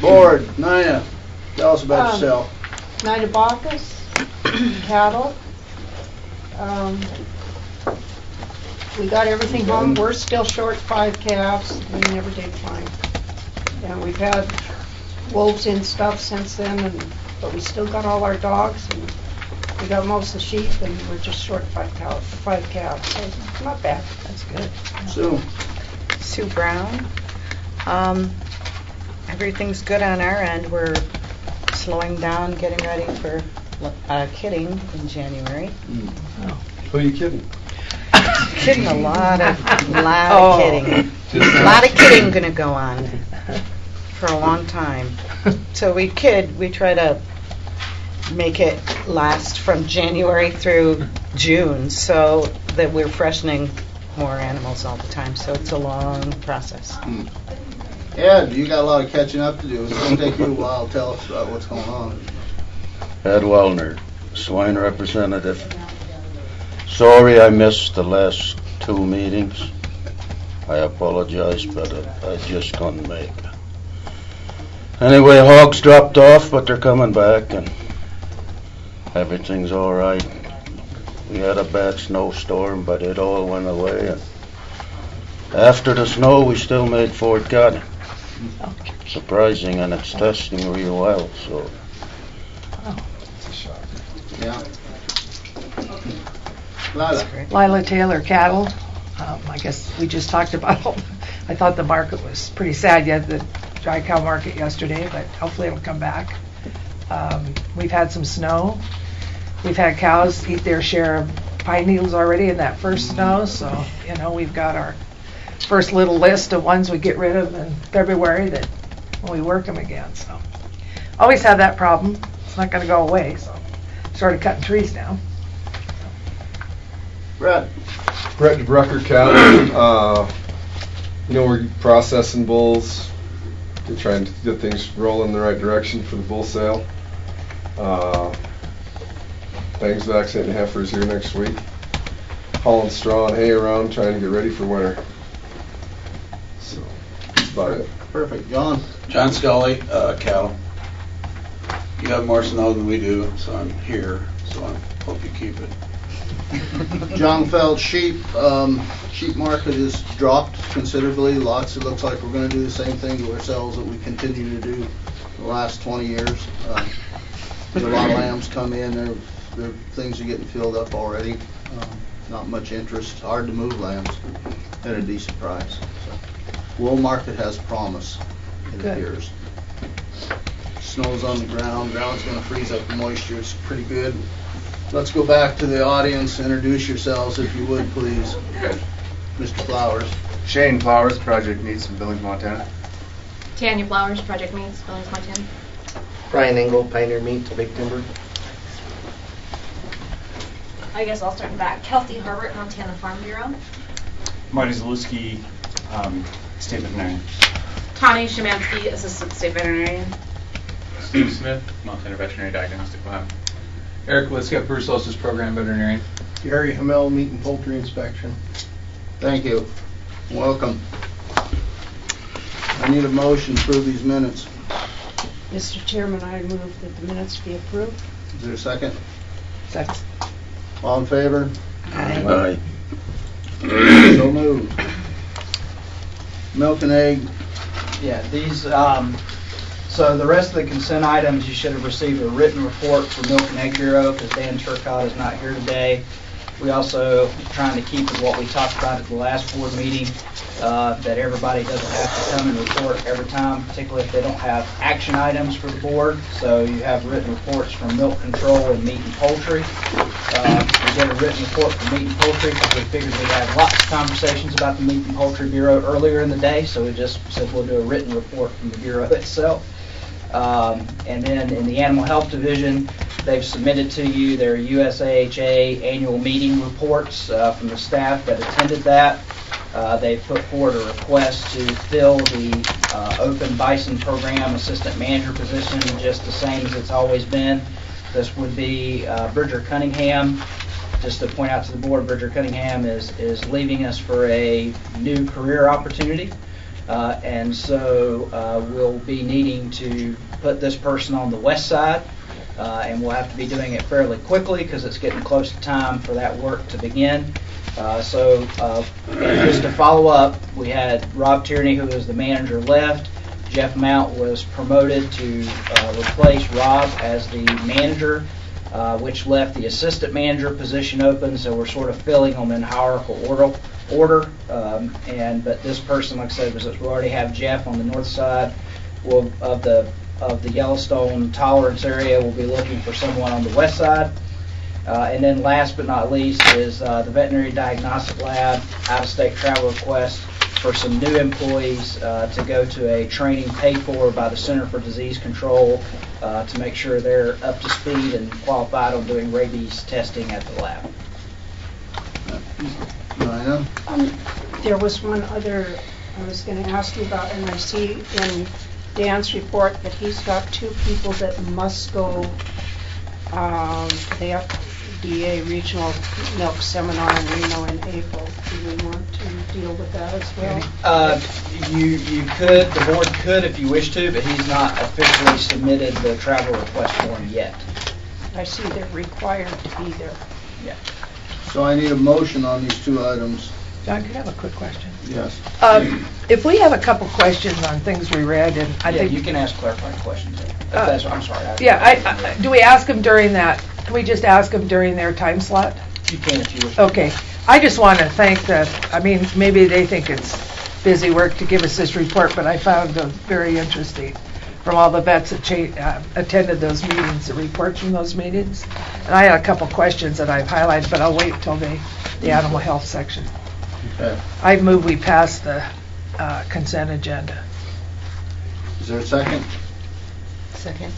Board, Nina, tell us about yourself. Nina Bacchus, cattle. We got everything home. We're still short 5 calves. We never did find. And we've had wolves in stuff since then, but we still got all our dogs, and we got most of the sheep, and we're just short 5 calves. So not bad. That's good. Sue. Sue Brown. Everything's good on our end. We're slowing down, getting ready for kidding in January. Oh. Who are you kidding? Kidding, a lot of kidding. A lot of kidding going to go on for a long time. So we try to make it last from January through June so that we're freshening more animals all the time. So it's a long process. Ed, you got a lot of catching up to do. It's going to take you a while. Tell us about what's going on. Ed Wellner, swine representative. Sorry I missed the last 2 meetings. I apologize, but I just couldn't make it. Anyway, hogs dropped off, but they're coming back, and everything's all right. We had a bad snowstorm, but it all went away. And after the snow, we still made Fort Cotton. Surprising, and it's testing real well. So. Yeah. Lila. Lila Taylor, cattle. I guess we just talked about. I thought the market was pretty sad. You had the dry cow market yesterday, but hopefully it'll come back. We've had some snow. We've had cows eat their share of pine needles already in that first snow, so we've got our first little list of ones we get rid of in February that when we work them again. So always have that problem. It's not going to go away. So started cutting trees down. Brett. Brett DeBrucker cattle. We're processing bulls. We're trying to get things rolling in the right direction for the bull sale. Bangs vaccinating heifers here next week. Hauling straw and hay around, trying to get ready for winter. So that's about it. Perfect. John. John Scully, cattle. You have more snow than we do, so I'm here. So I hope you keep it. John Feld, sheep. Sheep market has dropped considerably. Lots. It looks like we're going to do the same thing to ourselves that we continue to do the last 20 years. There's a lot of lambs come in. Things are getting filled up already. Not much interest. Hard to move lambs at a decent price. So, wool market has promise. It appears. Snow's on the ground. Ground's going to freeze up the moisture. It's pretty good. Let's go back to the audience. Introduce yourselves, if you would, please. Mr. Flowers. Shane Flowers, Project Meats from Billings, Montana. Tanya Flowers, Project Meats, Billings, Montana. Brian Engel, Pioneer Meats, Big Timber. I guess I'll start back. Kelsey Herbert, Montana Farm Bureau. Marty Zalewski, State Veterinarian. Tani Shemansky, Assistant State Veterinarian. Steve Smith, Montana Veterinary Diagnostic Lab. Eric Liska, Brucellosis Program Veterinarian. Gary Hamel, Meat and Poultry Inspection. Thank you. Welcome. I need a motion to approve these minutes. Mr. Chairman, I move that the minutes be approved. Is there a second? Second. All in favor? Aye. So moved. Milk and egg. Yeah, these, so the rest of the consent items, you should have received a written report from Milk and Egg Bureau because Dan Turcott is not here today. We also trying to keep with what we talked about at the last board meeting, that everybody doesn't have to come and report every time, particularly if they don't have action items for the board. So you have written reports from Milk Control and Meat and Poultry. We did a written report from Meat and Poultry because we figured we had lots of conversations about the Meat and Poultry Bureau earlier in the day, so we just said we'll do a written report from the Bureau itself. And then in the Animal Health Division, they've submitted to you their USAHA annual meeting reports from the staff that attended that. They've put forward a request to fill the open bison program assistant manager position just the same as it's always been. This would be Bridger Cunningham. Just to point out to the board, Bridger Cunningham is leaving us for a new career opportunity. And so we'll be needing to put this person on the west side, and we'll have to be doing it fairly quickly because it's getting close to time for that work to begin. So just to follow up, we had Rob Tierney, who was the manager, left. Jeff Mount was promoted to replace Rob as the manager, which left the assistant manager position open, so we're sort of filling them in hierarchical order. But this person, like I said, we already have Jeff on the north side of the Yellowstone tolerance area. We'll be looking for someone on the west side. And then last but not least is the veterinary diagnostic lab out-of-state travel request for some new employees to go to a training paid for by the Center for Disease Control to make sure they're up to speed and qualified on doing rabies testing at the lab. Rhino? There was one other I was going to ask you about, and I see in Dan's report that he's got 2 people that must go to the FDA Regional Milk Seminar in Reno in April. Do we want to deal with that as well? You could, the board could if you wish to, but he's not officially submitted the travel request form yet. I see they're required to be there. Yeah. So I need a motion on these 2 items. John, could I have a quick question? Yes. If we have a couple questions on things we read, and I think you can ask clarifying questions. I'm sorry. Do we ask them during that? Can we just ask them during their time slot? You can if you wish. Okay. I just want to thank maybe they think it's busy work to give us this report, but I found it very interesting from all the vets that attended those meetings, the reports from those meetings. And I had a couple questions that I've highlighted, but I'll wait until the animal health section. Okay. I move we pass the consent agenda. Is there a second? Second.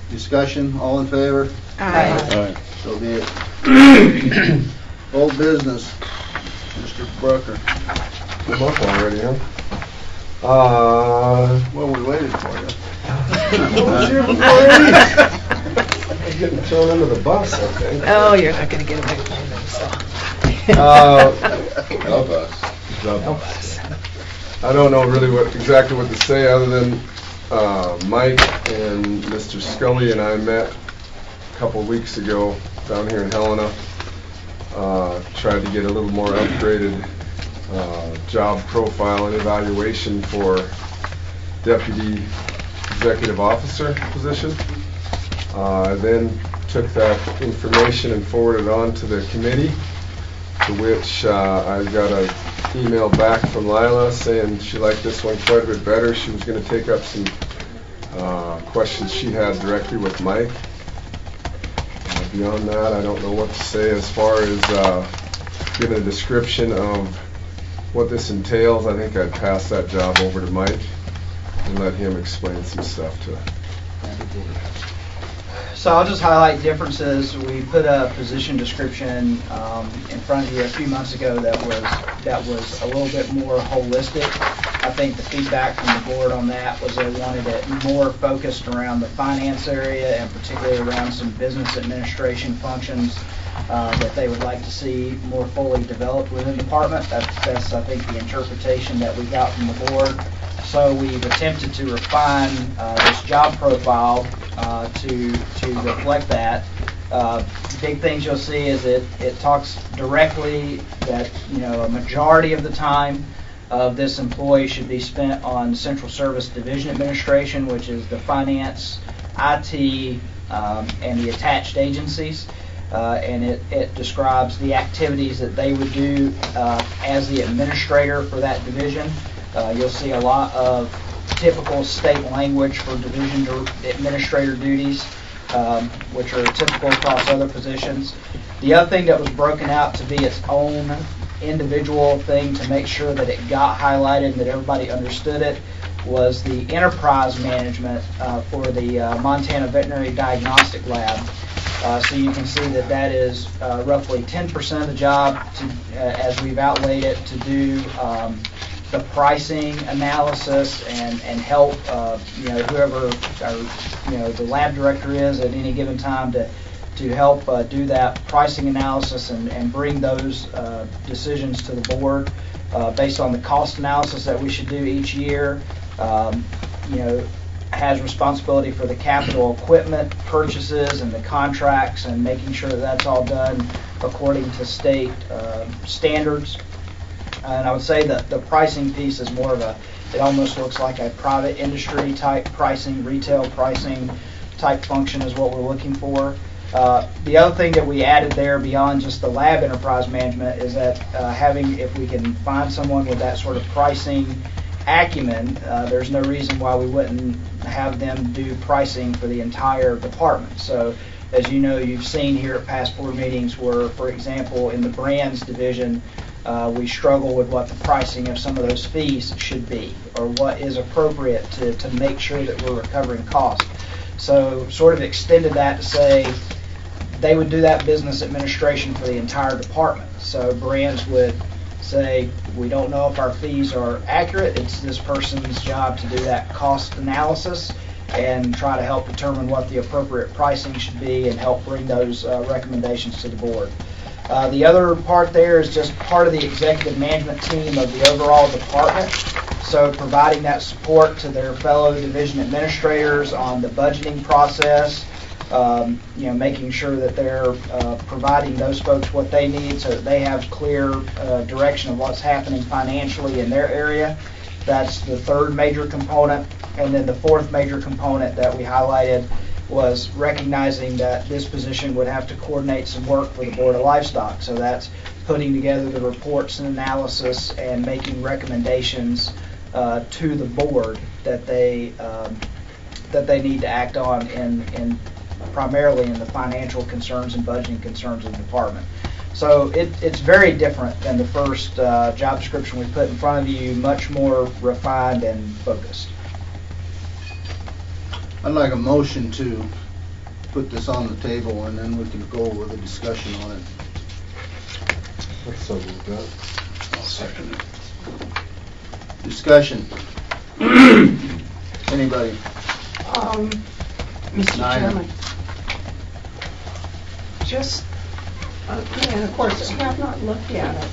Discussion, all in favor? Aye. So be it. Old business, Mr. Brucker. I'm up already, huh? Well, we waited for you. I'm getting thrown under the bus, I think. Oh, you're not going to get away from them, so. The bus. I don't know really exactly what to say other than Mike and Mr. Scully and I met a couple weeks ago down here in Helena. Tried to get a little more upgraded job profile and evaluation for deputy executive officer position. Then took that information and forwarded it on to the committee, to which I got an email back from Lila saying she liked this one quite a bit better. She was going to take up some questions she had directly with Mike. Beyond that, I don't know what to say as far as giving a description of what this entails. I think I'd pass that job over to Mike and let him explain some stuff to the board. So I'll just highlight differences. We put a position description in front of you a few months ago that was a little bit more holistic. I think the feedback from the board on that was they wanted it more focused around the finance area and particularly around some business administration functions that they would like to see more fully developed within the department. That's I think the interpretation that we got from the board. So we've attempted to refine this job profile to reflect that. Big things you'll see is it talks directly that a majority of the time of this employee should be spent on Central Service Division Administration, which is the finance, IT, and the attached agencies. And it describes the activities that they would do as the administrator for that division. You'll see a lot of typical state language for division administrator duties, which are typical across other positions. The other thing that was broken out to be its own individual thing to make sure that it got highlighted and that everybody understood it was the enterprise management for the Montana Veterinary Diagnostic Lab. So you can see that is roughly 10% of the job, as we've outlaid it, to do the pricing analysis and help whoever the lab director is at any given time to help do that pricing analysis and bring those decisions to the board. based on the cost analysis that we should do each year. Has responsibility for the capital equipment purchases and the contracts and making sure that that's all done according to state standards. And I would say that the pricing piece is more of it almost looks like a private industry type pricing, retail pricing type function is what we're looking for. The other thing that we added there beyond just the lab enterprise management is that if we can find someone with that sort of pricing acumen, there's no reason why we wouldn't have them do pricing for the entire department. So as you know, you've seen here at past board meetings where, for example, in the brands division, we struggle with what the pricing of some of those fees should be, or what is appropriate to make sure that we're recovering costs. So sort of extended that to say they would do that business administration for the entire department. So brands would say, we don't know if our fees are accurate. It's this person's job to do that cost analysis and try to help determine what the appropriate pricing should be and help bring those recommendations to the board. The other part there is just part of the executive management team of the overall department. So providing that support to their fellow division administrators on the budgeting process, making sure that they're providing those folks what they need so that they have clear direction of what's happening financially in their area. That's the third major component. And then the fourth major component that we highlighted was recognizing that this position would have to coordinate some work for the Board of Livestock. So that's putting together the reports and analysis and making recommendations to the board that they need to act on in primarily in the financial concerns and budgeting concerns of the department. So it's very different than the first job description we put in front of you, much more refined and focused. I'd like a motion to put this on the table, and then we can go with a discussion on it. What's up with that? I'll second it. Discussion. Anybody? Mr. Nine. Chairman. Just, and of course, I have not looked at it,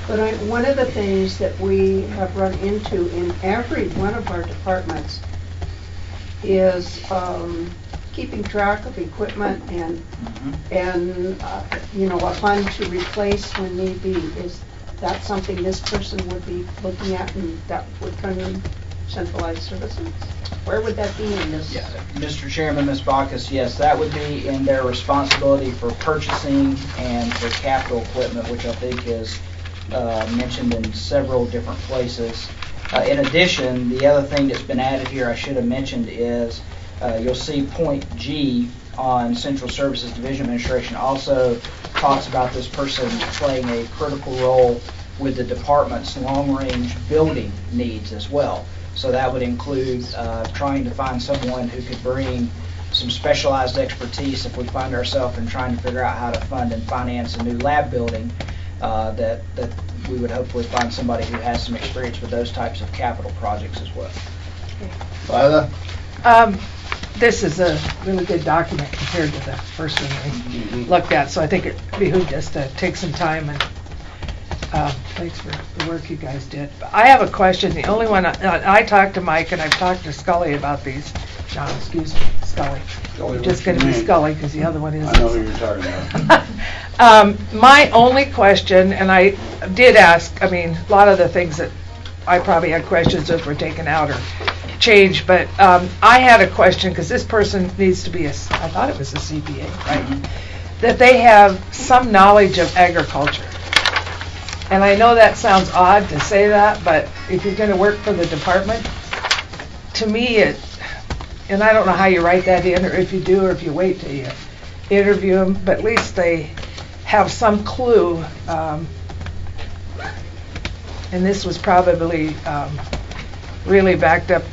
but one of the things that we have run into in every one of our departments is keeping track of equipment and a fund to replace when need be. Is that something this person would be looking at, and that would come in centralized services? Where would that be in this? Yeah, Mr. Chairman, Ms. Bacchus, yes, that would be in their responsibility for purchasing and for capital equipment, which I think is mentioned in several different places. In addition, the other thing that's been added here I should have mentioned is you'll see point G on Central Services Division Administration also talks about this person playing a critical role with the department's long-range building needs as well. So that would include trying to find someone who could bring some specialized expertise if we find ourselves in trying to figure out how to fund and finance a new lab building, that we would hopefully find somebody who has some experience with those types of capital projects as well. Lila? This is a really good document compared to the first one we looked at, so I think it behooved us to take some time, and thanks for the work you guys did. But I have a question. The only one, I talked to Mike and I've talked to Scully about these. John, excuse me, Scully. Scully, Just going to be Scully because the other one is. I know who you're talking about. My only question, and I did ask, a lot of the things that I probably had questions if were taken out or changed, but I had a question because this person needs to be I thought it was a CPA, right? That they have some knowledge of agriculture. And I know that sounds odd to say that, but if you're going to work for the department, to me and I don't know how you write that in, or if you do, or if you wait till you interview them, but at least they have some clue. And this was probably really backed up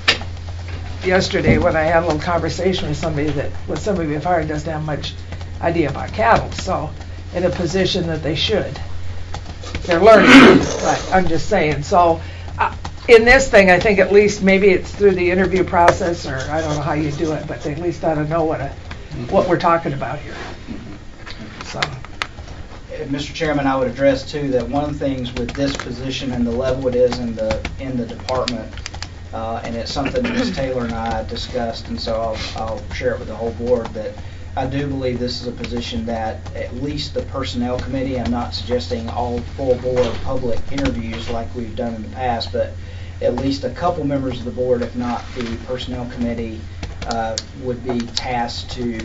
yesterday when I had a little conversation with somebody we've hired doesn't have much idea about cattle, so in a position that they should. They're learning, but I'm just saying. So in this thing, I think at least maybe it's through the interview process, or I don't know how you do it, but they at least ought to know what we're talking about here. So Mr. Chairman, I would address too that one of the things with this position and the level it is in the department, and it's something that Ms. Taylor and I discussed, and so I'll share it with the whole board, that I do believe this is a position that at least the personnel committee, I'm not suggesting all full board public interviews like we've done in the past, but at least a couple members of the board, if not the personnel committee, would be tasked to,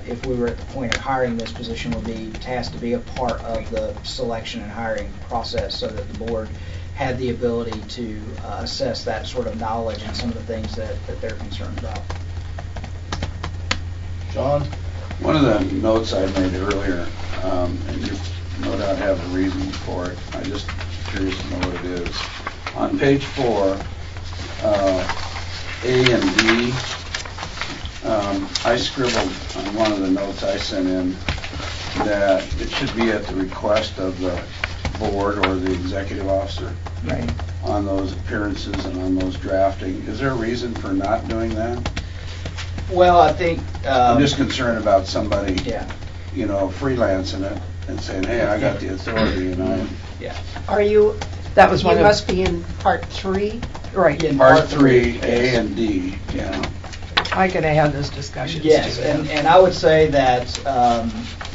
if we were at the point of hiring this position, would be tasked to be a part of the selection and hiring process so that the board had the ability to assess that sort of knowledge and some of the things that they're concerned about. John? One of the notes I made earlier, and you no doubt have a reason for it, I'm just curious to know what it is. On page 4, A and B, I scribbled on one of the notes I sent in that it should be at the request of the board or the executive officer. Right. On those appearances and on those drafting. Is there a reason for not doing that? Well, I think... I'm just concerned about somebody, Yeah. you know, freelancing it and saying, hey, I got the authority and I... Yeah. Are you, That was one you of... must be in part 3? Right. In Part 3, A and D, Yeah. Mike and I had those discussions. Yes, too. and I would say that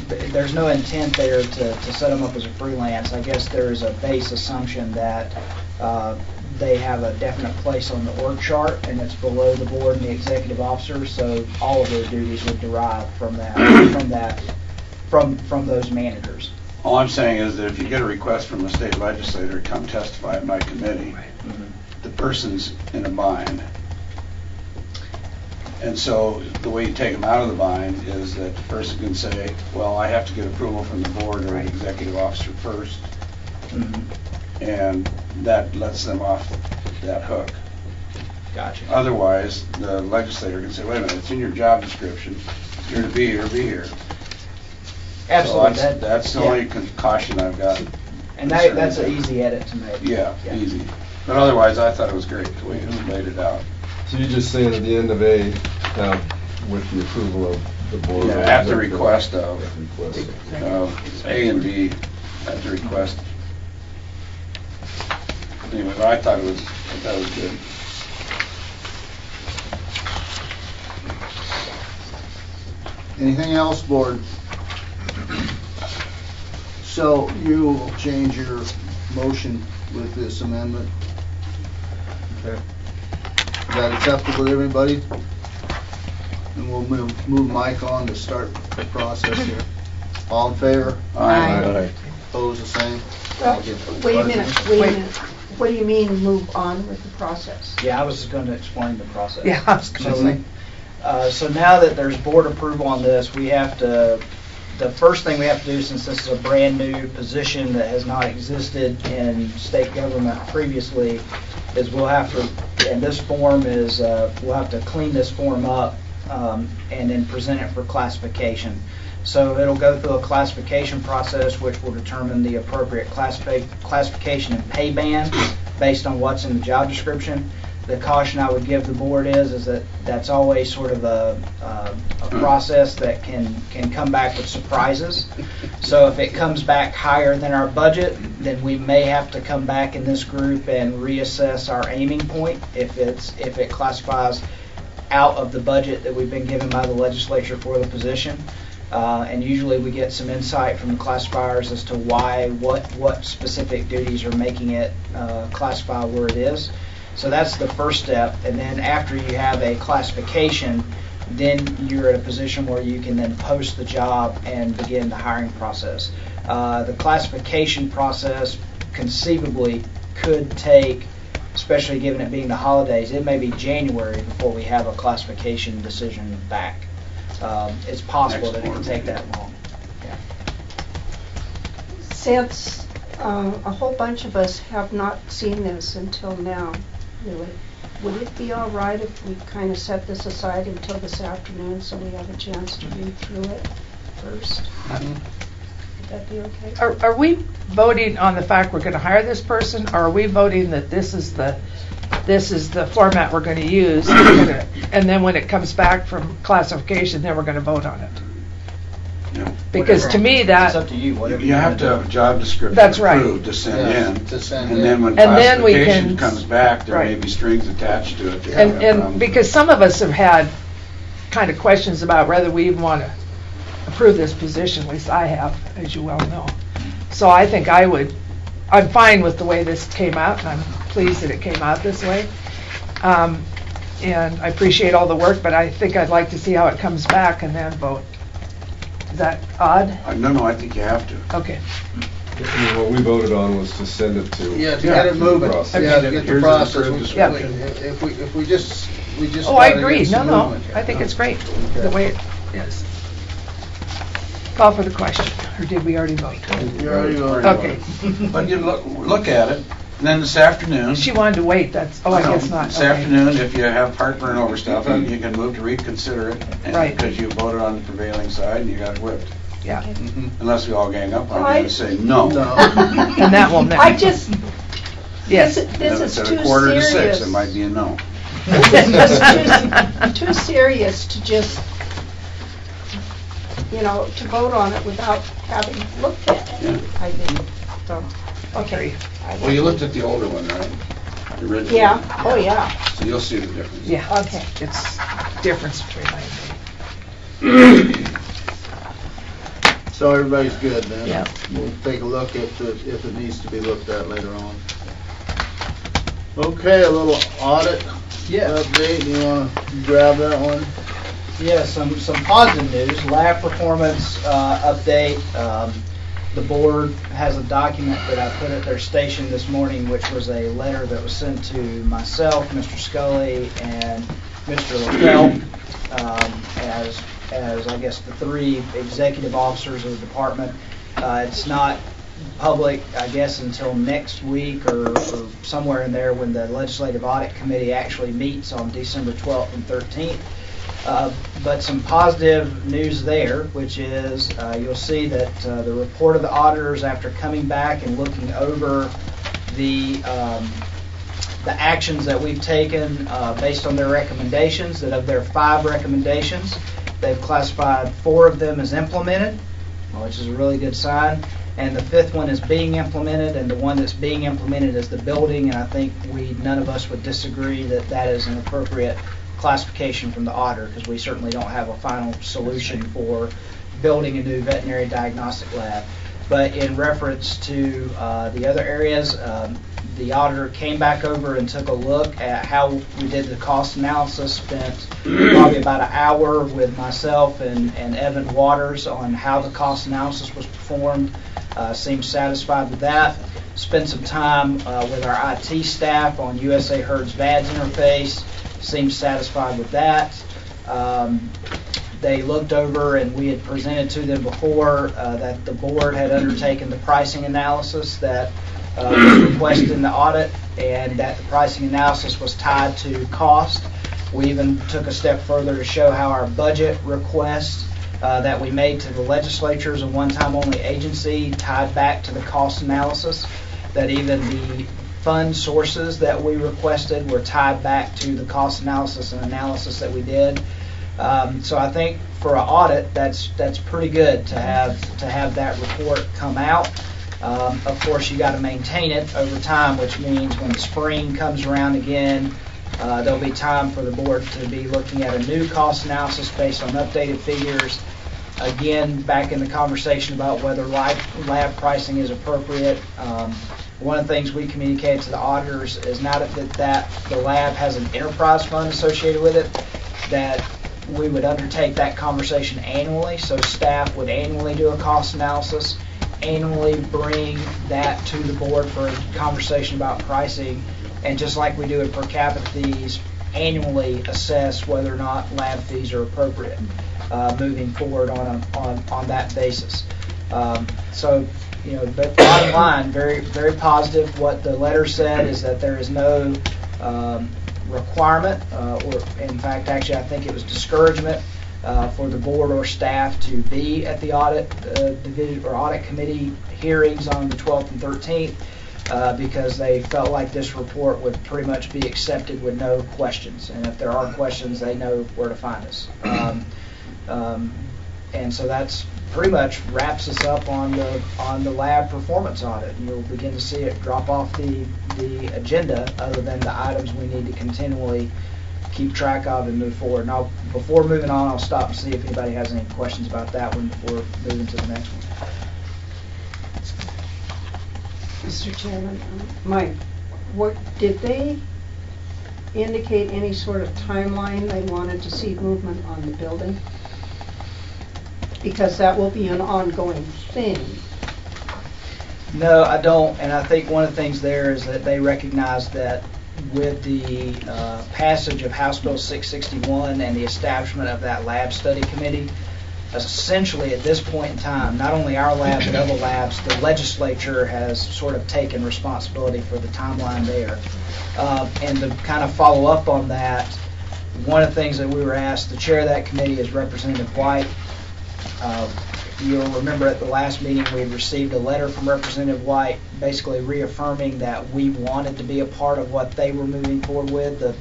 there's no intent there to set them up as a freelance. I guess there is a base assumption that they have a definite place on the org chart, and it's below the board and the executive officer, so all of their duties would derive from that, from those managers. All I'm saying is that if you get a request from a state legislator to come testify at my committee, the person's in a bind. And so the way you take them out of the bind is that the person can say, well, I have to get approval from the board or the executive officer first. And that lets them off that hook. Gotcha. Otherwise, the legislator can say, wait a minute, it's in your job description. You're to be here, be here. Absolutely. So that's the only caution I've got. And that's an easy edit to make. Yeah, easy. But otherwise, I thought it was great the way you laid it out. So you're just saying at the end of A, with the approval of the board? Yeah, at the request of Request. A and D, at the request. Anyway, I thought it was good. Anything else, board? So you will change your motion with this amendment? Okay. Is that acceptable to everybody? And we'll move Mike on to start the process here. All in favor? Aye. Opposed, the same? Well, Thank you. wait a minute. What do you mean move on with the process? Yeah, I was just going to explain the process. Yeah, I was going to say. So now that there's board approval on this, we have to, the first thing we have to do, since this is a brand new position that has not existed in state government previously, is we'll have to, and this form is, we'll have to clean this form up and then present it for classification. So it'll go through a classification process which will determine the appropriate classification and pay band based on what's in the job description. The caution I would give the board is that that's always sort of a process that can come back with surprises. So if it comes back higher than our budget, then we may have to come back in this group and reassess our aiming point if it classifies out of the budget that we've been given by the legislature for the position. And usually we get some insight from the classifiers as to why, what specific duties are making it classify where it is. So that's the first step, and then after you have a classification, then you're at a position where you can then post the job and begin the hiring process. The classification process conceivably could take, especially given it being the holidays, it may be January before we have a classification decision back. It's possible that it can take that long. Yeah. Since a whole bunch of us have not seen this until now, really, would it be all right if we kind of set this aside until this afternoon so we have a chance to read through it first? Would that be okay? Are we voting on the fact we're going to hire this person, or are we voting that this is the format we're going to use, and then when it comes back from classification, then we're going to vote on it? Because to me, It's that, up to you, whatever You have to have a job description That's right. approved to send Yeah, in. to send And in. then when And then we classification can- comes back, there may right. be strings attached to it. that you have and problems because with. some of us have had kind of questions about whether we even want to approve this position, at least I have, as you well know. So I think I'm fine with the way this came out, and I'm pleased that it came out this way. And I appreciate all the work, but I think I'd like to see how it comes back and then vote. Is that odd? No, I think you have to. Okay. I mean, what we voted on was to send it to. Yeah, to get it moving, Process. yeah, to get the Here's process. approved Yeah. If we just Oh, I gotta agree. get some No, movement here. I think it's great, the way it is. Call for the question, or did we already vote? You already voted. Okay. But you look at it, and then this afternoon. She wanted to wait, that's, I guess not. This Okay. afternoon, if you have heartburn over stuff, then you can move to reconsider it. and Right. Because you voted on the prevailing side and you got whipped. Yeah, Unless we all gang up on you I- and say no. No. and that will never. I just, Yes. this If is it's too at serious. a quarter to 6, it might be a no. This is just too serious to just, to vote on it without having looked at it, I think. So, okay. Well, you looked at the older one, right? The original. Yeah, oh, yeah. So you'll see the difference. Yeah, Okay. it's difference between mine and So everybody's good then? Yeah. We'll take a look if it needs to be looked at later on. Okay, a little audit update, you wanna grab that one? Yeah, some positive news, lab performance update. The board has a document that I put at their station this morning, which was a letter that was sent to myself, Mr. Scully, and Mr. LaFell, as I guess the three executive officers of the department. It's not public, I guess, until next week or somewhere in there when the Legislative Audit Committee actually meets on December 12th and 13th. But some positive news there, which is you'll see that the report of the auditors, after coming back and looking over the actions that we've taken based on their recommendations, that of their 5 recommendations, they've classified 4 of them as implemented, which is a really good sign. And the 5th one is being implemented, and the one that's being implemented is the building, and I think none of us would disagree that that is an appropriate classification from the auditor, because we certainly don't have a final solution for building a new veterinary diagnostic lab. But in reference to the other areas, the auditor came back over and took a look at how we did the cost analysis, spent probably about an hour with myself and Evan Waters on how the cost analysis was performed. Seemed satisfied with that. Spent some time with our IT staff on USA Herd's VADS interface. Seemed satisfied with that. They looked over, and we had presented to them before that the board had undertaken the pricing analysis that was requested in the audit, and that the pricing analysis was tied to cost. We even took a step further to show how our budget request that we made to the legislature as a one-time only agency tied back to the cost analysis, that even the fund sources that we requested were tied back to the cost analysis and analysis that we did. So I think for an audit, that's pretty good to have that report come out. Of course, you got to maintain it over time, which means when the spring comes around again, there'll be time for the board to be looking at a new cost analysis based on updated figures. Again, back in the conversation about whether lab pricing is appropriate. One of the things we communicate to the auditors is now that the lab has an enterprise fund associated with it, that we would undertake that conversation annually. So staff would annually do a cost analysis, annually bring that to the board for a conversation about pricing, and just like we do with per capita fees, annually assess whether or not lab fees are appropriate moving forward on that basis. But bottom line, very, very positive. What the letter said is that there is no requirement, or in fact, actually, I think it was discouragement for the board or staff to be at the audit division or audit committee hearings on the 12th and 13th because they felt like this report would pretty much be accepted with no questions. And if there are questions, they know where to find us. And so that's pretty much wraps us up on the lab performance audit. And you'll begin to see it drop off the agenda, other than the items we need to continually keep track of and move forward. Now, before moving on, I'll stop and see if anybody has any questions about that one before moving to the next one. Mr. Chairman, Mike, what, did they indicate any sort of timeline they wanted to see movement on the building? Because that will be an ongoing thing. No, I don't, and I think one of the things there is that they recognize that with the passage of House Bill 661 and the establishment of that lab study committee, essentially at this point in time, not only our lab but other labs, the legislature has sort of taken responsibility for the timeline there. And to kind of follow up on that, one of the things that we were asked, the chair of that committee is Representative White. You'll remember at the last meeting we had received a letter from Representative White basically reaffirming that we wanted to be a part of what they were moving forward with,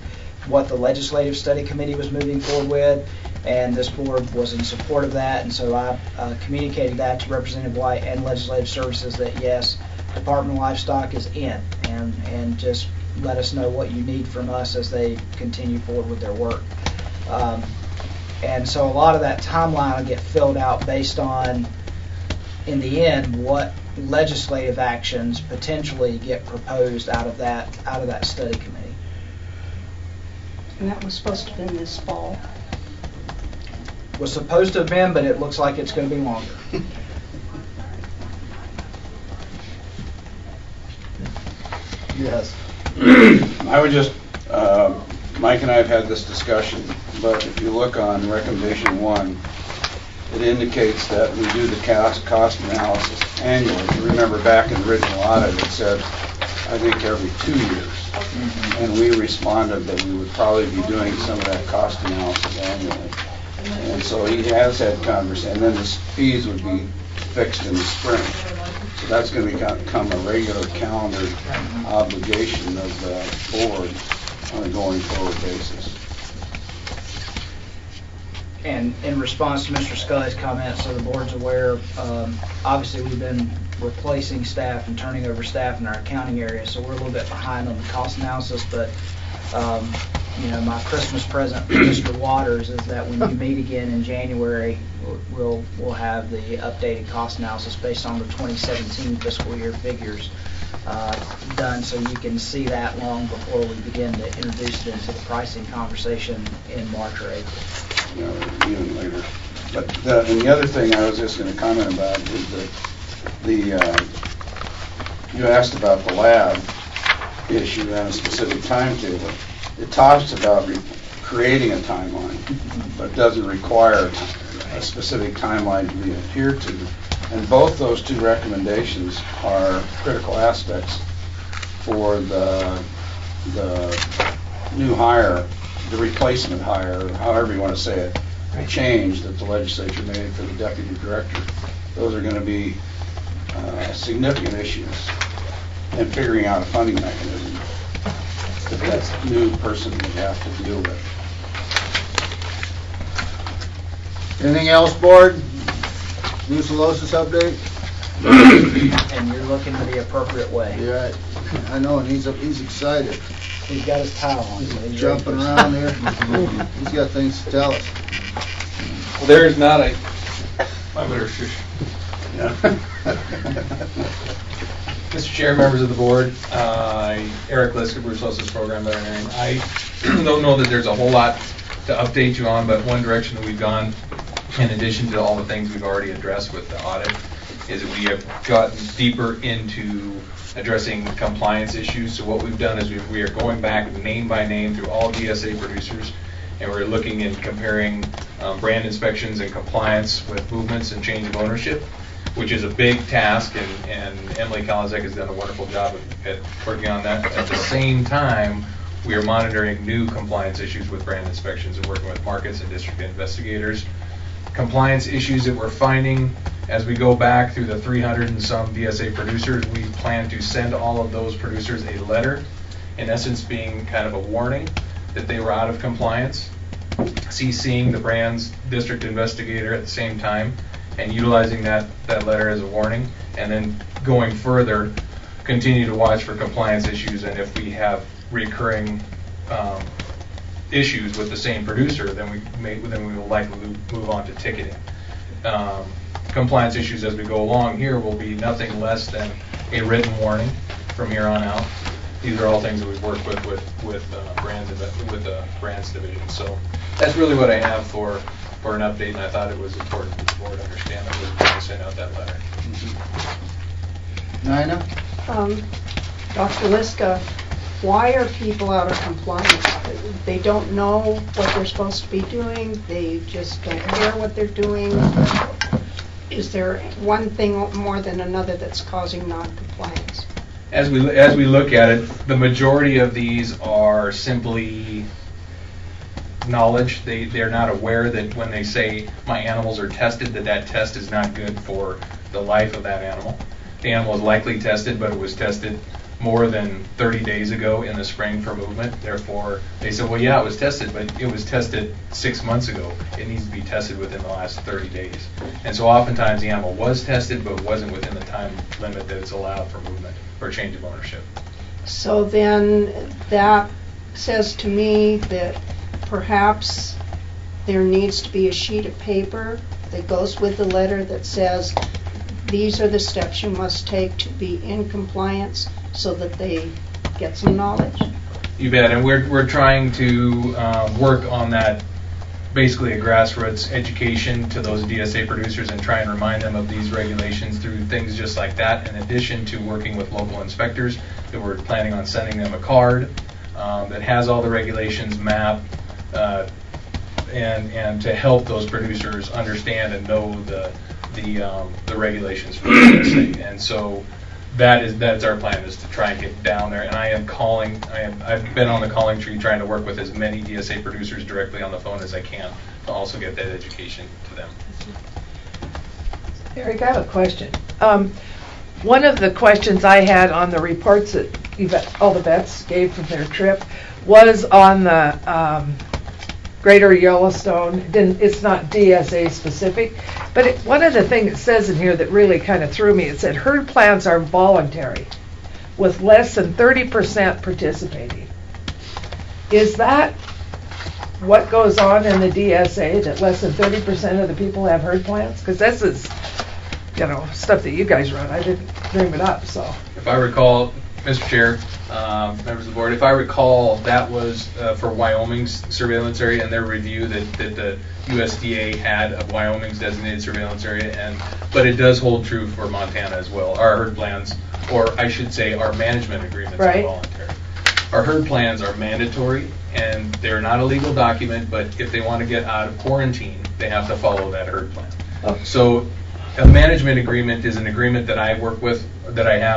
what the Legislative Study Committee was moving forward with, and this board was in support of that. And so I communicated that to Representative White and Legislative Services that yes, Department of Livestock is in, and just let us know what you need from us as they continue forward with their work. And so a lot of that timeline will get filled out based on, in the end, what legislative actions potentially get proposed out of that study committee. And that was supposed to have been this fall. Was supposed to have been, but it looks like it's going to be longer. Yes. I would just, Mike and I have had this discussion, but if you look on recommendation 1, it indicates that we do the cost analysis annually. If you remember back in the original audit, it said, I think every 2 years. And we responded that we would probably be doing some of that cost analysis annually. And so he has had conversation, and then the fees would be fixed in the spring. So that's going to become a regular calendar obligation of the board on a going forward basis. And in response to Mr. Scully's comments, so the board's aware, obviously we've been replacing staff and turning over staff in our accounting area, so we're a little bit behind on the cost analysis, but you know, my Christmas present for Mr. Waters is that when you meet again in January, we'll have the updated cost analysis based on the 2017 fiscal year figures done, so you can see that long before we begin to introduce it into the pricing conversation in March or April. You know, even later. But and the other thing I was just going to comment about is that you asked about the lab issue and a specific timetable. It talks about creating a timeline, but doesn't require a specific timeline to be adhered to. And both those two recommendations are critical aspects for the new hire, the replacement hire, or however you want to say it, the change that the legislature made for the deputy director. Those are going to be significant issues in figuring out a funding mechanism that that new person would have to deal with. Anything else, board? Brucellosis update? And you're looking the appropriate way. Yeah, I know, and he's excited. He's got his towel on. So He's jumping around there. He's got things to tell us. Well, there is not a, I better shush. Mr. Chair, members of the board, Eric Liska, Brucellosis Program Veterinarian. I don't know that there's a whole lot to update you on, but one direction that we've gone, in addition to all the things we've already addressed with the audit, is that we have gotten deeper into addressing compliance issues. So what we've done is we are going back name by name through all DSA producers, and we're looking and comparing brand inspections and compliance with movements and change of ownership, which is a big task, and Emily Kalazek has done a wonderful job at working on that. At the same time, we are monitoring new compliance issues with brand inspections and working with markets and district investigators. Compliance issues that we're finding as we go back through the 300 and some DSA producers, we plan to send all of those producers a letter, in essence being kind of a warning that they were out of compliance. CCing the brand's district investigator at the same time and utilizing that letter as a warning, and then going further, continue to watch for compliance issues, and if we have recurring issues with the same producer, then we will likely move on to ticketing. Compliance issues as we go along here will be nothing less than a written warning from here on out. These are all things that we've worked with the brands division. So that's really what I have for an update, and I thought it was important for the board to understand that we were going to send out that letter. Nina? Dr. Liska, why are people out of compliance? They don't know what they're supposed to be doing, they just don't care what they're doing. Is there one thing more than another that's causing non-compliance? As we look at it, the majority of these are simply knowledge. They're not aware that when they say my animals are tested, that test is not good for the life of that animal. The animal is likely tested, but it was tested more than 30 days ago in the spring for movement. Therefore, they said, well, yeah, it was tested, but it was tested 6 months ago. It needs to be tested within the last 30 days. And so oftentimes the animal was tested, but wasn't within the time limit that it's allowed for movement or change of ownership. So then that says to me that perhaps there needs to be a sheet of paper that goes with the letter that says these are the steps you must take to be in compliance, so that they get some knowledge. You bet, and we're trying to work on that, basically a grassroots education to those DSA producers and try and remind them of these regulations through things just like that, in addition to working with local inspectors that we're planning on sending them a card that has all the regulations mapped and to help those producers understand and know the regulations for the DSA. And so that's our plan, is to try and get down there. And I've been on the calling tree trying to work with as many DSA producers directly on the phone as I can to also get that education to them. Eric, I have a question. One of the questions I had on the reports that all the vets gave from their trip was on the Greater Yellowstone. It's not DSA specific, but one of the things it says in here that really kind of threw me, it said herd plans are voluntary with less than 30% participating. Is that what goes on in the DSA, that less than 30% of the people have herd plans? Because this is, stuff that you guys run. I didn't dream it up, so. If I recall, Mr. Chair, members of the board, if I recall, that was for Wyoming's surveillance area and their review that the USDA had of Wyoming's designated surveillance area, but it does hold true for Montana as well. Our herd plans, or I should say our management agreements, are voluntary. Our herd plans are mandatory, and they're not a legal document, but if they want to get out of quarantine, they have to follow that herd plan. Oh. So a management agreement is an agreement that I have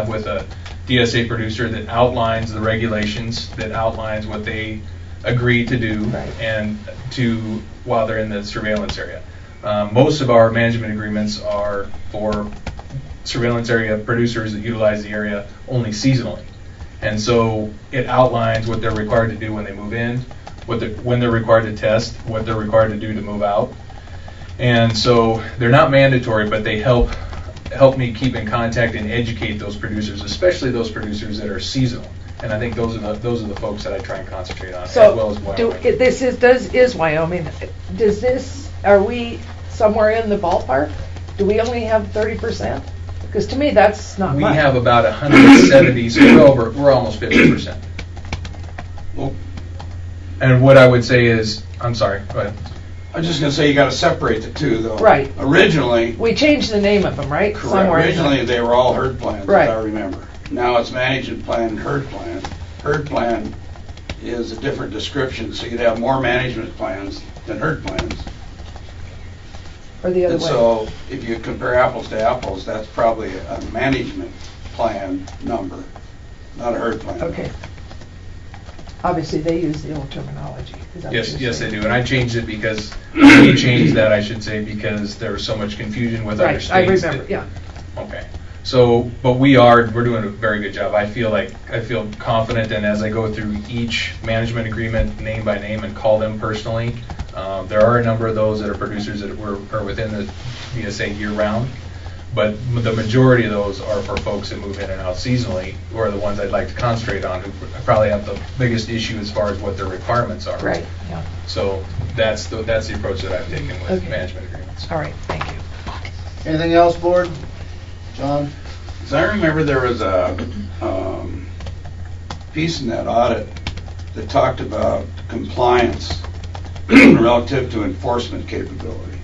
with a DSA producer that outlines the regulations, that outlines what they agree to do and to while they're in the surveillance area. Most of our management agreements are for surveillance area producers that utilize the area only seasonally. And so it outlines what they're required to do when they move in, when they're required to test, what they're required to do to move out. And so they're not mandatory, but they help me keep in contact and educate those producers, especially those producers that are seasonal. And I think those are the folks that I try and concentrate on, So as well as Wyoming. Is Wyoming. Are we somewhere in the ballpark? Do we only have 30%? Because to me, that's not We much. have about 170, so we're almost 50%. And what I would say is, I'm sorry, go ahead. I was just going to say you got to separate the two, though. Right. Originally, We changed the name of them, right? correct. Somewhere in Originally they were all herd plans, Right. as I remember. Now it's management plan and herd plan. Herd plan is a different description, so you'd have more management plans than herd plans. Or the other And way. so if you compare apples to apples, that's probably a management plan number, not a herd plan. Okay. Obviously, they use the old terminology. Is that what Yes, you're yes, they saying? do. And I changed it because, we changed that, I should say, because there was so much confusion with other Right, states. I remember, that- yeah. Okay. So, but we're doing a very good job. I feel confident, and as I go through each management agreement name by name and call them personally, there are a number of those that are producers that are within the VSA year-round, but the majority of those are for folks that move in and out seasonally, or are the ones I'd like to concentrate on, who probably have the biggest issue as far as what their requirements are. Right, yeah. So that's the approach that I've taken with Okay. management agreements. All right, thank you. Anything else, board? John? So I remember there was a piece in that audit that talked about compliance relative to enforcement capability.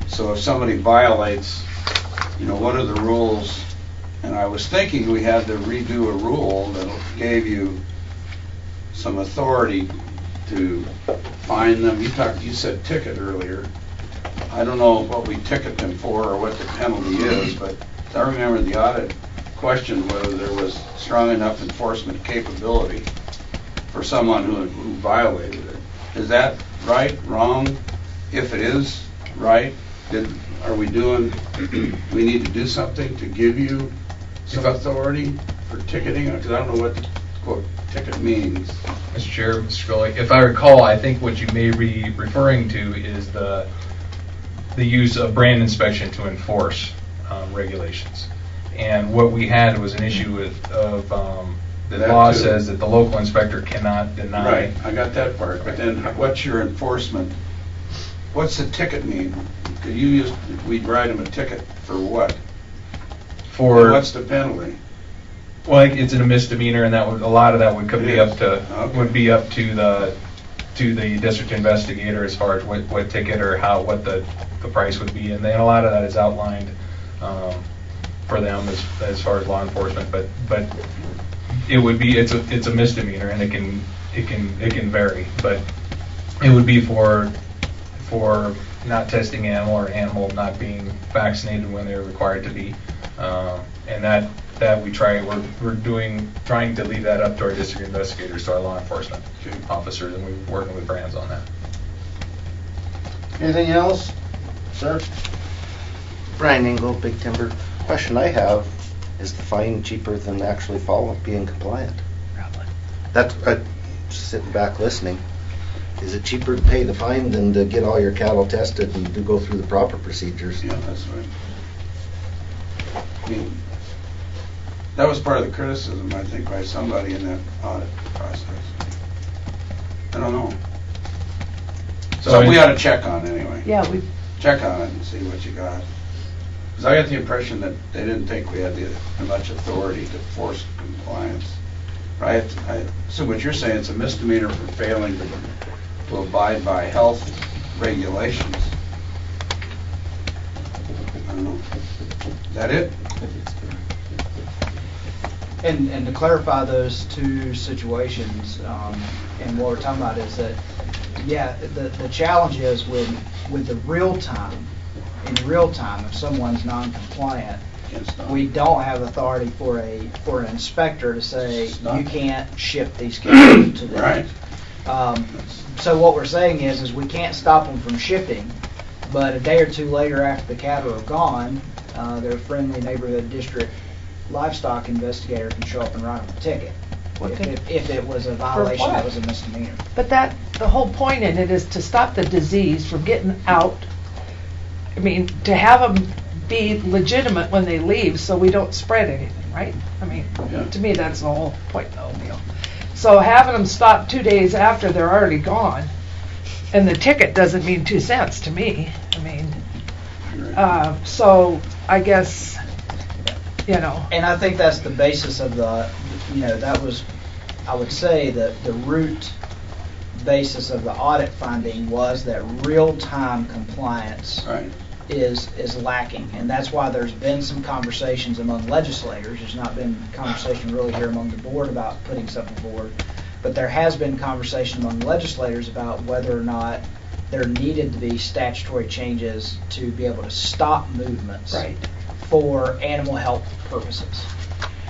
So if somebody violates, what are the rules? And I was thinking we had to redo a rule that gave you some authority to fine them. You said ticket earlier. I don't know what we ticket them for or what the penalty is, but I remember the audit questioned whether there was strong enough enforcement capability for someone who violated it. Is that right, wrong? If it is right, we need to do something to give you some authority for ticketing? Because I don't know what quote ticket means. Mr. Chair, Mr. Scully, if I recall, I think what you may be referring to is the use of brand inspection to enforce regulations. And what we had was an issue the law says that the local inspector cannot deny. Right, I got that part. But then what's your enforcement? What's the ticket mean? We'd write them a ticket for what? For what's the penalty? Well, it's a misdemeanor, and a lot of that would be up to the district investigator as far as what ticket or what the price would be, and then a lot of that is outlined for them as far as law enforcement. But it's a misdemeanor, and it can vary, but it would be for not testing animal or animal not being vaccinated when they're required to be, and that we're trying to leave that up to our district investigators, to our law enforcement officers, and we're working with brands on that. Anything else, sir? Brian Engel, Big Timber. Question I have, is the fine cheaper than actually being compliant? Probably. That's sitting back listening. Is it cheaper to pay the fine than to get all your cattle tested and to go through the proper procedures? Yeah, that's right. I mean, that was part of the criticism, I think, by somebody in that audit process. I don't know. So we ought to check on it anyway. Yeah, check on it and see what you got. Because I got the impression that they didn't think we had much authority to force compliance. Right? So what you're saying, it's a misdemeanor for failing to abide by health regulations. I don't know. Is that it? And to clarify those two situations, and what we're talking about is that, the challenge is with the real time, if someone's non-compliant, we don't have authority for an inspector to say you can't ship these cattle to them. Right. So what we're saying is we can't stop them from shipping, but a day or two later after the cattle are gone, their friendly neighborhood district livestock investigator can show up and write them a ticket if it was a violation that was a misdemeanor. But the whole point in it is to stop the disease from getting out. I mean, to have them be legitimate when they leave, so we don't spread anything, right? I mean, to me, that's the whole point of the whole deal. So having them stop 2 days after they're already gone, and the ticket doesn't mean 2 cents to me. I mean, so I guess, And I think that's the basis of that was, I would say, the root basis of the audit finding was that real-time compliance is lacking, and that's why there's been some conversations among legislators. There's not been conversation really here among the board about putting something forward, but there has been conversation among legislators about whether or not there needed to be statutory changes to be able to stop movements for animal health purposes.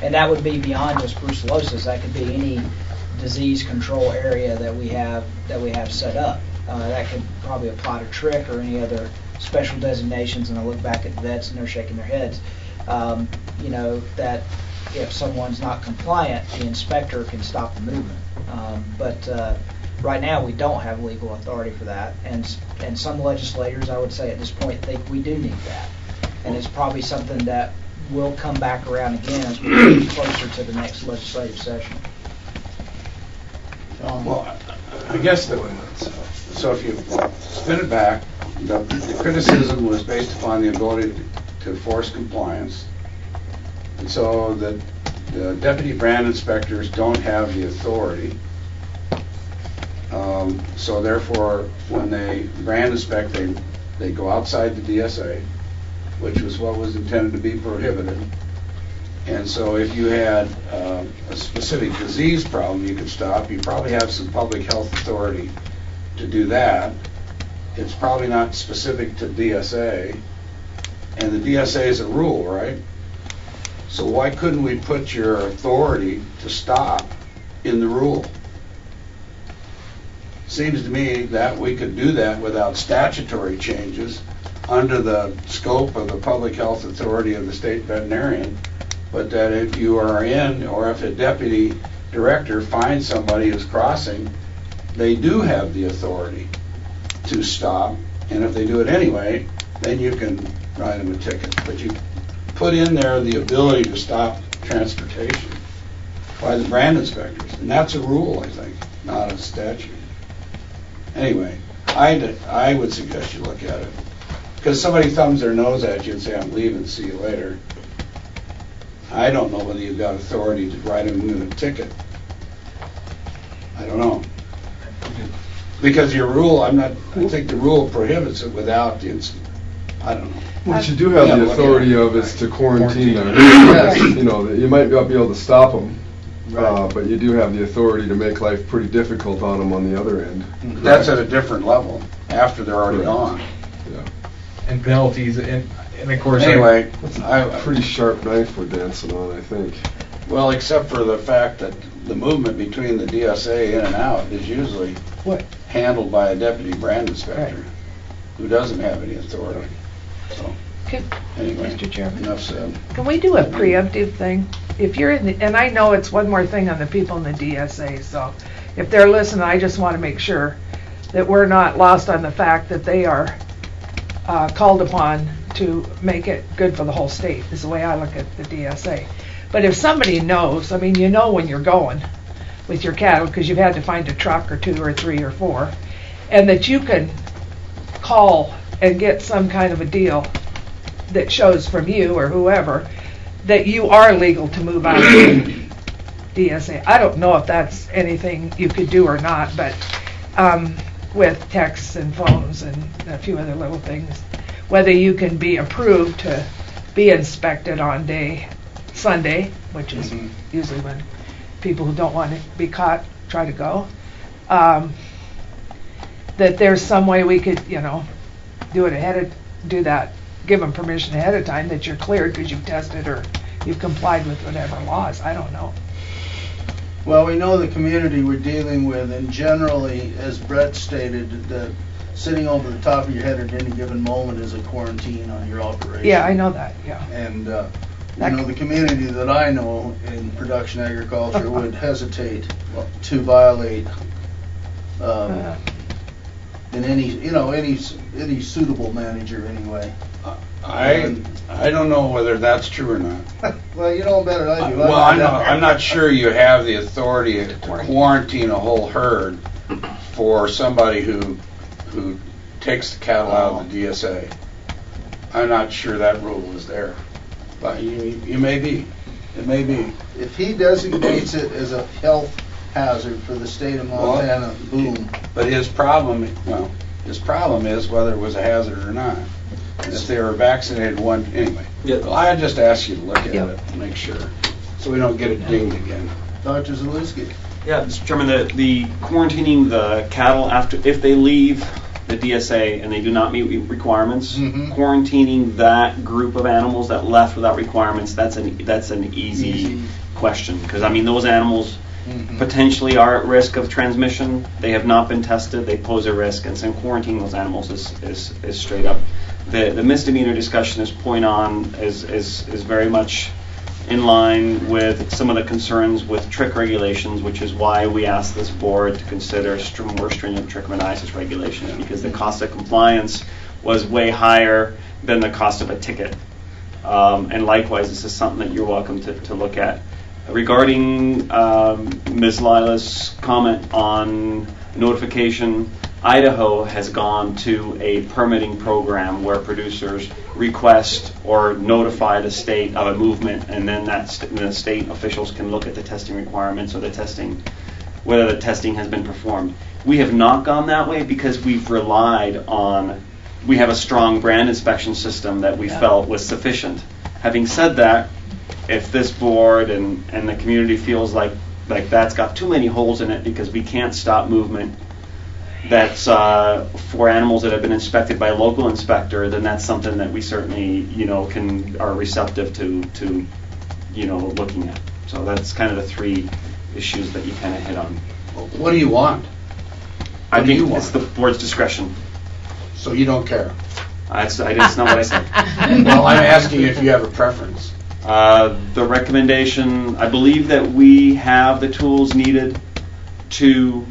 And that would be beyond just brucellosis. That could be any disease control area that we have set up. That could probably apply to trick or any other special designations. And I look back at the vets and they're shaking their heads. you know, that if someone's not compliant, the inspector can stop the movement. But right now, we don't have legal authority for that, and some legislators, I would say at this point, think we do need that. And it's probably something that will come back around again as we get closer to the next legislative session. Well, I guess so if you spin it back, the criticism was based upon the ability to enforce compliance. And so the deputy brand inspectors don't have the authority. So therefore, when they brand inspect, they go outside the DSA, which was what was intended to be prohibited. And so if you had a specific disease problem you could stop, you probably have some public health authority to do that. It's probably not specific to DSA, and the DSA is a rule, right? So why couldn't we put your authority to stop in the rule? Seems to me that we could do that without statutory changes under the scope of the public health authority of the state veterinarian, but that if you are in, or if a deputy director finds somebody who's crossing, they do have the authority to stop, and if they do it anyway, then you can write them a ticket. But you put in there the ability to stop transportation by the brand inspectors, and that's a rule, I think, not a statute. Anyway, I would suggest you look at it, because somebody thumbs their nose at you and say, I'm leaving, see you later. I don't know whether you've got authority to write them a ticket. I don't know. Because your rule, I think the rule prohibits it without the, I don't know. What you do have the authority of is to quarantine them. Yes. You know, you might not be able to stop them, but you do have the authority to make life pretty difficult on them on the other end. That's at a different level, after they're already gone. Yeah. And penalties, and of course... Anyway, it's a pretty sharp knife we're dancing on, I think. Well, except for the fact that the movement between the DSA in and out is usually handled by a deputy brand inspector who doesn't have any authority. So, anyway, Mr. Chairman, enough said. Can we do a preemptive thing? If you're in the, and I know it's one more thing on the people in the DSA, so if they're listening, I just want to make sure that we're not lost on the fact that they are called upon to make it good for the whole state, is the way I look at the DSA. But if somebody knows, I mean, you know when you're going with your cattle because you've had to find a truck or 2 or 3 or 4, and that you can call and get some kind of a deal that shows from you or whoever that you are legal to move out of the DSA. I don't know if that's anything you could do or not, but with texts and phones and a few other little things, whether you can be approved to be inspected on Sunday, which is usually when people who don't want to be caught try to go, that there's some way we could, do it give them permission ahead of time that you're cleared because you've tested or you've complied with whatever laws. I don't know. Well, we know the community we're dealing with, and generally, as Brett stated, that sitting over the top of your head at any given moment is a quarantine on your operation. Yeah, I know that, yeah. And, the community that I know in production agriculture would hesitate to violate in any suitable manager anyway. I don't know whether that's true or not. Well, you know better than I do. Well, I'm not sure you have the authority to quarantine a whole herd for somebody who takes the cattle out of the DSA. I'm not sure that rule is there, but you may be. It may be. If he designates it as a health hazard for the state of Montana, boom. But his problem is whether it was a hazard or not. And if they were vaccinated anyway. Well, I just ask you to look at it and make sure, so we don't get it dinged again. Dr. Zalewski. Yeah, Mr. Chairman, the quarantining the cattle if they leave the DSA and they do not meet requirements, quarantining that group of animals that left without requirements, that's an easy question, because I mean those animals, potentially are at risk of transmission. They have not been tested. They pose a risk, and so quarantining those animals is straight up. The misdemeanor discussion is very much in line with some of the concerns with trick regulations, which is why we asked this board to consider more stringent trichomoniasis regulations, because the cost of compliance was way higher than the cost of a ticket. And likewise, this is something that you're welcome to look at. Regarding Ms. Lila's comment on notification, Idaho has gone to a permitting program where producers request or notify the state of a movement, and then the state officials can look at the testing requirements or whether the testing has been performed. We have not gone that way because we have a strong brand inspection system that we felt was sufficient. Having said that, if this board and the community feels like that's got too many holes in it because we can't stop movement, that's for animals that have been inspected by a local inspector, then that's something that we certainly are receptive to looking at. So that's kind of the three issues that you kind of hit on. What do you want? I think it's the board's discretion. So you don't care? That's not what I said. Well, I'm asking if you have a preference. The recommendation, I believe that we have the tools needed to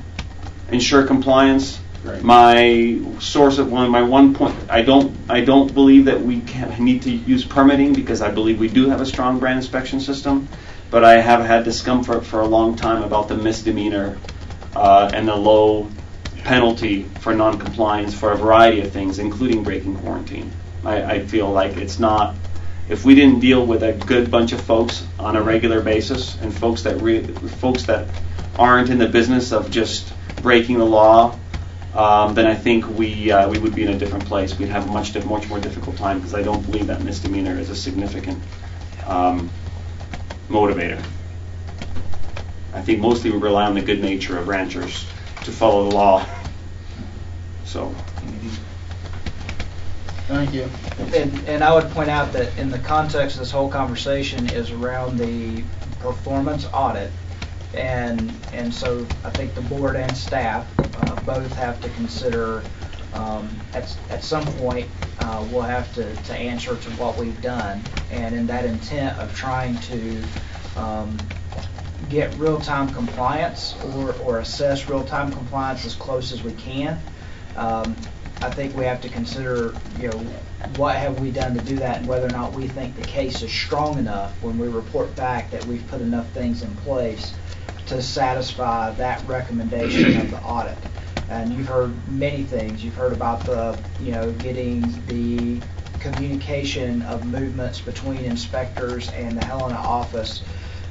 ensure compliance. Right. My one point, I don't believe that we need to use permitting because I believe we do have a strong brand inspection system, but I have had discomfort for a long time about the misdemeanor and the low penalty for non-compliance for a variety of things, including breaking quarantine. I feel like it's not, if we didn't deal with a good bunch of folks on a regular basis and folks that aren't in the business of just breaking the law, then I think we would be in a different place. We'd have a much more difficult time because I don't believe that misdemeanor is a significant motivator. I think mostly we rely on the good nature of ranchers to follow the law. So. Thank you. And I would point out that in the context of this whole conversation is around the performance audit. And so I think the board and staff both have to consider at some point we'll have to answer to what we've done, and in that intent of trying to get real-time compliance or assess real-time compliance as close as we can. I think we have to consider, what have we done to do that, and whether or not we think the case is strong enough when we report back that we've put enough things in place to satisfy that recommendation of the audit. And you've heard many things. You've heard about the, getting the communication of movements between inspectors and the Helena office,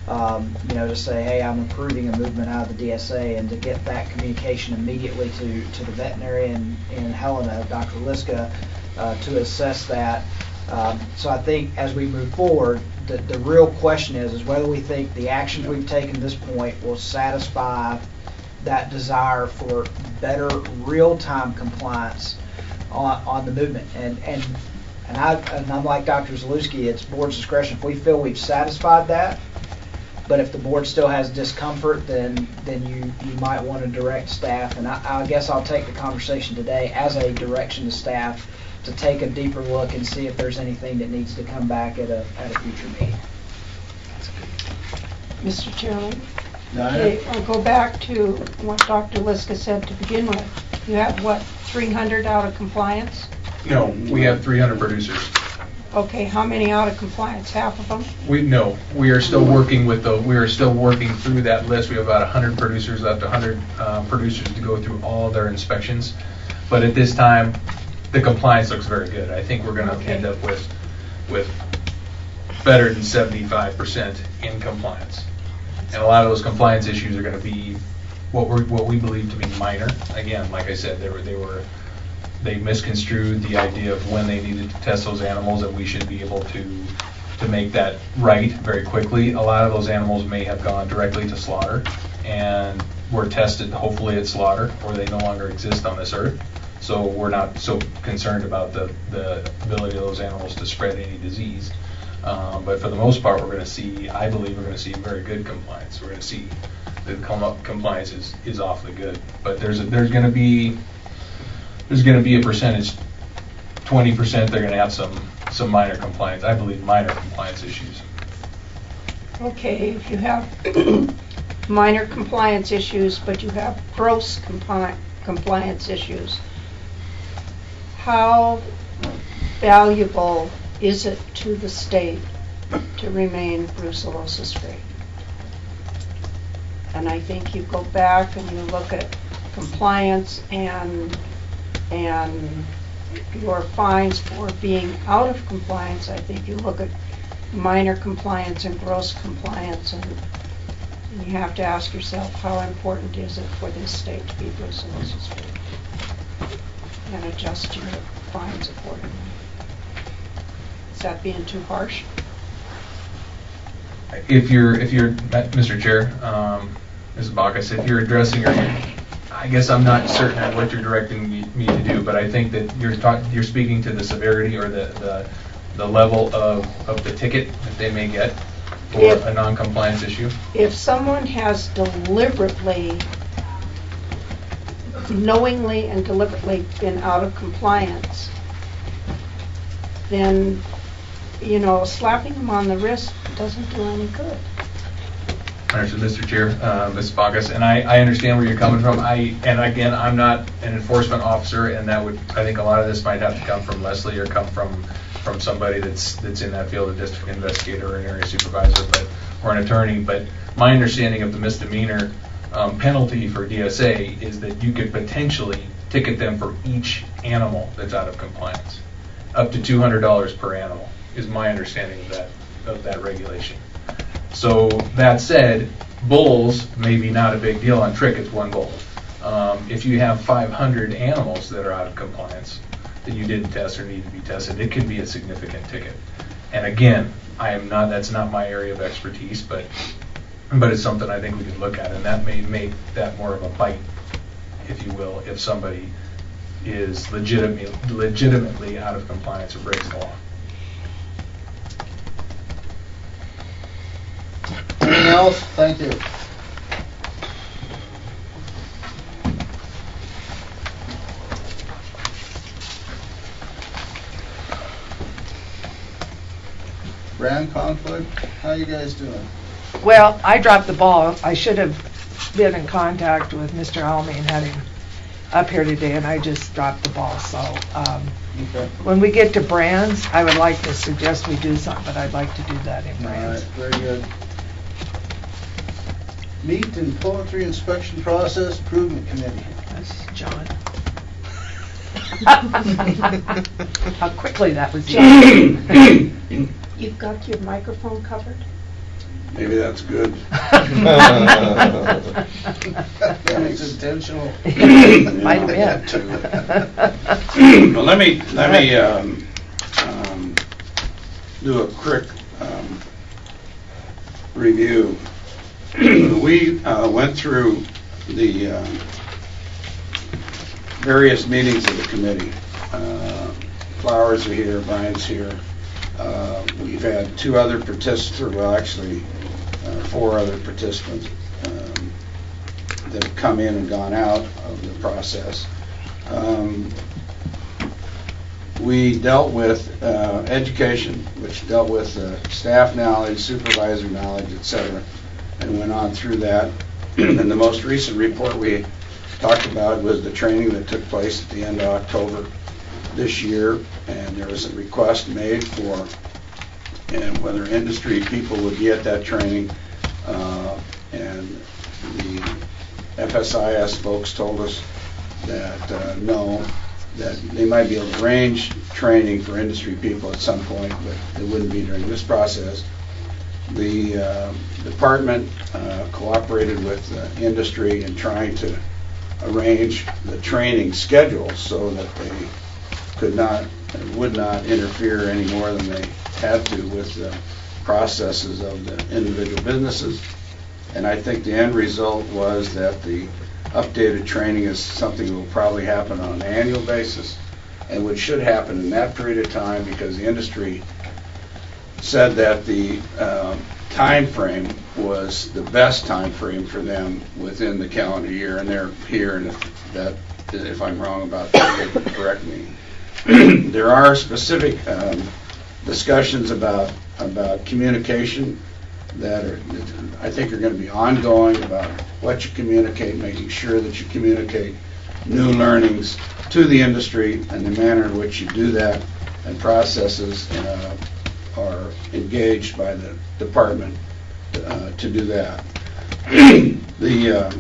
to say, hey, I'm approving a movement out of the DSA, and to get that communication immediately to the veterinarian in Helena, Dr. Liska, to assess that. So I think as we move forward, the real question is whether we think the actions we've taken to this point will satisfy that desire for better real-time compliance on the movement. And I'm like Dr. Zalewski, it's board's discretion. If we feel we've satisfied that, but if the board still has discomfort, then you might want to direct staff. And I guess I'll take the conversation today as a direction to staff to take a deeper look and see if there's anything that needs to come back at a future meeting. Mr. Chairman, I'll go back to what Dr. Liska said to begin with. You have, 300 out of compliance? No, we have 300 producers. Okay, how many out of compliance? Half of them? We are still working through that list. We have about 100 producers left, 100 producers to go through all of their inspections. But at this time, the compliance looks very good. I think we're going to end up with better than 75% in compliance. And a lot of those compliance issues are going to be what we believe to be minor. Again, like I said, they misconstrued the idea of when they needed to test those animals, and we should be able to make that right very quickly. A lot of those animals may have gone directly to slaughter and were tested hopefully at slaughter, or they no longer exist on this earth. So we're not so concerned about the ability of those animals to spread any disease. But for the most part, I believe we're going to see very good compliance. We're going to see the compliance is awfully good. But there's going to be a percentage, 20% they're going to have some minor compliance, I believe minor compliance issues. Okay, if you have minor compliance issues, but you have gross compliance issues, how valuable is it to the state to remain brucellosis free? And I think you go back and you look at compliance and your fines for being out of compliance. I think you look at minor compliance and gross compliance, and you have to ask yourself, how important is it for this state to be brucellosis free, and adjust your fines accordingly. Is that being too harsh? If you're Mr. Chair, Ms. Bacchus, if you're addressing, I guess I'm not certain of what you're directing me to do, but I think that you're speaking to the severity or the level of the ticket that they may get for a non-compliance issue. If someone has deliberately, knowingly and deliberately been out of compliance, then, slapping them on the wrist doesn't do any good. Understood, Mr. Chair, Ms. Bacchus, and I understand where you're coming from. And again, I'm not an enforcement officer, and I think a lot of this might have to come from Leslie or come from somebody that's in that field, a district investigator or an area supervisor, or an attorney. But my understanding of the misdemeanor penalty for DSA is that you could potentially ticket them for each animal that's out of compliance. Up to $200 per animal is my understanding of that regulation. So that said, bulls may be not a big deal on trick, it's one bull. If you have 500 animals that are out of compliance that you didn't test or need to be tested, it could be a significant ticket. And again, that's not my area of expertise, but it's something I think we could look at, and that may make that more of a bite, if you will, if somebody is legitimately out of compliance or breaks the law. Anything else? Thank you. Brand conflict? How you guys doing? Well, I dropped the ball. I should have been in contact with Mr. Alme and had him up here today, and I just dropped the ball. So Okay. when we get to brands, I would like to suggest we do something, but I'd like to do that in All brands. right, very good. Meat and Poultry Inspection Process Improvement Committee. That's John. How quickly that was done. You've got your microphone covered? Maybe that's good. That makes intentional. Might have been. Well, let me do a quick review. We went through the various meetings of the committee. Flowers are here, Brian's here. We've had two other participants, well actually 4 other participants that have come in and gone out of the process. We dealt with education, which dealt with staff knowledge, supervisor knowledge, etc., and went on through that. And the most recent report we talked about was the training that took place at the end of October this year, and there was a request made for and whether industry people would be at that training, and the FSIS folks told us that no, that they might be able to arrange training for industry people at some point, but it wouldn't be during this process. The department cooperated with industry in trying to arrange the training schedule so that they could not and would not interfere any more than they had to with the processes of the individual businesses. And I think the end result was that the updated training is something that will probably happen on an annual basis, and which should happen in that period of time, because the industry said that the time frame was the best time frame for them within the calendar year, and they're here, and if I'm wrong about that, they can correct me. There are specific discussions about communication that I think are going to be ongoing, about what you communicate, making sure that you communicate new learnings to the industry and the manner in which you do that, and processes are engaged by the department to do that. The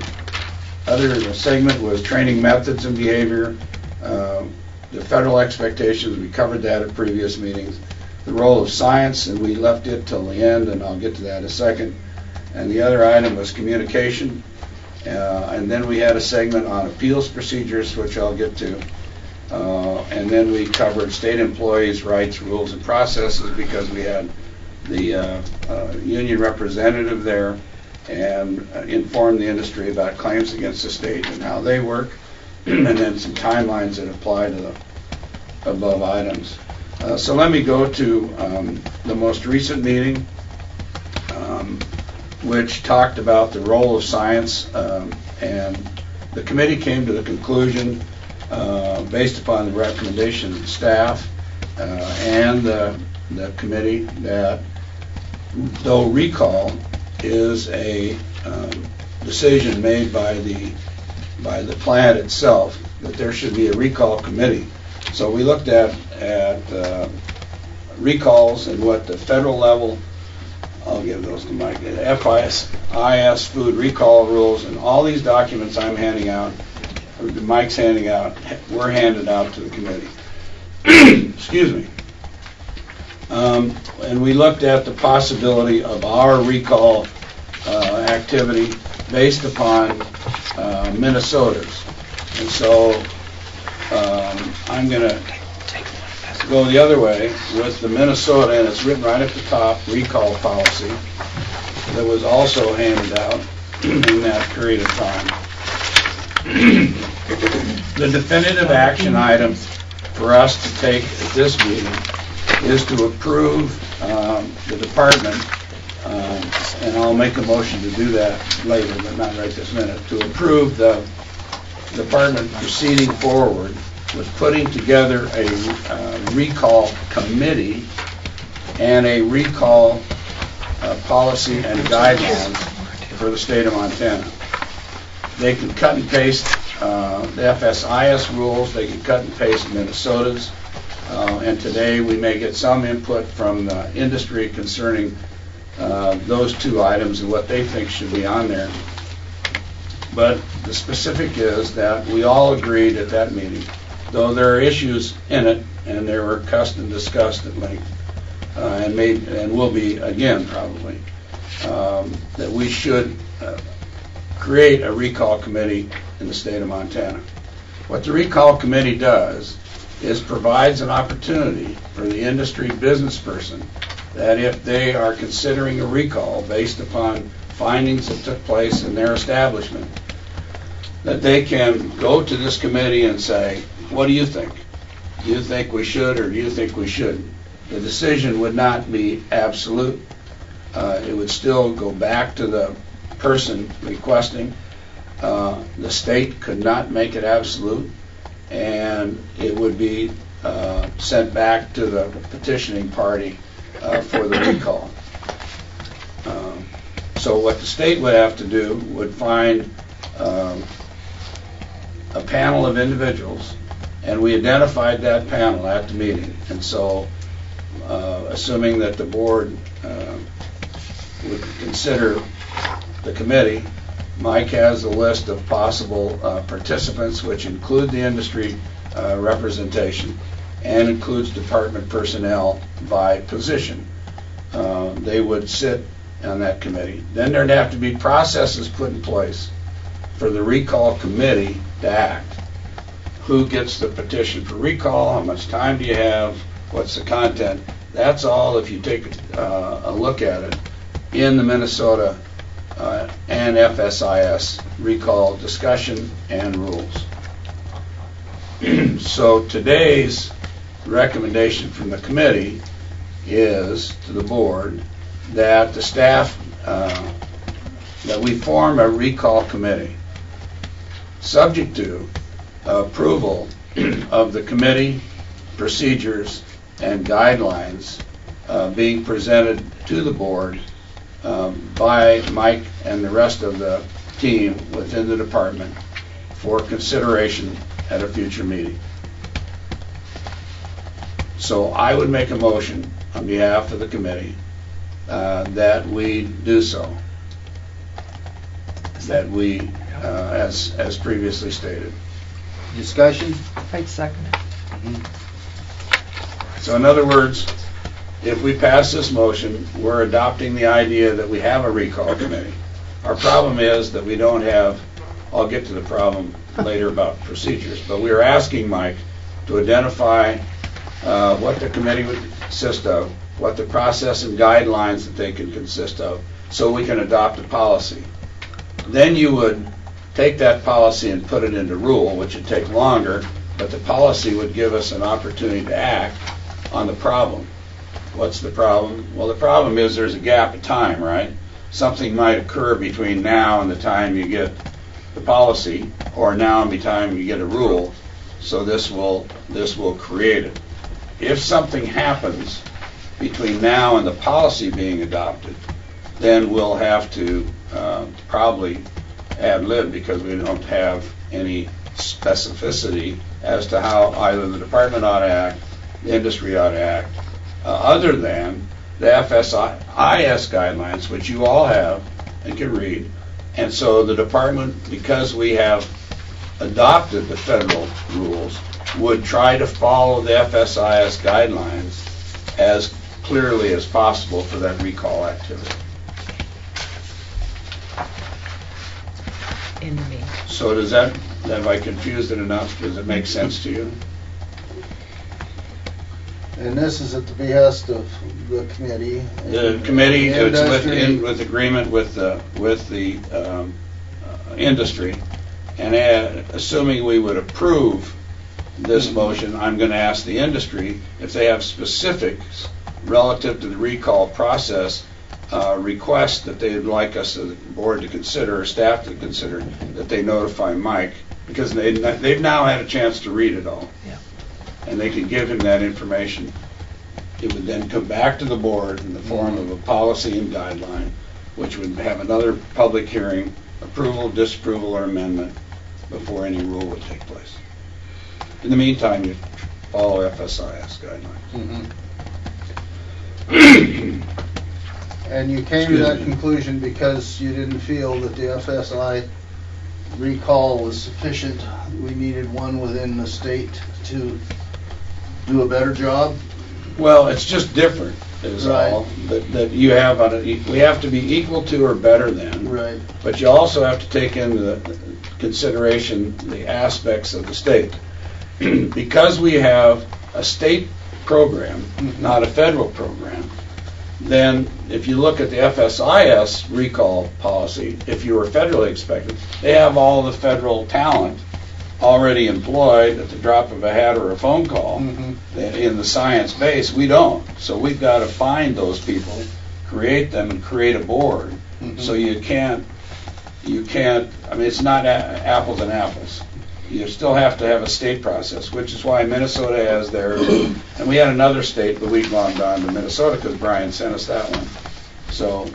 other segment was training methods and behavior. The federal expectations, we covered that at previous meetings. The role of science, and we left it till the end, and I'll get to that in a second. And the other item was communication. And then we had a segment on appeals procedures, which I'll get to. And then we covered state employees' rights, rules, and processes, because we had the union representative there, and informed the industry about claims against the state and how they work, and then some timelines that apply to the above items. So let me go to the most recent meeting, which talked about the role of science, and the committee came to the conclusion, based upon the recommendations of staff and the committee, that though recall is a decision made by the plant itself, that there should be a recall committee. So we looked at recalls and what the federal level, I'll give those to Mike, FIS food recall rules, and all these documents I'm handing out, or Mike's handing out, were handed out to the committee. Excuse me. And we looked at the possibility of our recall activity based upon Minnesota's. And so I'm going to go the other way with the Minnesota, and it's written right at the top, recall policy, that was also handed out in that period of time. The definitive action item for us to take at this meeting is to approve the department, and I'll make a motion to do that later, but not right this minute, to approve the department proceeding forward with putting together a recall committee and a recall policy and guidelines for the state of Montana. They can cut and paste the FSIS rules, they can cut and paste Minnesota's, and today we may get some input from the industry concerning those two items and what they think should be on there. But the specific is that we all agreed at that meeting, though there are issues in it, and they were discussed at length, and will be again probably, that we should create a recall committee in the state of Montana. What the recall committee does is provides an opportunity for the industry business person that if they are considering a recall based upon findings that took place in their establishment, that they can go to this committee and say, what do you think? Do you think we should, or do you think we shouldn't? The decision would not be absolute. It would still go back to the person requesting. The state could not make it absolute, and it would be sent back to the petitioning party for the recall. So what the state would have to do would find a panel of individuals, and we identified that panel at the meeting. And so, assuming that the board would consider the committee, Mike has a list of possible participants, which include the industry representation and includes department personnel by position. They would sit on that committee. Then there'd have to be processes put in place for the recall committee to act. Who gets the petition for recall? How much time do you have? What's the content? That's all, if you take a look at it, in the Minnesota and FSIS recall discussion and rules. So today's recommendation from the committee is to the board that the staff, that we form a recall committee, subject to approval of the committee procedures and guidelines being presented to the board by Mike and the rest of the team within the department for consideration at a future meeting. So I would make a motion on behalf of the committee that we do so, that we, as previously stated. Discussion? I'd second it. So in other words, if we pass this motion, we're adopting the idea that we have a recall committee. Our problem is that we don't have, I'll get to the problem later about procedures, but we are asking Mike to identify what the committee would consist of, what the process and guidelines that they can consist of, so we can adopt a policy. Then you would take that policy and put it into rule, which would take longer, but the policy would give us an opportunity to act on the problem. What's the problem? Well, the problem is there's a gap of time, right? Something might occur between now and the time you get the policy, or now and the time you get a rule, so this will create it. If something happens between now and the policy being adopted, then we'll have to probably ad lib, because we don't have any specificity as to how either the department ought to act, the industry ought to act, other than the FSIS guidelines, which you all have and can read. And so the department, because we have adopted the federal rules, would try to follow the FSIS guidelines as clearly as possible for that recall activity. In me. So does that, have I confused it enough? Does it make sense to you? And this is at the behest of the committee. The committee, and it's industry. with agreement with the industry, and assuming we would approve this motion, I'm going to ask the industry if they have specifics relative to the recall process, requests that they would like us, the board, to consider, or staff to consider, that they notify Mike, because they've now had a chance to read it all. Yeah. And they could give him that information. It would then come back to the board in the form of a policy and guideline, which would have another public hearing, approval, disapproval, or amendment before any rule would take place. In the meantime, you follow FSIS guidelines. And you came to that conclusion because you didn't feel that the FSI recall was sufficient. We needed one within the state to do a better job? Well, it's just different, is all. That you have we have to be equal to or better than. Right. But you also have to take into consideration the aspects of the state. Because we have a state program, not a federal program, then if you look at the FSIS recall policy, if you were federally expected, they have all the federal talent already employed at the drop of a hat or a phone call in the science base. We don't. So we've got to find those people, create them, and create a board. So you can't, I mean, it's not apples and apples. You still have to have a state process, which is why Minnesota has theirs. And we had another state, but we've gone down to Minnesota because Brian sent us that one. So.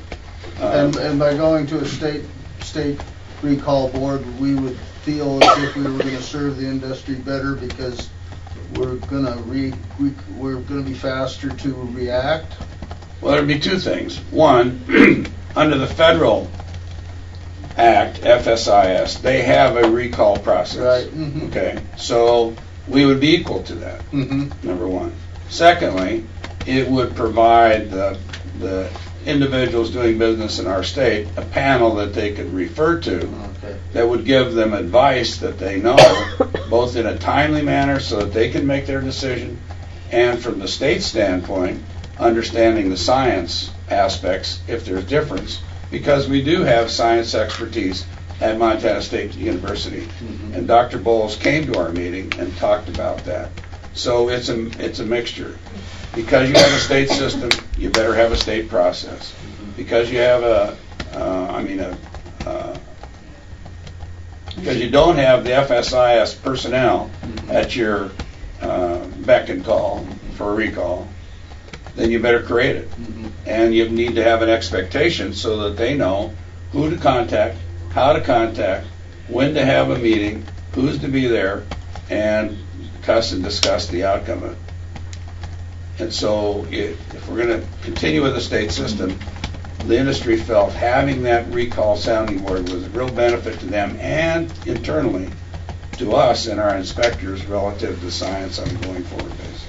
And by going to a state recall board, we would feel as if we were going to serve the industry better because we're going to be faster to react. Well, there'd be two things. One, under the federal Act, FSIS, they have a recall process. Right. Okay, so we would be equal to that, number one. Secondly, it would provide the individuals doing business in our state a panel that they could refer to that would give them advice that they know, both in a timely manner so that they can make their decision, and from the state standpoint, understanding the science aspects if there's difference, because we do have science expertise at Montana State University. And Dr. Bowles came to our meeting and talked about that. So it's a mixture. Because you have a state system, you better have a state process. Because you have because you don't have the FSIS personnel at your beck and call for a recall, then you better create it. And you need to have an expectation so that they know who to contact, how to contact, when to have a meeting, who's to be there, and discuss the outcome of it. And so if we're going to continue with the state system, the industry felt having that recall sounding board was a real benefit to them and internally to us and our inspectors relative to science on a going forward basis.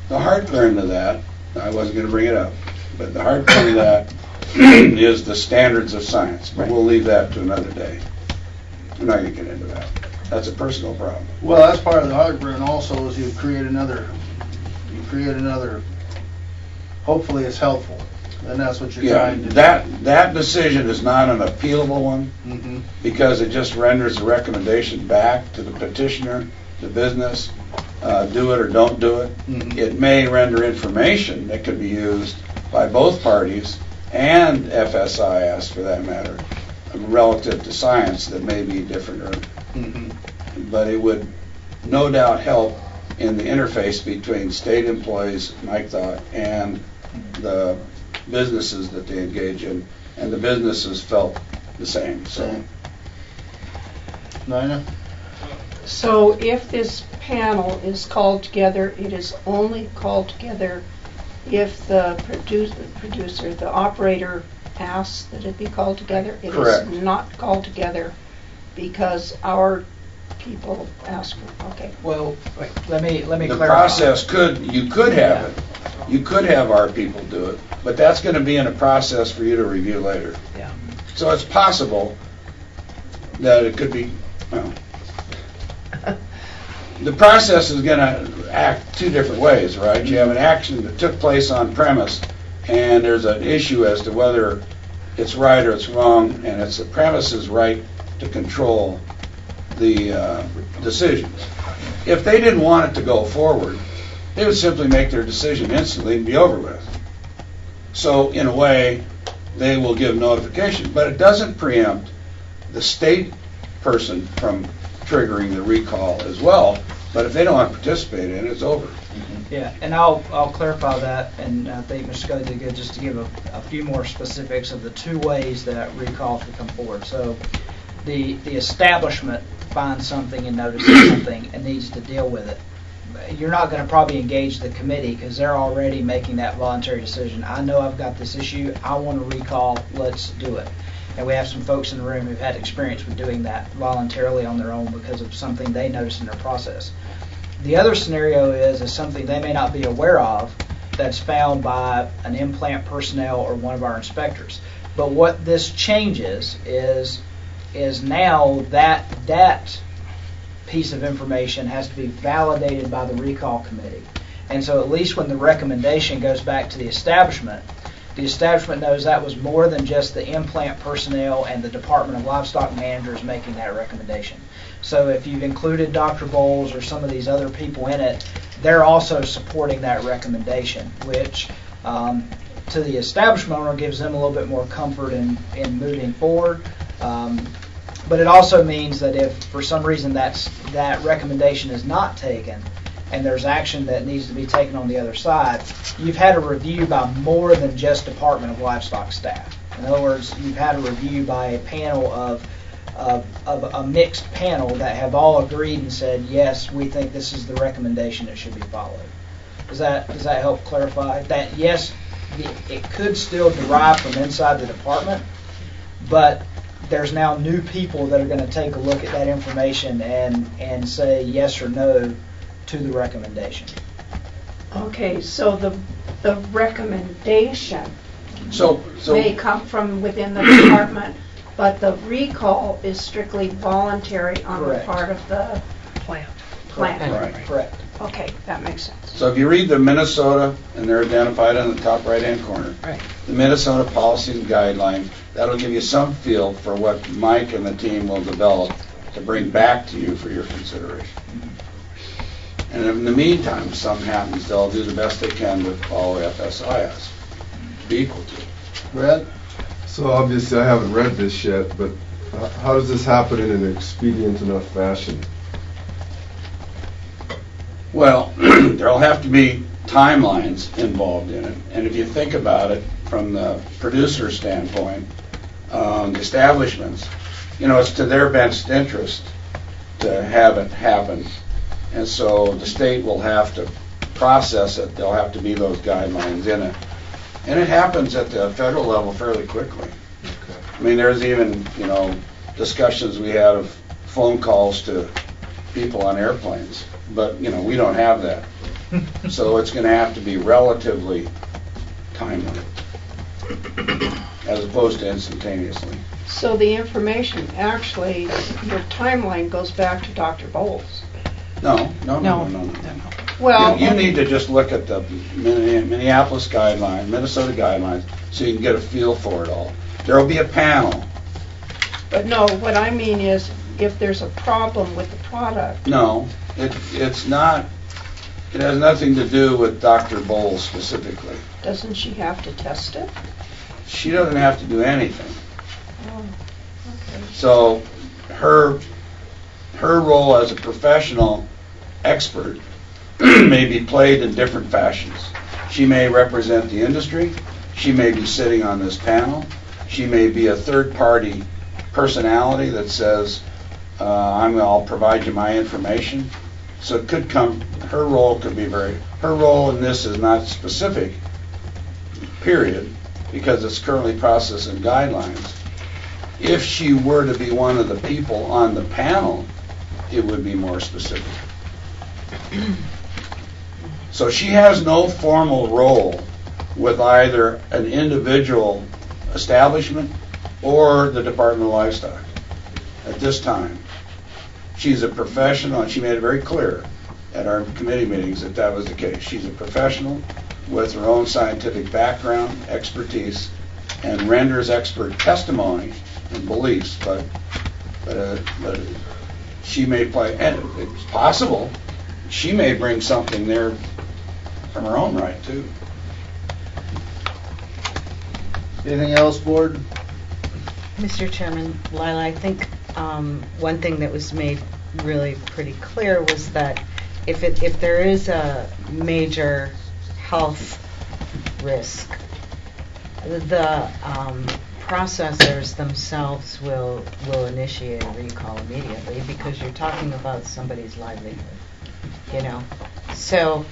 The heartburn of that, I wasn't going to bring it up, but the heartburn of that is the standards of science. But we'll leave that to another day. I'm not going to get into that. That's a personal problem. Well, that's part of the heartburn also is you create another, hopefully it's helpful. And that's what you're trying to do. That decision is not an appealable one because it just renders a recommendation back to the petitioner, the business, do it or don't do it. It may render information that could be used by both parties and FSIS for that matter, relative to science that may be different. But it would no doubt help in the interface between state employees, Mike thought, and the businesses that they engage in, and the businesses felt the same. So, Nina? So if this panel is called together, it is only called together if the producer, the operator asks that it be called together? It correct. is not called together because our people ask for, okay. Well, wait, let me the clarify. process you could have it. You could have our people do it, but that's going to be in a process for you to review later. Yeah. So it's possible that it could be, well, the process is going to act two different ways, right? You have an action that took place on premise, and there's an issue as to whether it's right or it's wrong, and it's the premise's right to control the decisions. If they didn't want it to go forward, they would simply make their decision instantly and be over with. So, in a way, they will give notification, but it doesn't preempt the state person from triggering the recall as well. But if they don't want to participate in it, it's over. Yeah, and I'll clarify that, and I think Mr. Scully did good just to give a few more specifics of the two ways that recalls will come forward. So, the establishment finds something and notices something and needs to deal with it. You're not going to probably engage the committee because they're already making that voluntary decision. I know I've got this issue. I want to recall. Let's do it. And we have some folks in the room who've had experience with doing that voluntarily on their own because of something they noticed in their process. The other scenario is something they may not be aware of that's found by an implant personnel or one of our inspectors. But what this changes is now that piece of information has to be validated by the recall committee. And so at least when the recommendation goes back to the establishment knows that was more than just the implant personnel and the Department of Livestock managers making that recommendation. So if you've included Dr. Bowles or some of these other people in it, they're also supporting that recommendation, which to the establishment owner gives them a little bit more comfort in moving forward. But it also means that if for some reason that recommendation is not taken and there's action that needs to be taken on the other side, you've had a review by more than just Department of Livestock staff. In other words, you've had a review by a panel of a mixed panel that have all agreed and said, yes, we think this is the recommendation that should be followed. Does that help clarify? That yes, it could still derive from inside the department, but there's now new people that are going to take a look at that information and say yes or no to the recommendation. Okay, so the recommendation may come from within the department, but the recall is strictly voluntary on the part of the plant. Right. Correct. Okay, that makes sense. So if you read the Minnesota, and they're identified on the top right-hand corner, the Minnesota policies and guidelines, that'll give you some feel for what Mike and the team will develop to bring back to you for your consideration. And if in the meantime, if something happens, they'll do the best they can to follow FSIS, be equal to it. Brad? So obviously I haven't read this yet, but how does this happen in an expedient enough fashion? Well, there'll have to be timelines involved in it. And if you think about it from the producer standpoint, the establishments, it's to their best interest to have it happen. And so the state will have to process it. There'll have to be those guidelines in it. And it happens at the federal level fairly quickly. Okay. I mean, there's even, discussions we had of phone calls to people on airplanes. But, we don't have that. So it's going to have to be relatively timely as opposed to instantaneously. So the information, actually, your timeline goes back to Dr. Bowles. No. Well, You need to just look at the Minneapolis guidelines, Minnesota guidelines, so you can get a feel for it all. There will be a panel. but no, what I mean is, if there's a problem with the product. No, it's not, it has nothing to do with Dr. Bowles specifically. Doesn't she have to test it? She doesn't have to do anything. Oh, okay. So her role as a professional expert may be played in different fashions. She may represent the industry. She may be sitting on this panel. She may be a third-party personality that says, I'll provide you my information. So it could come, her role in this is not specific, period, because it's currently processed in guidelines. If she were to be one of the people on the panel, it would be more specific. So she has no formal role with either an individual establishment or the Department of Livestock at this time. She's a professional, and she made it very clear at our committee meetings that that was the case. She's a professional with her own scientific background, expertise, and renders expert testimony and beliefs, but she may play, and it's possible she may bring something there from her own right too. Anything else, board? Mr. Chairman, Lila, I think one thing that was made really pretty clear was that if there is a major health risk, the processors themselves will initiate a recall immediately, because you're talking about somebody's livelihood, So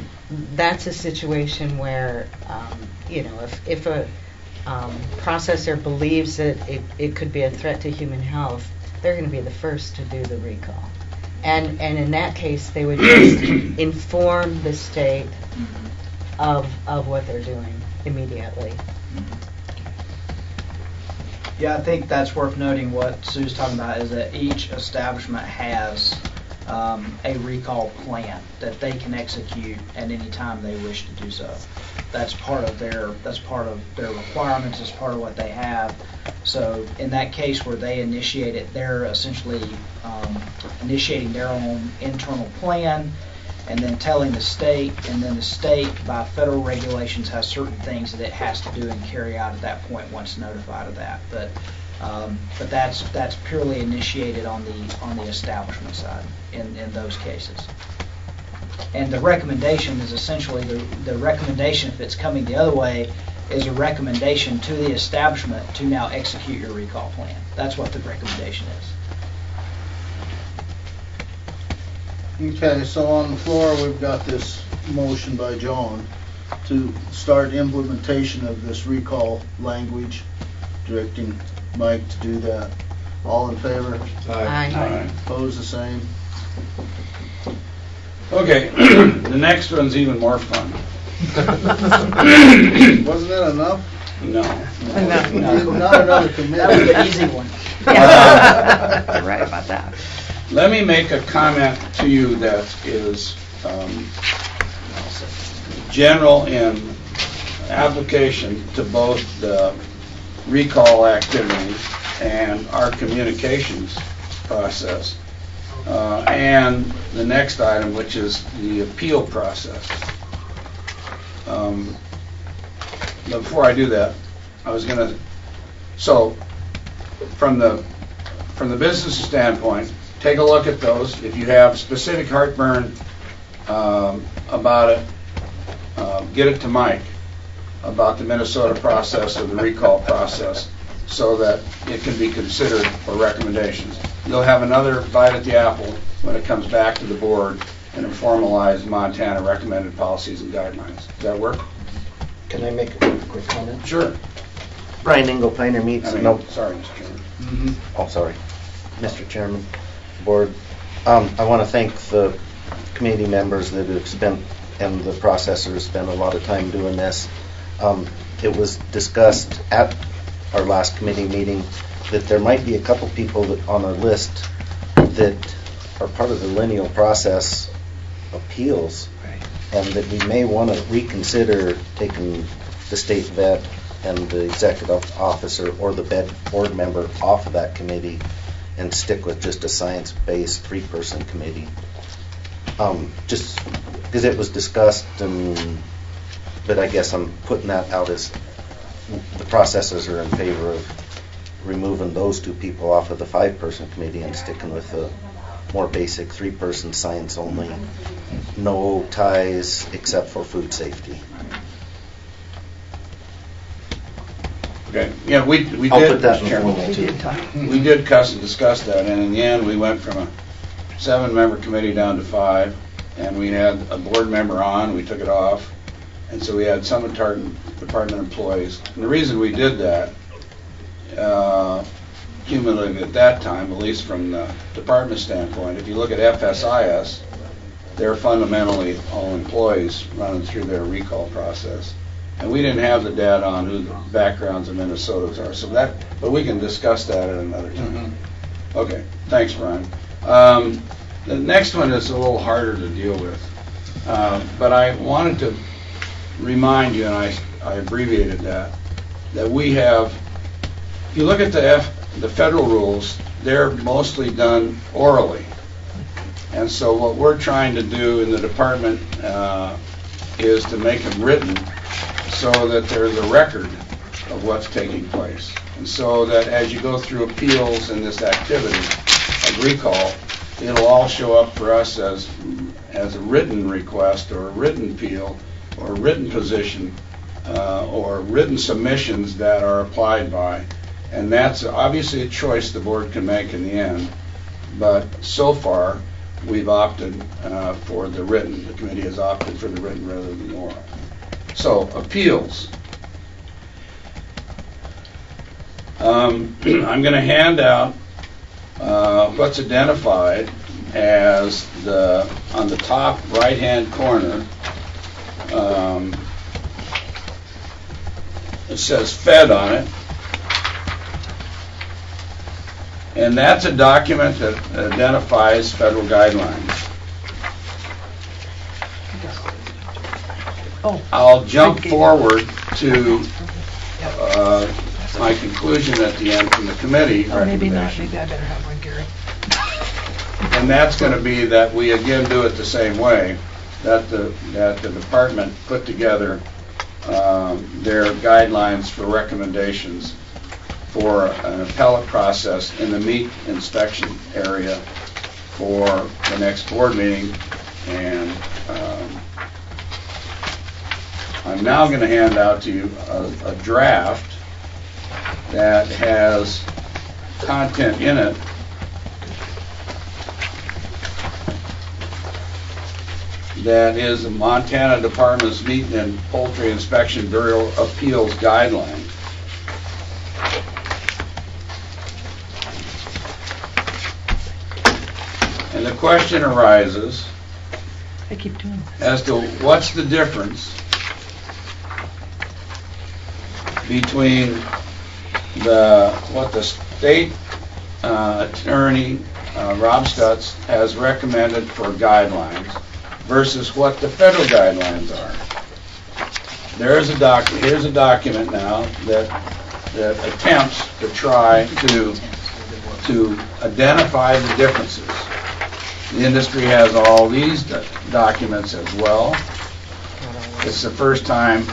that's a situation where, if a processor believes that it could be a threat to human health, they're going to be the first to do the recall. And in that case, they would just inform the state of what they're doing immediately. Yeah, I think that's worth noting. What Sue's talking about is that each establishment has a recall plan that they can execute at any time they wish to do so. That's part of their requirements. It's part of what they have. So in that case where they initiate it, they're essentially initiating their own internal plan and then telling the state, and then the state by federal regulations has certain things that it has to do and carry out at that point once notified of that. But that's purely initiated on the establishment side in those cases. And the recommendation is essentially the recommendation, if it's coming the other way, is a recommendation to the establishment to now execute your recall plan. That's what the recommendation is. Okay, so on the floor, we've got this motion by John to start implementation of this recall language, directing Mike to do that. All in favor? Aye. Opposed, the same? Okay, the next one's even more fun. Wasn't that enough? No. Not another committee. That was the easy one. You're right about that. Let me make a comment to you that is general in application to both the recall activities and our communications process. And the next item, which is the appeal process. But before I do that, I was going to, so from the business standpoint, take a look at those. If you have specific heartburn about it, get it to Mike about the Minnesota process or the recall process so that it can be considered for recommendations. You'll have another bite at the apple when it comes back to the board and formalize Montana recommended policies and guidelines. Does that work? Can I make a quick comment? Sure. Brian Engelpiner meets... Sorry, Mr. Chairman. Oh, sorry. Mr. Chairman, Board, I want to thank the committee members that have spent, and the processors spent a lot of time doing this. It was discussed at our last committee meeting that there might be a couple people that on our list that are part of the lineal process appeals, and that we may want to reconsider taking the state vet and the executive officer or the board member off of that committee and stick with just a science-based 3-person committee. Just because it was discussed, but I guess I'm putting that out as the processors are in favor of removing those 2 people off of the 5-person committee and sticking with the more basic 3-person science only, no ties except for food safety. Okay. Yeah, we I'll did. put that in Chairman, formal too. we did discuss that, and in the end, we went from a 7-member committee down to 5, and we had a board member on. We took it off, and so we had some department employees. And the reason we did that, cumulatively at that time, at least from the department standpoint, if you look at FSIS, they're fundamentally all employees running through their recall process. And we didn't have the data on who the backgrounds of Minnesota's are. So that, but we can discuss that at another time. Okay, thanks, Brian. The next one is a little harder to deal with. But I wanted to remind you, and I abbreviated that we have, if you look at the federal rules, they're mostly done orally. And so what we're trying to do in the department is to make them written so that there's a record of what's taking place. And so that as you go through appeals in this activity of recall, it'll all show up for us as a written request or a written appeal or a written position or written submissions that are applied by. And that's obviously a choice the board can make in the end. But so far, we've opted for the written. The committee has opted for the written rather than the oral. So, appeals. I'm going to hand out what's identified as on the top right-hand corner. It says Fed on it. And that's a document that identifies federal guidelines. I'll jump forward to my conclusion at the end from the committee. Maybe not. Maybe I better have one, Gary. And that's going to be that we again do it the same way, that the department put together their guidelines for recommendations for an appellate process in the meat inspection area for the next board meeting. And I'm now going to hand out to you a draft that has content in it that is the Montana Department's Meat and Poultry Inspection Bureau Appeals Guidelines. And the question arises I keep doing this. as to what's the difference between what the state attorney, Rob Stutz, has recommended for guidelines versus what the federal guidelines are. Here's a document now that attempts to try to identify the differences. The industry has all these documents as well. It's the first time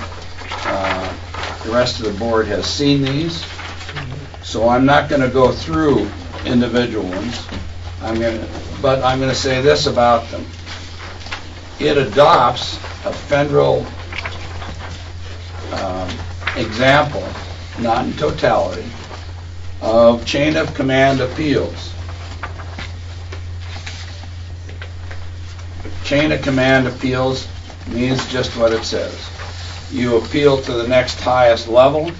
the rest of the board has seen these, so I'm not going to go through individual ones. But I'm going to say this about them. It adopts a federal example, not in totality, of chain of command appeals. Chain of command appeals means just what it says. You appeal to the next highest level,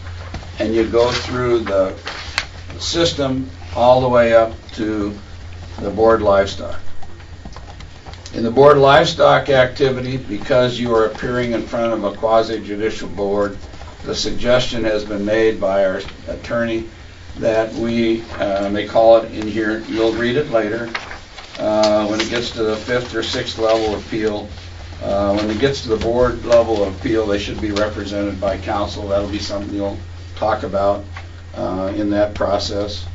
and you go through the system all the way up to the board livestock. In the board livestock activity, because you are appearing in front of a quasi-judicial board, the suggestion has been made by our attorney that we may call it in here, you'll read it later, when it gets to the 5th or 6th level of appeal. When it gets to the board level of appeal, they should be represented by counsel. That'll be something you'll talk about in that process,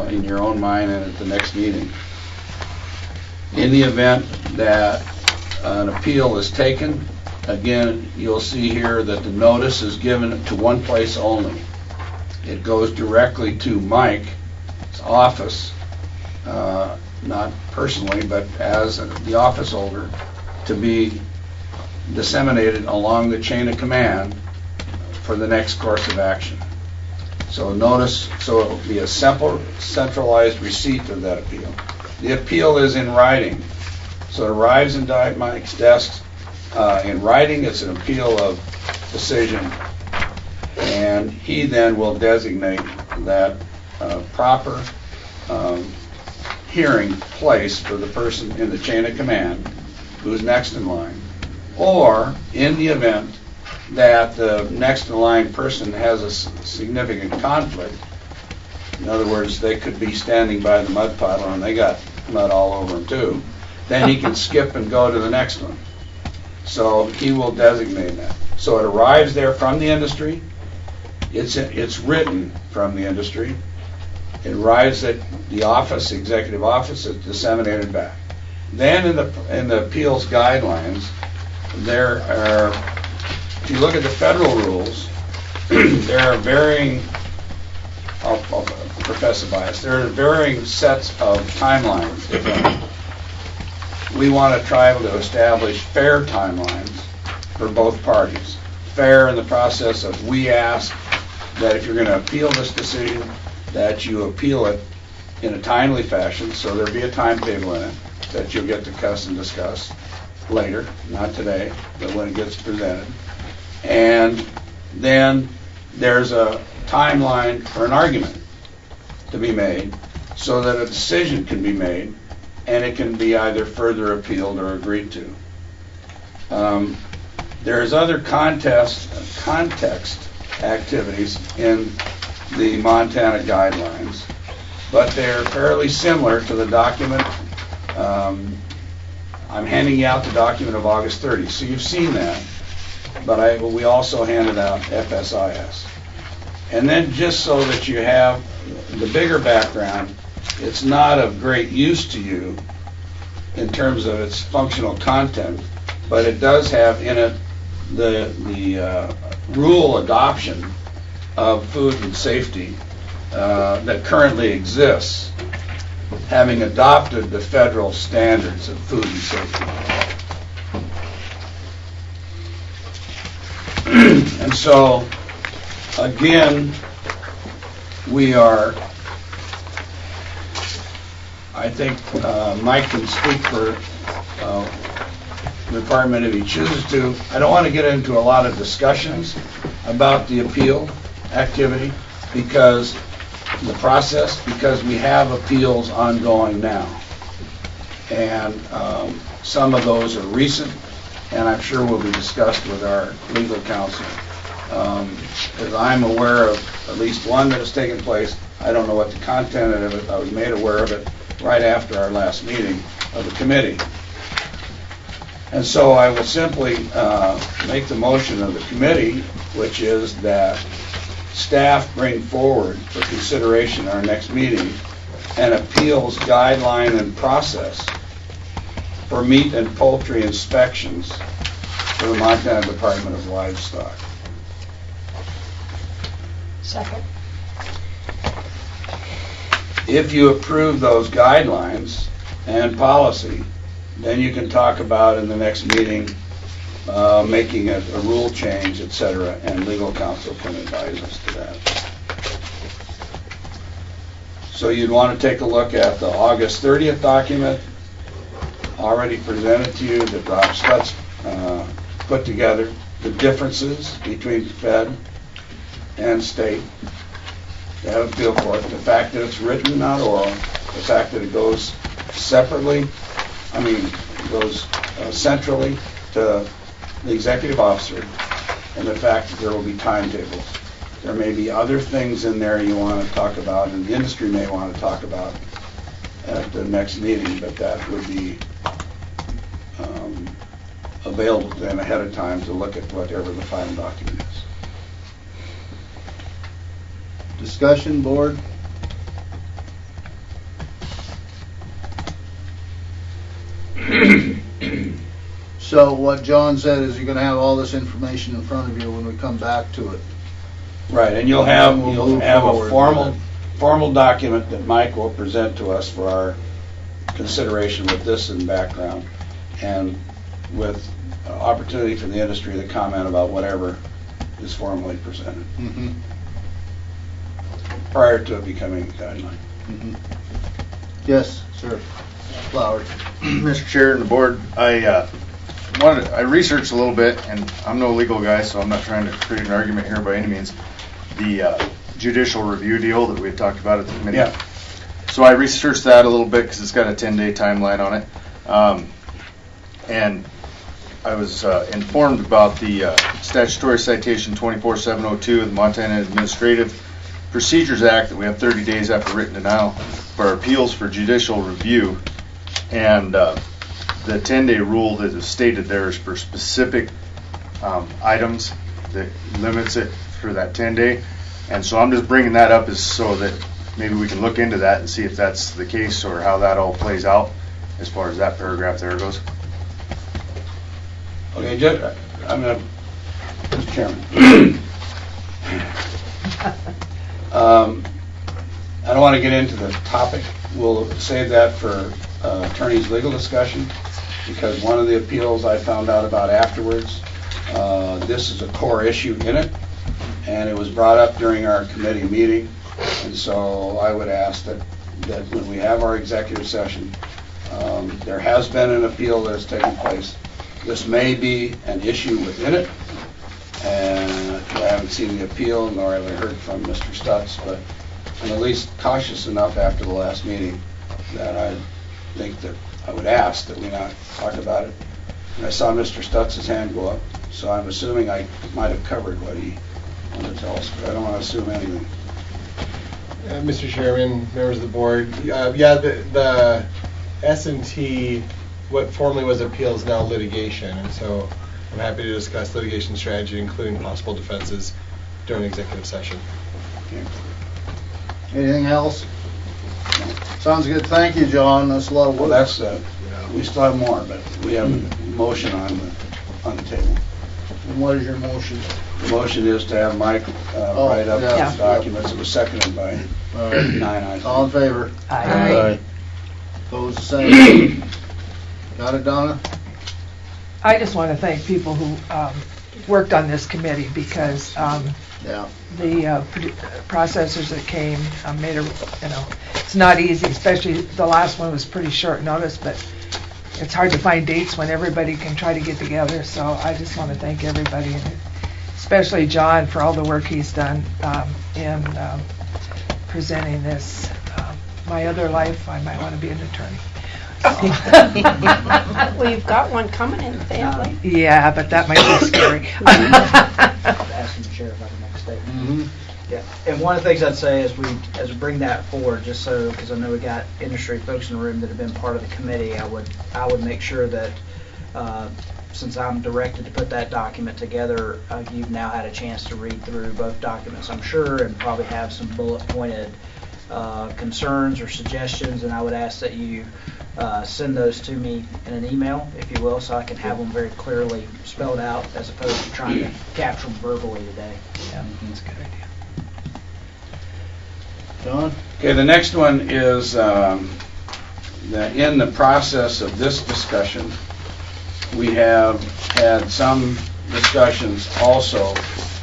in your own mind and at the next meeting. In the event that an appeal is taken, again, you'll see here that the notice is given to one place only. It goes directly to Mike's office, not personally, but as the office holder, to be disseminated along the chain of command for the next course of action. So notice, so it will be a simple, centralized receipt of that appeal. The appeal is in writing, so it arrives in Mike's desk in writing. It's an appeal of decision, and he then will designate that proper hearing place for the person in the chain of command who's next in line, or in the event that the next in line person has a significant conflict. In other words, they could be standing by the mud puddle and they got mud all over them too. Then he can skip and go to the next one. So he will designate that. So it arrives there from the industry. It's written from the industry. It arrives at the office, executive office. It's disseminated back. Then in the appeals guidelines, there are, if you look at the federal rules, there are varying, I'll profess a bias, there are varying sets of timelines. We want to try to establish fair timelines for both parties. Fair in the process of, we ask that if you're going to appeal this decision, that you appeal it in a timely fashion, so there'll be a timetable in it that you'll get to discuss later, not today, but when it gets presented. And then there's a timeline for an argument to be made so that a decision can be made and it can be either further appealed or agreed to. There's other context activities in the Montana guidelines, but they're fairly similar to the document. I'm handing you out the document of August 30, so you've seen that, but we also handed out FSIS. And then just so that you have the bigger background, it's not of great use to you in terms of its functional content, but it does have in it the rule adoption of food and safety that currently exists, having adopted the federal standards of food and safety. And so, again, we are, I think Mike can speak for the department if he chooses to. I don't want to get into a lot of discussions about the appeal activity because we have appeals ongoing now. And some of those are recent, and I'm sure will be discussed with our legal counsel. As I'm aware of at least one that has taken place, I don't know what the content of it. I was made aware of it right after our last meeting of the committee. And so I will simply make the motion of the committee, which is that staff bring forward for consideration our next meeting an appeals guideline and process for meat and poultry inspections for the Montana Department of Livestock. Second. If you approve those guidelines and policy, then you can talk about in the next meeting making a rule change, et cetera, and legal counsel can advise us to that. So you'd want to take a look at the August 30th document already presented to you that Rob Stutz put together, the differences between Fed and state, to have a feel for it, the fact that it's written, not oral, the fact that it goes separately, goes centrally to the executive officer, and the fact that there will be timetables. There may be other things in there you want to talk about, and the industry may want to talk about at the next meeting, but that would be available to them ahead of time to look at whatever the final document is. Discussion, board? So what John said is you're going to have all this information in front of you when we come back to it. Right, and you'll have a forward formal document that Mike will present to us for our consideration with this in background, and with opportunity for the industry to comment about whatever is formally presented prior to it becoming a guideline. Yes, sir. Flowers. Mr. Chair and the board, I researched a little bit, and I'm no legal guy, so I'm not trying to create an argument here by any means. The judicial review deal that we had talked about at the committee. Yeah. So I researched that a little bit because it's got a 10-day timeline on it. And I was informed about the statutory citation 24702 of the Montana Administrative Procedures Act that we have 30 days after written denial for appeals for judicial review. And the 10-day rule that is stated there is for specific items that limits it for that 10-day. And so I'm just bringing that up as so that maybe we can look into that and see if that's the case or how that all plays out as far as that paragraph there goes. Okay, Mr. Chairman. I don't want to get into the topic. We'll save that for attorney's legal discussion, because one of the appeals I found out about afterwards, this is a core issue in it, and it was brought up during our committee meeting, and so I would ask that when we have our executive session, there has been an appeal that has taken place. This may be an issue within it, and I haven't seen the appeal, nor have I heard from Mr. Stutz, but I'm at least cautious enough after the last meeting that I think that I would ask that we not talk about it. And I saw Mr. Stutz's hand go up, so I'm assuming I might have covered what he wanted to tell us, but I don't want to assume anything. Mr. Chairman, members of the board, the S&T, what formerly was appeal, is now litigation, and so I'm happy to discuss litigation strategy, including possible defenses, during executive session. Okay. Anything else? Sounds good. Thank you, John. That's a lot of work. Well, that's we still have more, but we have a motion on the table. And what is your motion? The motion is to have Mike write up the documents. It was seconded by 9 ayes. All in favor? Aye. Opposed, the same. Got it, Donna? I just want to thank people who worked on this committee, because the processors that came made it's not easy, especially the last one was pretty short notice, but it's hard to find dates when everybody can try to get together. So I just want to thank everybody, and especially John for all the work he's done in presenting this. My other life, I might want to be an attorney. Well, you've got one coming in the family. Yeah, but that might be scary. Asking the sheriff about the next statement. Yeah, and one of the things I'd say as we bring that forward, just so, because I know we got industry folks in the room that have been part of the committee, I would make sure that since I'm directed to put that document together, you've now had a chance to read through both documents, I'm sure, and probably have some bullet pointed concerns or suggestions, and I would ask that you send those to me in an email, if you will, so I can have them very clearly spelled out as opposed to trying to capture them verbally today. Yeah, that's a good idea. John? Okay, the next one is that in the process of this discussion, we have had some discussions also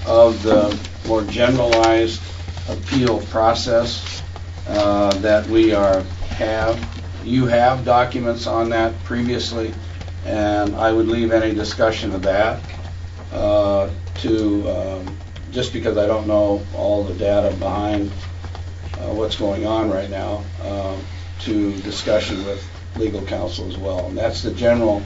of the more generalized appeal process that we you have documents on that previously, and I would leave any discussion of that to just because I don't know all the data behind what's going on right now, to discussion with legal counsel as well. And that's the general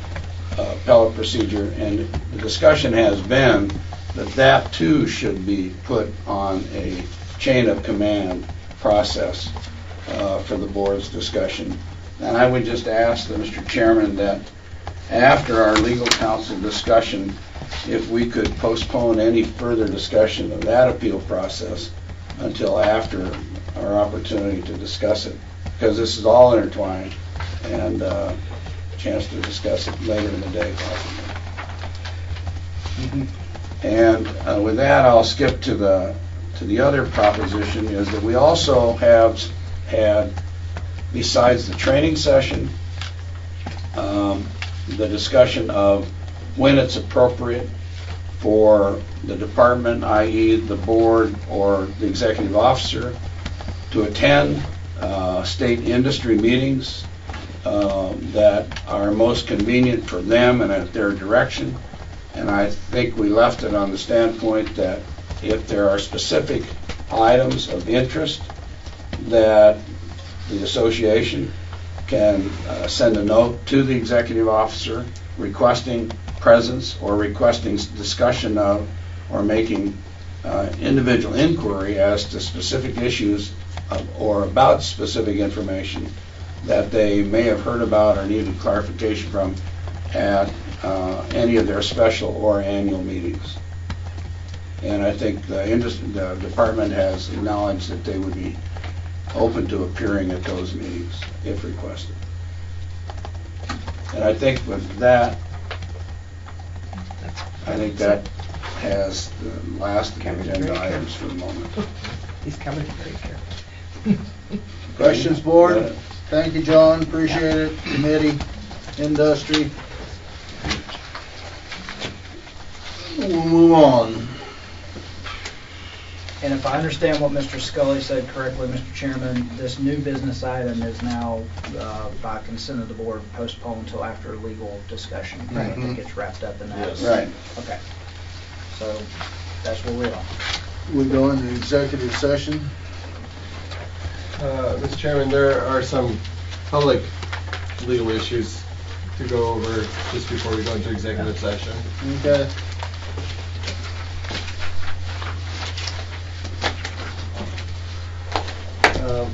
appellate procedure, and the discussion has been that that too should be put on a chain of command process for the board's discussion. And I would just ask the Mr. Chairman that after our legal counsel discussion, if we could postpone any further discussion of that appeal process until after our opportunity to discuss it, because this is all intertwined, and a chance to discuss it later in the day possibly. And with that, I'll skip to the other proposition, is that we also have had, besides the training session, the discussion of when it's appropriate for the department, i.e. the board or the executive officer, to attend state industry meetings that are most convenient for them and at their direction. And I think we left it on the standpoint that if there are specific items of interest, that the association can send a note to the executive officer requesting presence or requesting discussion of or making individual inquiry as to specific issues or about specific information that they may have heard about or needed clarification from at any of their special or annual meetings. And I think the department has acknowledged that they would be open to appearing at those meetings if requested. And I think with that, I think that has the last agenda items for the moment. He's coming very careful. Questions, board? Thank you, John, appreciate it. Committee, industry. We'll move on. And if I understand what Mr. Scully said correctly, Mr. Chairman, this new business item is now, by consent of the board, postponed until after legal discussion. Right. It gets wrapped up in that. Yes. Right. Okay. So that's where we are. We go into executive session. Mr. Chairman, there are some public legal issues to go over just before we go into executive session. Okay.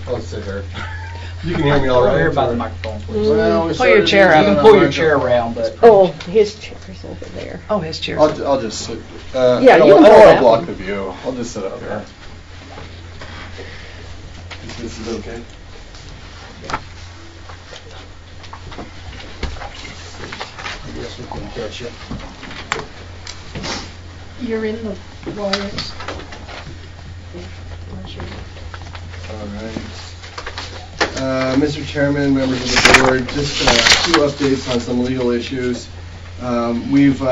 I'll sit here. You can hear me all right. Over here by the microphone, please. Well, pull your chair up. You can pull your chair around, but. Oh, his chair's over there. Oh, his chair. I'll just sit. Yeah, I don't you can want pull to that block one. the view. I'll just sit up here. This is okay? I guess we can catch it. You're in the wires. All right. Mr. Chairman, members of the board, just two updates on some legal issues. We've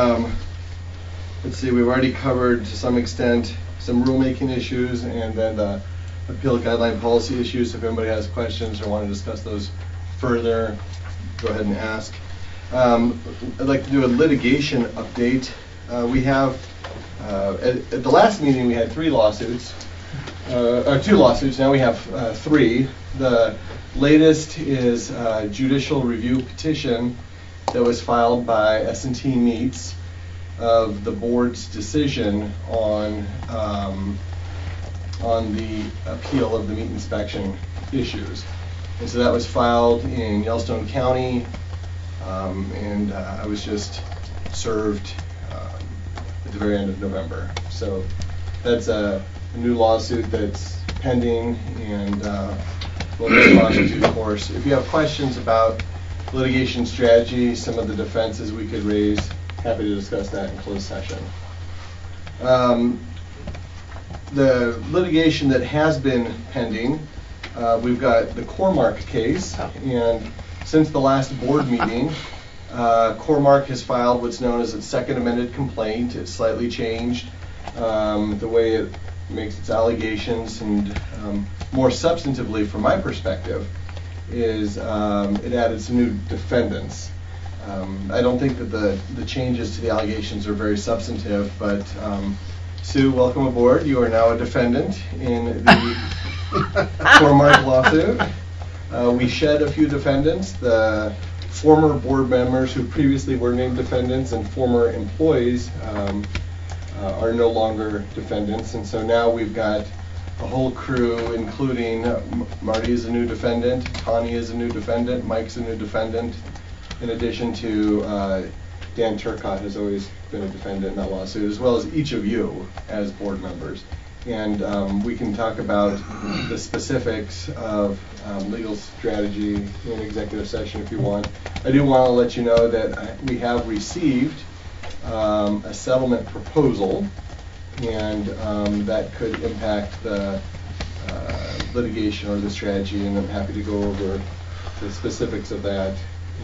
already covered to some extent some rulemaking issues and then the appeal guideline policy issues. If anybody has questions or want to discuss those further, go ahead and ask. I'd like to do a litigation update. We have, at the last meeting we had 3 lawsuits. Or 2 lawsuits, now we have 3. The latest is a judicial review petition that was filed by S&T Meats of the board's decision on the appeal of the meat inspection issues. And so that was filed in Yellowstone County, and I was just served at the very end of November. So that's a new lawsuit that's pending, and we'll respond in due course. If you have questions about litigation strategy, some of the defenses we could raise, happy to discuss that in closed session. The litigation that has been pending, we've got the Cormark case, and since the last board meeting, Cormark has filed what's known as its second amended complaint. It's slightly changed the way it makes its allegations, and more substantively from my perspective is it added some new defendants. I don't think that the changes to the allegations are very substantive, but Sue, welcome aboard. You are now a defendant in the Cormark lawsuit. We shed a few defendants. The former board members who previously were named defendants and former employees are no longer defendants, and so now we've got a whole crew, including Marty is a new defendant, Connie is a new defendant, Mike's a new defendant, in addition to Dan Turcott has always been a defendant in that lawsuit, as well as each of you as board members. And we can talk about the specifics of legal strategy in executive session if you want. I do want to let you know that we have received a settlement proposal, and that could impact the litigation or the strategy, and I'm happy to go over the specifics of that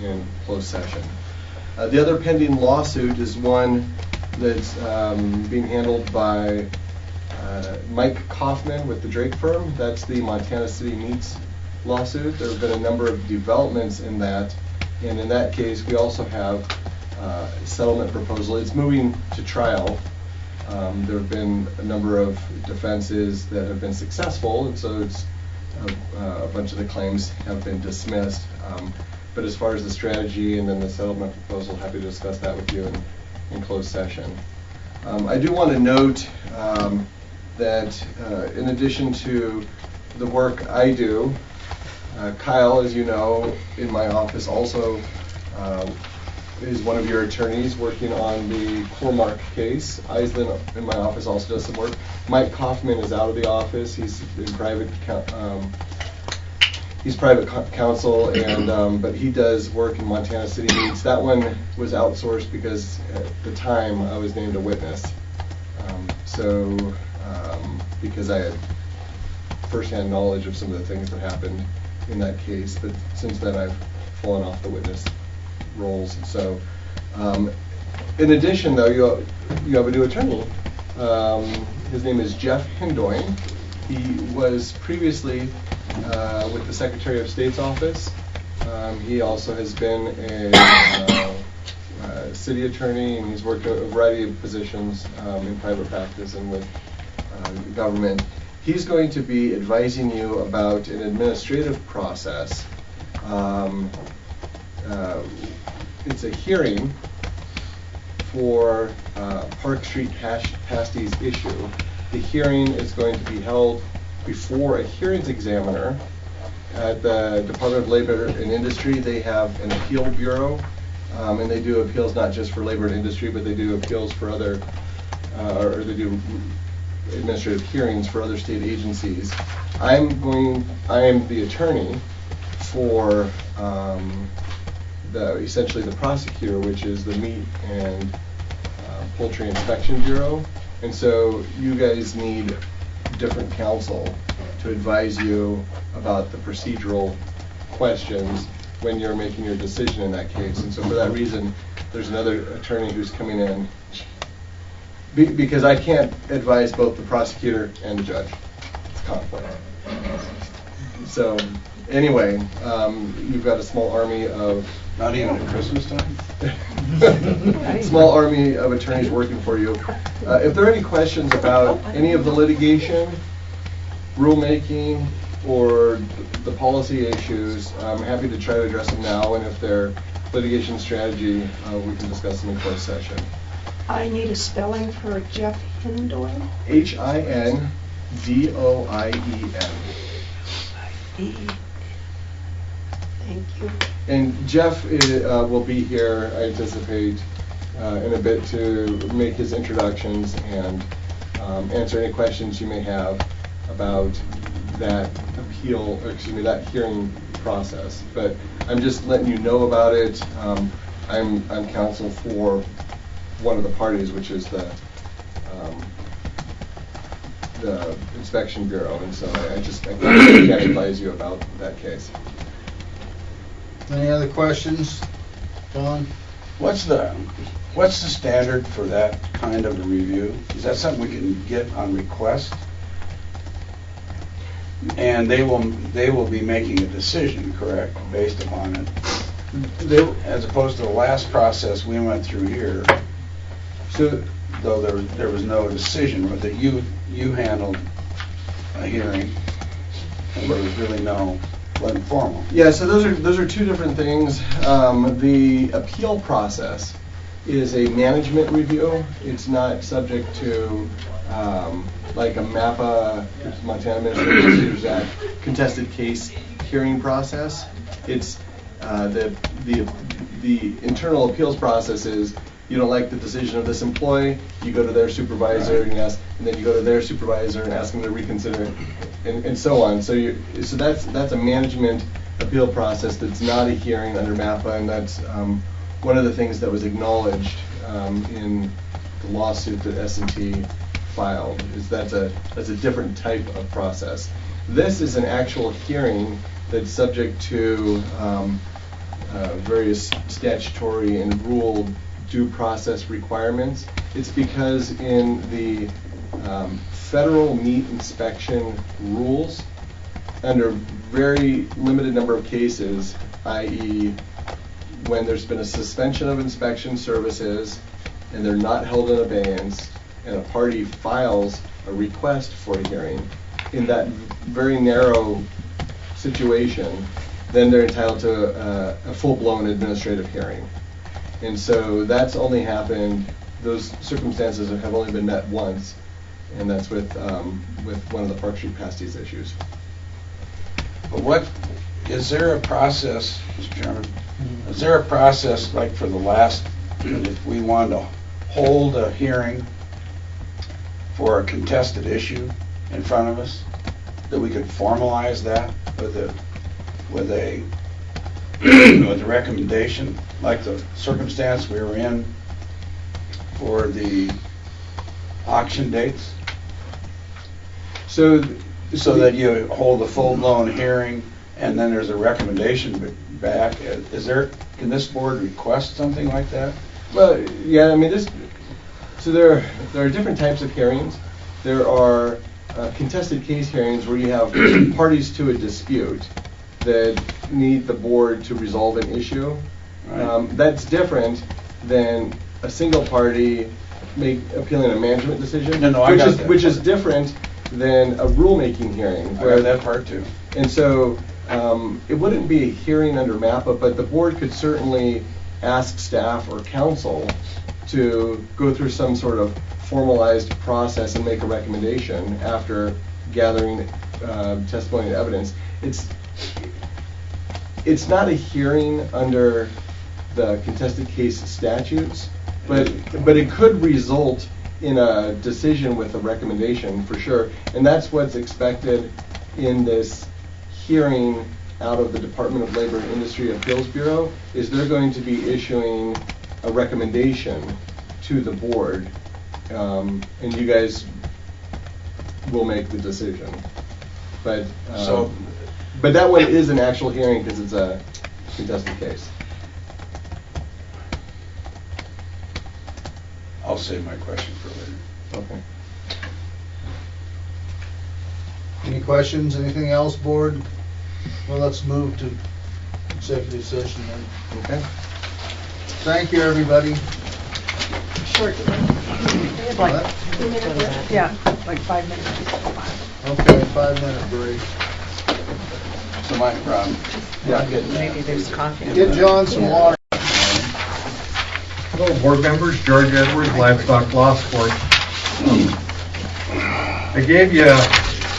in closed session. The other pending lawsuit is one that's being handled by Mike Kaufman with the Drake firm. That's the Montana City Meats lawsuit. There have been a number of developments in that, and in that case we also have a settlement proposal. It's moving to trial. There have been a number of defenses that have been successful, and so it's a bunch of the claims have been dismissed. But as far as the strategy and then the settlement proposal, happy to discuss that with you in closed session. I do want to note that in addition to the work I do, Kyle, as you know, in my office also is one of your attorneys working on the Cormark case. Aislinn in my office also does some work. Mike Kaufman is out of the office. He's in private counsel, and but he does work in Montana City Meats. That one was outsourced because at the time I was named a witness. Because I had firsthand knowledge of some of the things that happened in that case, but since then I've fallen off the witness roles. So, in addition, though, you have a new attorney. His name is Jeff Hindoin. He was previously with the Secretary of State's office. He also has been a city attorney, and he's worked a variety of positions in private practice and with government. He's going to be advising you about an administrative process. It's a hearing for Park Street pasties issue. The hearing is going to be held before a hearings examiner at the Department of Labor and Industry. They have an appeal bureau, and they do appeals not just for labor and industry, but they do appeals for other, or they do administrative hearings for other state agencies. I am the attorney for essentially the prosecutor, which is the Meat and Poultry Inspection Bureau, and so you guys need different counsel to advise you about the procedural questions when you're making your decision in that case. And so for that reason, there's another attorney who's coming in, because I can't advise both the prosecutor and the judge. It's conflict. So anyway, you've got a small army of... Not even at Christmas time? Small army of attorneys working for you. If there are any questions about any of the litigation, rulemaking, or the policy issues, I'm happy to try to address them now, and if they're litigation strategy, we can discuss them in closed session. I need a spelling for Jeff Hindoin. Hindoien. Thank you. And Jeff will be here, I anticipate, in a bit to make his introductions and answer any questions you may have about that appeal, or excuse me, that hearing process. But I'm just letting you know about it. I'm counsel for one of the parties, which is the Inspection Bureau, and so I can't advise you about that case. Any other questions, John? What's the standard for that kind of a review? Is that something we can get on request? And they will be making a decision, correct, based upon it? As opposed to the last process we went through here, so though there was no decision, but that you handled a hearing, and there was really wasn't formal. Yeah, so those are two different things. The appeal process is a management review. It's not subject to like a MAPA, Montana Administrative Procedures Act, contested case hearing process. It's the internal appeals process is, you don't like the decision of this employee, you go to their supervisor and then you go to their supervisor and ask them to reconsider it, and so on. So that's a management appeal process that's not a hearing under MAPA, and that's one of the things that was acknowledged in the lawsuit that S&T filed. Is that's a different type of process. This is an actual hearing that's subject to various statutory and rule due process requirements. It's because in the federal meat inspection rules, under very limited number of cases, i.e. when there's been a suspension of inspection services and they're not held in abeyance, and a party files a request for a hearing, in that very narrow situation, then they're entitled to a full-blown administrative hearing. And so that's only happened, those circumstances have only been met once, and that's with one of the Park Street pasties issues. But is there a process, Mr. Chairman, is there a process like for the last, if we wanted to hold a hearing for a contested issue in front of us, that we could formalize that with a recommendation, like the circumstance we were in for the auction dates? So that you hold a full-blown hearing and then there's a recommendation back. Can this board request something like that? Well, yeah, I mean, so there are different types of hearings. There are contested case hearings where you have parties to a dispute that need the board to resolve an issue. Right. That's different than a single party appealing a management decision, which is different than a rulemaking hearing. I got that part too. And so it wouldn't be a hearing under MAPA, but the board could certainly ask staff or council to go through some sort of formalized process and make a recommendation after gathering testimony and evidence. It's not a hearing under the contested case statutes, but it could result in a decision with a recommendation for sure, and that's what's expected in this hearing out of the Department of Labor and Industry Appeals Bureau. Is they're going to be issuing a recommendation to the board, and you guys will make the decision. But that one is an actual hearing because it's a contested case. I'll save my question for later. Okay. Any questions? Anything else, board? Well, let's move to executive session then. Okay. Thank you, everybody. Short. Like, 2 minute break. yeah, like 5 minutes. Okay, 5-minute break. So my problem. Maybe there's coffee. Get John some water. Hello, board members. George Edwards, Livestock Law Support. I gave you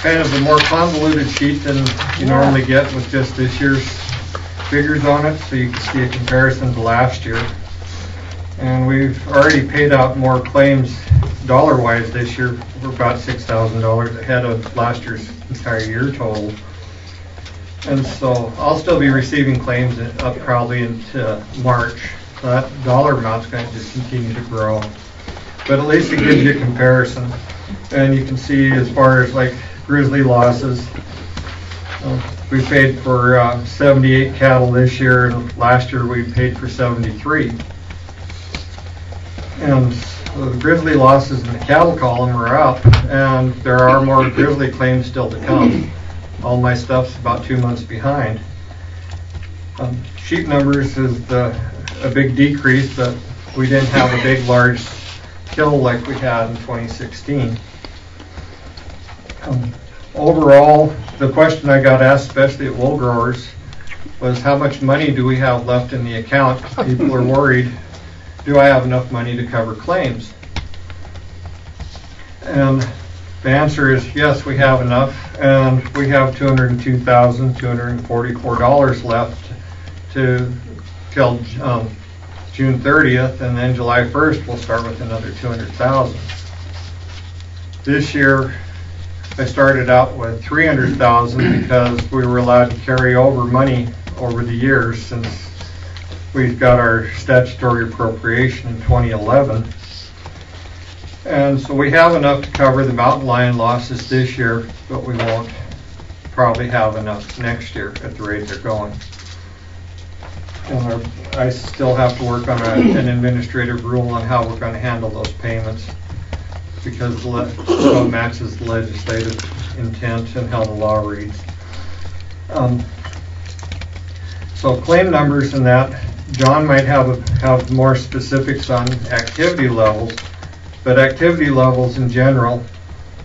kind of a more convoluted sheet than you normally get with just this year's figures on it, so you can see a comparison to last year. And we've already paid out more claims dollar-wise this year, we're about $6,000 ahead of last year's entire year total. And so I'll still be receiving claims up probably into March. That dollar amount's going to just continue to grow. But at least it gives you a comparison. And you can see as far as like grizzly losses, we paid for 78 cattle this year, and last year we paid for 73. And the grizzly losses in the cattle column are up, and there are more grizzly claims still to come. All my stuff's about 2 months behind. Sheep numbers is a big decrease, but we didn't have a big, large kill like we had in 2016. Overall, the question I got asked, especially at wool growers, was how much money do we have left in the account? People are worried, do I have enough money to cover claims? And the answer is yes, we have enough, and we have $202,244 left to till June 30th, and then July 1st we'll start with another $200,000. This year I started out with $300,000 because we were allowed to carry over money over the years since we've got our statutory appropriation in 2011. And so we have enough to cover the mountain lion losses this year, but we won't probably have enough next year at the rate they're going. And I still have to work on an administrative rule on how we're going to handle those payments, because it matches the legislative intent and how the law reads. So claim numbers and that, John might have more specifics on activity levels, but activity levels in general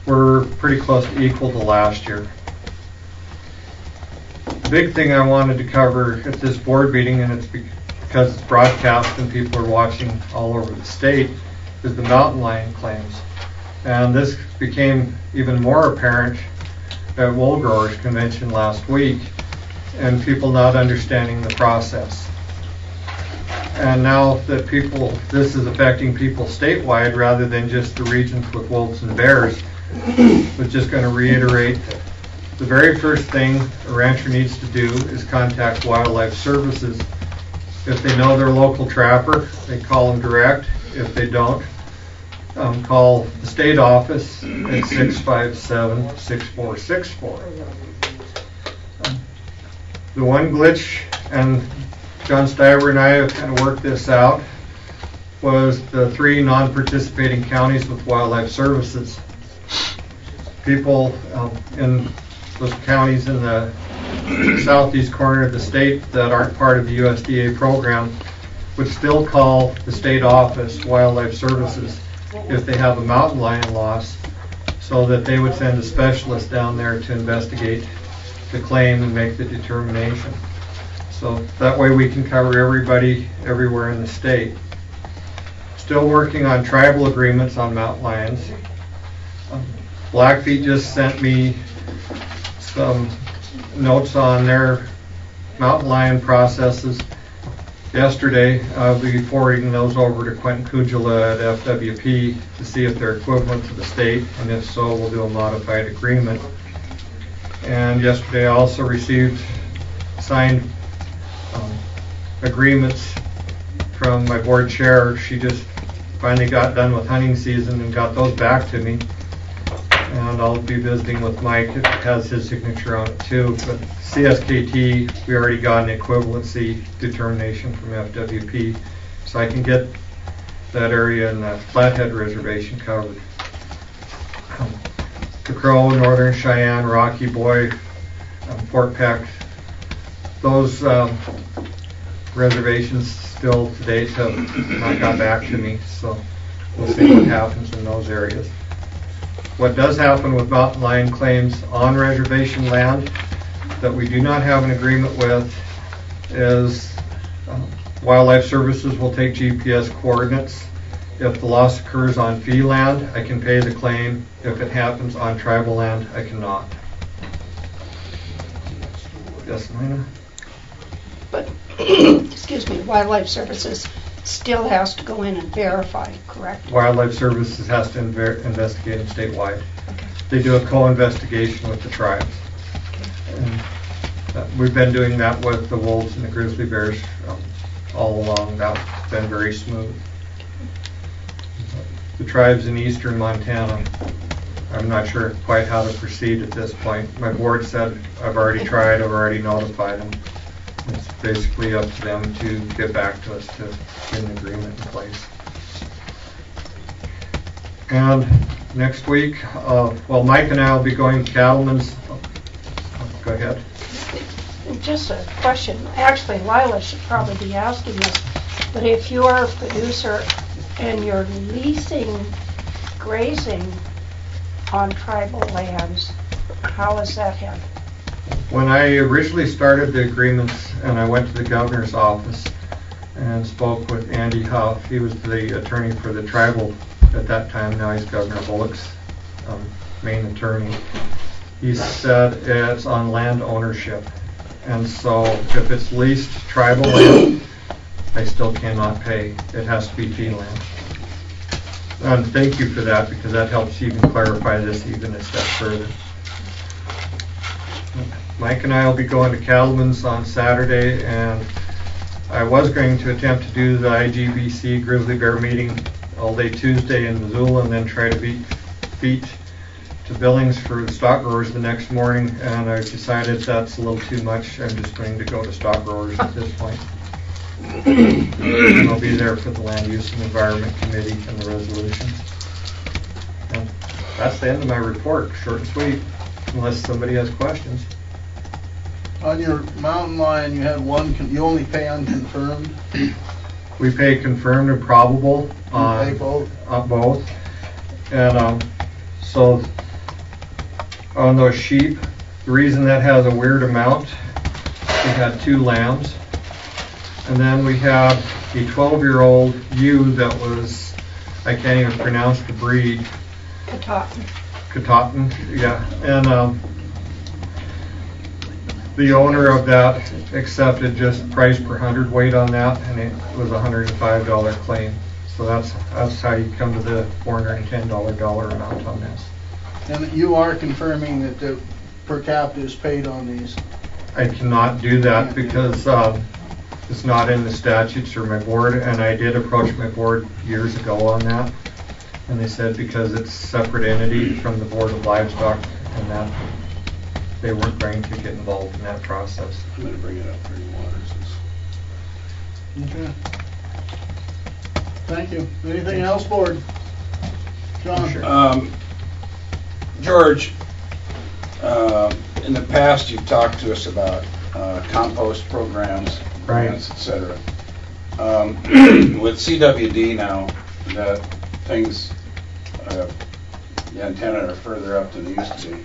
were pretty close to equal to last year. The big thing I wanted to cover at this board meeting, and it's because it's broadcast and people are watching all over the state, is the mountain lion claims. And this became even more apparent at Wool Growers Convention last week, and people not understanding the process. And now that this is affecting people statewide rather than just the regions with wolves and bears, we're just going to reiterate that the very first thing a rancher needs to do is contact Wildlife Services. If they know their local trapper, they call them direct. If they don't, call the state office at 657-6464. The one glitch, and John Stiver and I have kind of worked this out, was the 3 non-participating counties with Wildlife Services. People in those counties in the southeast corner of the state that aren't part of the USDA program would still call the state office, Wildlife Services, if they have a mountain lion loss, so that they would send a specialist down there to investigate the claim and make the determination. So that way we can cover everybody everywhere in the state. Still working on tribal agreements on mountain lions. Blackfeet just sent me some notes on their mountain lion processes yesterday. I'll be forwarding those over to Quentin Kujala at FWP to see if they're equivalent to the state, and if so, we'll do a modified agreement. And yesterday I also received signed agreements from my board chair. She just finally got done with hunting season and got those back to me. And I'll be visiting with Mike. It has his signature on it too. But CSKT, we already got an equivalency determination from FWP, so I can get that area in the Flathead Reservation covered. The Crow, Northern Cheyenne, Rocky Boy, Fort Peck, those reservations still to date have not got back to me, so we'll see what happens in those areas. What does happen with mountain lion claims on reservation land that we do not have an agreement with is Wildlife Services will take GPS coordinates. If the loss occurs on fee land, I can pay the claim. If it happens on tribal land, I cannot. Yes, Lena? But, excuse me, Wildlife Services still has to go in and verify, correct? Wildlife Services has to investigate them statewide. They do a co-investigation with the tribes. And, we've been doing that with the wolves and the grizzly bears all along. That's been very smooth. The tribes in eastern Montana, I'm not sure quite how to proceed at this point. My board said I've already tried, I've already notified them. It's basically up to them to get back to us to get an agreement in place. And next week, Mike and I will be going to Cattleman's. Go ahead. Just a question. Actually, Lila should probably be asking this, but if you're a producer and you're leasing grazing on tribal lands, how is that handled? When I originally started the agreements and I went to the governor's office and spoke with Andy Huff, he was the attorney for the tribal at that time, now he's Governor Bullock's main attorney. He said it's on land ownership. And so if it's leased tribal land, I still cannot pay. It has to be fee land. And thank you for that, because that helps even clarify this even a step further. Mike and I will be going to Cattleman's on Saturday, and I was going to attempt to do the IGBC grizzly bear meeting all day Tuesday in Missoula, and then try to beat feet to Billings for the stock growers the next morning, and I decided that's a little too much. I'm just going to go to stock growers at this point. And I'll be there for the Land Use and Environment Committee and the resolution. And that's the end of my report, short and sweet, unless somebody has questions. On your mountain lion, you had one, you only pay unconfirmed? We pay confirmed and probable on pay both? Both. And so on those sheep, the reason that has a weird amount, we had 2 lambs. And then we had a 12-year-old ewe that was, I can't even pronounce the breed. Katahdin, yeah. And the owner of that accepted just price per hundredweight on that, and it was a $105 claim. So that's how you come to the $410 dollar amount on this. And you are confirming that the per capita is paid on these? I cannot do that because it's not in the statutes or my board, and I did approach my board years ago on that, and they said because it's a separate entity from the Board of Livestock, and that they weren't going to get involved in that process. I'm going to bring it up for you, Waters. Okay. Thank you. Anything else, board? John? Sure. George, in the past you've talked to us about compost programs, grants, etc. With CWD now, that things, the antenna are further up than they used to be.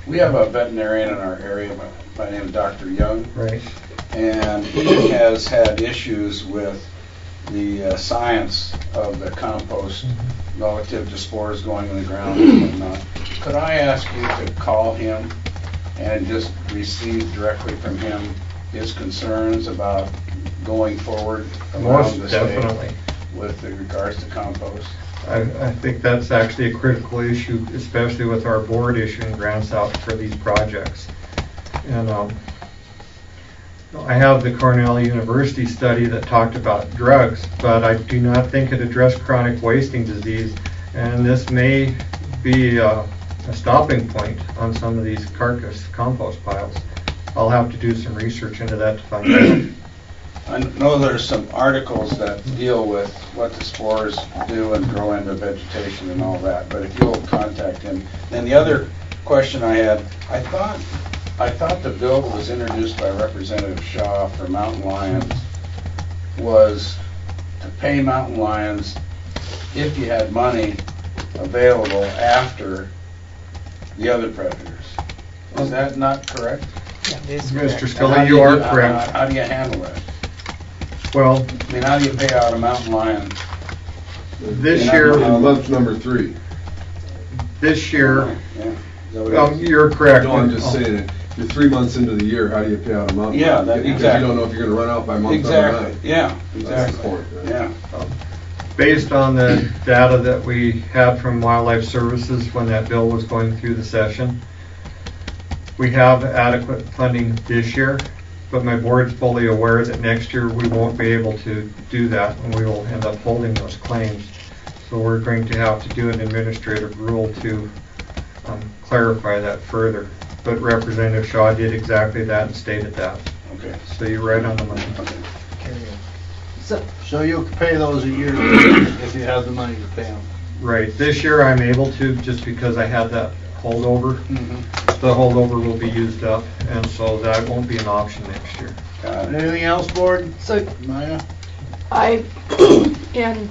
We have a veterinarian in our area by the name of Dr. Young. Right. And he has had issues with the science of the compost relative to spores going in the ground and whatnot. Could I ask you to call him and just receive directly from him his concerns about going forward around the definitely. state with regards to compost? I think that's actually a critical issue, especially with our board issuing grants out for these projects. And I have the Cornell University study that talked about drugs, but I do not think it addressed chronic wasting disease, and this may be a stopping point on some of these carcass compost piles. I'll have to do some research into that to find out. I know there's some articles that deal with what the spores do and grow into vegetation and all that, but if you'll contact him. And the other question I had, I thought the bill that was introduced by Representative Shaw for mountain lions was to pay mountain lions if you had money available after the other predators. Is that not correct? Yeah, Mr. Scully, you are correct. How do you handle that? Well, I mean, how do you pay out a mountain lion? This year, month number 3. This year, Yeah. you're correct. No, I'm just saying, you're 3 months into the year, how do you pay out a mountain Yeah, lion? that- Because exactly. you don't know if you're gonna run out by month number Exactly, 9. yeah, That's the exactly. point, right? Yeah. Based on the data that we had from Wildlife Services when that bill was going through the session, we have adequate funding this year, but my board's fully aware that next year we won't be able to do that, and we will end up holding those claims. So we're going to have to do an administrative rule to clarify that further. But Representative Shaw did exactly that and stated that. Okay. So you're right on the money. So you'll pay those a year if you have the money to pay them. Right. This year I'm able to just because I had that holdover. The holdover will be used up, and so that won't be an option next year. Anything else, board? So Maya? and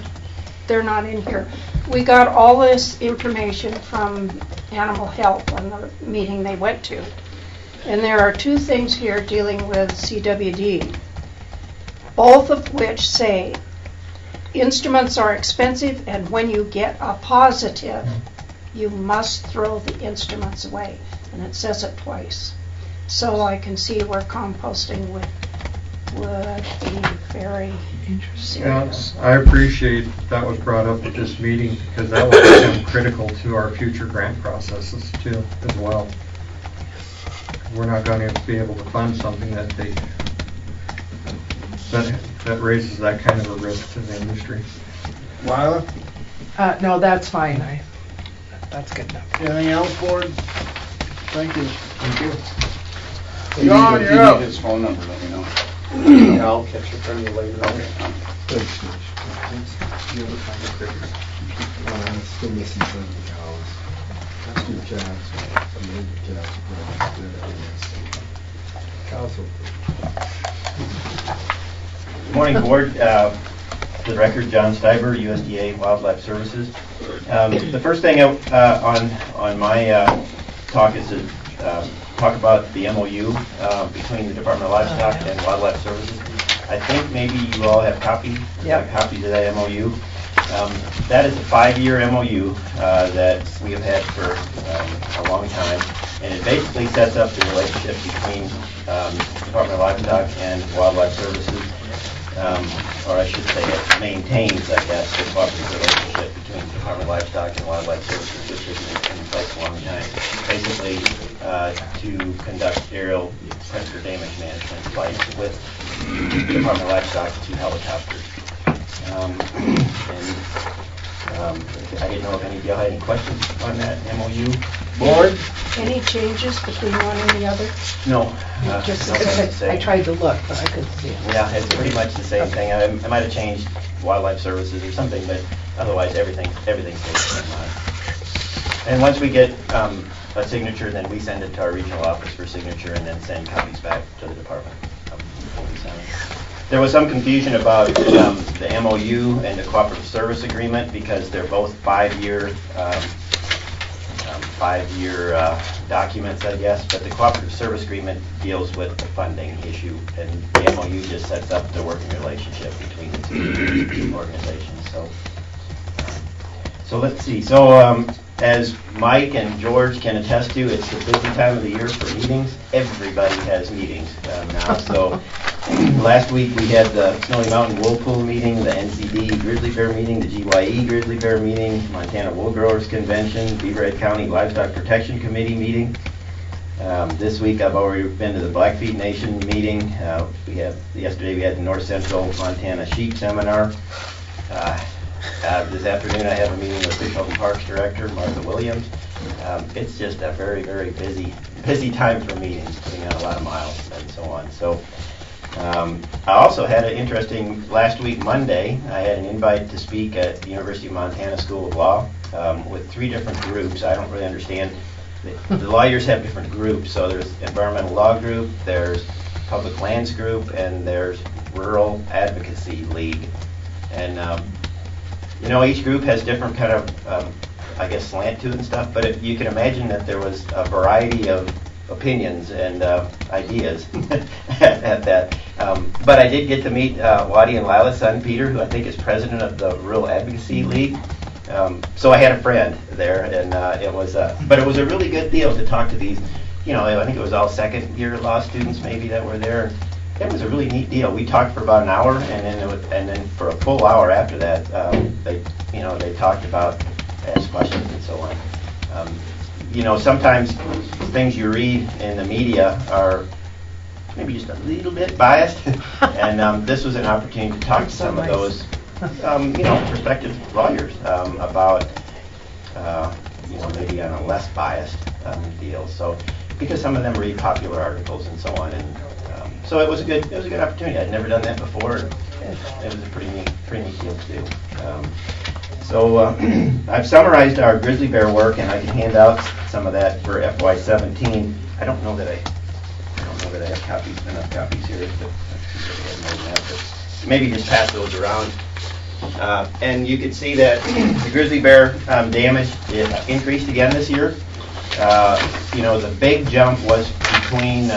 they're not in here. We got all this information from Animal Health on the meeting they went to. And there are 2 things here dealing with CWD, both of which say instruments are expensive, and when you get a positive, you must throw the instruments away. And it says it twice. So I can see where composting would be very serious. I appreciate that was brought up at this meeting because that will become critical to our future grant processes too, as well. We're not going to be able to fund something that that raises that kind of a risk to the industry. Lila? No, that's fine. That's good enough. Anything else, board? Thank you. Thank you. John, If you're you up. need his phone number, let me know. Yeah, I'll catch it from you later. Thanks, Mitch. You ever find the critters? Still missing some of the cows. That's two calves. Some of the calves are growing. Cows Good morning, Board. For the record, John Stiver, USDA Wildlife Services. The first thing on my talk is to talk about the MOU between the Department of Livestock and Wildlife Services. I think maybe you all have copies of that MOU. That is a 5-year MOU that we have had for a long time, and it basically sets up the relationship between Department of Livestock and Wildlife Services, or I should say it maintains, I guess, the cooperative relationship between Department of Livestock and Wildlife Services, which has been in place a long time. Basically, to conduct aerial predator damage management flights with Department of Livestock 2 helicopters. I didn't know if any of y'all had any questions on that MOU. Board? Any changes between one and the other? No. Just nothing to say. I tried to look, but I couldn't see it. Yeah, it's pretty much the same thing. I might have changed Wildlife Services or something, but otherwise everything stays the same. And once we get a signature, then we send it to our regional office for signature and then send copies back to the department. There was some confusion about the MOU and the cooperative service agreement because they're both 5-year documents, I guess, but the cooperative service agreement deals with the funding issue, and the MOU just sets up the working relationship between the 2 organizations. So let's see. So as Mike and George can attest to, it's the busy time of the year for meetings. Everybody has meetings now. So last week we had the Snowy Mountain Wool Pool meeting, the NCD Grizzly Bear meeting, the GYE Grizzly Bear meeting, Montana Wool Growers Convention, Beaverhead County Livestock Protection Committee meeting. This week I've already been to the Blackfeet Nation meeting. Yesterday we had the North Central Montana Sheep Seminar. This afternoon I have a meeting with Fish Health and Parks Director Martha Williams. It's just a very, very busy time for meetings, putting out a lot of miles and so on. So I also had an interesting, last week Monday, I had an invite to speak at the University of Montana School of Law with 3 different groups. I don't really understand. The lawyers have different groups, so there's environmental law group, there's public lands group, and there's rural advocacy league. And each group has different kind of, I guess, slant to it and stuff, but you can imagine that there was a variety of opinions and ideas at that. But I did get to meet Waddy and Lila's son, Peter, who I think is president of the Rural Advocacy League. So I had a friend there, and it was a really good deal to talk to these I think it was all second-year law students maybe that were there. It was a really neat deal. We talked for about an hour, and then for a full hour after that, they talked about, asked questions and so on. Sometimes things you read in the media are maybe just a little bit biased, and this was an opportunity to talk to some of those, prospective lawyers about, maybe on a less biased deal. So, because some of them read popular articles and so on, and so it was a good opportunity. I'd never done that before. And it was a pretty neat deal to do. I've summarized our grizzly bear work, and I can hand out some of that for FY17. I don't know that I have enough copies here, but maybe just pass those around. And you can see that the grizzly bear damage increased again this year. The big jump was between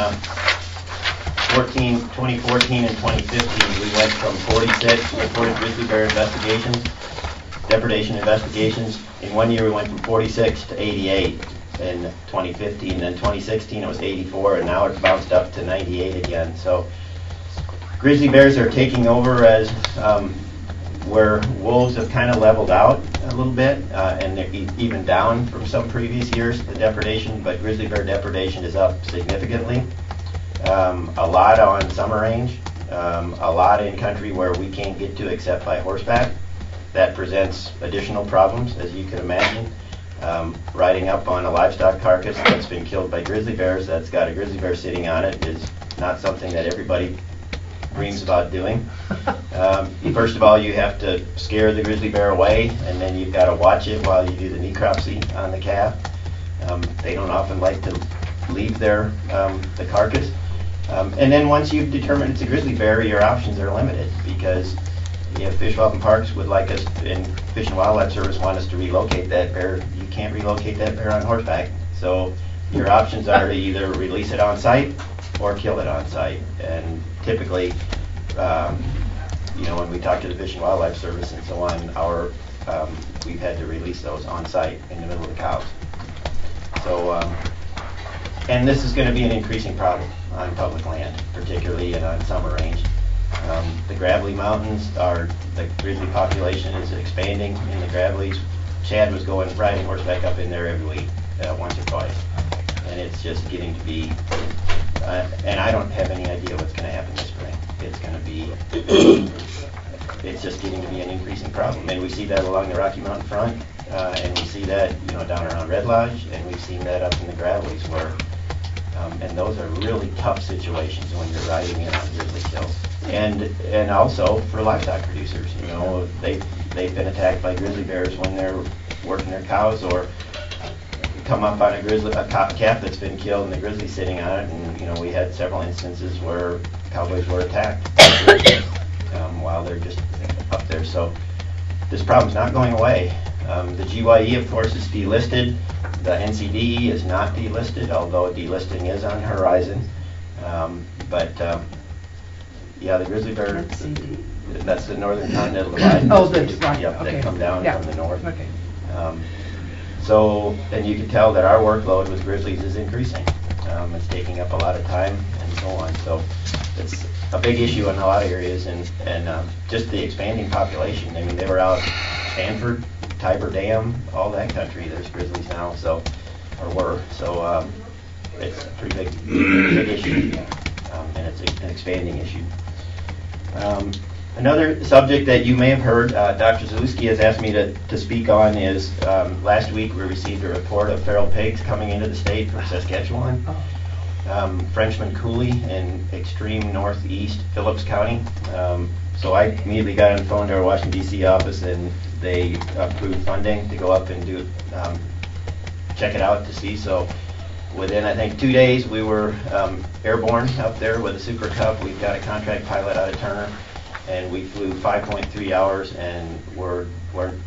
2014 and 2015. We went from 46 reported grizzly bear investigations, depredation investigations. In 1 year, we went from 46 to 88 in 2015. Then 2016, it was 84, and now it's bounced up to 98 again. So grizzly bears are taking over as where wolves have kind of leveled out a little bit, and they're even down from some previous years, the depredation, but grizzly bear depredation is up significantly. A lot on summer range, a lot in country where we can't get to except by horseback. That presents additional problems, as you can imagine. Riding up on a livestock carcass that's been killed by grizzly bears, that's got a grizzly bear sitting on it, is not something that everybody dreams about doing. First of all, you have to scare the grizzly bear away, and then you've got to watch it while you do the necropsy on the calf. They don't often like to leave the carcass. And then once you've determined it's a grizzly bear, your options are limited, because if Fish, Wildlife and Parks would like us, and Fish and Wildlife Service want us to relocate that bear, you can't relocate that bear on horseback. So your options are to either release it on site or kill it on site. And typically, when we talk to the Fish and Wildlife Service and so on, we've had to release those on site in the middle of the cows. So, and this is going to be an increasing problem on public land, particularly on summer range. The gravelly mountains the grizzly population is expanding in the gravelies. Chad was riding horseback up in there every week, once or twice. And it's just getting to be, and I don't have any idea what's going to happen this spring. It's just getting to be an increasing problem. And we see that along the Rocky Mountain front, and we see that, down around Red Lodge, and we've seen that up in the gravelies where, and those are really tough situations when you're riding in on grizzly kills. And also for livestock producers, they've been attacked by grizzly bears when they're working their cows, or come up on a calf that's been killed and the grizzly's sitting on it, and we had several instances where cowboys were attacked while they're just up there. So this problem's not going away. The GYE, of course, is delisted. The NCDE is not delisted, although delisting is on the horizon. The grizzly bear, that's the Northern Continental Divide. That come down from the north. Okay. And you can tell that our workload with grizzlies is increasing. It's taking up a lot of time and so on. So it's a big issue in a lot of areas, and just the expanding population. I mean, they were out Stanford, Tiber Dam, all that country. There's grizzlies now, or were. So it's a pretty big issue, and it's an expanding issue. Another subject that you may have heard, Dr. Zalewski has asked me to speak on is, last week we received a report of feral pigs coming into the state from Saskatchewan. Frenchman Coulee in extreme northeast Phillips County. So I immediately got on the phone to our Washington, D.C. office, and they approved funding to go up and check it out to see. So within, I think, 2 days, we were airborne up there with a Super Cub. We've got a contract pilot out of Turner, and we flew 5.3 hours and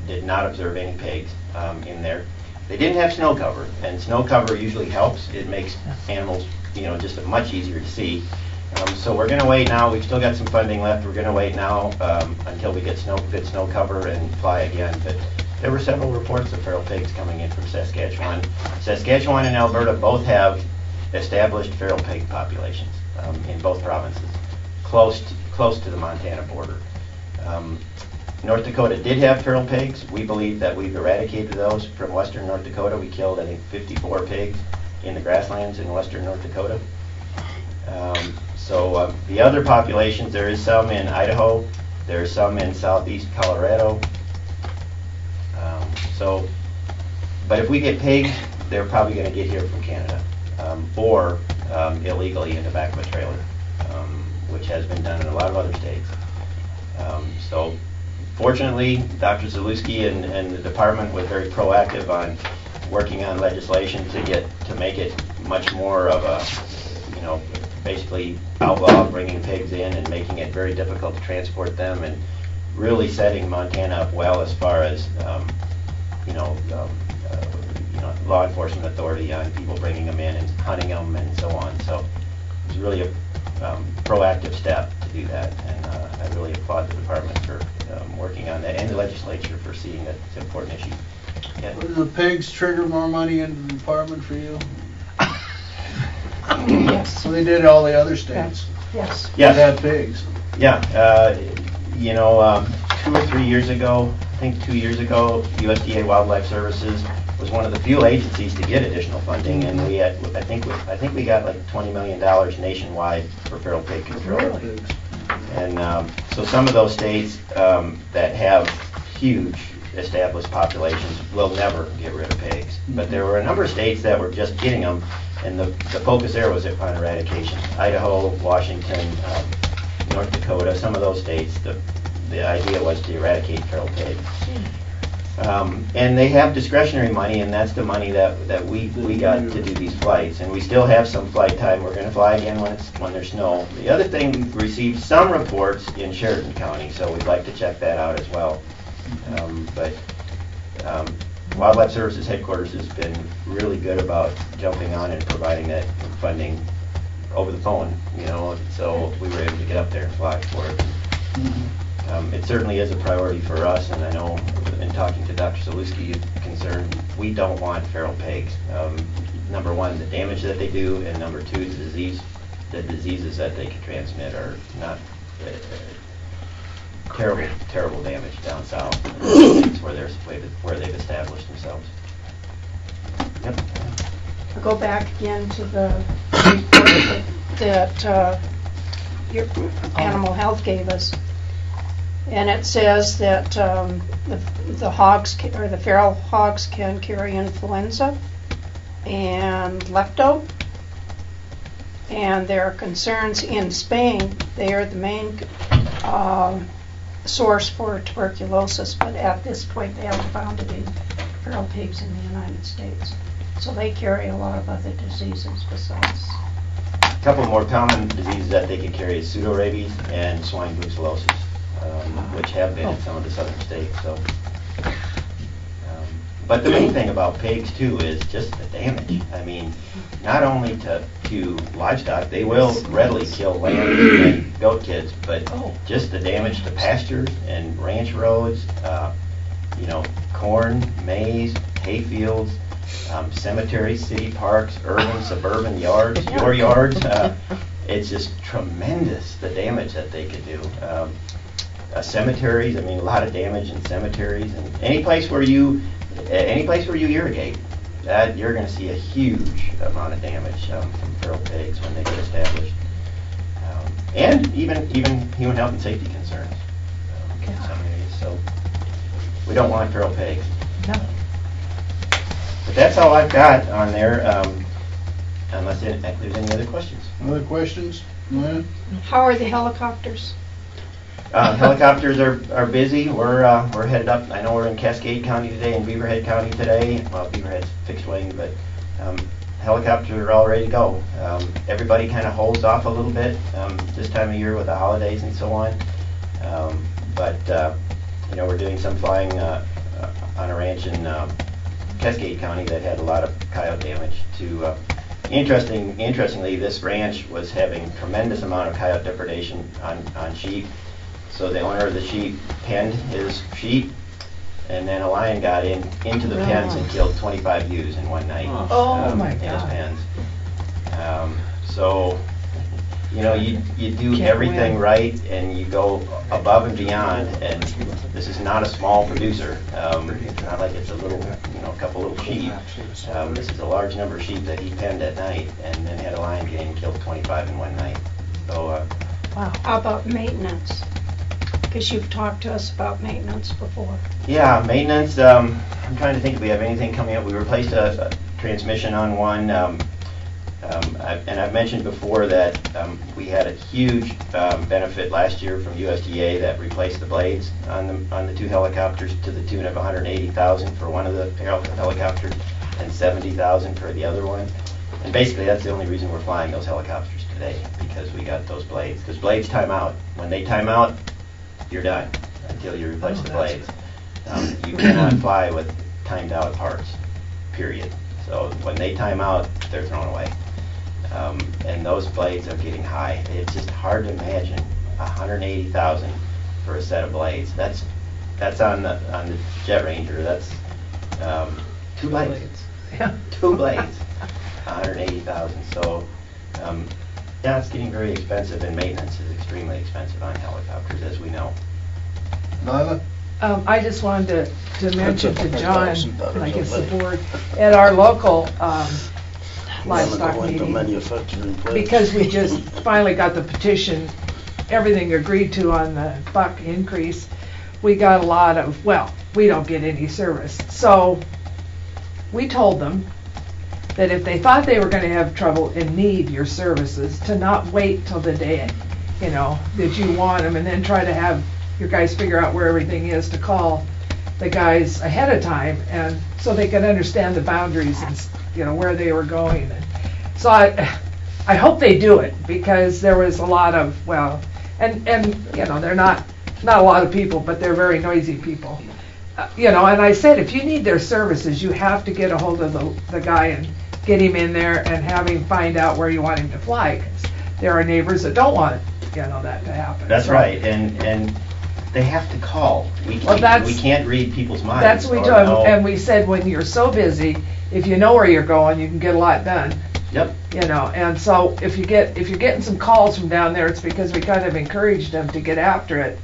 did not observe any pigs in there. They didn't have snow cover, and snow cover usually helps. It makes animals, just much easier to see. So we're going to wait now. We've still got some funding left. We're going to wait now until we get snow cover and fly again. But there were several reports of feral pigs coming in from Saskatchewan. Saskatchewan and Alberta both have established feral pig populations in both provinces, close to the Montana border. North Dakota did have feral pigs. We believe that we've eradicated those from western North Dakota. We killed, I think, 54 pigs in the grasslands in western North Dakota. So the other populations, there is some in Idaho, there is some in southeast Colorado. But if we get pigs, they're probably going to get here from Canada or illegally in the back of a trailer, which has been done in a lot of other states. So fortunately, Dr. Zalewski and the department was very proactive on working on legislation to make it much more of a, basically outlaw bringing pigs in and making it very difficult to transport them, and really setting Montana up well as far as law enforcement authority on people bringing them in and hunting them and so on. So it was really a proactive step to do that, and I really applaud the department for working on that, and the legislature for seeing that it's an important issue. Yeah. Do the pigs trigger more money into the department for you? Yes. So they did all the other states. Yes. Yes. That had pigs. Yeah. 2 or 3 years ago, I think 2 years ago, USDA Wildlife Services was one of the few agencies to get additional funding, and we had, I think we got like $20 million nationwide for feral pig control. Really? And so some of those states that have huge established populations will never get rid of pigs. But there were a number of states that were just getting them, and the focus there was on eradication. Idaho, Washington, North Dakota, some of those states, the idea was to eradicate feral pigs. And they have discretionary money, and that's the money that we got to do these flights. And we still have some flight time. We're going to fly again when there's snow. The other thing, we've received some reports in Sheridan County, so we'd like to check that out as well. But Wildlife Services headquarters has been really good about jumping on and providing that funding over the phone, so we were able to get up there and fly for it. It certainly is a priority for us, and I know in talking to Dr. Zalewski, concerned, we don't want feral pigs. Number one, the damage that they do, and number two, the diseases that they can transmit are not terrible damage down south where they've established themselves. Yep. I'll go back again to the report that your animal health gave us. And it says that the hogs, or the feral hogs, can carry influenza and lepto. And there are concerns in Spain. They are the main source for tuberculosis, but at this point they haven't found it in feral pigs in the United States. So they carry a lot of other diseases besides. A couple more common diseases that they can carry is pseudorabies and swine brucellosis, which have been in some of the southern states. So, but the main thing about pigs too is just the damage. I mean, not only to livestock, they will readily kill lamb and goat kids, but just the damage to pastures and ranch roads, corn, maize, hay fields, cemeteries, city parks, urban, suburban yards, your yards. It's just tremendous, the damage that they could do. Cemeteries, a lot of damage in cemeteries, and any place where you irrigate, you're going to see a huge amount of damage from feral pigs when they get established, and even human health and safety concerns in some areas. So we don't want feral pigs. No. But that's all I've got on there, unless there's any other questions. Other questions? Lynn? How are the helicopters? Helicopters are busy. We're headed up. I know we're in Cascade County today and Beaverhead County today. Well, Beaverhead's fixed wing, but helicopters are all ready to go. Everybody kind of holds off a little bit this time of year with the holidays and so on. But we're doing some flying on a ranch in Cascade County that had a lot of coyote damage. Interestingly, this ranch was having tremendous amount of coyote depredation on sheep. So the owner of the sheep penned his sheep, and then a lion got into the pens and killed 25 ewes in one night Oh my in his God. pens. So, you know, you do Can't everything win. right, and you go above and beyond, and this is not a small producer. It's not like it's a little, you know, a couple little sheep. This is a large number of sheep that he penned at night, and then had a lion game and killed 25 in one night. So, Wow. How about maintenance? Because you've talked to us about maintenance before. yeah, maintenance, I'm trying to think if we have anything coming up. We replaced a transmission on one. And I've mentioned before that we had a huge benefit last year from USDA that replaced the blades on the two helicopters to the tune of $180,000 for one of the helicopters and $70,000 for the other one. And basically that's the only reason we're flying those helicopters today, because we got those blades. Because blades time out. When they time out, you're done until you replace the blades. You cannot fly with timed out parts, period. So when they time out, they're thrown away. And those blades are getting high. It's just hard to imagine $180,000 for a set of blades. That's on the Jet Ranger. That's two blades. Yeah. Two blades. $180,000. So yeah, it's getting very expensive, and maintenance is extremely expensive on helicopters, as we know. Nyla? I just wanted to mention to John, $100,000 and I guess the a board, at our local livestock Go into meeting, manufacturing plants. because we just finally got the petition, everything agreed to on the buck increase, we got a lot of, well, we don't get any service. So we told them that if they thought they were going to have trouble and need your services, to not wait till the day, you know, that you want them, and then try to have your guys figure out where everything is, to call the guys ahead of time, and so they could understand the boundaries and, you know, where they were going. And so I hope they do it, because there was a lot of, well, and you know, they're not a lot of people, but they're very noisy people. You know, and I said, if you need their services, you have to get a hold of the guy and get him in there and have him find out where you want him to fly, because there are neighbors that don't want, you know, that to happen. That's So- right, and they have to call. We can't read people's minds. That's what we or told him, know- and we said, when you're so busy, if you know where you're going, you can get a lot done. Yep. You know, and so if you're getting some calls from down there, it's because we kind of encouraged them to get after it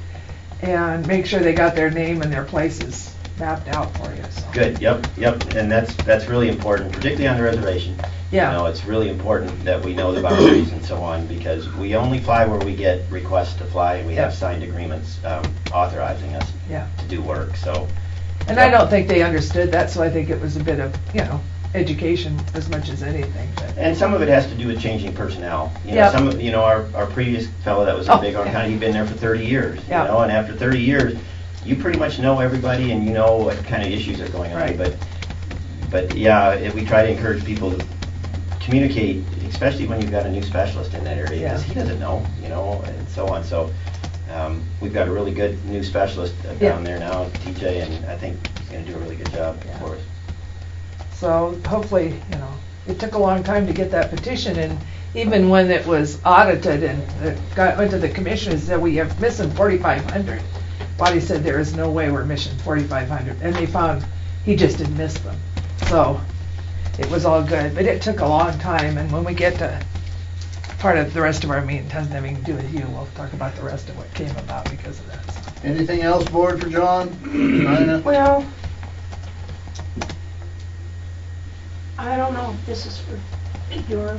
and make sure they got their name and their places mapped out for you. So. Good, yep, and that's really important, particularly on the reservation. Yeah. You know, it's really important that we know the boundaries and so on, because we only fly where we get requests to fly, and we have signed agreements authorizing us to do work, so. And I don't think they understood that, so I think it was a bit of, you know, education as much as anything. But. And some of it has to do with changing personnel. You know, Yep. some of, you know, our previous fellow that was in Bighorn County, he'd been there for 30 years, you know, and after 30 years, you pretty much know everybody and you know what kind of issues are going on. Right. But yeah, we try to encourage people to communicate, especially when you've got a new specialist in that area, because he doesn't know, you know, and so on. So we've got a really good new specialist down there now, TJ, and I think he's going to do a really good job for us. So hopefully, you know, it took a long time to get that petition, and even when it was audited and it went to the commissioners, said we have missing 4,500. Body said there is no way we're missing 4,500, and they found he just didn't miss them. So it was all good, but it took a long time, and when we get to part of the rest of our meeting, has nothing to do with you, we'll talk about the rest of what came about because of that. So. Anything else, board, for John? Nina? Well, I don't know if this is for your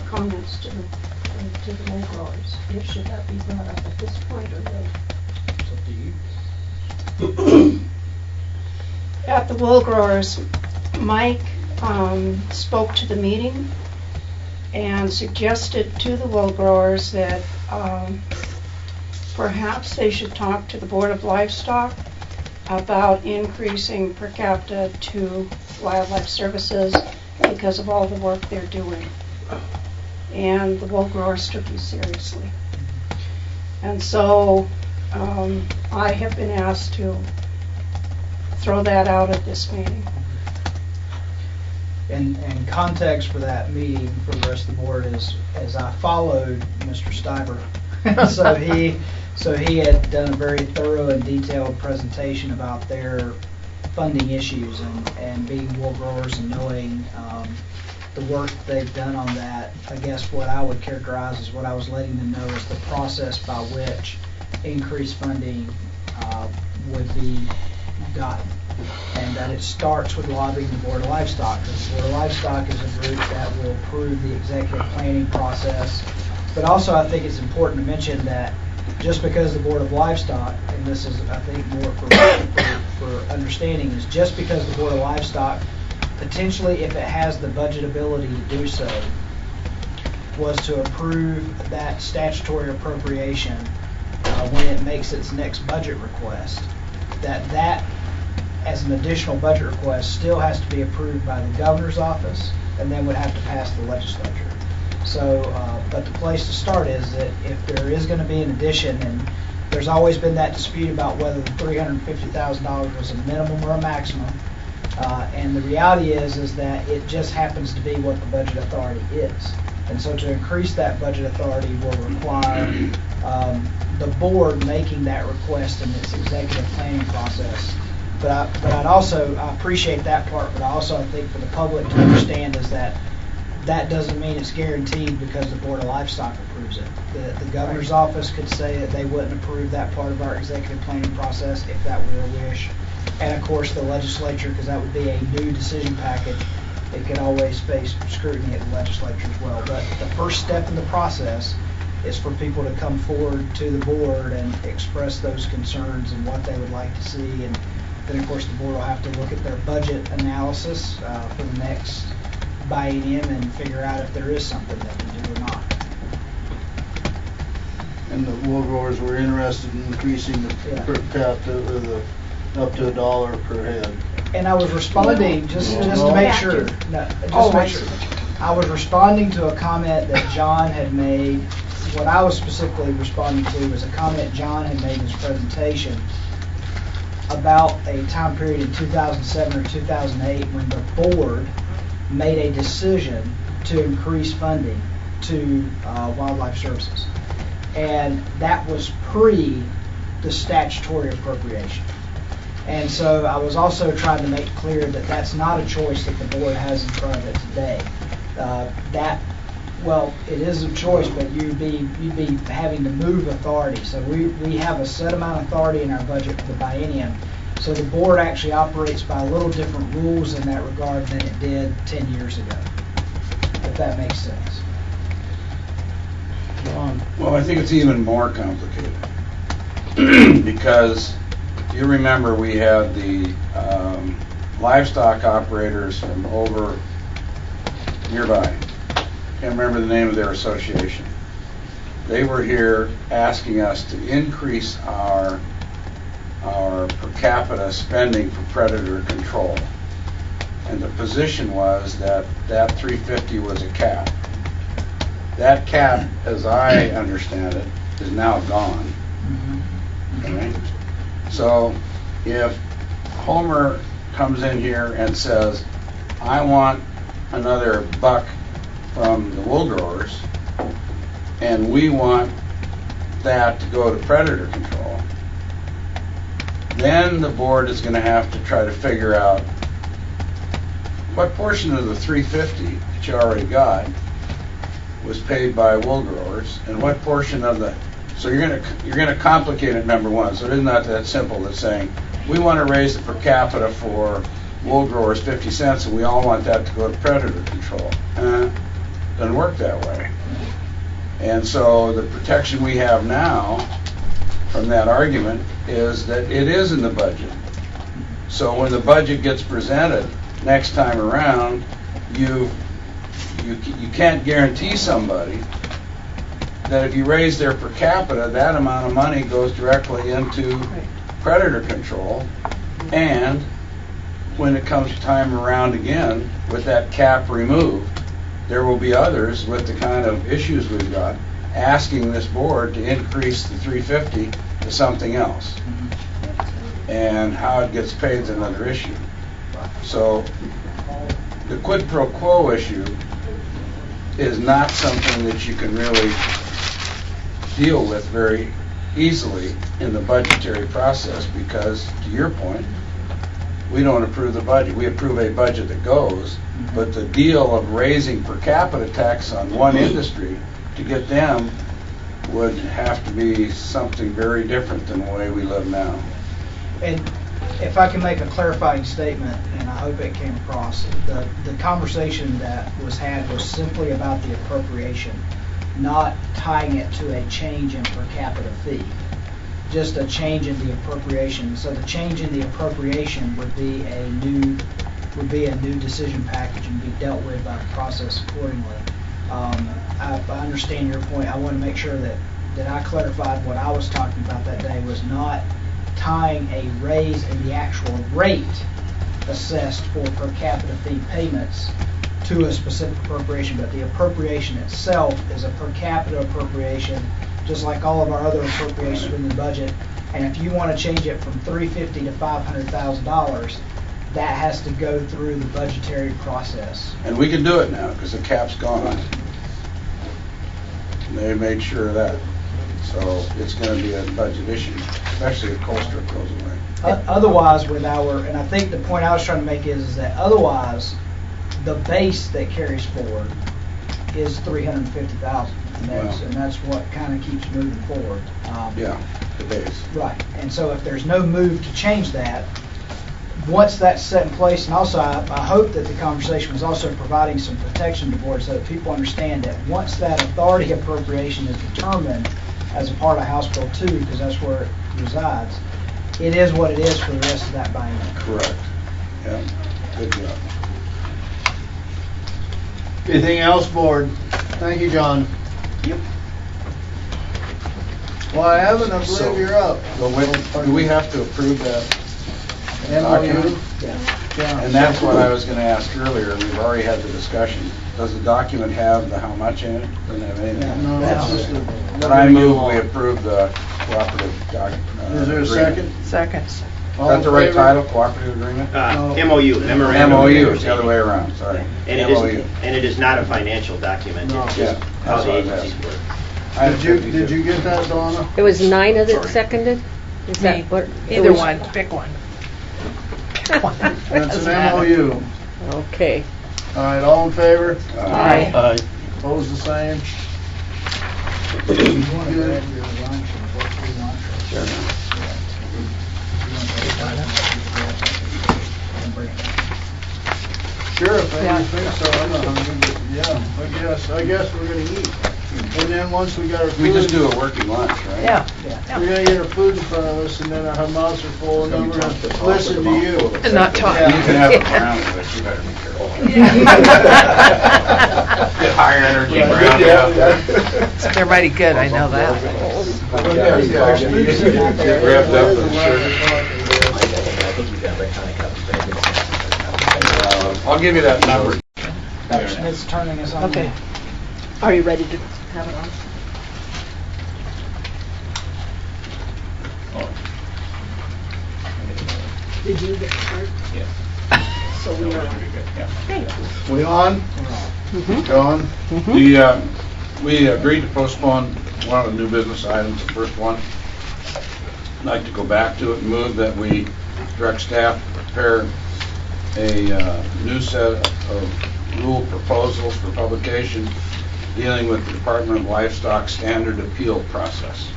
comments to the wool growers. Should that be brought up at this point or later? It's up to you. At the wool growers, Mike spoke to the meeting and suggested to the wool growers that perhaps they should talk to the Board of Livestock about increasing per capita to wildlife services because of all the work they're doing. And the wool growers took you seriously. And so I have been asked to throw that out at this meeting. And context for that meeting for the rest of the board is, as I followed Mr. Stiver, so he had done a very thorough and detailed presentation about their funding issues and being wool growers and knowing the work they've done on that. I guess what I would characterize as what I was letting them know is the process by which increased funding would be gotten. And that it starts with lobbying the Board of Livestock. The Board of Livestock is a group that will approve the executive planning process. But also I think it's important to mention that just because the Board of Livestock, and this is I think more for understanding, is just because the Board of Livestock potentially, if it has the budget ability to do so, was to approve that statutory appropriation when it makes its next budget request, that as an additional budget request still has to be approved by the governor's office and then would have to pass the legislature. So, but the place to start is that if there is going to be an addition, and there's always been that dispute about whether the $350,000 was a minimum or a maximum, and the reality is that it just happens to be what the budget authority is. And so to increase that budget authority will require the board making that request in its executive planning process. But I'd also appreciate that part, but I also think for the public to understand is that doesn't mean it's guaranteed because the Board of Livestock approves it. The governor's office could say that they wouldn't approve that part of our executive planning process if that were their wish. And of course the legislature, because that would be a new decision package, it could always face scrutiny at the legislature as well. But the first step in the process is for people to come forward to the board and express those concerns and what they would like to see. And then of course the board will have to look at their budget analysis for the next biennium and figure out if there is something they can do or not. And the wool growers were interested in increasing the per capita up to $1 per head. And I was responding just to make sure. I was responding to a comment that John had made. What I was specifically responding to was a comment John had made in his presentation about a time period in 2007 or 2008 when the board made a decision to increase funding to wildlife services. And that was pre the statutory appropriation. And so I was also trying to make clear that that's not a choice that the board has in front of it today. It is a choice, but you'd be having to move authority. So we have a set amount of authority in our budget for the biennium. So the board actually operates by a little different rules in that regard than it did 10 years ago, if that makes sense. Well, I think it's even more complicated because if you remember we had the livestock operators from over nearby. Can't remember the name of their association. They were here asking us to increase our per capita spending for predator control. And the position was that $350 was a cap. That cap, as I understand it, is now gone. Okay? So if Homer comes in here and says, I want another buck from the wool growers, and we want that to go to predator control, then the board is going to have to try to figure out what portion of the $350 that you already got was paid by wool growers, and what portion of the. So you're going to complicate it, number one. So it is not that simple as saying we want to raise the per capita for wool growers 50 cents, and we all want that to go to predator control. Doesn't work that way. And so the protection we have now from that argument is that it is in the budget. So when the budget gets presented next time around, you can't guarantee somebody that if you raise their per capita, that amount of money goes directly into predator control. And when it comes time around again with that cap removed, there will be others with the kind of issues we've got asking this board to increase the $350 to something else. And how it gets paid is another issue. So the quid pro quo issue is not something that you can really deal with very easily in the budgetary process because, to your point, we don't approve the budget. We approve a budget that goes, but the deal of raising per capita tax on one industry to get them would have to be something very different than the way we live now. And if I can make a clarifying statement, and I hope it came across, the conversation that was had was simply about the appropriation, not tying it to a change in per capita fee. Just a change in the appropriation. So the change in the appropriation would be a new decision package and be dealt with by the process accordingly. I understand your point. I want to make sure that I clarified what I was talking about that day was not tying a raise in the actual rate assessed for per capita fee payments to a specific appropriation, but the appropriation itself is a per capita appropriation, just like all of our other appropriations in the budget. And if you want to change it from $350,000 to $500,000, that has to go through the budgetary process. And we can do it now because the cap's gone. They made sure of that. So it's going to be a budget issue, especially if Colstrip goes away. Otherwise, with and I think the point I was trying to make is that otherwise, the base that carries forward is $350,000, and that's what kind of keeps moving forward. Yeah, the base. Right, and so if there's no move to change that, once that's set in place, and also I hope that the conversation was also providing some protection to board so that people understand that once that authority appropriation is determined as a part of House Bill 2, because that's where it resides, it is what it is for the rest of that biennium. Correct. Yeah, good job. Anything else, board? Thank you, John. Yep. Well, I haven't, I believe you're up. Do we have to approve that document? Yeah. And that's what I was going to ask earlier. We've already had the discussion. Does the document have the how much in it? Doesn't have anything. No, that's just But I move we approve the cooperative document. Is there a second? Second. Is that the right title, cooperative agreement? MOU, memorandum. MOU, it's the other way around, sorry. And it is not a financial document, it's just how the agencies work. Did you get that, Donna? It was Nina that seconded? Is that what? Either one, pick one. That's an MOU. Okay. All right, all in favor? Aye. Aye. Opposed, the same? Sure, if you think so, I'm not hungry, but yeah, I guess we're gonna eat. And then once we got our food. We just do a working lunch, right? Yeah. We're gonna get our food in front of us, and then our mouths are full, and then we're gonna listen to you. And not talk. You can have a brownie, but you better be careful. Get higher energy brownie. They're mighty good, I know that. Get revved up and I'll give you that number. Dr. Smith's turning us on. Okay. Are you ready to have it on? Did you get started? Yeah. So we are on. Yeah. We on? John? We agreed to postpone one of the new business items, the first one. I'd like to go back to it and move that we direct staff to prepare a new set of rule proposals for publication dealing with the Department of Livestock standard appeal process.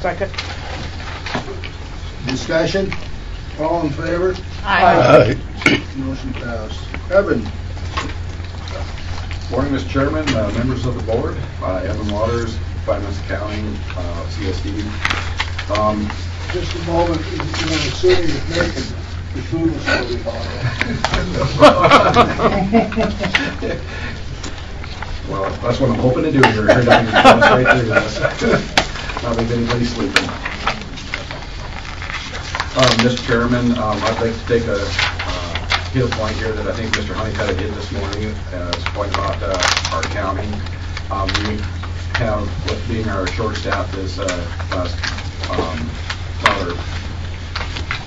Second. Discussion? All in favor? Aye. Motion passed. Evan? Morning, Mr. Chairman, members of the board, Evan Waters, Finance Accounting, CSD. Just a moment, assuming you're making the food was really hot. Well, that's what I'm hoping to do here. Right through this. Not leave anybody sleeping. Mr. Chairman, I'd like to take a hit a point here that I think Mr. Honeycutt did this morning, as pointed out our accounting. We have, with being our short staff, this our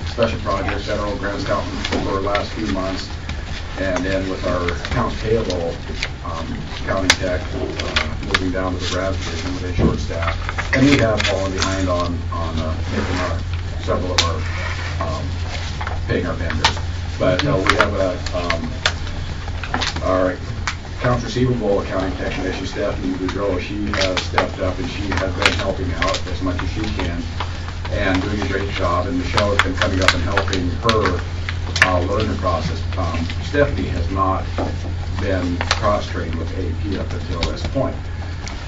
special projects, federal grants accountant for the last few months, and then with our accounts payable accounting tech moving down to the RAD division with a short staff, and we have fallen behind on making several of our paying our vendors. But we have our accounts receivable accounting technician, Stephanie Boudreau. She has stepped up and she has been helping out as much as she can and doing a great job. And Michelle has been coming up and helping her learn the process. Stephanie has not been cross-trained with AP up until this point.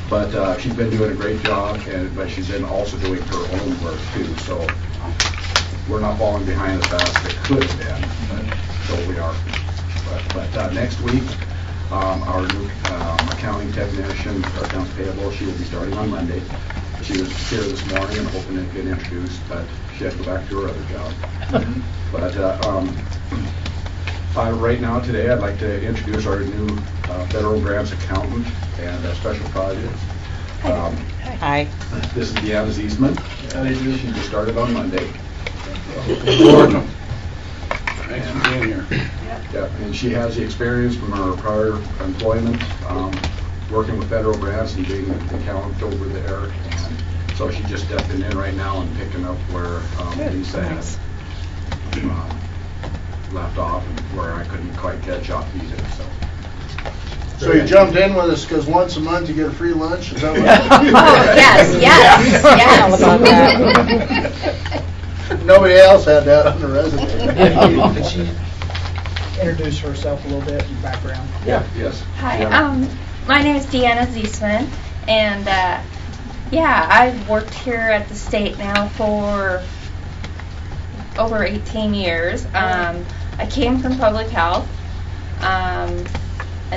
But she's been doing a great job, but she's been also doing her own work too. So we're not falling behind as fast as it could have been, but so we are. But next week, our new accounting technician, our accounts payable, she will be starting on Monday. She was here this morning and hoping to get introduced, but she had to go back to her other job. But right now, today, I'd like to introduce our new federal grants accountant and special projects. Hi. This is Deanna Ziesman. She just started on Monday. Thanks for being here. Yeah, and she has the experience from her prior employment, working with federal grants and being the accountant over there. And so she's just stepping in right now and picking up where Lisa had left off and where I couldn't quite catch up either. So you jumped in with us because once a month you get a free lunch? Is that what? Yes. All about that. Nobody else had that on the resume. Could she introduce herself a little bit and background? Yeah. Yes. Hi, Yeah. my name is Deanna Ziesman, and I've worked here at the state now for over 18 years. I came from public health, and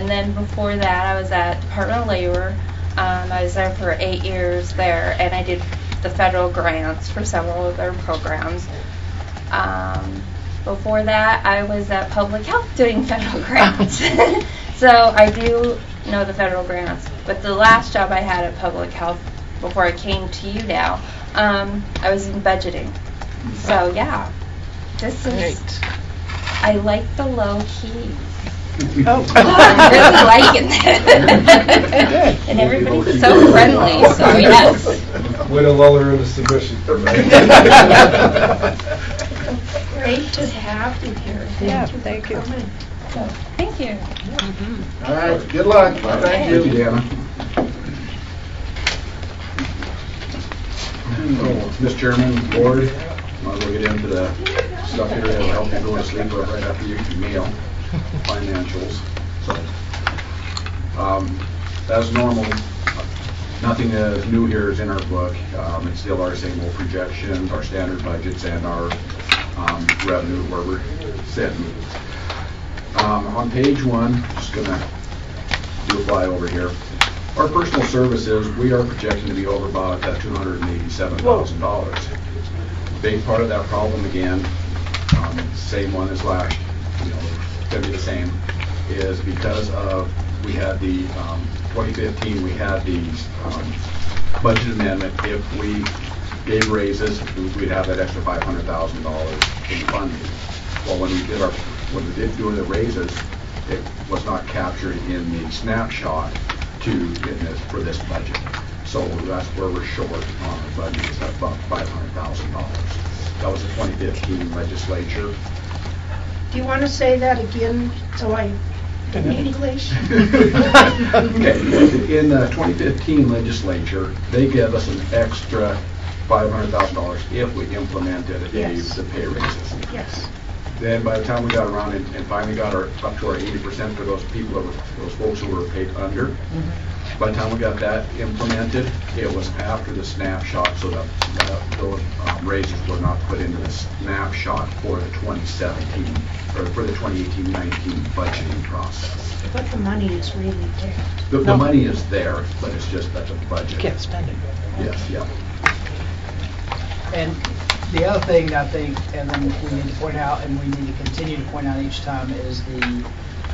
then before that I was at Department of Labor. I was there for 8 years there, and I did the federal grants for several of their programs. Before that, I was at public health doing federal grants. So I do know the federal grants. But the last job I had at public health before I came to you now, I was in budgeting. So yeah, this is, I like the low key. Oh. I'm really liking it. And everybody's so friendly, so yes. Way to lull her into submission. Great to have you here. Yeah, thank you. So, thank you. All right, good luck. Thank Thank you. you, Deanna. Mr. Chairman, board, might as well get into the stuff here that'll help you go to sleep right after you meal, financials. So, as normal, nothing new here is in our book. It's still our same old projections, our standard budgets, and our revenue where we're sitting. On page 1, just going to do a flyover here. Our personal services, we are projecting to be over about $287,000. Big part of that problem, again, same one as last, going to be the same, is because of we had the 2015, we had the budget amendment. If we gave raises, we'd have that extra $500,000 in funding. Well, when we did do the raises, it was not captured in the snapshot for this budget. So that's where we're short on our budget, is about $500,000. That was the 2015 legislature. Do you want to say that again so in English? Okay, in the 2015 legislature, they gave us an extra $500,000 if we implemented the pay raises. Yes. Then by the time we got around and finally got up to our 80% for those people, those folks who were paid under, by the time we got that implemented, it was after the snapshot, so that those raises were not put into the snapshot for the 2017 or for the 2018-19 budgeting process. But the money is really there. The money is there, but it's just that the budget. Can't spend it. Yes, yeah. And the other thing I think, and then we need to point out, and we need to continue to point out each time, is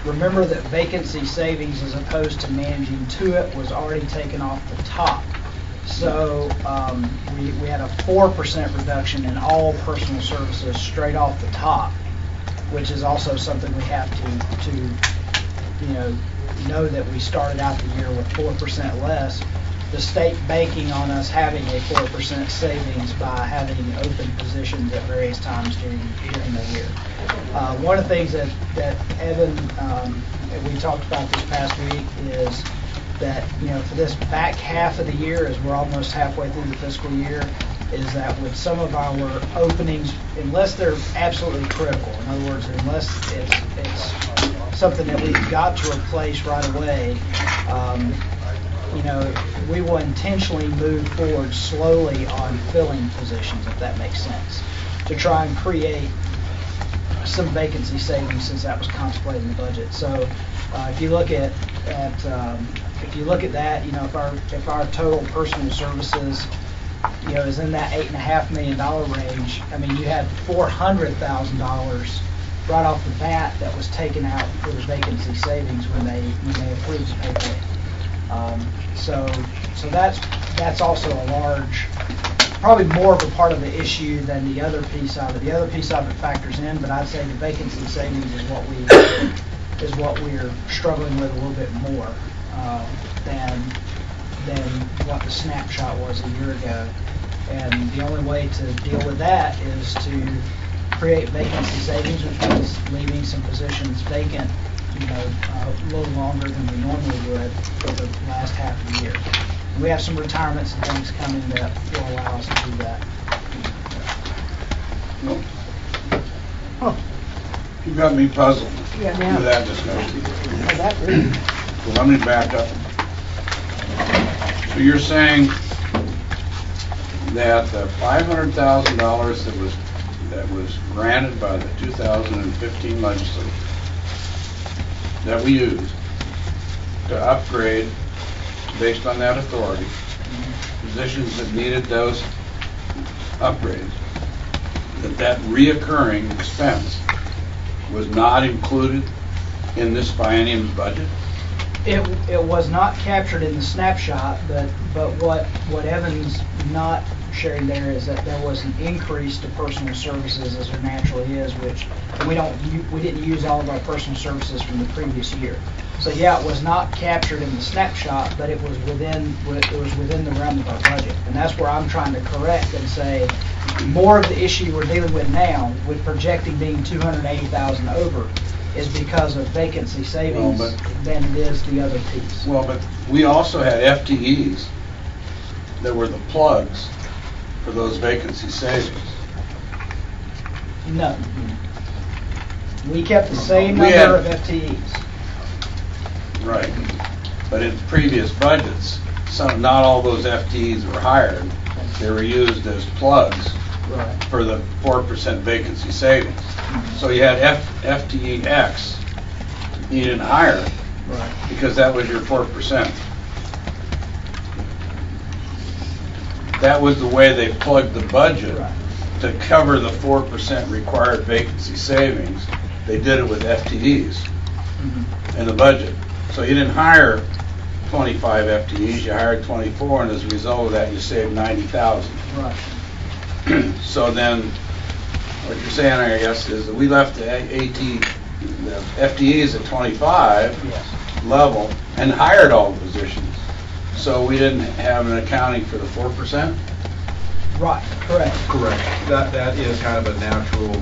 remember that vacancy savings as opposed to managing to it was already taken off the top. So we had a 4% reduction in all personal services straight off the top, which is also something we have to know that we started out the year with 4% less. the state banking on us having a 4% savings by having open positions at various times during the year. One of the things that Evan and we talked about this past week is that, for this back half of the year, as we're almost halfway through the fiscal year, is that with some of our openings, unless they're absolutely critical, in other words, unless it's something that we've got to replace right away, we will intentionally move forward slowly on filling positions, if that makes sense, to try and create some vacancy savings, since that was contemplated in the budget. So if you look at that, if our total personal services is in that $8.5 million range, I mean, you had $400,000 right off the bat that was taken out for the vacancy savings when they approved the pay plan. So that's also a large, probably more of a part of the issue than the other piece of it. The other piece of it factors in, but I'd say the vacancy savings is what we're struggling with a little bit more than what the snapshot was a year ago. And the only way to deal with that is to create vacancy savings, which means leaving some positions vacant, a little longer than we normally would for the last half of the year. And we have some retirements and things coming that will allow us to do that. You got me puzzled Yeah. with that discussion. That really. So let me back up. So you're saying that the $500,000 that was granted by the 2015 legislature that we used to upgrade, based on that authority, positions that needed those upgrades, that reoccurring expense was not included in this biennium's budget? It was not captured in the snapshot, but what Evan's not sharing there is that there was an increase to personal services, as there naturally is, which we didn't use all of our personal services from the previous year. So yeah, it was not captured in the snapshot, but it was within the realm of our budget, and that's where I'm trying to correct and say more of the issue we're dealing with now, with projecting being $280,000 over, is because of vacancy savings than it is the other piece. Well, but we also had FTEs that were the plugs for those vacancy savings. No. We kept the same number of FTEs. Right. But in previous budgets, not all those FTEs were hired. They were used as plugs for the 4% vacancy savings. So you had FTE X you didn't hire because that was your 4%. That was the way they plugged the budget to cover the 4% required vacancy savings. They did it with FTEs in the budget. So you didn't hire 25 FTEs, you hired 24, and as a result of that, you saved 90,000. Right. So then, what you're saying, I guess, is that we left the FTEs at 25 level and hired all the positions. So we didn't have an accounting for the 4%? Right, correct. Correct. That is kind of a natural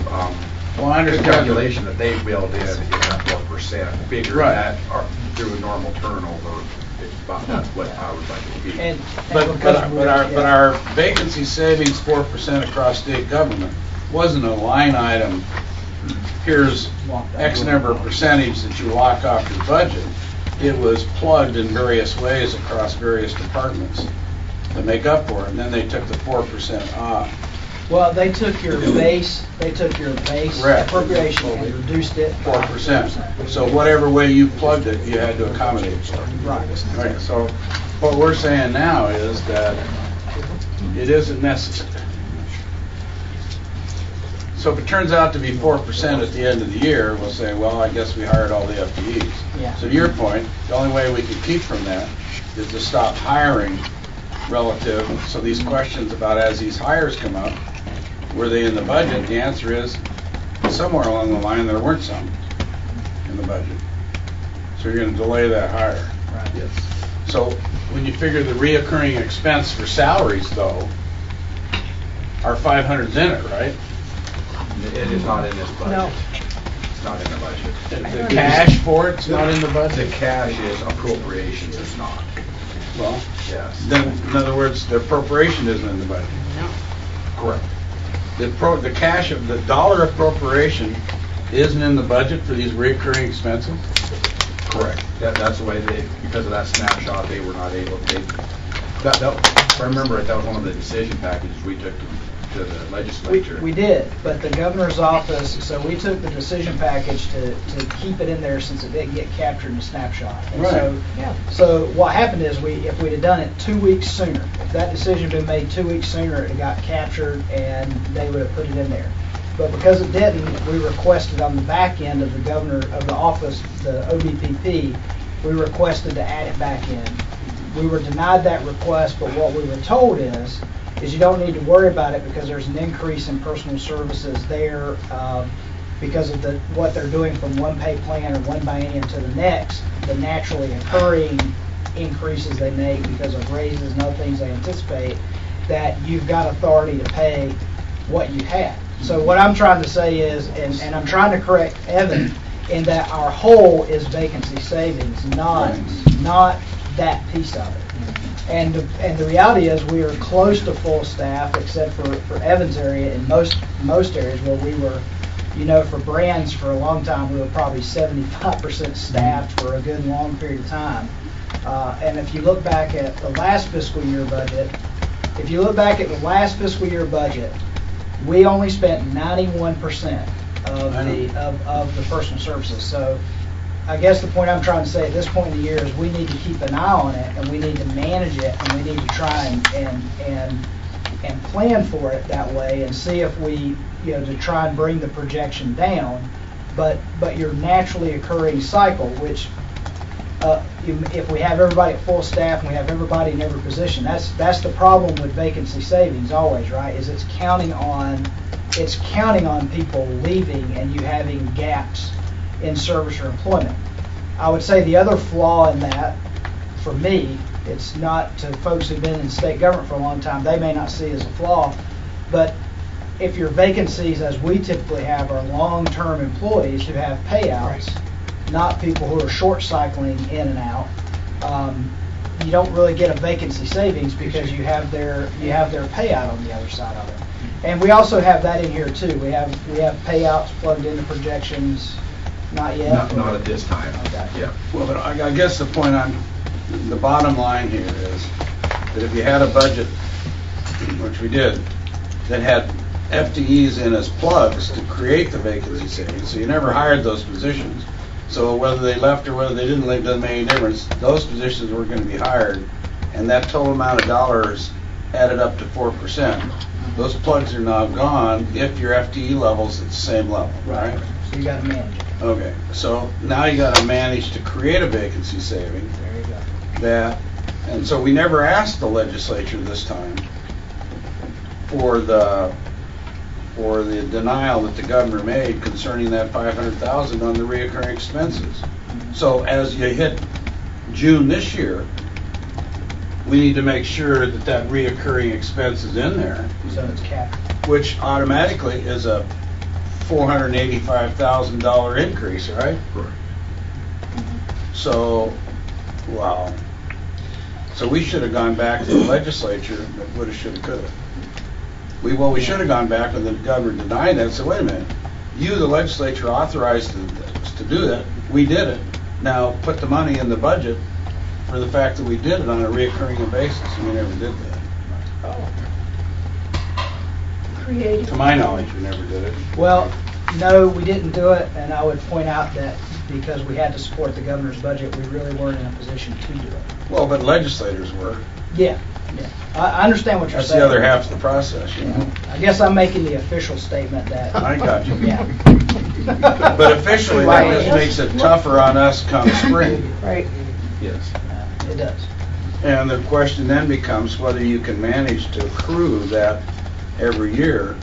well, I understand calculation that they built in that 4% figure that through a normal turnover. That's what I would like to be. But our vacancy savings 4% across state government wasn't a line item. Here's X number of percentage that you lock off your budget. It was plugged in various ways across various departments to make up for it, and then they took the 4% off. Well, they took your base appropriation and reduced it 4%. So whatever way you plugged it, you had to accommodate for it. Right. So what we're saying now is that it isn't necessary. So if it turns out to be 4% at the end of the year, we'll say, well, I guess we hired all the FTEs. Yeah. So to your point, the only way we can keep from that is to stop hiring relative. So these questions about as these hires come up, were they in the budget? The answer is somewhere along the line there weren't some in the budget. So you're going to delay that hire. Right. Yes. So when you figure the reoccurring expense for salaries though, our 500's in it, right? It is not in this budget. No. It's not in the budget. The cash for it's not in the budget? The cash is, appropriations is not. Well, Yes. then, in other words, the appropriation isn't in the budget. No. Correct. The cash of the dollar appropriation isn't in the budget for these recurring expenses? Correct. That's the way because of that snapshot, they were not able to, if I remember it, that was one of the decision packages we took to the legislature. We did, but the governor's office, so we took the decision package to keep it in there since it didn't get captured in a snapshot. And so what happened is if we'd have done it 2 weeks sooner, if that decision had been made 2 weeks sooner, it got captured and they would have put it in there. But because it didn't, we requested on the back end of the governor of the office, the OBPP, we requested to add it back in. We were denied that request, but what we were told is you don't need to worry about it because there's an increase in personal services there because of what they're doing from one pay plan or one biennium to the next, the naturally occurring increases they make because of raises and other things they anticipate, that you've got authority to pay what you have. So what I'm trying to say is, and I'm trying to correct Evan, in that our whole is vacancy savings, not that piece of it. And the reality is we are close to full staff, except for Evan's area. In most areas where we were, for brands for a long time, we were probably 75% staffed for a good long period of time. And if you look back at the last fiscal year budget, we only spent 91% of the personal services. So I guess the point I'm trying to say at this point in the year is we need to keep an eye on it, and we need to manage it, and we need to try and plan for it that way, and see if we, to try and bring the projection down. But your naturally occurring cycle, which if we have everybody at full staff and we have everybody in every position, that's the problem with vacancy savings always, right? Is it's counting on people leaving and you having gaps in service or employment. I would say the other flaw in that, for me, it's not to folks who've been in state government for a long time, they may not see as a flaw, but if your vacancies, as we typically have, are long-term employees who have payouts, not people who are short cycling in and out, you don't really get a vacancy savings because you have their payout on the other side of it. And we also have that in here too. We have payouts plugged into projections. Not yet? Not at this time. Okay. Yeah. Well, but I guess the bottom line here is that if you had a budget, which we did, that had FTEs in as plugs to create the vacancy savings, so you never hired those positions. So whether they left or whether they didn't leave doesn't make any difference. Those positions were going to be hired, and that total amount of dollars added up to 4%. Those plugs are now gone if your FTE level's at the same level, right? So you got to manage it. Okay, so now you got to manage to create a vacancy saving. There you go. And so we never asked the legislature this time for the denial that the governor made concerning that $500,000 on the reoccurring expenses. So as you hit June this year, we need to make sure that reoccurring expense is in there. So it's capped. Which automatically is a $485,000 increase, right? Correct. So, wow. So we should have gone back to the legislature, but woulda, shoulda, coulda. We should have gone back when the governor denied that and said, wait a minute, you, the legislature, authorized us to do that. We did it. Now put the money in the budget for the fact that we did it on a reoccurring basis, and we never did that. Oh. Creative. To my knowledge, we never did it. Well, no, we didn't do it, and I would point out that because we had to support the governor's budget, we really weren't in a position to do it. Well, but legislators were. Yeah. I understand what you're That's saying. the other half of the process, you know. I guess I'm making the official statement that. I got you. Yeah. But officially, that just makes it tougher on us come spring. Right. Yes. It does. And the question then becomes whether you can manage to accrue that every year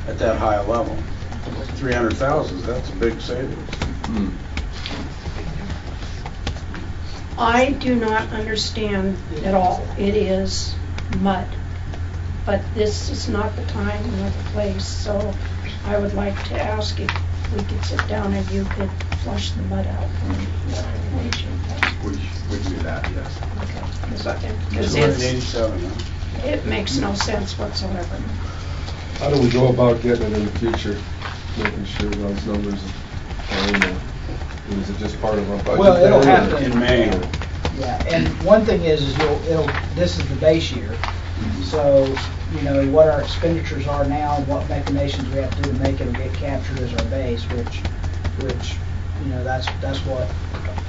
at that high a level. 300,000, that's a big savings. I do not understand at all. It is mud. But this is not the time nor the place, so I would like to ask if we could sit down and you could flush the mud out from the information. We can do that, yes. It makes no sense whatsoever. How do we go about getting it in the future, making sure those numbers are in there? Is it just part of our budget? Well, it'll then, or- happen. In May. Yeah, and one thing is this is the base year. So, you know, what our expenditures are now, and what machinations we have to do to make it get captured as our base, which, you know, that's what,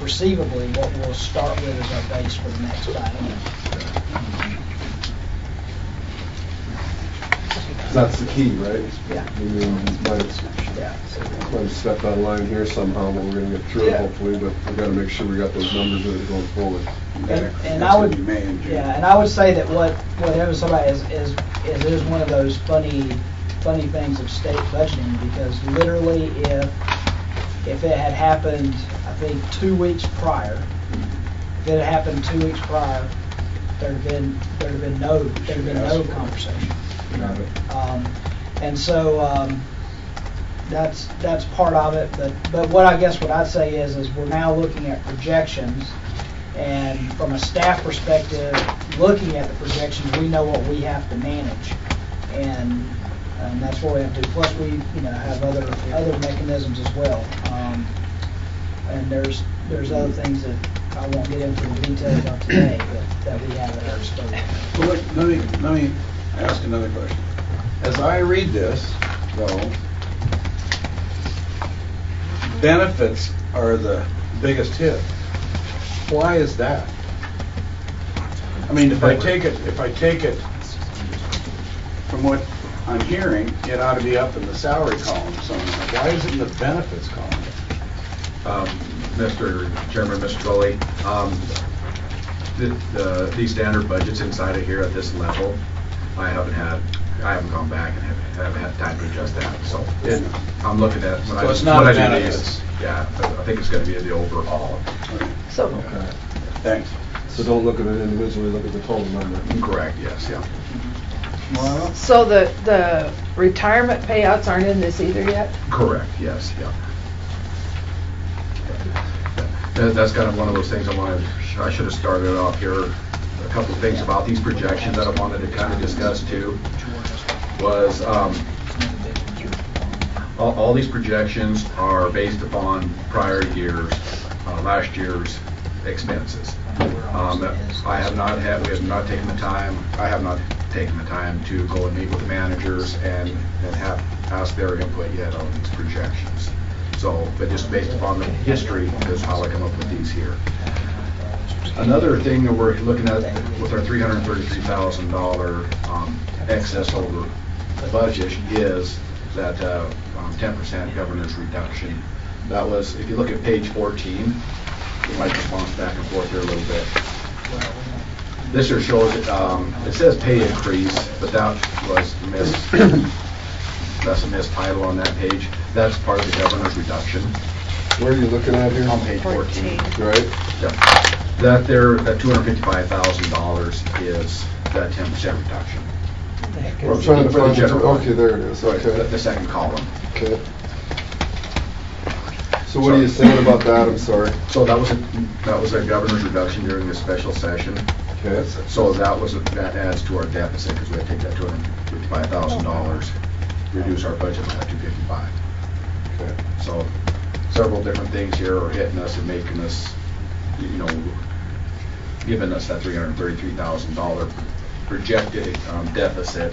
perceivably, what we'll start with as our base for the next biennium. That's the key, right? Yeah. I mean, might have stepped out of line here somehow, but we're gonna get through it Yeah. hopefully, but we gotta make sure we got those numbers that are going forward. And I would, and I would say that whatever somebody is one of those funny things of state budgeting, because literally if it had happened, I think 2 weeks prior, there'd have been no conversation. And so that's part of it. But what I'd say is we're now looking at projections, and from a staff perspective, looking at the projections, we know what we have to manage, and that's what we have to do. Plus, we have other mechanisms as well. And there's other things that I won't get into the details of today, but that we have at our disposal. Well, let me ask another question. As I read this, though, benefits are the biggest hit. Why is that? I mean, if I take it from what I'm hearing, it ought to be up in the salary column somewhere. Why is it in the benefits column? Mr. Chairman, Mr. Tully, these standard budgets inside of here at this level, I haven't gone back and haven't had time to adjust that. So I'm looking at when So it's not when a I do benefits. these. Yeah, I think it's going to be the overall. So, Okay. Thanks. So don't look at it individually, look at the total number. Correct, yes, yeah. so the retirement payouts aren't in this either yet? Correct, yes, yeah. That's kind of one of those things I should have started off here. A couple of things about these projections that I wanted to kind of discuss too was all these projections are based upon prior years, last year's expenses. I have not taken the time to go and meet with the managers and have asked their input yet on these projections. So, but just based upon the history is how I come up with these here. Another thing that we're looking at with our $333,000 excess over budget is that 10% governor's reduction. That was, if you look at page 14, we might just bounce back and forth here a little bit. This here shows it says pay increase, but that was that's a missed title on that page. That's part of the governor's reduction. Where are you looking at here? On page 14. Right? Yep. That $255,000 is that 10% reduction. I'm trying to For the find general fund. okay, there it is, Right, okay. the second column. Okay. So what are you saying about that, I'm sorry? So that was a governor's reduction during the special session. Okay. So that adds to our deficit because we had to take that $255,000, reduce our budget by that $255,000. Okay. So several different things here are hitting us and making us, giving us that $333,000 projected deficit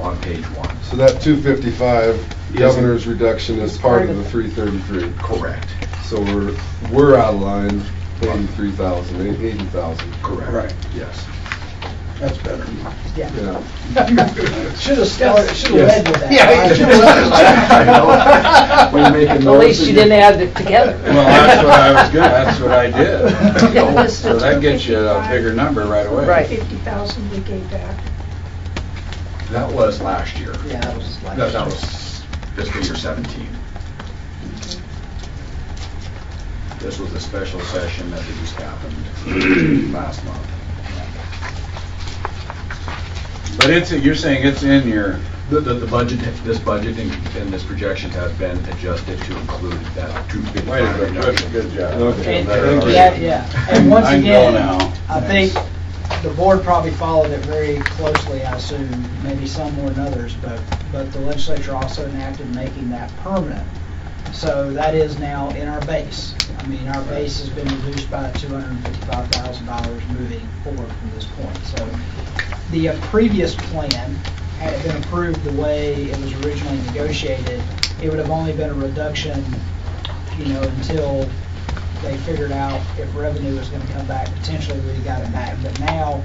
on page 1. So that 255 governor's reduction is part of the 333. Correct. So we're out of line 80,000. Correct. Right. Yes. That's better. Yeah. Yeah. Should have led with that. Yeah, when you're making At notes least you didn't add it together. Well, that's what I did. So that gets you a bigger number right away. Right. 50,000 we gave back. That was last year. Yeah, that was last That was fiscal year 17. This was a special session that just happened last month. But you're saying it's in your, The budget, this budget and this projection has been adjusted to include that 255 Way to go, reduction. good job. Okay. Yeah. And once I can go again, now. I think the board probably followed it very closely, I assume, maybe some more than others, but the legislature also enacted making that permanent. So that is now in our base. I mean, our base has been reduced by $255,000 moving forward from this point. So the previous plan, had it been approved the way it was originally negotiated, it would have only been a reduction, until they figured out if revenue was going to come back. Potentially we got it back, but now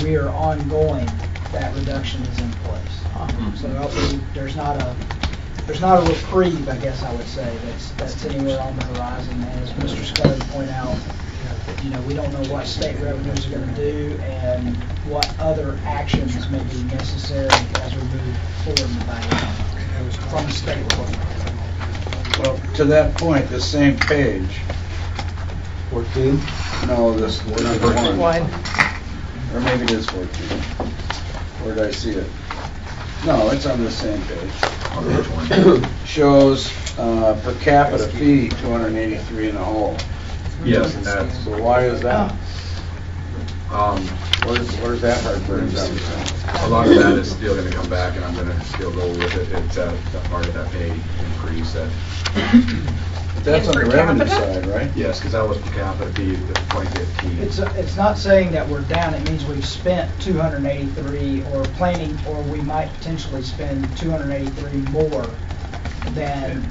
we are ongoing. That reduction is in place. So hopefully there's not a reprieve, I guess I would say, that's anywhere on the horizon. And as Mr. Scully pointed out, we don't know what state revenues are going to do and what other actions may be necessary as we move forward in the budget from the state level. well, to that point, this same page, 14? no, this number one. One. Or maybe it is 14. Where did I see it? No, it's on the same page. On which one? Shows per capita fee, 283 in the hole. Yes, and that's, So why is that? um, Where's that part burned out? a lot of that is still gonna come back, and I'm gonna still go with it. It's that part of that pay increase that, But that's on the revenue side, right? yes, because that was per capita fee, the 2015. It's not saying that we're down. It means we've spent 283 or planning, or we might potentially spend 283 more than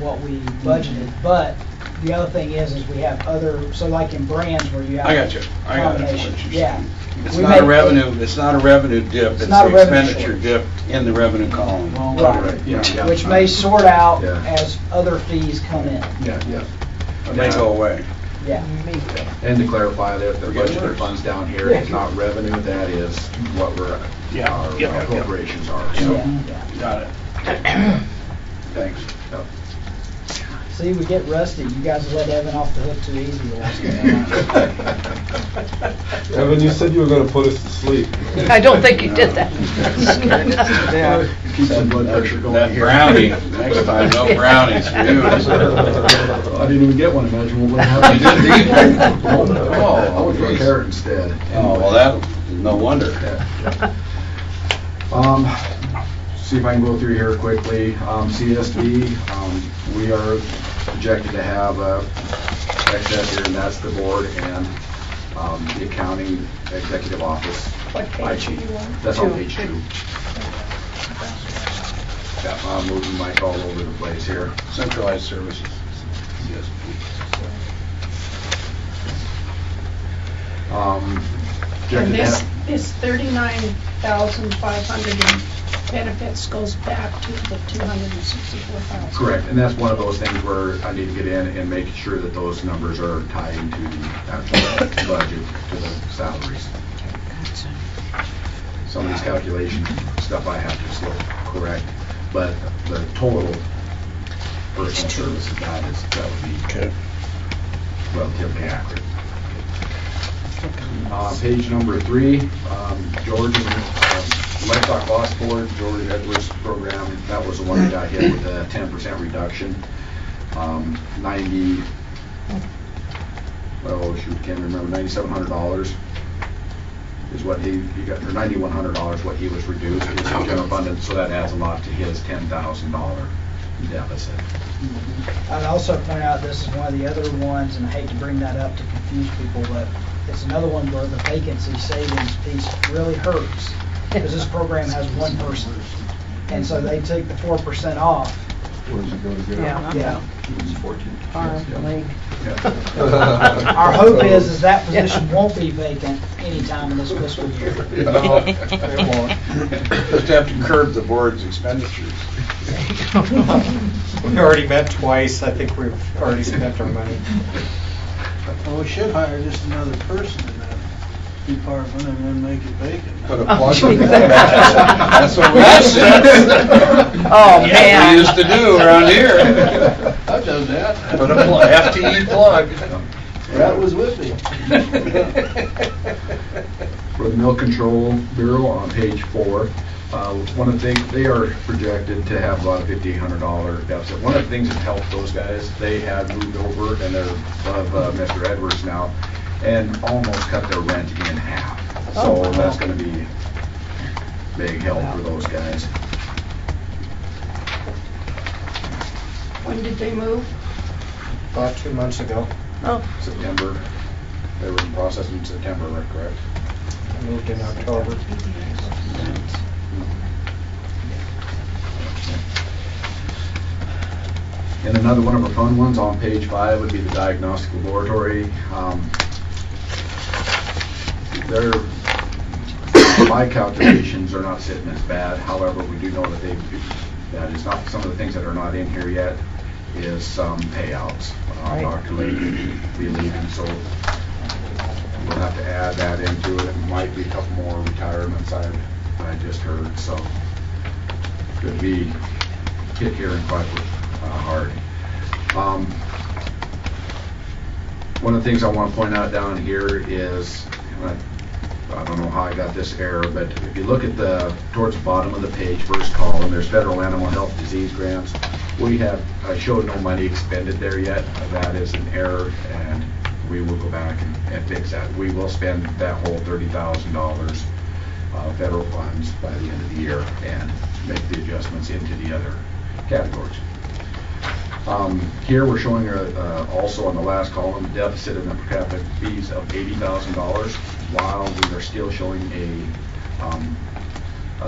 what we budgeted. But the other thing is we have other, so like in brands where you have. I got you. I got it. combination. What you're Yeah. saying. It's We not a make- revenue, it's not a revenue dip, it's not a the revenue expenditure dip in the revenue column. Right. Yeah. Which may sort out Yeah. as other fees come in. Yeah. It may go away. Yeah. And to clarify that, the We're getting budgeted worse. funds down here is not revenue, that is what our appropriations are. So, Yeah. Got it. Thanks. Yep. See, we get rusty. You guys let Evan off the hook too easy the last time. Evan, you said you were gonna put us to sleep. I don't think you did that. Keep some blood pressure going That here. brownie, next time, no brownies for you. I didn't even get one, imagine what would happen. You didn't either? Oh, I would go carrot instead. Oh, well, that, no wonder. See if I can go through here quickly. CSD, we are projected to have excess here, and that's the board and the accounting executive office. What page IT. do you want? That's on Two. page 2. Yeah, I'm moving Mike all over the place here. Centralized services. And Projected to this, have- this 39,500 in benefits goes back to the 264,000. Correct, and that's one of those things where I need to get in and make sure that those numbers are tied into the actual budget, to the salaries. Some of these calculation stuff I have to still correct, but the total personal services, that would be relatively accurate. Page number 3, George, Livestock Loss Board, George Edwards program, that was the one that got hit with a 10% reduction. 9,700 is what he got, or $9,100 what he was reduced, his general fund, so that adds a lot to his $10,000 deficit. I'd also point out this is one of the other ones, and I hate to bring that up to confuse people, but it's another one where the vacancy savings piece really hurts, because this program has one person. And so they take the 4% off. Where does it go to go? Yeah. It's 14. Farm, lake. Our hope is that position won't be vacant anytime in this fiscal year. No, it won't. Just have to curb the board's expenditures. We already met twice. I think we've already spent our money. Well, we should hire just another person in that department and then make it vacant. Put a plug in that. That's what we used to. Oh, man. We used to do around here. I've done that. Put a FTE plug. That was with me. For the Milk Control Bureau on page 4, one of the things, they are projected to have about a $5,800 deficit. One of the things that helped those guys, they had moved over and they're above Mr. Edwards now and almost cut their rent in half. So that's going to be big help for those guys. When did they move? About 2 months ago. Oh. September. They were in process in September, right, correct? I moved in October. And another one of our fun ones on page 5 would be the diagnostic laboratory. My calculations are not sitting as bad. However, we do know that that is not some of the things that are not in here yet is some payouts. Dr. Lake will be leaving, so we'll have to add that into it. It might be a couple more retirements I just heard, so could be hit here in quite hard. One of the things I want to point out down here is, I don't know how I got this error, but if you look at towards the bottom of the page, first column, there's federal animal health disease grants. I showed no money expended there yet. That is an error, and we will go back and fix that. We will spend that whole $30,000 federal funds by the end of the year and make the adjustments into the other categories. Here we're showing also on the last column deficit in the per capita fees of $80,000, while we are still showing a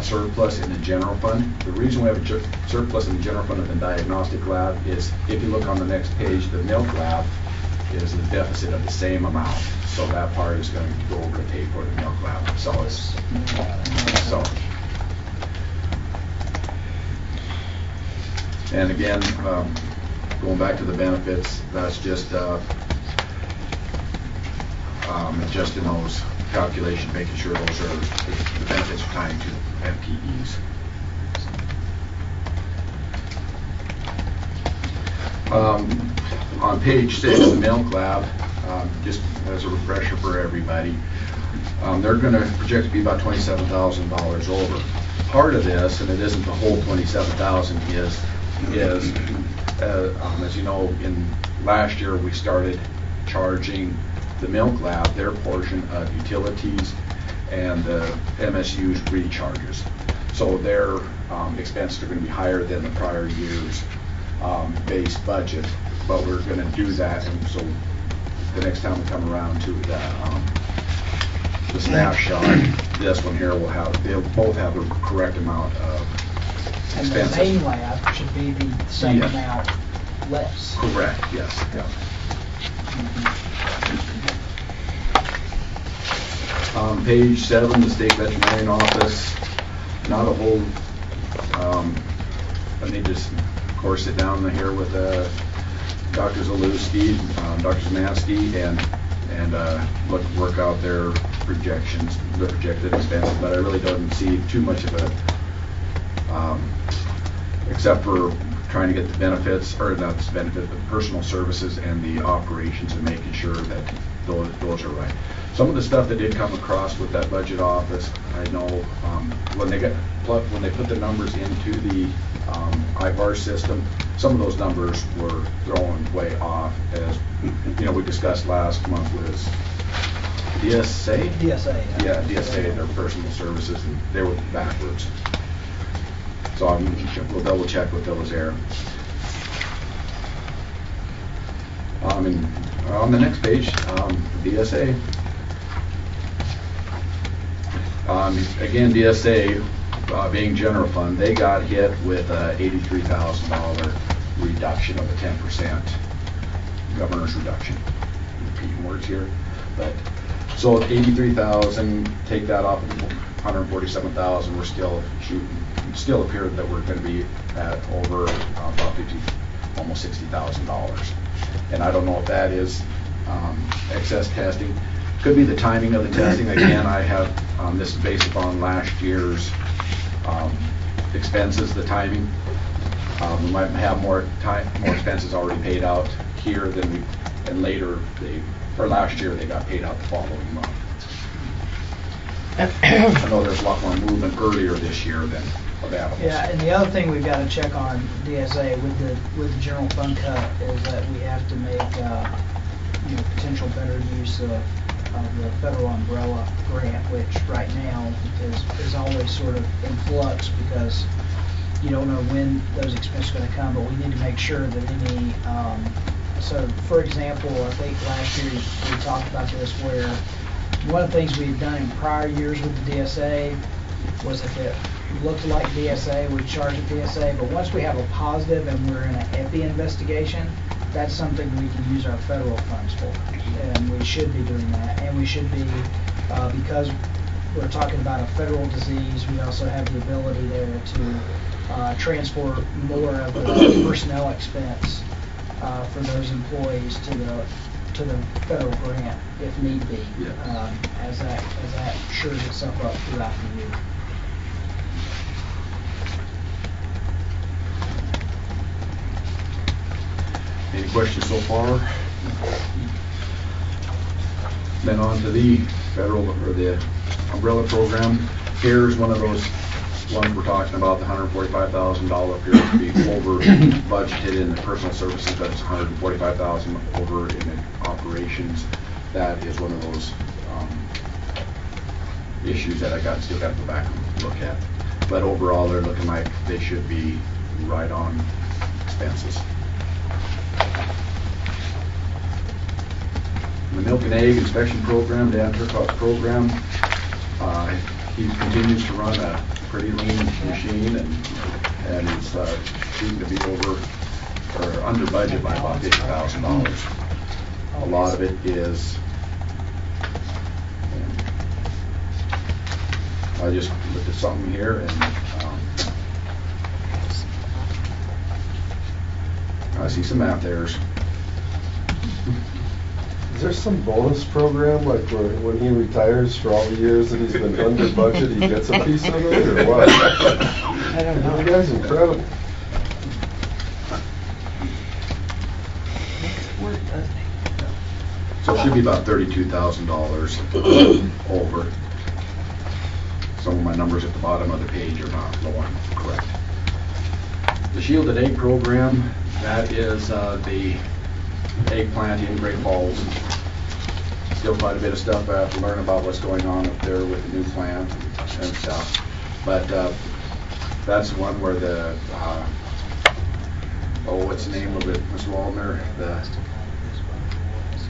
surplus in the general fund. The reason we have a surplus in the general fund of the diagnostic lab is, if you look on the next page, the milk lab is a deficit of the same amount. So that part is going to go over to pay for the milk lab. So and again, going back to the benefits, that's just adjusting those calculations, making sure the benefits are tied to FTEs. On page 6, the milk lab, just as a refresher for everybody, they're going to project to be about $27,000 over. Part of this, and it isn't the whole $27,000, is as you know, in last year we started charging the milk lab their portion of utilities and the MSU's recharges. So their expenses are going to be higher than the prior year's base budget, but we're going to do that, and so the next time we come around to the snapshot, this one here they'll both have the correct amount of expenses. And the main lab should be the same amount less. Correct, yes. Yeah. Page 7, the state veterinarian office. Not a whole, let me just, of course, sit down here with Dr. Zalewski, Dr. Zamansky, and work out their projections, the projected expenses, but I really don't see too much of a, except for trying to get the benefits, or not the benefit, but personal services and the operations, and making sure that those are right. Some of the stuff that did come across with that budget office, I know when they put the numbers into the IVAR system, some of those numbers were thrown way off. As you know, we discussed last month was DSA? DSA. Yeah, DSA, their personal services, and they were backwards. So we'll double check with those there. And on the next page, DSA. Again, DSA, being general fund, they got hit with a $83,000 reduction of the 10% governor's reduction. Repeating words here, but so 83,000, take that off of 147,000, we're still shooting. Still appear that we're going to be at over about almost $60,000, and I don't know if that is excess testing. Could be the timing of the testing. Again, I have, this is based upon last year's expenses, the timing. We might have more expenses already paid out here than we, and later, last year they got paid out the following month. I know there's a lot more movement earlier this year than of animals. Yeah, and the other thing we've got to check on DSA with the general fund cut is that we have to make potential better use of the federal umbrella grant, which right now is always sort of in flux because you don't know when those expenses are going to come, but we need to make sure that any, so for example, I think last year we talked about this where one of the things we've done in prior years with the DSA was if it looked like DSA, we charge a DSA, but once we have a positive and we're in an EPI investigation, that's something we can use our federal funds for, and we should be doing that, and we should be, because we're talking about a federal disease, we also have the ability there to transfer more of the personnel expense for those employees to the federal grant if need be, as that shores itself up throughout the year. Any questions so far? Then on to the federal or the umbrella program. Here's one of those ones we're talking about. The $145,000 appears to be over budgeted in the personal services, but it's $145,000 over in the operations. That is one of those issues that I still got to go back and look at. But overall, they're looking like they should be right on expenses. The milk and egg inspection program, Dan Turcotte's program, he continues to run a pretty lean machine, and it's seeming to be over or under budget by about $50,000. A lot of it is. I just looked at something here, and I see some math errors. Is there some bonus program, like where when he retires for all the years that he's been under budget, he gets a piece of it, or what? I don't know. The guy's incredible. So it should be about $32,000 over. Some of my numbers at the bottom of the page are not the one correct. The Shielded Egg Program, that is the egg plant in Great Falls. Still quite a bit of stuff I have to learn about what's going on up there with the new plant and stuff. But that's one where the, what's the name of it, Ms. Waldner?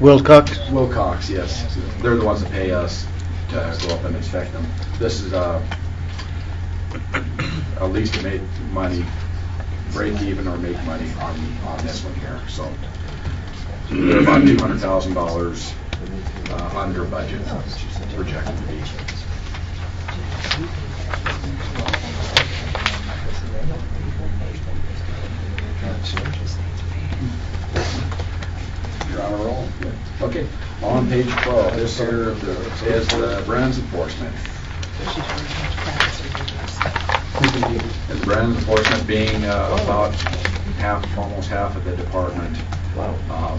Wilcox, yes. They're the ones that pay us to go up and inspect them. This is at least to make money, break even or make money on this one here. So they're about $200,000 under budget projected to be. You're on a roll. Good. Okay, on page 12, this here is the brands enforcement. And the brands enforcement being about almost half of the department. Wow.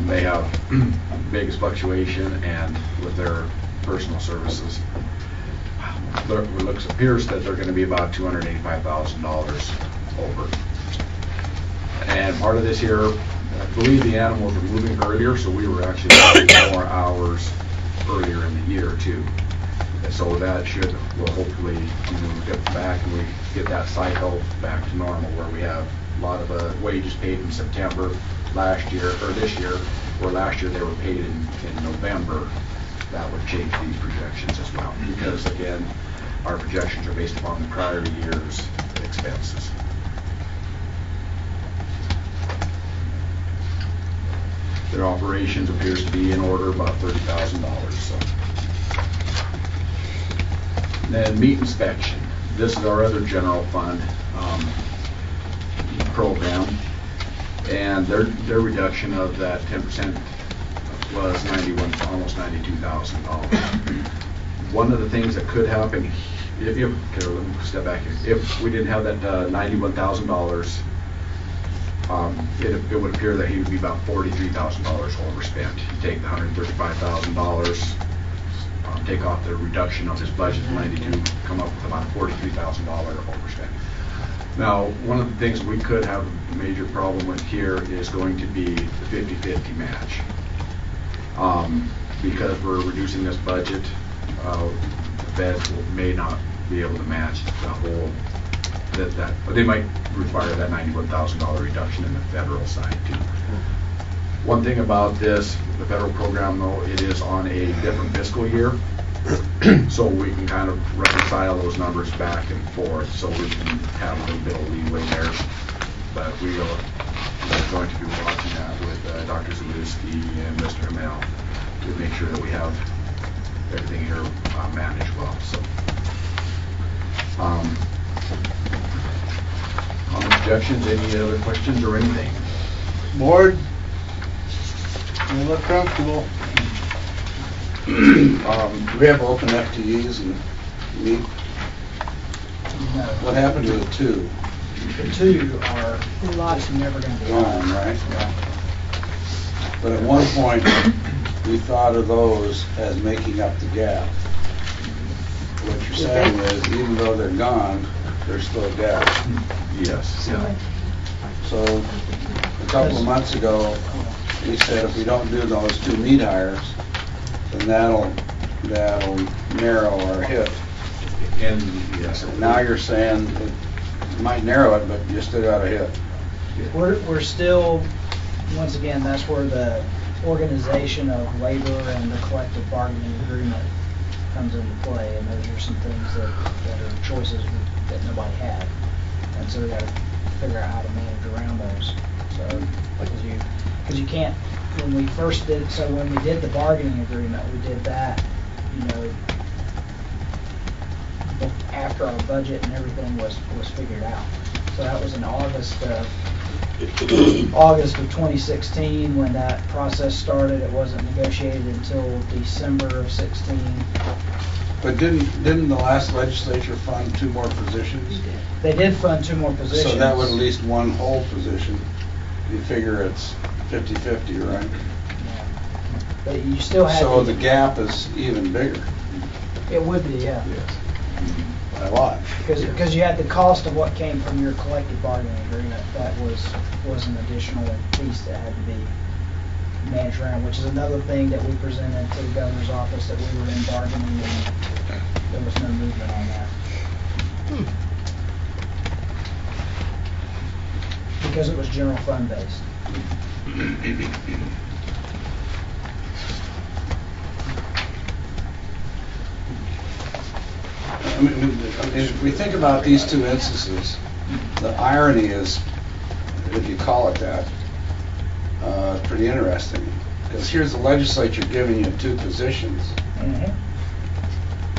They have the biggest fluctuation, and with their personal services, it appears that they're going to be about $285,000 over. And part of this here, I believe the animals were moving earlier, so we were actually having more hours earlier in the year too. So that will hopefully get back and we get that cycle back to normal where we have a lot of wages paid in September last year, or this year, where last year they were paid in November. That would change these projections as well, because again, our projections are based upon the prior year's expenses. Their operations appears to be in order about $30,000. So. Then meat inspection. This is our other general fund program, and their reduction of that 10% was almost $92,000. One of the things that could happen, okay, let me step back here. If we didn't have that $91,000, it would appear that he would be about $43,000 overspent. You take the $135,000, take off the reduction of his budget to 92, come up with about a $43,000 overspend. Now, one of the things we could have a major problem with here is going to be the 50-50 match. Because we're reducing this budget, the feds may not be able to match the whole, but they might require that $91,000 reduction in the federal side too. One thing about this, the federal program though, it is on a different fiscal year, so we can kind of reconcile those numbers back and forth, so we can have a little bit of leeway there. But we're going to be watching that with Dr. Zalewski and Mr. Hamel to make sure that we have everything here managed well. So, objections, any other questions or anything? Board, you look comfortable. We have open FTEs and meet. What happened to the two? The two are just never going to be Gone, right? But at one point, we thought of those as making up the gap. What you're saying is, even though they're gone, there's still a gap. Yes. Yeah. So, a couple of months ago, we said if we don't do those two meat hires, then that'll narrow our hit. And yes, now you're saying it might narrow it, but you still got a hit. We're still, once again, that's where the organization of labor and the collective bargaining agreement comes into play, and those are some things that are choices that nobody had, and so we got to figure out how to manage around those. So, because you can't, when we did the bargaining agreement, we did that, after our budget and everything was figured out. So that was in August of 2016 when that process started. It wasn't negotiated until December of 16. But didn't the last legislature fund 2 more positions? They did fund 2 more positions. So that would at least 1 whole position. You figure it's 50-50, right? Yeah. But you still have. So the gap is even bigger. It would be, yeah. Yes. By a lot. Because you had the cost of what came from your collective bargaining agreement. That was an additional piece that had to be managed around, which is another thing that we presented to the governor's office, that we were in bargaining and there was no movement on that. Because it was general fund based. I mean, if we think about these 2 instances, the irony is, if you call it that, pretty interesting. Because here's the legislature giving you 2 positions,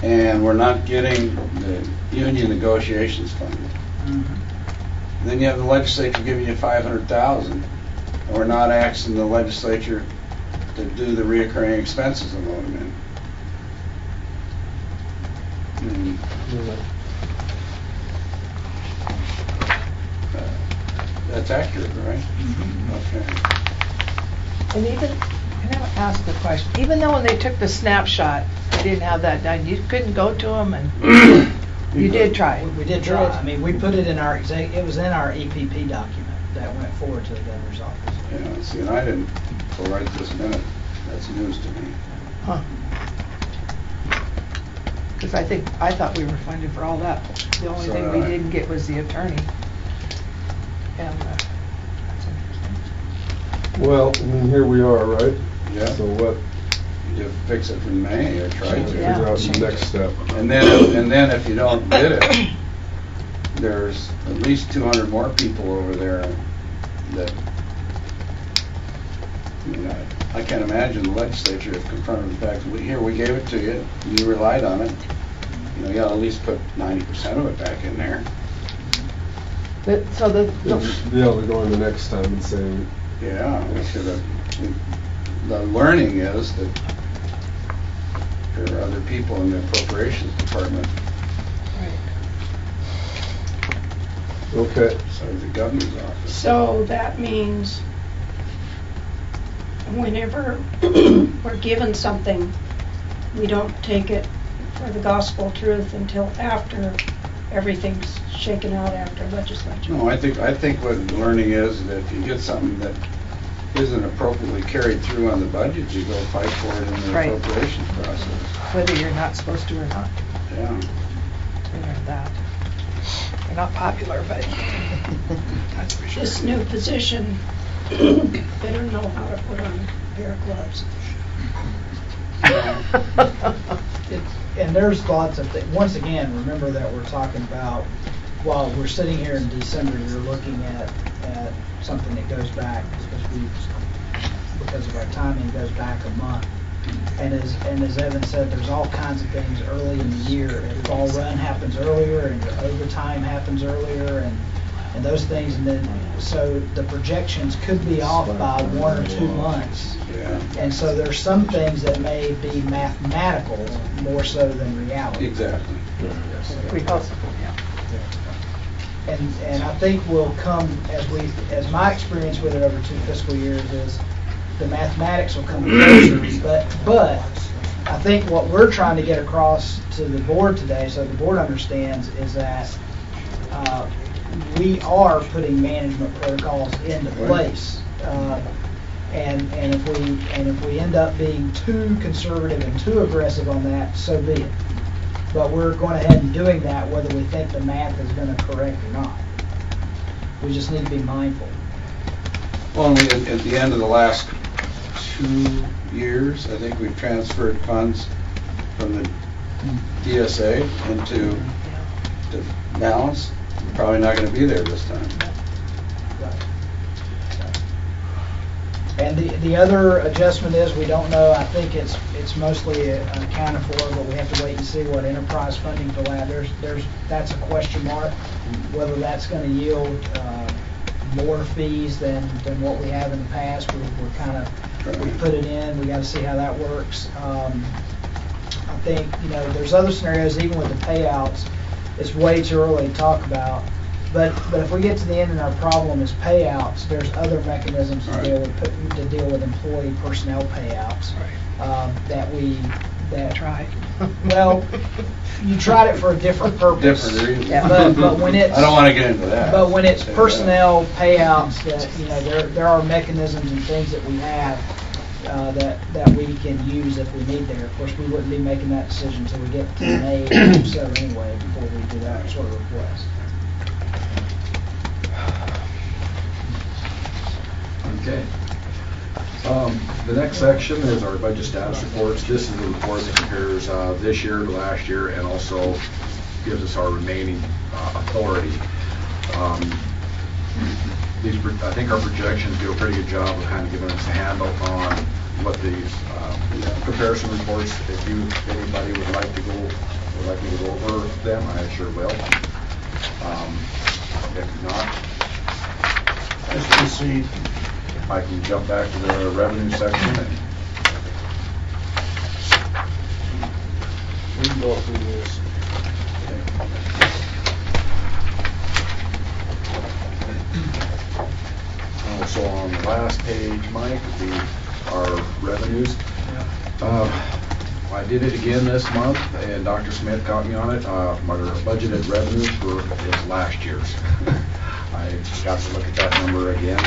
and we're not getting the union negotiations funded. Then you have the legislature giving you $500,000, and we're not asking the legislature to do the reoccurring expenses and load them in. That's accurate, right? Okay. And even, can I ask the question, even though when they took the snapshot, they didn't have that done, you couldn't go to them and, you did try? We did try. I mean, we put it in our, it was in our EPP document that went forward to the governor's office. Yeah, see, and I didn't, till right this minute, that's news to me. Huh. Because I thought we were funded for all that. The only thing we didn't get was the attorney. And that's interesting. Well, I mean, here we are, right? Yeah. So what? You fix it from May or try to figure out the next step. And then if you don't get it, there's at least 200 more people over there that, I can't imagine the legislature if confronted with the fact that we gave it to you, you relied on it. You gotta at least put 90% of it back in there. Be able to go in the next time and say, yeah, we should have. the learning is that there are other people in the appropriations department. Okay. Besides the governor's office. So that means whenever we're given something, we don't take it for the gospel truth until after everything's shaken out after legislature. No, I think what learning is that if you get something that isn't appropriately carried through on the budget, you go fight for it in the Right. appropriations process. Whether you're not supposed to or not. Yeah. We learned that. They're not popular, but that's for sure. This new position, better know how to put on a pair of gloves. And there's lots of things. Once again, remember that we're talking about, while we're sitting here in December, you're looking at something that goes back, because of our timing, goes back a month. And as Evan said, there's all kinds of things early in the year. And fall run happens earlier, and your overtime happens earlier, and those things. And then, so the projections could be off by 1 or 2 months. Yeah. And so there's some things that may be mathematical more so than reality. Exactly. We hope, yeah. And I think we'll come, as my experience with it over 2 fiscal years is, the mathematics will come closer, but I think what we're trying to get across to the board today, so the board understands, is that we are putting management protocols into place. And if we end up being too conservative and too aggressive on that, so be it. But we're going ahead and doing that whether we think the math is going to correct or not. We just need to be mindful. Well, at the end of the last 2 years, I think we've transferred funds from the DSA into the balance. Probably not going to be there this time. And the other adjustment is, we don't know, I think it's mostly accounted for, but we have to wait and see what enterprise funding for lab, that's a question mark, whether that's going to yield more fees than what we have in the past. We're kind of, we put it in, we got to see how that works. I think, there's other scenarios, even with the payouts, it's way too early to talk about. But if we get to the end and our problem is payouts, there's other mechanisms to deal with employee personnel payouts that try. Well, you tried it for a different purpose. Different reason. Yeah. But when it's, I don't want to get into that. But when it's personnel payouts, that there are mechanisms and things that we have that we can use if we need there. Of course, we wouldn't be making that decision until we get to May or so anyway, before we do that sort of request. Okay. The next section is our budget status reports. This is the report that compares this year to last year and also gives us our remaining authority. I think our projections do a pretty good job of kind of giving us a handle on what these comparison reports, if anybody would like me to go over them, I sure will. If not, Let's proceed. I can jump back to the revenue section. We can go through this. So on the last page, Mike, would be our revenues. I did it again this month, and Dr. Smith got me on it. Our budgeted revenues for is last year's. I got to look at that number again.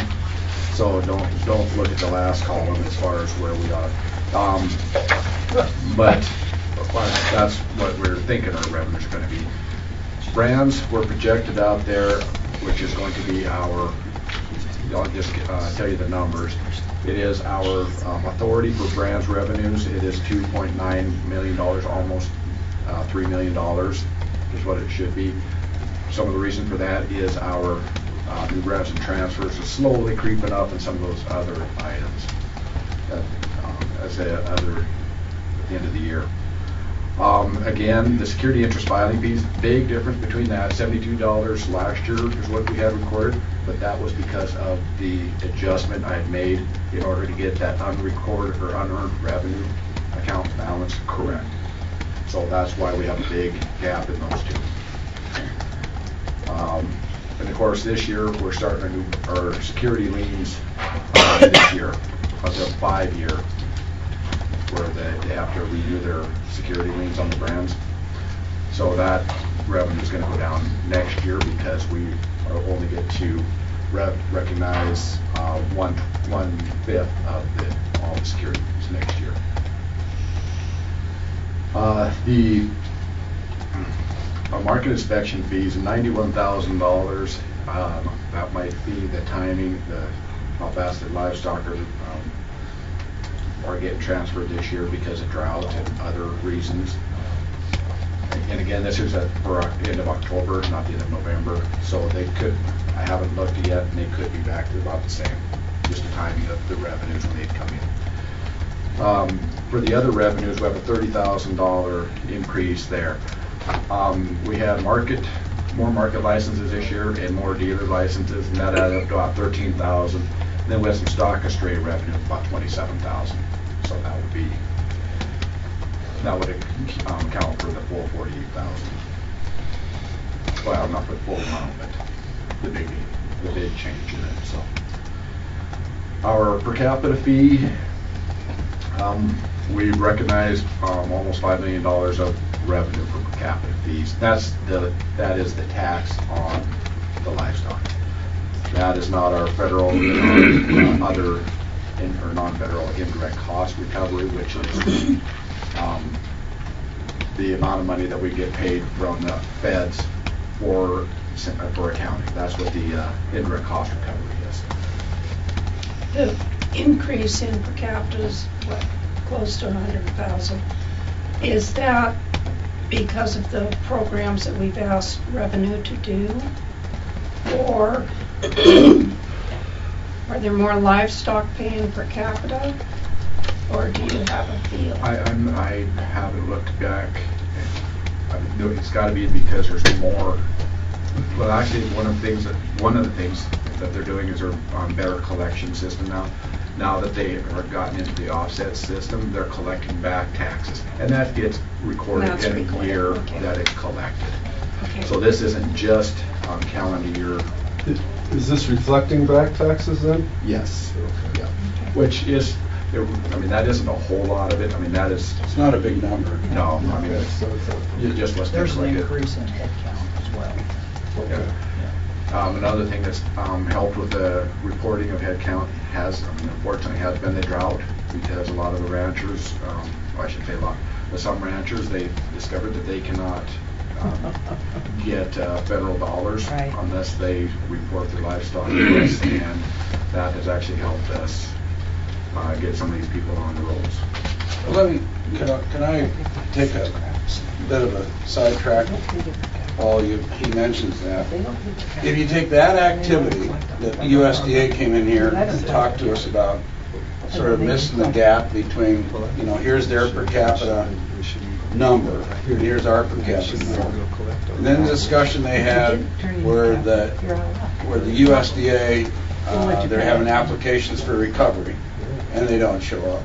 So don't look at the last column as far as where we are. But that's what we're thinking our revenues are going to be. Brands were projected out there, which is going to be our, I'll just tell you the numbers. It is our authority for brands revenues. It is $2.9 million, almost $3 million is what it should be. Some of the reason for that is our new grants and transfers are slowly creeping up in some of those other items at the end of the year. Again, the security interest filing fees, big difference between that. $72 last year is what we had recorded, but that was because of the adjustment I had made in order to get that unrecorded or unearned revenue account balance correct. So that's why we have a big gap in those two. And of course, this year we're starting our security liens this year of the 5-year, where they have to renew their security liens on the brands. So that revenue is going to go down next year because we only get to recognize 1/5 of all the security liens next year. Market inspection fees, $91,000. That might be the timing, how fast the livestock are getting transferred this year because of drought and other reasons. And again, this is for end of October, not the end of November. So they could, I haven't looked yet, and they could be back to about the same, just the timing of the revenues when they'd come in. For the other revenues, we have a $30,000 increase there. We had more market licenses this year and more dealer licenses, and that added up to about $13,000. Then we have some stock and stray revenue of about $27,000. So that would account for the full $48,000. Well, not for the full amount, but the big change in it. So our per capita fee, we recognized almost $5 million of revenue for per capita fees. That is the tax on the livestock. That is not our federal other or non-federal indirect cost recovery, which is the amount of money that we get paid from the feds for accounting. That's what the indirect cost recovery is. The increase in per capita is what, close to 100,000. Is that because of the programs that we've asked revenue to do, or are there more livestock paying per capita, or do you have a feel? I haven't looked back. It's got to be because there's more. Well, actually, one of the things that they're doing is they're on better collection system now. Now that they are gotten into the offset system, they're collecting back taxes, and that gets recorded in a year that it's collected. Okay. So this isn't just on calendar year. Is this reflecting back taxes then? Yes. Okay. Yeah. Which is, I mean, that isn't a whole lot of it. I mean, that is. It's not a big number. No, I mean, you just let's There's an like increase in headcount as well. Yeah. Another thing that's helped with the reporting of headcount unfortunately has been the drought, because a lot of the ranchers, I should say a lot, but some ranchers, they've discovered that they cannot get federal dollars unless they report their livestock to us, and that has actually helped us get some of these people on the rolls. Can I take a bit of a sidetrack? He mentions that. If you take that activity that USDA came in here and talked to us about, sort of missing the gap between, here's their per capita number, and here's our per capita number. And then the discussion they had where the USDA, they're having applications for recovery, and they don't show up.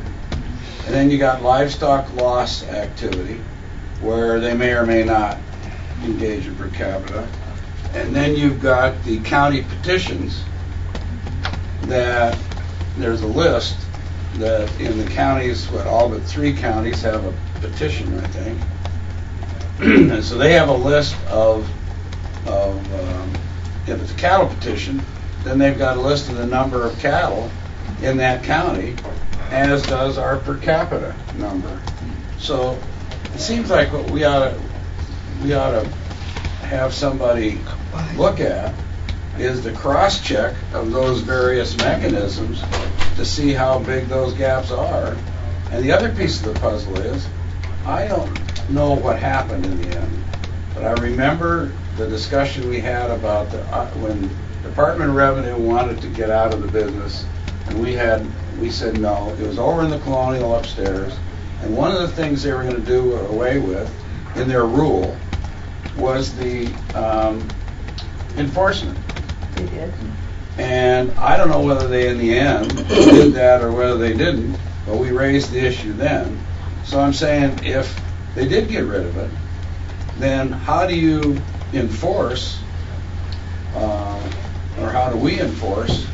And then you got livestock loss activity, where they may or may not engage in per capita. And then you've got the county petitions, that there's a list that in the counties, all but 3 counties have a petition, I think. And so they have a list of if it's a cattle petition, then they've got a list of the number of cattle in that county, as does our per capita number. So it seems like what we ought to have somebody look at is the cross-check of those various mechanisms to see how big those gaps are. And the other piece of the puzzle is, I don't know what happened in the end, but I remember the discussion we had about when Department of Revenue wanted to get out of the business, and we said no. It was over in the Colonial upstairs, And one of the things they were going to do away with in their rule was the enforcement. They did. And I don't know whether they in the end did that or whether they didn't, but we raised the issue then. So I'm saying if they did get rid of it, then how do you enforce, or how do we enforce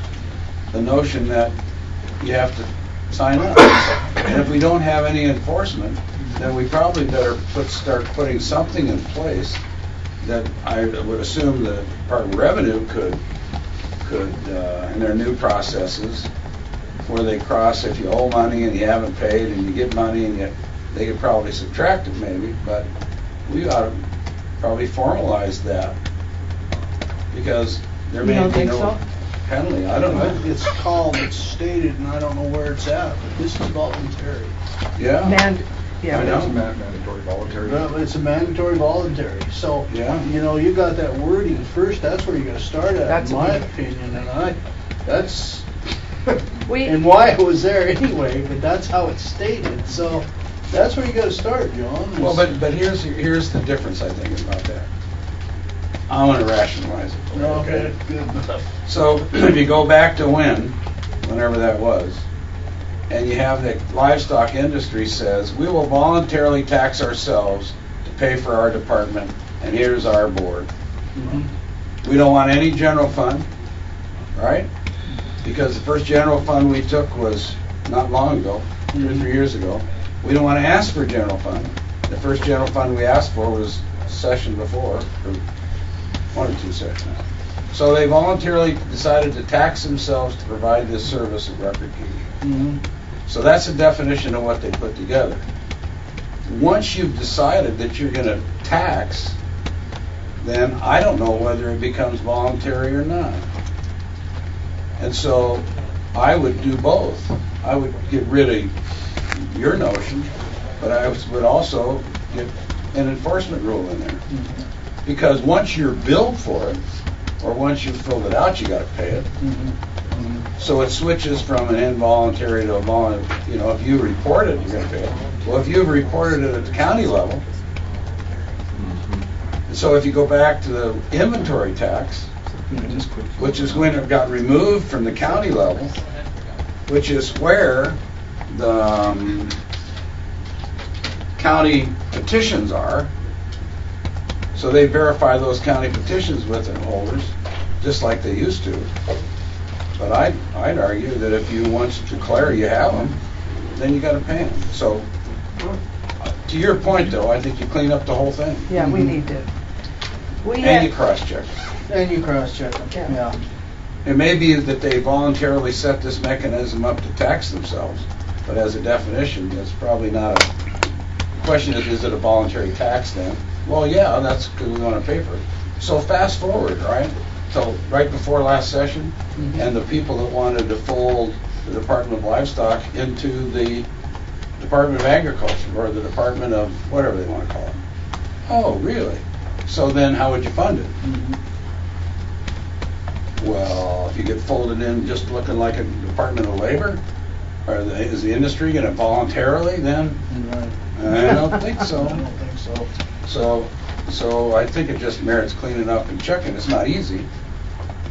the notion that you have to sign up? And if we don't have any enforcement, then we probably better start putting something in place that I would assume the Department of Revenue could in their new processes, where they cross if you owe money and you haven't paid and you get money and they could probably subtract it maybe, but we ought to probably formalize that, because there may be no penalty. I don't know. It's called, it's stated, and I don't know where it's at, but this is voluntary. Yeah. I know. It's mandatory voluntary. No, it's a mandatory voluntary. So, yeah. You know, you got that wording first, that's where you gotta start at, That's in my what- opinion, and that's, and why it was there anyway, but that's how it's stated, so that's where you gotta start, John. Well, but here's the difference, I think, about that. I want to rationalize it. Okay, good enough. So if you go back to whenever that was, and you have the livestock industry says, we will voluntarily tax ourselves to pay for our department, and here's our board. We don't want any general fund, right? Because the first general fund we took was not long ago, 2 or 3 years ago. We don't want to ask for general fund. The first general fund we asked for was session before, or 1 or 2 sessions. So they voluntarily decided to tax themselves to provide this service of record keeping. So that's the definition of what they put together. Once you've decided that you're going to tax, then I don't know whether it becomes voluntary or not. And so I would do both. I would get rid of your notion, but I would also get an enforcement rule in there. Because once you're billed for it, or once you've filled it out, you got to pay it. So it switches from an involuntary to a voluntary. You know, if you report it, you're going to pay it. Well, if you've reported it at the county level, so if you go back to the inventory tax, which is when it got removed from the county level, which is where the county petitions are. So they verify those county petitions with their holders, just like they used to. But I'd argue that if you once declare you have them, then you got to pay them. So to your point, though, I think you clean up the whole thing. Yeah, we need to. And you cross-check. And you cross-check them, yeah. It may be that they voluntarily set this mechanism up to tax themselves, but as a definition, it's probably not a... The question is it a voluntary tax then? Well, yeah, that's because we want to pay for it. So fast forward, right? So right before last session, and the people that wanted to fold the Department of Livestock into the Department of Agriculture, or the Department of whatever they want to call it. Oh, really? So then how would you fund it? Well, if you get folded in just looking like a Department of Labor, is the industry going to voluntarily then? I don't think so. I don't think so. So I think it just merits cleaning up and checking. It's not easy.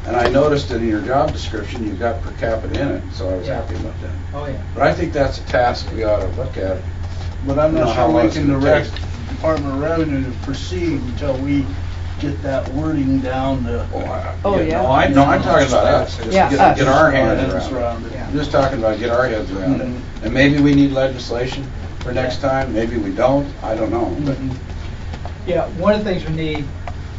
And I noticed that in your job description, you've got per capita in it, so I was happy about that. Oh, yeah. But I think that's a task we ought to look at. But I'm You know not how sure long we it's can gonna direct take. Department of Revenue to proceed until we get that wording down to... Oh, yeah. No, I'm talking about us. Just Yeah, get our hands Hands around it. around it. I'm just talking about get our heads around it. And maybe we need legislation for next time, maybe we don't, I don't know. But Yeah, one of the things we need,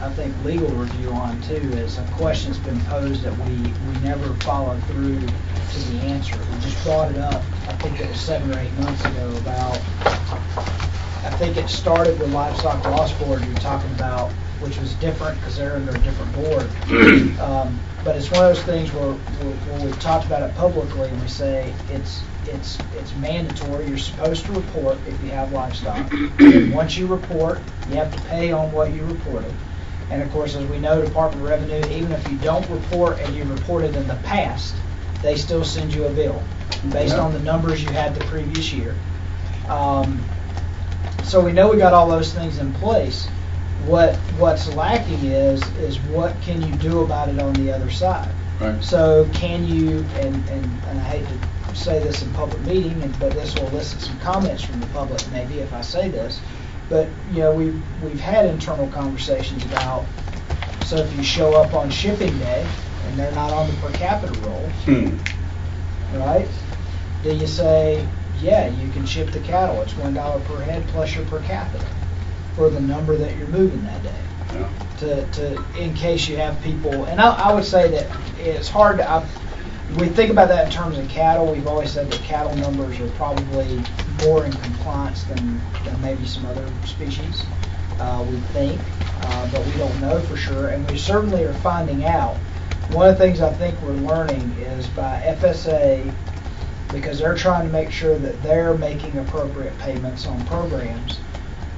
I think, legal review on too is a question that's been posed that we never followed through to the answer. We just brought it up, I think it was 7 or 8 months ago, about, I think it started with Livestock Loss Board you were talking about, which was different because they're under a different board. But it's one of those things where we've talked about it publicly and we say it's mandatory. You're supposed to report if you have livestock. Once you report, you have to pay on what you reported. And of course, as we know, Department of Revenue, even if you don't report and you reported in the past, they still send you a bill based on the numbers you had the previous year. So we know we got all those things in place. What's lacking is what can you do about it on the other side? Right. So can you, and I hate to say this in public meeting, but this will elicit some comments from the public maybe if I say this, but we've had internal conversations about, so if you show up on shipping day and they're not on the per capita roll, right? Do you say, yeah, you can ship the cattle, it's $1 per head plus your per capita for the number that you're moving that day? To in case you have people, and I would say that it's hard to, we think about that in terms of cattle. We've always said that cattle numbers are probably more in compliance than maybe some other species, we think, but we don't know for sure, and we certainly are finding out. One of the things I think we're learning is by FSA, because they're trying to make sure that they're making appropriate payments on programs.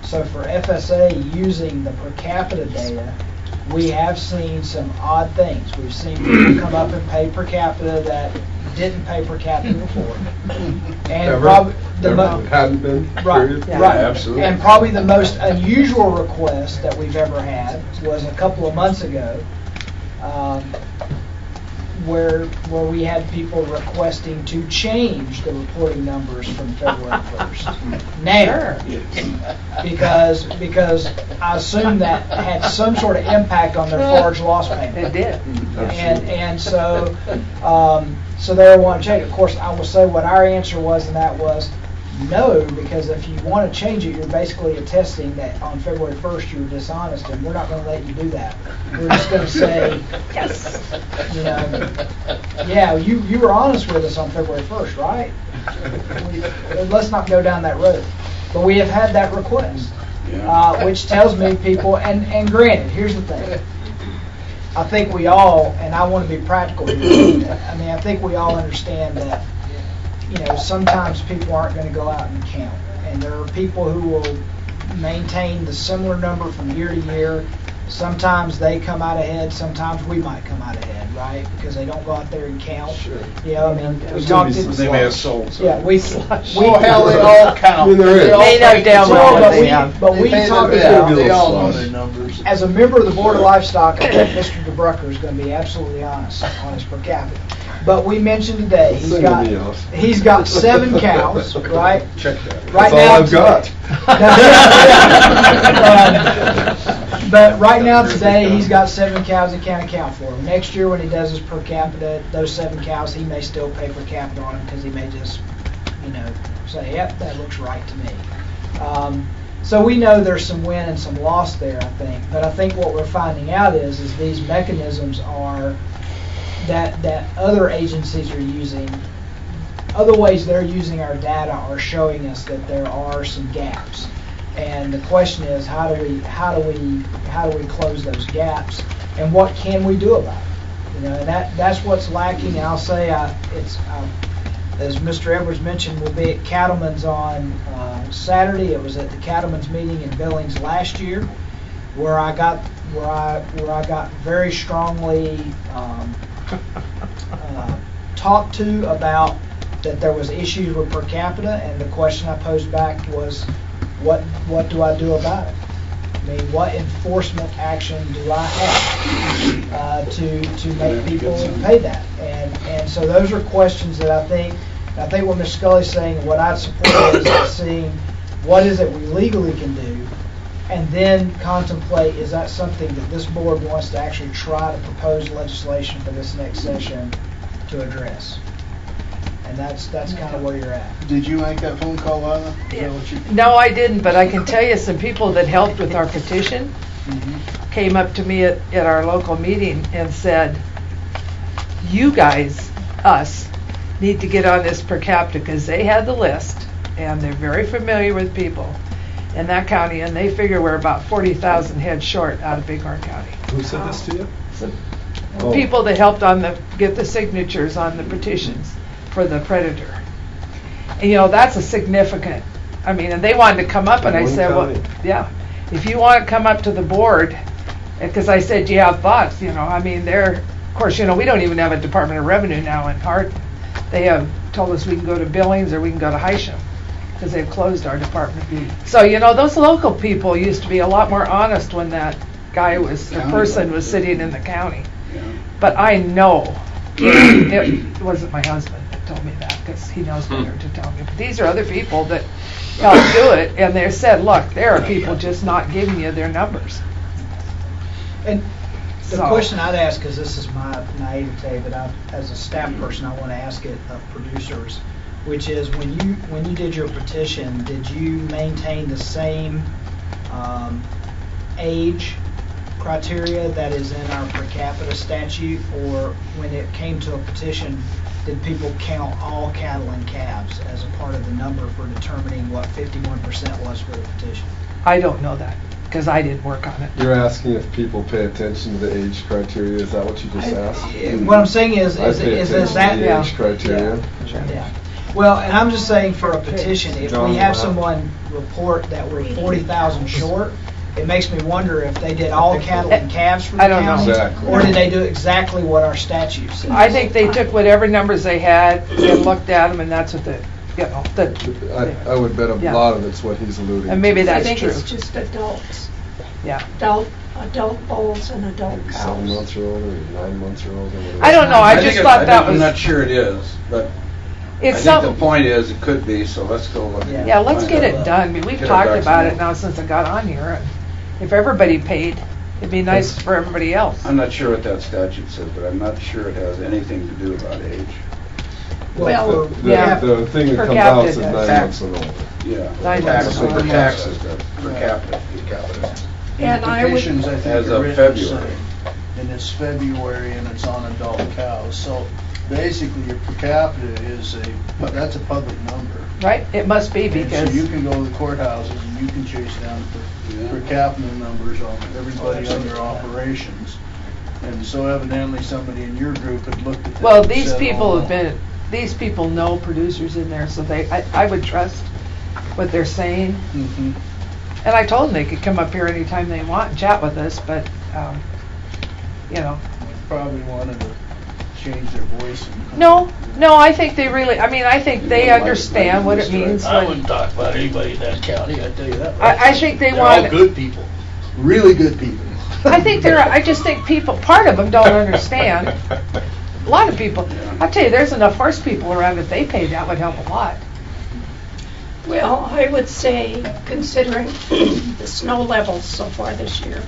So for FSA using the per capita data, we have seen some odd things. We've seen people come up and pay per capita that didn't pay per capita before. And probably hadn't been. Right, Period. right. Yeah, absolutely. And probably the most unusual request that we've ever had was a couple of months ago, where we had people requesting to change the reporting numbers from February 1st. Now, because I assume that had some sort of impact on their forage loss payment. It did. And so they want to change it. Of course, I will say what our answer was, and that was no, because if you want to change it, you're basically attesting that on February 1st you were dishonest, and we're not going to let you do that. We're just going to say, yes, yeah, you were honest with us on February 1st, right? Let's not go down that road. But we have had that request, which tells me people, and granted, here's the thing. I think we all, and I want to be practical here, I mean, I think we all understand that sometimes people aren't going to go out and count. And there are people who will maintain the similar number from year to year. Sometimes they come out ahead, sometimes we might come out ahead, right? Because they don't go out there and count. Sure. I mean, we talked to... They may have sold. So. Yeah, we hell, they all count. They know damn well what they have. But we talked about... They all know their numbers. As a member of the Board of Livestock, I think Mr. DeBrucker is going to be absolutely honest on his per capita. But we mentioned today he's got 7 cows, right? Check that. Right That's now, all I've got. But right now today he's got 7 cows he can't account for them. Next year when he does his per capita, those 7 cows he may still pay per capita on them because he may just, say, yep, that looks right to me. So we know there's some win and some loss there, I think. But I think what we're finding out is these mechanisms are that other agencies are using, other ways they're using our data are showing us that there are some gaps. And the question is, how do we close those gaps, and what can we do about it? And that's what's lacking. And I'll say it's as Mr. Edwards mentioned, we'll be at Cattleman's on Saturday. It was at the Cattleman's meeting in Billings last year, where I got very strongly talked to about that there was issues with per capita, and the question I posed back was, what do I do about it? I mean, what enforcement action do I have to make people pay that? And so those are questions that I think what Ms. Scully's saying, and what I'd support is seeing what is it we legally can do, and then contemplate, is that something that this board wants to actually try to propose legislation for this next session to address? And that's kind of where you're at. Did you make that phone call, Lila? No, I didn't, but I can tell you some people that helped with our petition came up to me at our local meeting and said, you guys, us, need to get on this per capita, because they had the list and they're very familiar with people in that county, and they figure we're about 40,000 head short out of Bighorn County. Who said this to you? People that helped get the signatures on the petitions for the predator. And that's a significant, and they wanted to come up, and I said, well, yeah, if you want to come up to the board, because I said, do you have thoughts? They're, of course, we don't even have a Department of Revenue now in Hardin. They have told us we can go to Billings or we can go to Hysham. because they've closed our department. So, you know, those local people used to be a lot more honest when that guy was, the person was sitting in the county. But I know, it wasn't my husband that told me that, because he knows better to tell me. But these are other people that helped do it, and they said, look, there are people just not giving you their numbers. And the So- question I'd ask, because this is my naivete, but as a staff person, I want to ask it of producers, which is when you did your petition, did you maintain the same age criteria that is in our per capita statute, or when it came to a petition, did people count all cattle and calves as a part of the number for determining what 51% was for the petition? I don't know that, because I didn't work on it. You're asking if people pay attention to the age criteria, is that what you just asked? What I'm saying is I pay attention to that the age criteria. Yeah. Well, and I'm just saying for a petition, if we have someone report that we're 40,000 short, it makes me wonder if they did all cattle and calves for the I don't know. county, Exactly. or did they do exactly what our statute says? I think they took whatever numbers they had and looked at them, and that's what the, you know, I would bet a Yeah. lot of it's what he's alluding to. and maybe I that's think true. it's just adults, Yeah. adult bulls and adult 7 cows. months or older, 9 months or older. whatever. I don't know, I just thought that was, I'm not sure it is, but I it's think the some, point is it could be, so let's go look. yeah, let's get it done. I mean, we've Get talked our ducks about in it a row. now since I got on here, and if everybody paid, it'd be nice for everybody else. I'm not sure what that statute says, but I'm not sure it has anything to do about age. Well, yeah. The thing that Per comes out capita says 9 does. months and older. Yeah. 9 Taxes, months. per taxes, per capita, per capita. And I would, Petitions, I think, As are of written February. saying, and it's February and it's on adult cows. So basically your per capita is that's a public number. Right? It must be, And because, so you can go to the courthouses and you can chase down per capita numbers on everybody on your operations. And so evidently somebody in your group had looked at that. well, and these said, people "Oh, have been, these people know producers in there, so I would trust what they're saying. mhm. And I told them they could come up here anytime they want and chat with us, but, you know. Probably wanted to change their voice. And No, I think they really, I mean, I think they understand what it means I when, wouldn't talk about anybody in that county, I tell you that. I think they They're all want, good people. Really good people. I just think people, part of them don't understand. A lot of people, I'll tell you, there's enough horse people around, if they paid, that would help a lot. well, I would say, considering the snow levels so far this year,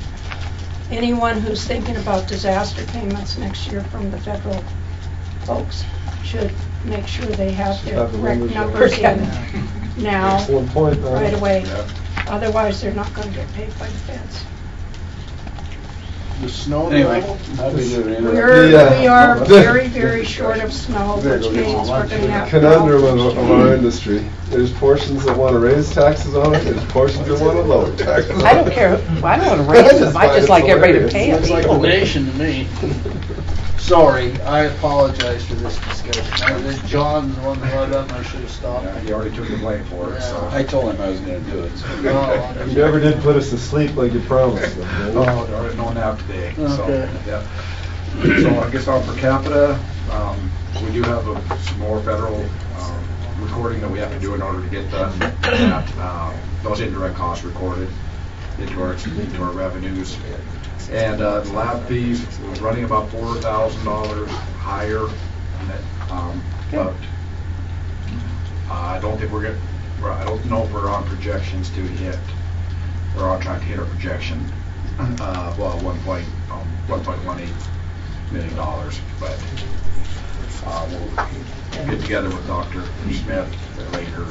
anyone who's thinking about disaster payments next year from the federal folks should make sure they have their Have the correct numbers numbers in now, Excellent point, Don. right away. Otherwise, they're not going to get paid by the feds. The snow Anyway, level. We are very, very short of snow, There which you go. means we're going to have. Conundrum of our industry. There's portions that want to raise taxes on it, there's portions that want to lower taxes on it. I don't care, I don't want to raise them, I just like everybody to pay It's like them. the Nation to me. Sorry, I apologize for this discussion. John's the one that brought it up, and I should have stopped. Yeah, he already took the blame for it, so. I told him I was gonna do it. so- Oh, You never did put us to sleep like you promised. Oh, darn it, no nap today, so, Okay. yeah. So I guess on per capita, we do have some more federal recording that we have to do in order to get those indirect costs recorded into our revenues. And the lab fees was running about $4,000 higher, but I don't think I don't know if we're on projections to hit. We're on track to hit our projection, well, $1.18 million, but we'll get together with Dr. Smith later.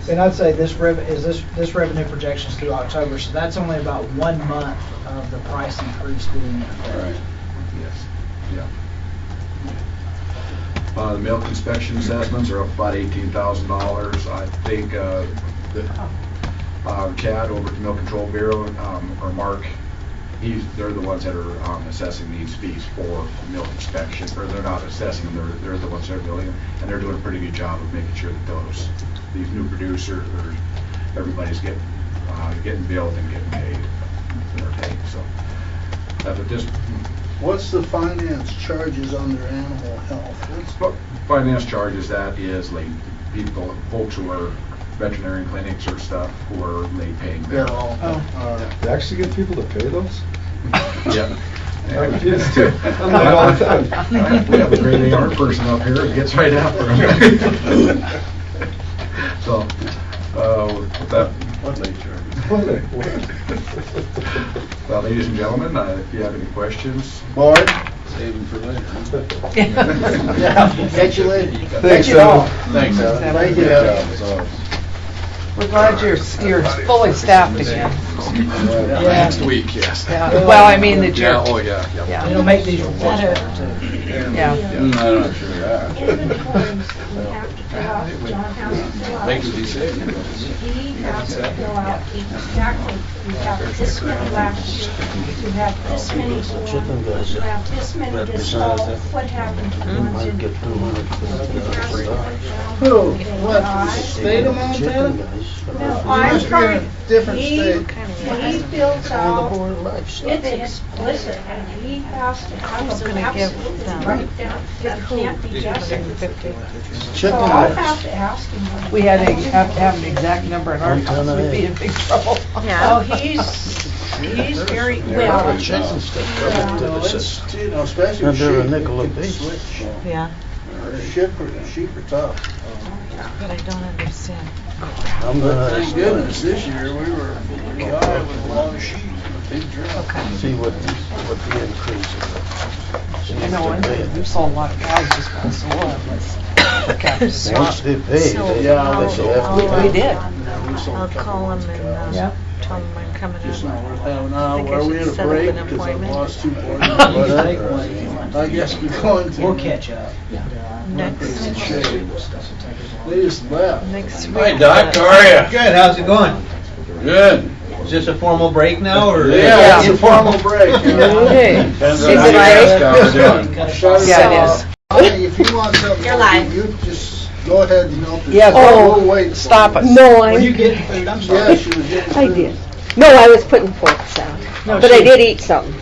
And I'd say this revenue projections through October, so that's only about 1 month of the price increase being effective. Right. Yes, yeah. The milk inspection assessments are up about $18,000. I think Chad over at the Milk Control Bureau, or Mark, they're the ones that are assessing these fees for milk inspection, or they're not assessing them, they're the ones that are billing them, and they're doing a pretty good job of making sure that these new producers, or everybody's getting billed and getting paid for their pay, so. That's what this, What's the finance charges under animal health? finance charges, that is like folks who are veterinarian clinics or stuff who are late paying They're their. all, You actually get people to pay those? Yeah. I refuse to. I'm like all the time. We have a great AR person up here that gets right after them. So, with that. What late charge? Well, ladies and gentlemen, if you have any questions. Board? Save them for later. Yeah, catch you later. Thanks, Al. Thanks, Al. Thank you. We're glad you're fully staffed again. Next week, yes. Yeah. Well, I mean that you're. Yeah, oh, yeah. Yeah. It'll make these reports Better. better too. Yeah. I'm not sure of that. Thanks for these savings. He has to fill out exactly, you have this many last year, you have this many Chicken before, guys you have this many this fall, representative. what happened to the ones Might in get Who? $200. What, the state of Montana? No, I'm Must be in a trying, different he state. fills out, Livestock. it's explicit, and he has to have them absolutely right down, it can't be just. So I'll have to ask him. We had to have an exact number in our house, we'd be in big trouble. Oh, he's very, well. Chicken stuff. No, it's, you know, especially with Under a sheep, nickel a you can piece. switch. Yeah, Sheep are tough. but I don't understand. I'm gonna Thank goodness, this year we were a guy with a lot of sheep, a big drought. see what the increase is. I know one thing, we sold a lot of cows just once in a while. Once they pay, So they Yeah, they have to We did. I'll call him and Yeah. tell him I'm coming Just not in. worth having. I think I Are we should in a set up break? an Because I've appointment. lost 2 board members. I guess we're going to. We'll catch up. Next They just left. week. Hi, Doc, how are you? Good, how's it going? Good. Is this a formal break now, or? Yeah, it's a formal break. Okay. Depends Is on how it you live? guys are doing. Shut it Yeah, it off. is. Hey, if you want something, You're live. you just go ahead and help. Yeah, We'll wait. stop us. No, Were you I'm, getting food? I'm sorry. Yeah, she was getting. I food. did. No, I was putting forks out. No, But I she- did eat something.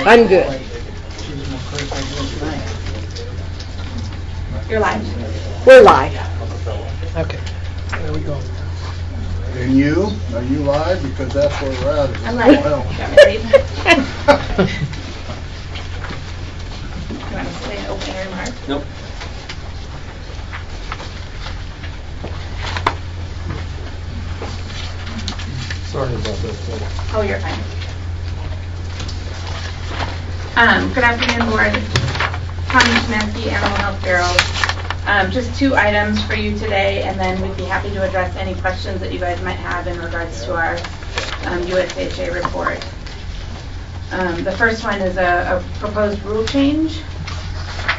I'm good. You're live. We're live. Okay. There we go. And you, are you live? Because that's where we're at. I'm live. Well, Got me ready. You want to say an opening remark? Nope. Sorry about that. Oh, you're fine. Good afternoon, Board. Connie Szymanski, Animal Health Bureau. Just 2 items for you today, and then we'd be happy to address any questions that you guys might have in regards to our USHA report. The first one is a proposed rule change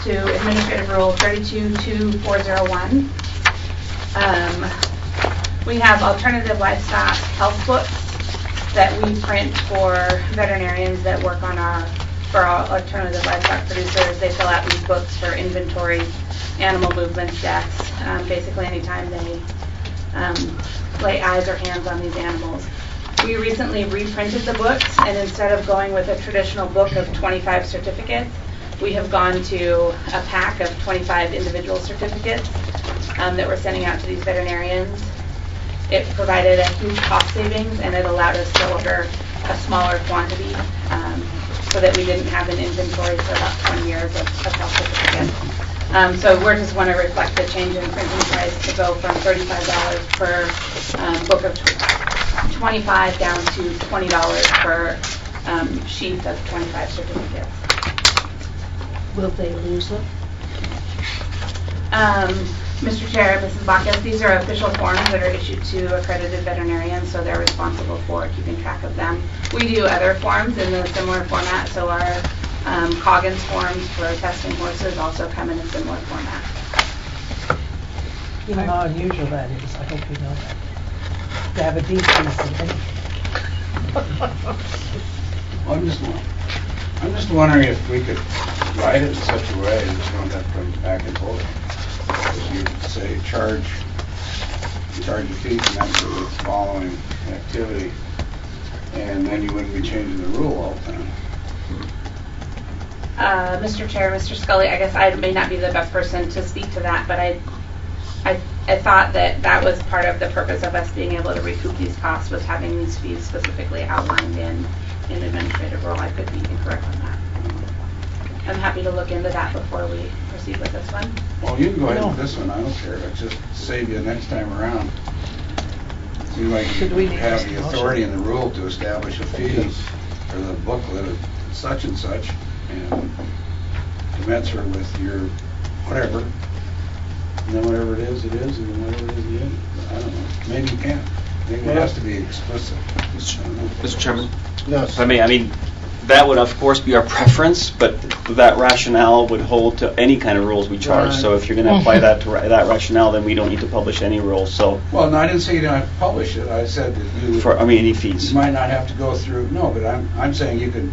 to Administrative Rule 322401. We have alternative livestock health books that we print for veterinarians that work on for our alternative livestock producers. They fill out these books for inventory, animal movements, deaths, basically anytime they lay eyes or hands on these animals. We recently reprinted the books, and instead of going with a traditional book of 25 certificates, we have gone to a pack of 25 individual certificates that we're sending out to these veterinarians. It provided a huge cost savings, and it allowed us to order a smaller quantity so that we didn't have an inventory for about 20 years of health certificates. So we just want to reflect the change in printing price to go from $35 per book of 25 down to $20 per sheath of 25 certificates. Will they lose them? Mr. Chair, Mrs. Bacchus, these are official forms that are issued to accredited veterinarians, so they're responsible for keeping track of them. We do other forms in a similar format, so our Coggins forms for testing horses also come in a similar format. You know how unusual that is, I hope you know that. To have a decrease in any. I'm just wondering if we could write it in such a way that you don't have to come back and forth. As you say, charge a fee commensurate with the following activity, and then you wouldn't be changing the rule all the time. Mr. Chair, Mr. Scully, I guess I may not be the best person to speak to that, but I I thought that that was part of the purpose of us being able to recoup these costs, was having these fees specifically outlined in administrative rule. I could be incorrect on that. I'm happy to look into that before we proceed with this one. Well, you can go ahead with this one, I don't care, let's just save you next time around. Seems like you have the authority and the rule to establish a fee for the booklet of such and such, and commensurate with your whatever. And then whatever it is, and whatever it is, it is. I don't know, maybe you can't. Maybe it has to be explicit. Mr. Chairman? Yes. I mean, that would of course be our preference, but that rationale would hold to any kind of rules we charge. Right. So if you're going to apply that to that rationale, then we don't need to publish any rules. So Well, no, I didn't say you didn't have to publish it. I said that you. for any fees. You might not have to go through. No, but I'm saying you can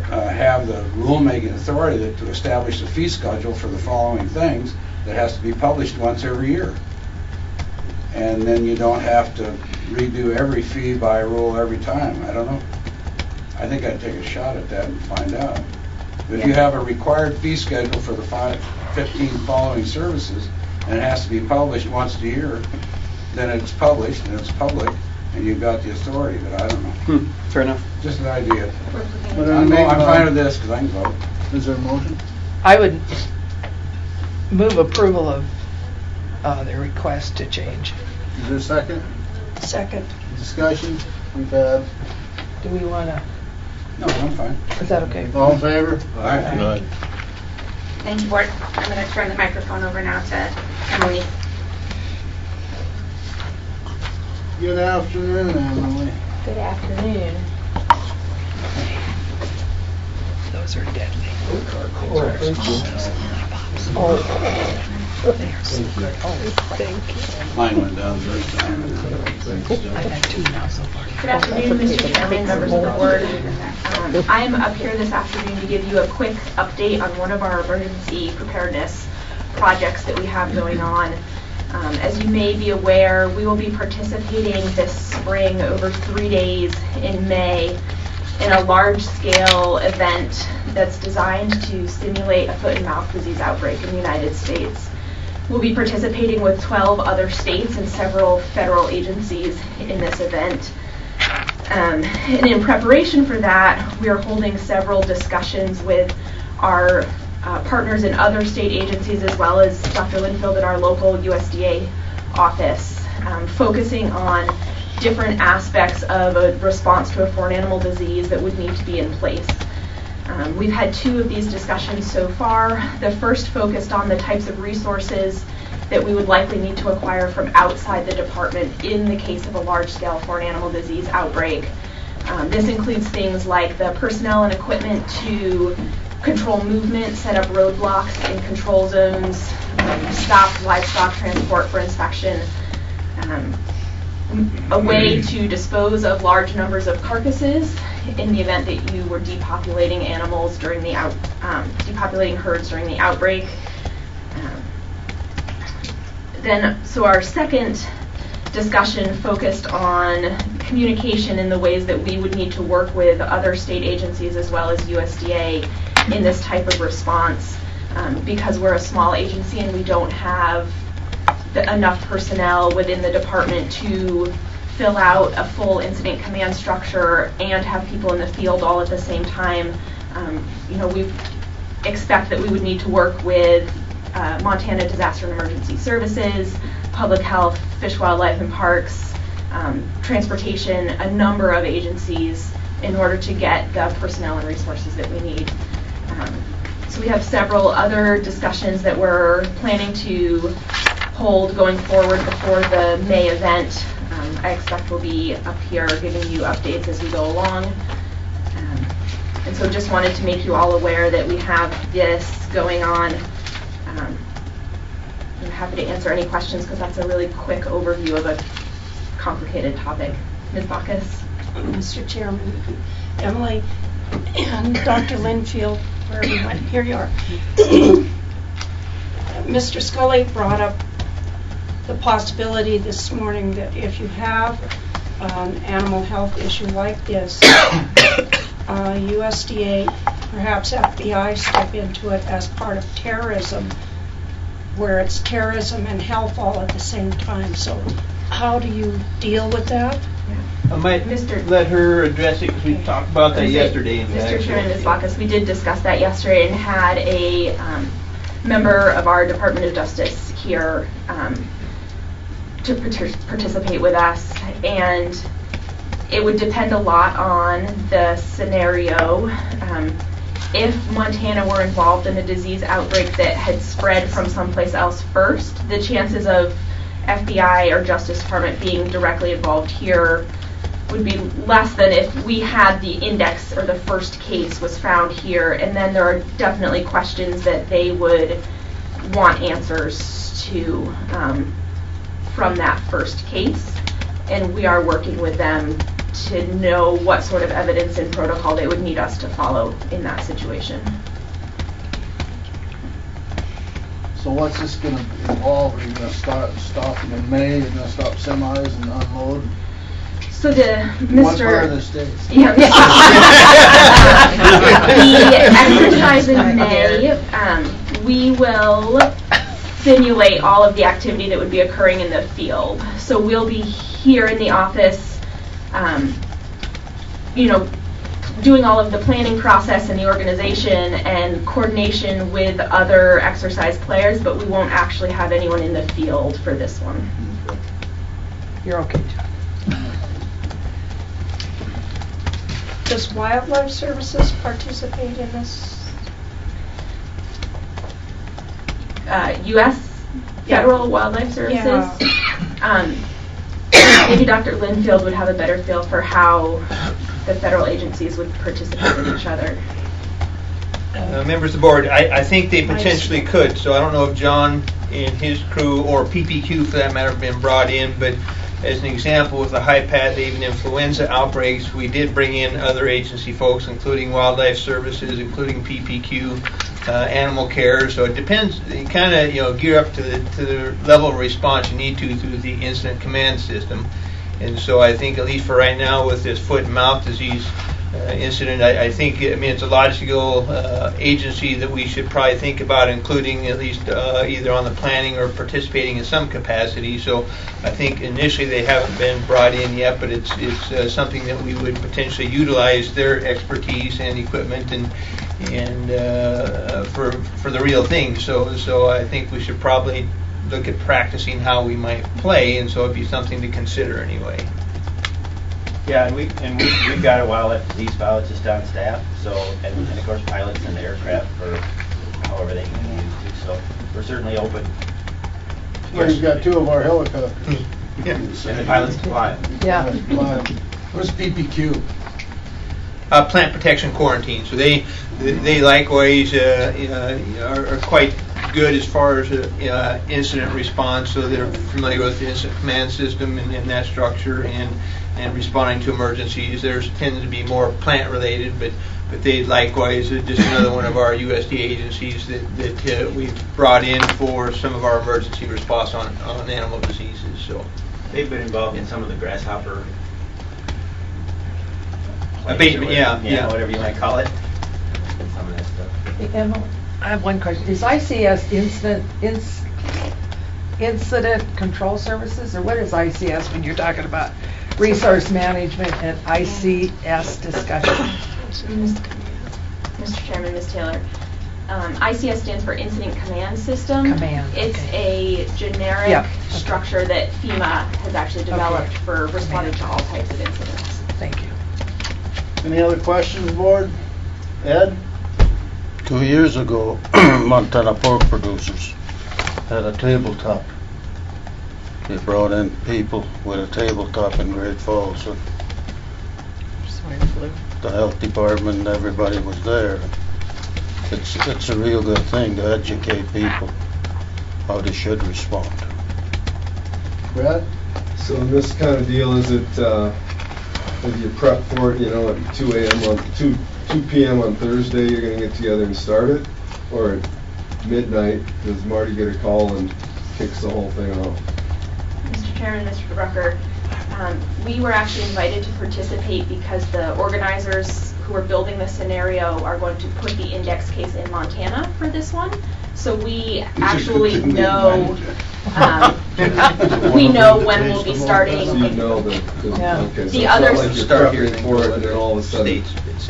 have the rulemaking authority to establish a fee schedule for the following things that has to be published once every year, and then you don't have to redo every fee by rule every time. I don't know. I think I'd take a shot at that and find out. But if you have a required fee schedule for the 15 following services, and it has to be published once a year, then it's published and it's public, and you've got the authority, but I don't know. Fair enough. Just an idea. But I'm fine with this, because I can vote. Is there a motion? I would move approval of the request to change. Is there a second? Second. Discussion we've had. Do we want to? No, I'm fine. Is that okay? All in favor? Aye. Thank you, Board. I'm going to turn the microphone over now to Emily. Good afternoon, Emily. Good afternoon. Those are deadly. Oh, They are so good. Oh, thank you. Mine went down first time. I've had two now so far. Good afternoon, Mr. Chairman, members of the board. I'm up here this afternoon to give you a quick update on one of our emergency preparedness projects that we have going on. As you may be aware, we will be participating this spring over 3 days in May in a large-scale event that's designed to stimulate a foot and mouth disease outbreak in the United States. We'll be participating with 12 other states and several federal agencies in this event. And in preparation for that, we are holding several discussions with our partners in other state agencies, as well as Dr. Linfield at our local USDA office, focusing on different aspects of a response to a foreign animal disease that would need to be in place. We've had 2 of these discussions so far. The first focused on the types of resources that we would likely need to acquire from outside the department in the case of a large-scale foreign animal disease outbreak. This includes things like the personnel and equipment to control movement, set up roadblocks in control zones, stop livestock transport for inspection, a way to dispose of large numbers of carcasses in the event that you were depopulating animals during the depopulating herds during the outbreak. So our second discussion focused on communication in the ways that we would need to work with other state agencies as well as USDA in this type of response, because we're a small agency and we don't have enough personnel within the department to fill out a full incident command structure and have people in the field all at the same time. We expect that we would need to work with Montana Disaster and Emergency Services, Public Health, Fish, Wildlife, and Parks, Transportation, a number of agencies in order to get the personnel and resources that we need. So we have several other discussions that we're planning to hold going forward before the May event. I expect we'll be up here giving you updates as we go along. And so just wanted to make you all aware that we have this going on. I'm happy to answer any questions because that's a really quick overview of a complicated topic. Ms. Bacchus? Mr. Chairman, Emily and Dr. Linfield, wherever you went, here you are. Mr. Scully brought up the possibility this morning that if you have an animal health issue like this, USDA, perhaps FBI, step into it as part of terrorism where it's terrorism and health all at the same time. So how do you deal with that? I might let her address it, because we talked about that yesterday. In fact. Mr. Chairman, Ms. Bacchus, we did discuss that yesterday and had a member of our Department of Justice here to participate with us, and it would depend a lot on the scenario. If Montana were involved in a disease outbreak that had spread from someplace else first, the chances of FBI or Justice Department being directly involved here would be less than if we had the index or the first case was found here, and then there are definitely questions that they would want answers to from that first case, and we are working with them to know what sort of evidence and protocol they would need us to follow in that situation. So what's this going to involve? Are you going to stop them in May? You're going to stop semis and unload? So the What part of the states? Yeah, the exercise in May, we will simulate all of the activity that would be occurring in the field. So we'll be here in the office, doing all of the planning process and the organization and coordination with other exercise players, but we won't actually have anyone in the field for this one. You're okay, John. Does Wildlife Services participate in this? U.S. Federal Wildlife Services. Maybe Dr. Linfield would have a better feel for how the federal agencies would participate with each other. Members of the board, I think they potentially could. So I don't know if John and his crew, or PPQ for that matter, have been brought in, but as an example, with the high-path avian influenza outbreaks, we did bring in other agency folks, including Wildlife Services, including PPQ, Animal Care. So it depends. You kind of gear up to the level of response you need to through the incident command system. And so I think, at least for right now, with this foot and mouth disease incident, I think it's a logical agency that we should probably think about including, at least either on the planning or participating in some capacity. So I think initially they haven't been brought in yet, but it's something that we would potentially utilize their expertise and equipment and for the real thing. So I think we should probably look at practicing how we might play, and so it'd be something to consider anyway. Yeah, and we've got a wildlife disease biologist on staff, so and of course pilots in the aircraft for however they can use it. So we're certainly open. Well, you've got 2 of our helicopters. Yeah. And the pilots fly. Yeah. Where's PPQ? Plant protection quarantine. So they likewise are quite good as far as incident response. So they're familiar with the incident command system and that structure and responding to emergencies. Theirs tends to be more plant related, but they likewise are just another one of our USD agencies that we've brought in for some of our emergency response on animal diseases. So they've been involved in some of the grasshopper abatement, yeah, whatever you might call it. Some of that stuff. Emma, I have one question. Is ICS incident control services, or what is ICS when you're talking about resource management and ICS discussion? Mr. Chairman, Ms. Taylor, ICS stands for Incident Command System. It's a generic structure that FEMA has actually developed for responding to all types of incidents. Thank you. Any other questions, board? Ed? 2 years ago, Montana pork producers had a tabletop. They brought in people with a tabletop in Great Falls. And swine flu. The health department, everybody was there. It's a real good thing to educate people how they should respond. Brad? So this kind of deal, is it, if you prep for it, at 2 p.m. on Thursday, you're going to get together and start it? Or at midnight, does Marty get a call and kicks the whole thing off? Mr. Chairman, Mr. Rucker, we were actually invited to participate because the organizers who are building the scenario are going to put the index case in Montana for this one. So we actually know, we know when we'll be starting. So you know that, okay, so The it's other not like you're prepping for it and then all of a sudden,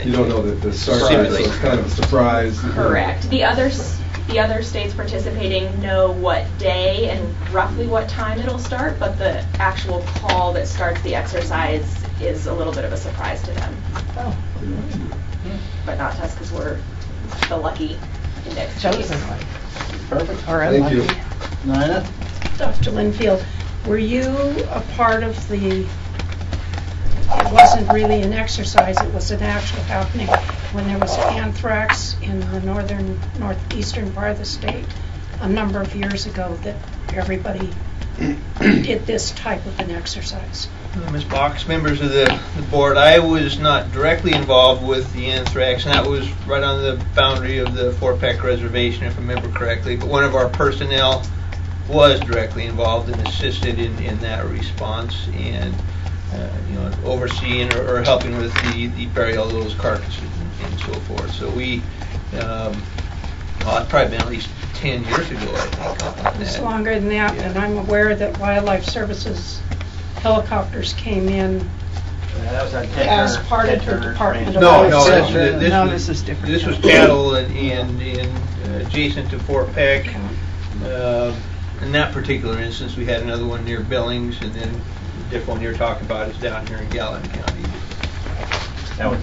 you don't know that the start date, so it's kind of a surprise. Correct. The other states participating know what day and roughly what time it'll start, but the actual call that starts the exercise is a little bit of a surprise to them. Oh. But not to us, because we're the lucky index Chosen case. one. Perfect. Or Thank you. unlucky. Nina? Dr. Linfield, were you a part of the, it wasn't really an exercise, it was an actual happening when there was anthrax in the northeastern part of the state a number of years ago that everybody did this type of an exercise? Ms. Box, members of the board, I was not directly involved with the anthrax, and that was right on the boundary of the Fort Peck Reservation, if I remember correctly. But one of our personnel was directly involved and assisted in that response, and overseeing or helping with the burial of those carcasses and so forth. So we, it's probably been at least 10 years ago, I think. On It's that. longer than that, and I'm aware that Wildlife Services helicopters came in as part of the Department of Livestock. This is different. This was cattle and adjacent to Fort Peck. In that particular instance, we had another one near Billings, and then the different one you're talking about is down here in Gallatin County. That was.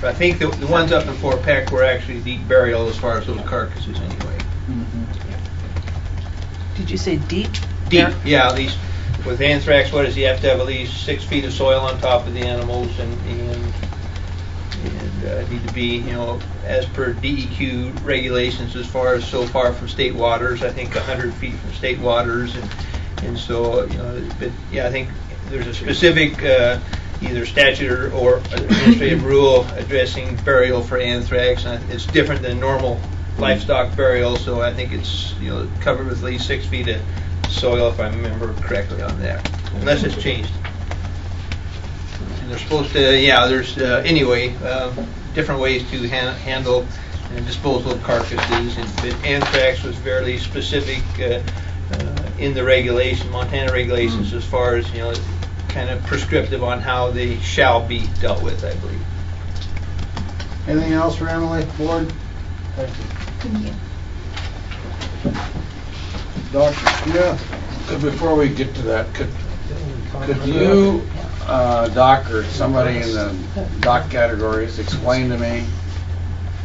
But I think the ones up in Fort Peck were actually deep burial as far as those carcasses anyway. Did you say deep? Deep, yeah, at least. With anthrax, what does you have to have at least 6 feet of soil on top of the animals, and need to be, as per DEQ regulations, as far as so far from state waters. I think 100 feet from state waters, and so but yeah, I think there's a specific either statute or administrative rule addressing burial for anthrax, and it's different than normal livestock burial. So I think it's covered with at least 6 feet of soil, if I remember correctly on that, unless it's changed. And they're supposed to, there's anyway different ways to handle and dispose of carcasses, and anthrax was fairly specific in the regulation, Montana regulations, as far as kind of prescriptive on how they shall be dealt with, I believe. Anything else for Emily, board? Thank you. Dr. Yeah. Before we get to that, could you, Doc, or somebody in the doc categories, explain to me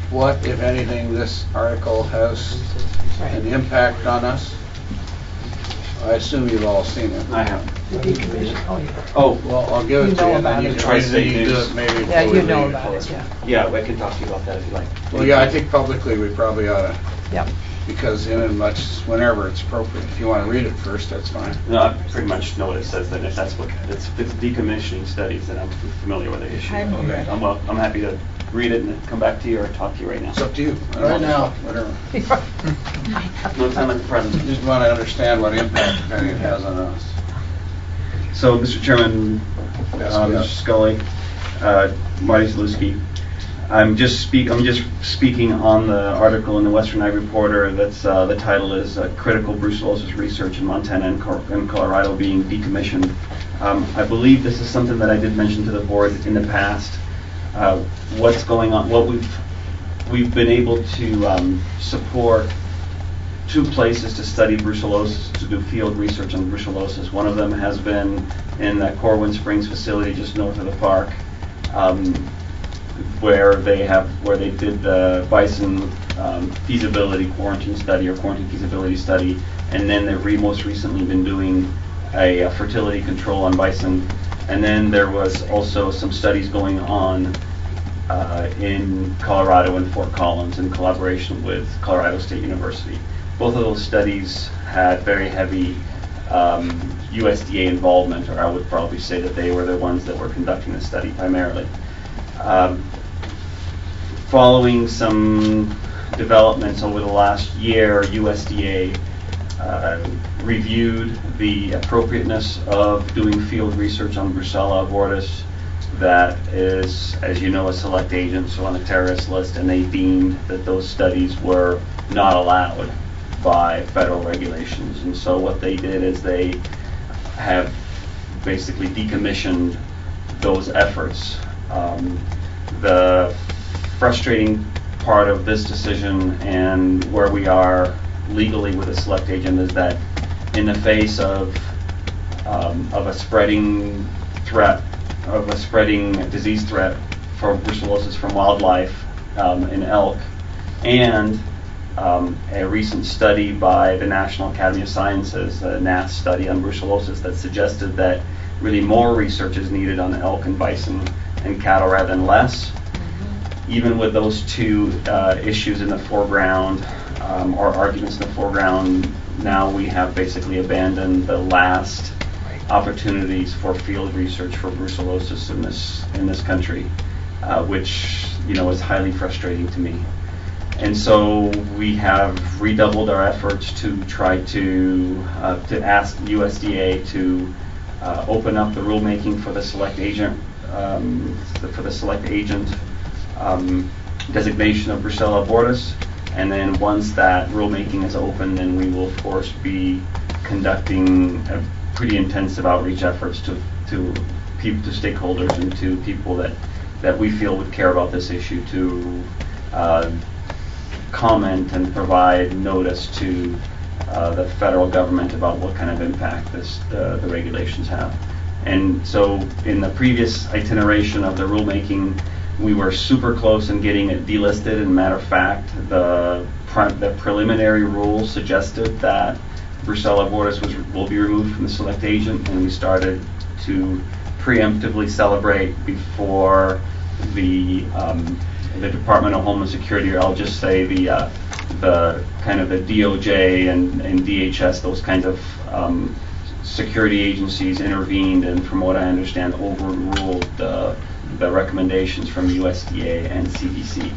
what, if anything, this article has an impact on us? I assume you've all seen it. I have. The decommission. Oh, yeah. Oh, Well, I'll give it to you, and then you can Tri-State do News. it maybe. Yeah, before we you know leave. about it, yeah. yeah, I can talk to you about that if you like. Well, yeah, I think publicly we probably ought to, Yep. because in and much, whenever it's appropriate. If you want to read it first, that's fine. No, I pretty much know what it says. Then if that's what it's decommissioning studies, then I'm familiar with the issue. Okay. I'm happy to read it and come back to you or talk to you right now. It's up to you. Right now. Whatever. No time like the present. Just want to understand what impact, if any, it has on us. So, Mr. Chairman, Yes, Mr. yes. Scully, Marty Zalewski, I'm just speaking on the article in the Western Eye Reporter. That's the title is "Critical Brucellosis Research in Montana and Colorado Being Decommissioned." I believe this is something that I did mention to the board in the past. What's going on? What we've been able to support 2 places to study brucellosis, to do field research on brucellosis. One of them has been in the Corwin Springs facility just north of the park, where they did the bison feasibility quarantine study or quarantine feasibility study, and then they've most recently been doing a fertility control on bison. And then there was also some studies going on in Colorado and Fort Collins in collaboration with Colorado State University. Both of those studies had very heavy USDA involvement, or I would probably say that they were the ones that were conducting the study primarily. Following some developments over the last year, USDA reviewed the appropriateness of doing field research on Brucella abortus that is, as you know, a select agent, so on a terrorist list, and they deemed that those studies were not allowed by federal regulations. And so what they did is they have basically decommissioned those efforts. The frustrating part of this decision and where we are legally with a select agent is that in the face of a spreading threat, of a spreading disease threat for brucellosis from wildlife in elk, and a recent study by the National Academy of Sciences, a NAS study on brucellosis, that suggested that really more research is needed on elk and bison and cattle rather than less. Even with those two issues in the foreground, or arguments in the foreground, now we have basically abandoned the last opportunities for field research for brucellosis in this country, which is highly frustrating to me. And so we have redoubled our efforts to try to ask USDA to open up the rulemaking for the select agent designation of Brucella abortus. And then once that rulemaking is open, then we will of course be conducting a pretty intensive outreach efforts to people, to stakeholders, and to people that we feel would care about this issue to comment and provide notice to the federal government about what kind of impact the regulations have. And so in the previous iteration of the rulemaking, we were super close in getting it delisted. And matter of fact, the preliminary rule suggested that Brucella abortus will be removed from the select agent, and we started to preemptively celebrate before the Department of Homeland Security, or I'll just say the kind of the DOJ and DHS, those kinds of security agencies intervened, and from what I understand, overruled the recommendations from USDA and CDC.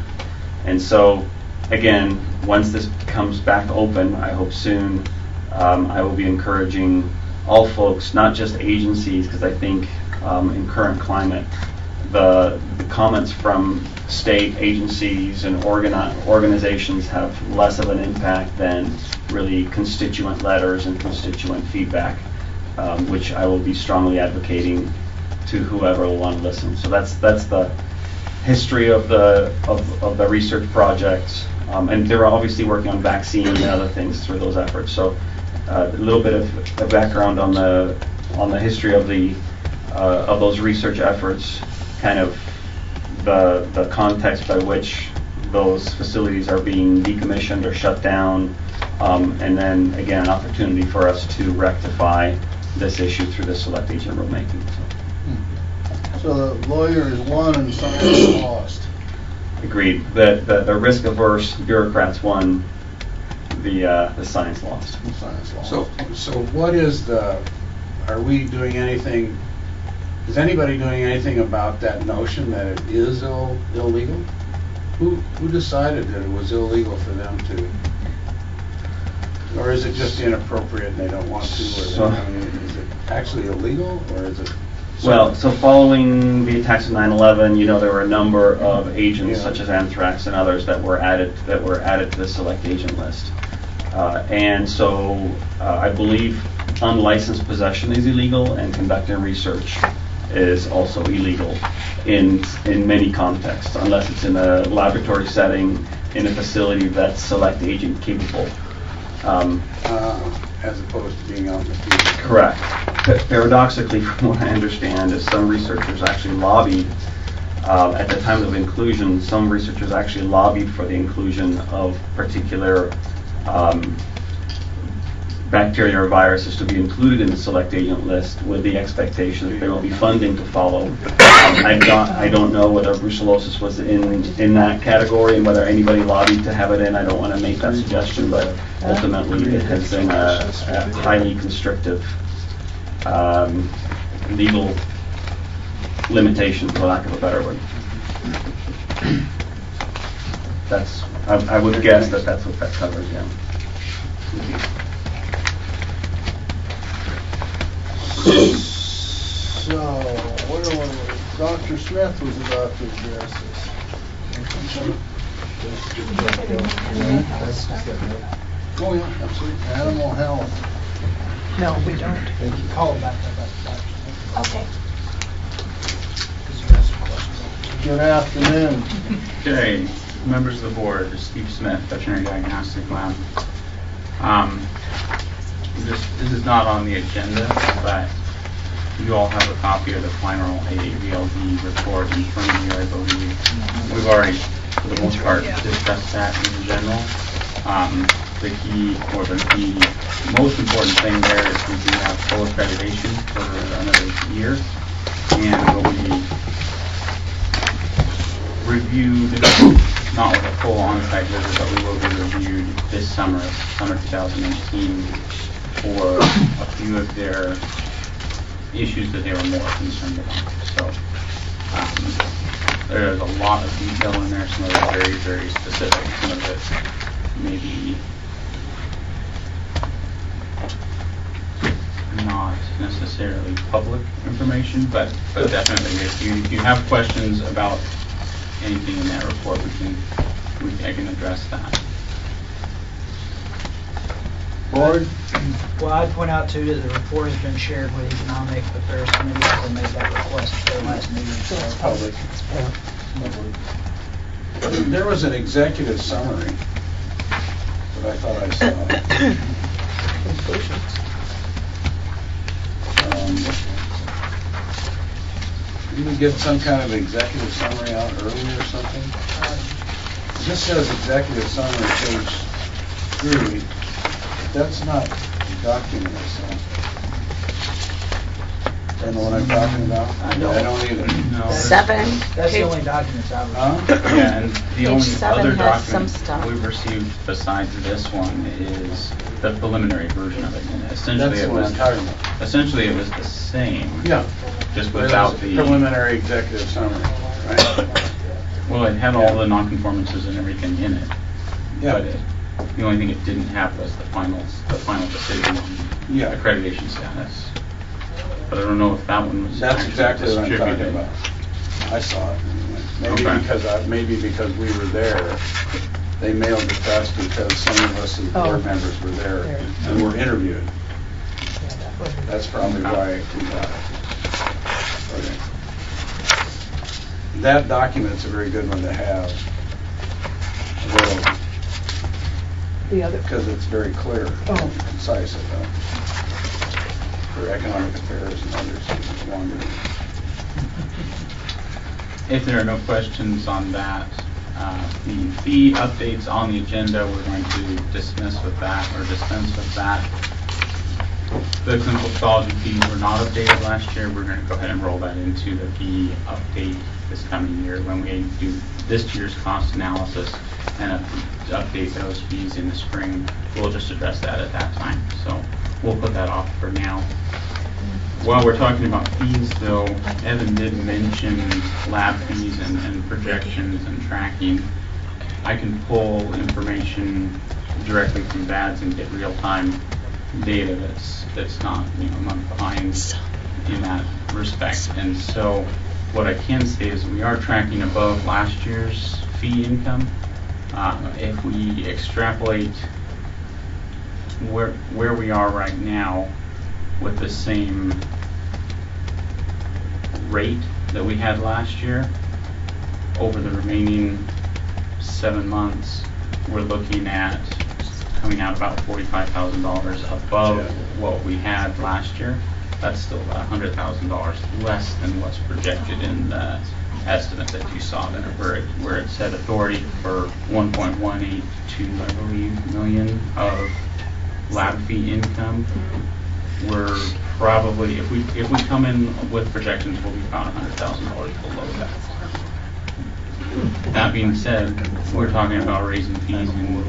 And so, again, once this comes back open, I hope soon, I will be encouraging all folks, not just agencies, because I think in current climate, the comments from state agencies and organizations have less of an impact than really constituent letters and constituent feedback, which I will be strongly advocating to whoever will want to listen. So that's the history of the research projects, and they're obviously working on vaccines and other things through those efforts. So a little bit of background on the history of those research efforts, kind of the context by which those facilities are being decommissioned or shut down, and then again an opportunity for us to rectify this issue through the select agent rulemaking. So the lawyers won and science lost. Agreed. The risk-averse bureaucrats won. The science lost. The science lost. So what is are we doing anything, is anybody doing anything about that notion that it is illegal? Who decided that it was illegal for them to, or is it just inappropriate and they don't want to, or is it actually illegal, or is it? Well, so following the attacks of 9/11, there were a number of agents such as anthrax and others that were added to the select agent list. And so I believe unlicensed possession is illegal, and conducting research is also illegal in many contexts, unless it's in a laboratory setting in a facility that's select agent capable. As opposed to being out in the field. Correct. Paradoxically, from what I understand, is some researchers actually lobbied, at the time of inclusion, some researchers actually lobbied for the inclusion of particular bacteria or viruses to be included in the select agent list, with the expectation that there will be funding to follow. I don't know whether brucellosis was in that category and whether anybody lobbied to have it in. I don't want to make that suggestion, but ultimately it has been a highly constrictive legal limitation, for lack of a better word. I would guess that's what that covers, yeah. So, where do I Dr. Smith was about to address this. Oh, yeah, absolutely. Animal health. No, we don't. Call it back up. Okay. Good afternoon. Okay, members of the board, this is Steve Smith, Veterinary Diagnostic Lab. This is not on the agenda, but you all have a copy of the final AAVLD report in front of you, I believe. We've already, for the most part, discussed that in general. The key, or the most important thing there is we do have full accreditation for another year, and what we reviewed, not with a full on-site visit, but we will be reviewed this summer 2018, for a few of their issues that they were more concerned about. So there's a lot of detail in there, some of it very, very specific, some of it maybe not necessarily public information, but definitely if you have questions about anything in that report, I can address that. Board? Well, I'd point out too that the report has been shared with Economic Affairs Committee, they made that request at their last meeting, so it's public. There was an executive summary that I thought I saw. Didn't we get some kind of executive summary out early or something? This says executive summary, page 3. That's not documented, so. Don't know what I'm talking about? I don't either. No. 7. That's the only documents I've Yeah, and the only other has some document stuff. we've received besides this one is the preliminary version of it. And essentially, That's it what was I'm talking about. essentially it was the same. Yeah. Just But it without was a the preliminary executive summary, right? Well, it had all the nonconformances and everything in it. Yeah. But the only thing it didn't have was the final decision on accreditation status. But I don't know if that one was. That's actually exactly what I'm talking distributed. about. I saw it anyway. Maybe because we were there, they mailed it to us because some of us as board members were there and were interviewed. That's probably why we got it. Okay. That document's a very good one to have. The other. Because it's very clear and concise about for economic affairs and others. It's longer. If there are no questions on that, the fee updates on the agenda, we're going to dispense with that. The clinical pathology fees were not updated last year. We're going to go ahead and roll that into the fee update this coming year when we do this year's cost analysis and update those fees in the spring. We'll just address that at that time. So we'll put that off for now. While we're talking about fees, though, Evan did mention lab fees and projections and tracking. I can pull information directly from VADS and get real-time data that's not a month behind in that respect. And so what I can say is we are tracking above last year's fee income. If we extrapolate where we are right now with the same rate that we had last year, over the remaining 7 months, we're looking at coming out about $45,000 above what we had last year. That's still about $100,000 less than what's projected in the estimate that you saw there, where it said authority for 1.182, I believe, million of lab fee income. We're probably, if we come in with projections, we'll be about $100,000 below that. That being said, we're talking about raising fees and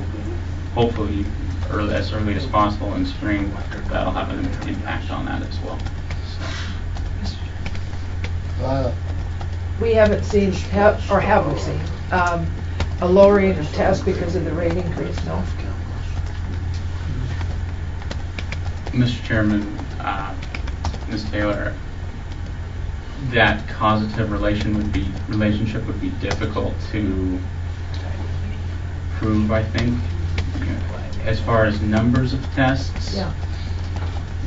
hopefully as early as possible in spring. That'll have an impact on that as well. We haven't seen, or have we seen, a lowering of tests because of the rate increase, no? Mr. Chairman, Ms. Taylor, that causative relationship would be difficult to prove, I think. As far as numbers of tests,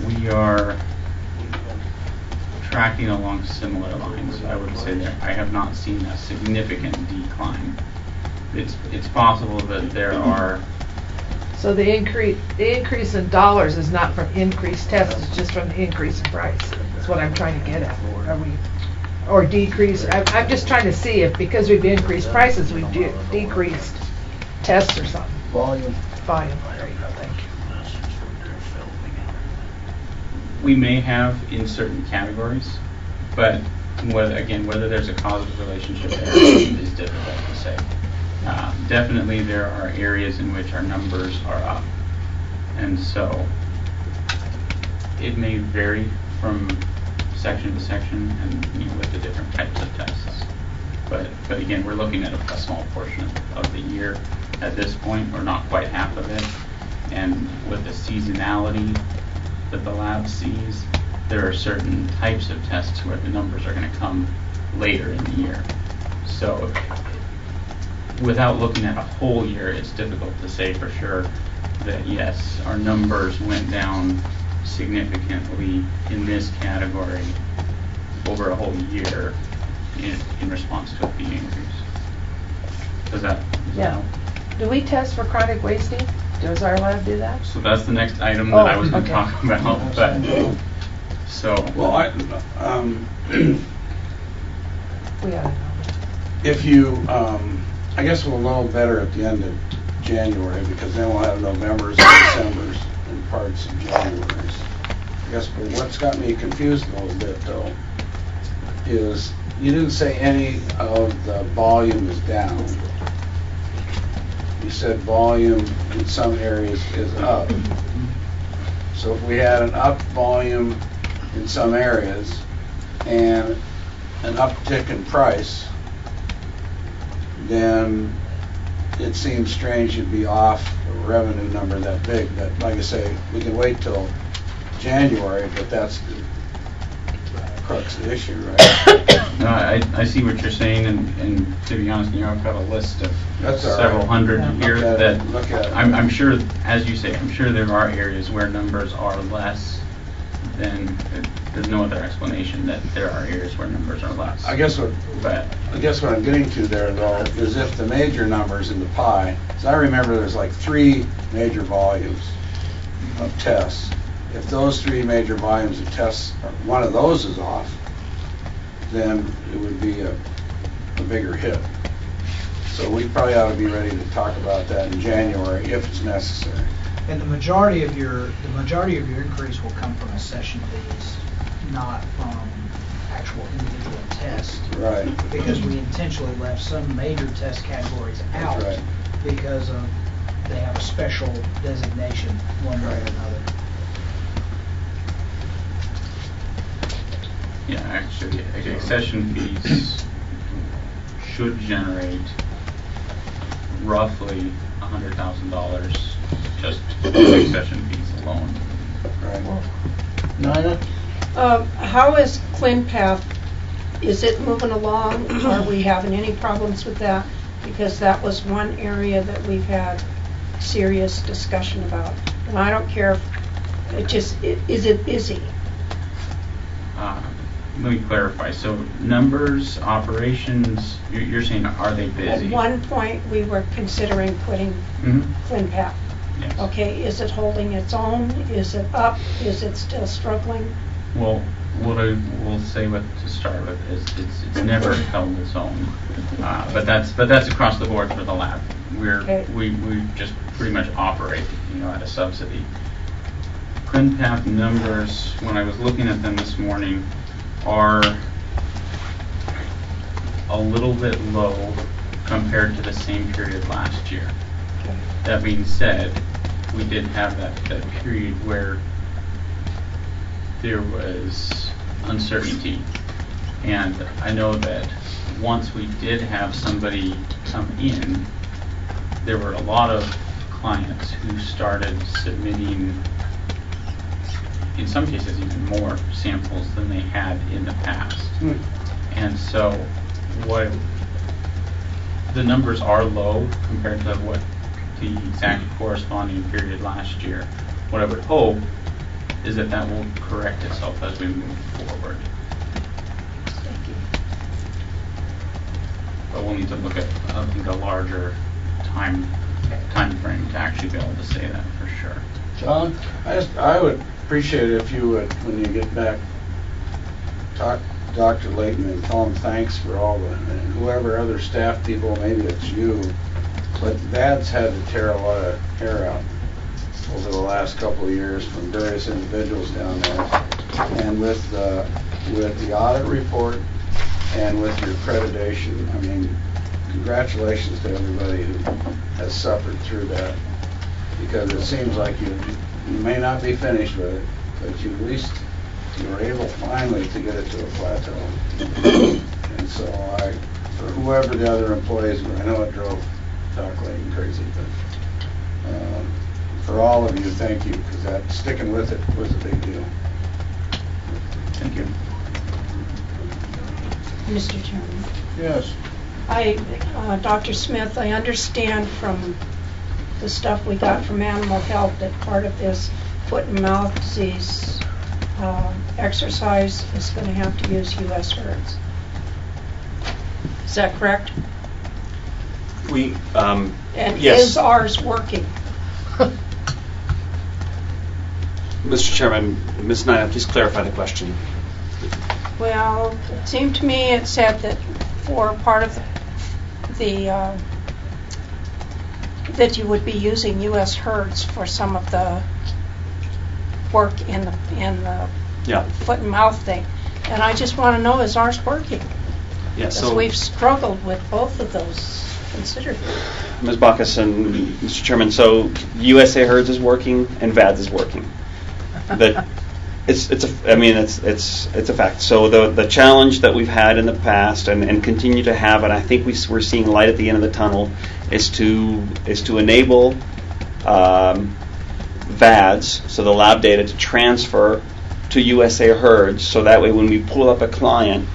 we are tracking along similar lines. I would say that I have not seen a significant decline. It's possible that there are. So the increase in dollars is not from increased tests, it's just from the increase in price. That's what I'm trying to get at. Or decrease, I'm just trying to see if because we've increased prices, we've decreased tests or something. Volume. There you go, thank you. We may have in certain categories, but whether there's a causative relationship there is difficult to say. Definitely there are areas in which our numbers are up, and so it may vary from section to section and with the different types of tests. But again, we're looking at a small portion of the year at this point, or not quite half of it. And with the seasonality that the lab sees, there are certain types of tests where the numbers are going to come later in the year. So without looking at a whole year, it's difficult to say for sure that yes, our numbers went down significantly in this category over a whole year in response to a fee increase. Does that? Yeah. Do we test for chronic wasting? Does our lab do that? So that's the next item that I was going to talk about. But well, we ought to know. If you, I guess we'll know better at the end of January, because then we'll have Novembers and Decembers and parts of January's. I guess, but what's got me confused a little bit though is you didn't say any of the volume is down. You said volume in some areas is up. So if we had an up volume in some areas and an uptick in price, then it seems strange you'd be off a revenue number that big. But like I say, we can wait till January, but that's the crux of the issue, right? No, I see what you're saying, and to be honest, I've got a list of several hundred here that I'm sure, as you say, I'm sure there are areas where numbers are less than. There's no other explanation that there are areas where numbers are less. I guess what I'm getting to there though is if the major numbers in the pie, because I remember there's like 3 major volumes of tests. If those 3 major volumes of tests, one of those is off, then it would be a bigger hit. So we probably ought to be ready to talk about that in January if it's necessary. And the majority of your increase will come from accession fees, not from actual individual tests. Right. Because we intentionally left some major test categories out because of they have a special designation one way or another. Yeah, actually, accession fees should generate roughly $100,000 just accession fees alone. Right. Nina? How is ClinPath? Is it moving along? Are we having any problems with that? Because that was one area that we've had serious discussion about. And I don't care if is it busy? Let me clarify. So numbers, operations, you're saying are they busy? At one point, we were considering putting ClinPath. Yes. Okay, is it holding its own? Is it up? Is it still struggling? Well, what I will say to start with is it's never held its own, but that's across the board for the lab. We just pretty much operate at a subsidy. ClinPath numbers, when I was looking at them this morning, are a little bit low compared to the same period last year. That being said, we did have that period where there was uncertainty, and I know that once we did have somebody come in, there were a lot of clients who started submitting in some cases, even more samples than they had in the past. And so what the numbers are low compared to what the exact corresponding period last year. What I would hope is that that will correct itself as we move forward. But we'll need to look at, I think, a larger time frame to actually be able to say that for sure. John? I would appreciate it if you would, when you get back, talk to Dr. Layton and tell him thanks for all the, and whoever other staff people, maybe it's you, but VAD's had to tear a lot of hair out over the last couple of years from various individuals down there. And with the audit report and with your accreditation, I mean, congratulations to everybody who has suffered through that, because it seems like you may not be finished with it, but you at least you were able finally to get it to a plateau. And so for whoever the other employees were, I know it drove Doc Layton crazy, but for all of you, thank you, because that sticking with it was a big deal. Thank you. Mr. Chairman. Yes. Dr. Smith, I understand from the stuff we got from Animal Health that part of this foot and mouth disease exercise is going to have to use U.S. herds. Is that correct? And yes. is ours working? Mr. Chairman, Ms. Nina, please clarify the question. Well, it seemed to me it said that for part of that you would be using U.S. herds for some of the work in the foot and mouth thing, and I just want to know, is ours working? Yes. Because we've struggled with both of those considerably. Ms. Bacchus and Mr. Chairman, so USA Herds is working and VADS is working. That it's a fact. So the challenge that we've had in the past and continue to have, and I think we're seeing light at the end of the tunnel, is to enable VADS, so the lab data, to transfer to USA Herds, so that way when we pull up a client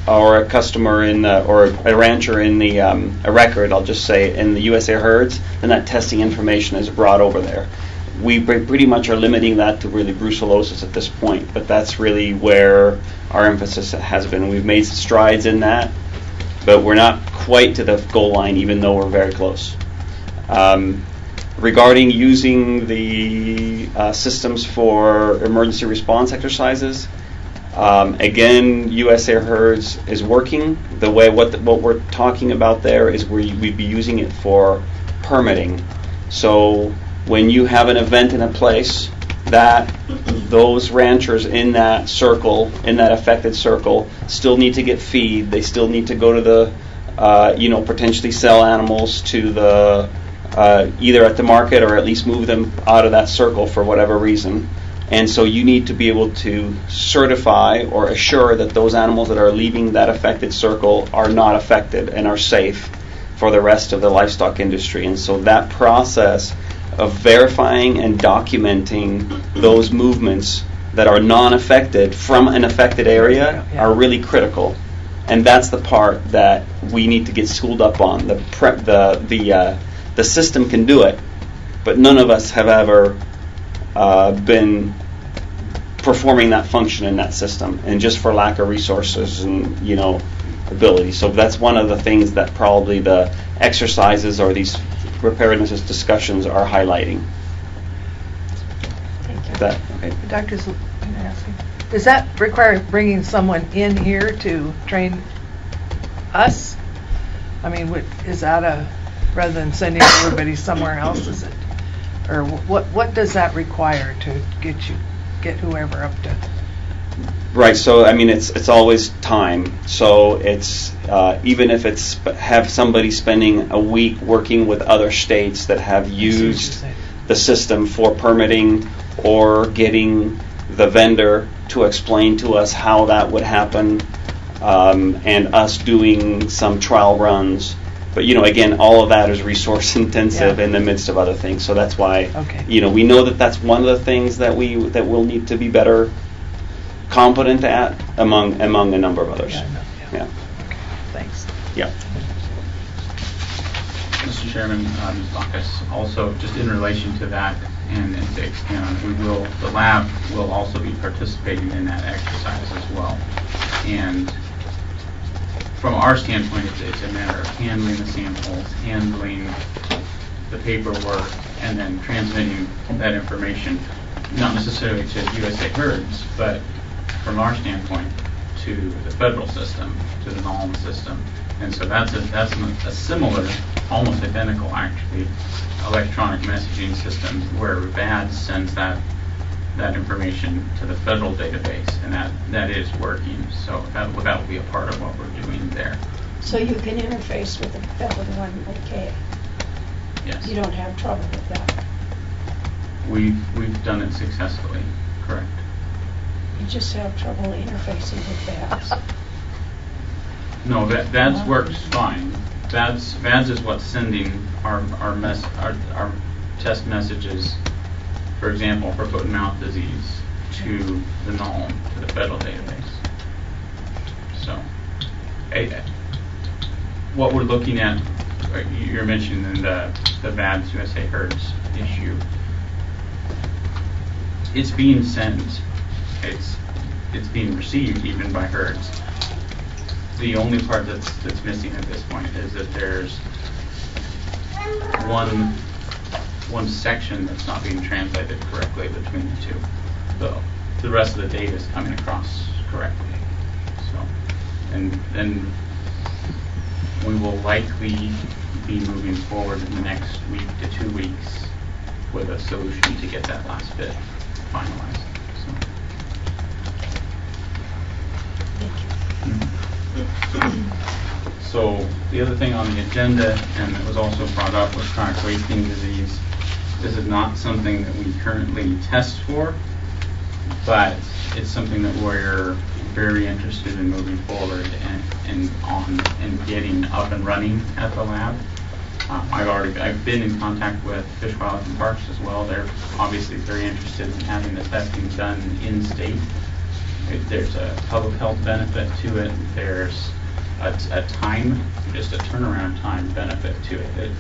or a customer or a rancher in the a record, I'll just say, in the USA Herds, then that testing information is brought over there. We pretty much are limiting that to really brucellosis at this point, but that's really where our emphasis has been. We've made strides in that, but we're not quite to the goal line, even though we're very close. Regarding using the systems for emergency response exercises, again, USA Herds is working. The way what we're talking about there is we'd be using it for permitting. So when you have an event in a place, that those ranchers in that circle, in that affected circle, still need to get feed. They still need to go to the, potentially sell animals to the, either at the market or at least move them out of that circle for whatever reason. And so you need to be able to certify or assure that those animals that are leaving that affected circle are not affected and are safe for the rest of the livestock industry. And so that process of verifying and documenting those movements that are non-affected from an affected area are really critical. And that's the part that we need to get schooled up on. The system can do it, but none of us have ever been performing that function in that system, and just for lack of resources and ability. So that's one of the things that probably the exercises or these preparedness discussions are highlighting. Thank you. Okay. Dr. can I ask you, does that require bringing someone in here to train us? I mean, is that rather than sending everybody somewhere else, is it? Or what does that require to get whoever up to? Right. So I mean, it's always time. So it's even if it's have somebody spending a week working with other states that have used the system for permitting, or getting the vendor to explain to us how that would happen, and us doing some trial runs. But, again, all of that is resource intensive Yeah. in the midst of other things. So that's why, Okay. we know that that's one of the things that we'll need to be better competent at among a number of others. Yeah. Thanks. Yeah. Mr. Chairman, Ms. Bacchus, also just in relation to that and to expand on it, the lab will also be participating in that exercise as well. And from our standpoint, it's a matter of handling the samples, handling the paperwork, and then transmitting that information, not necessarily to USA Herds, but from our standpoint, to the federal system, to the NOLM system. And so that's a similar, almost identical actually, electronic messaging system where VAD sends that information to the federal database, and that is working. So that will be a part of what we're doing there. So you can interface with the federal one, okay? Yes. You don't have trouble with that? We've done it successfully, correct. You just have trouble interfacing with that? No, VADS works fine. VADS is what's sending our test messages, for example, for foot and mouth disease, to the NOLM, to the federal database. So, what we're looking at, you're mentioning the VADS USA Herds issue. It's being sent. It's being received even by herds. The only part that's missing at this point is that there's one section that's not being translated correctly between the two. The rest of the data is coming across correctly. So, and we will likely be moving forward in the next week to 2 weeks with a solution to get that last bit finalized. So the other thing on the agenda, and it was also brought up, was chronic wasting disease. This is not something that we currently test for, but it's something that we're very interested in moving forward and getting up and running at the lab. I've been in contact with Fish, Wildlife, and Parks as well. They're obviously very interested in having the testing done in state. There's a public health benefit to it. There's a time, just a turnaround time benefit to it.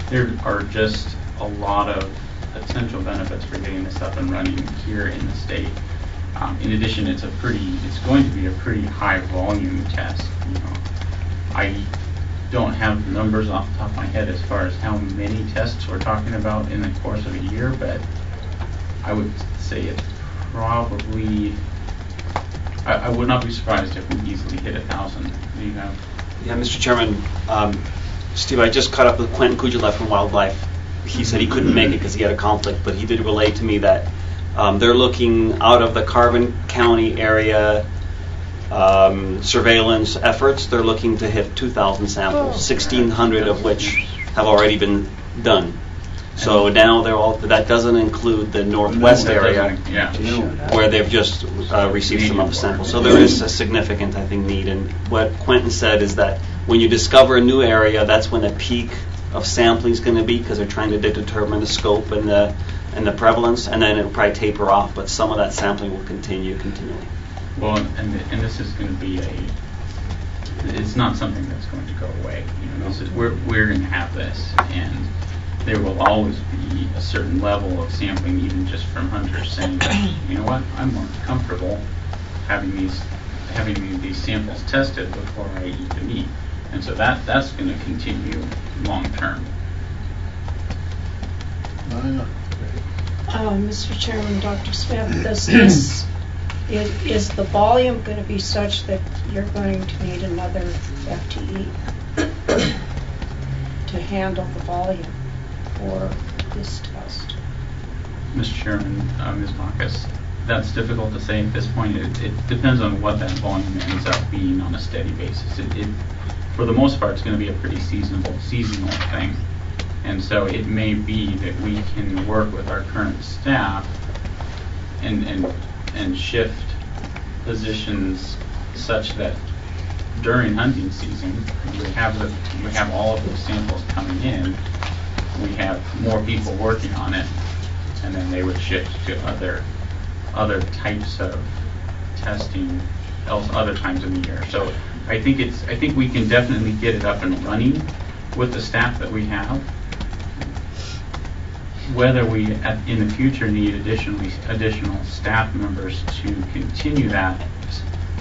There are just a lot of potential benefits for getting this up and running here in the state. In addition, it's going to be a pretty high volume test. I don't have the numbers off the top of my head as far as how many tests we're talking about in the course of a year, but I would say it's probably, I would not be surprised if we easily hit 1,000. Do you have? Yeah, Mr. Chairman, Steve, I just caught up with Quentin Kujalef from Wildlife. He said he couldn't make it because he had a conflict, but he did relay to me that they're looking out of the Carbon County area surveillance efforts. They're looking to hit 2,000 samples, 1,600 of which have already been done. So now that doesn't include the northwest area, where they've just received some of the samples. So there is a significant, I think, need. And what Quentin said is that when you discover a new area, that's when the peak of sampling is going to be, because they're trying to determine the scope and the prevalence, and then it'll probably taper off. But some of that sampling will continue continually. Well, and this is going to be it's not something that's going to go away. We're going to have this, and there will always be a certain level of sampling, even just from hunters saying, you know what, I'm more comfortable having these samples tested before I eat the meat, and so that's going to continue long term. Mr. Chairman, Dr. Smith, is the volume going to be such that you're going to need another FTE to handle the volume for this test? Mr. Chairman, Ms. Bacchus, that's difficult to say at this point. It depends on what that volume ends up being on a steady basis. For the most part, it's going to be a pretty seasonal thing. And so it may be that we can work with our current staff and shift positions such that during hunting season, we have all of those samples coming in, we have more people working on it, and then they would shift to other types of testing other times in the year. So I think we can definitely get it up and running with the staff that we have. Whether we in the future need additional staff members to continue that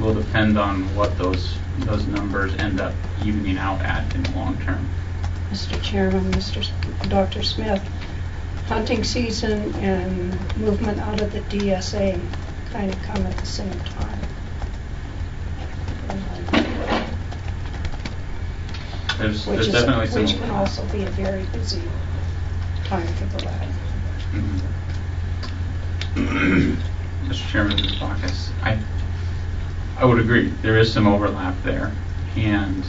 will depend on what those numbers end up evening out at in the long term. Mr. Chairman, Dr. Smith, hunting season and movement out of the DSA kind of come at the same time. There's definitely some. Which can also be a very busy time for the lab. Mr. Chairman, Ms. Bacchus, I would agree. There is some overlap there, and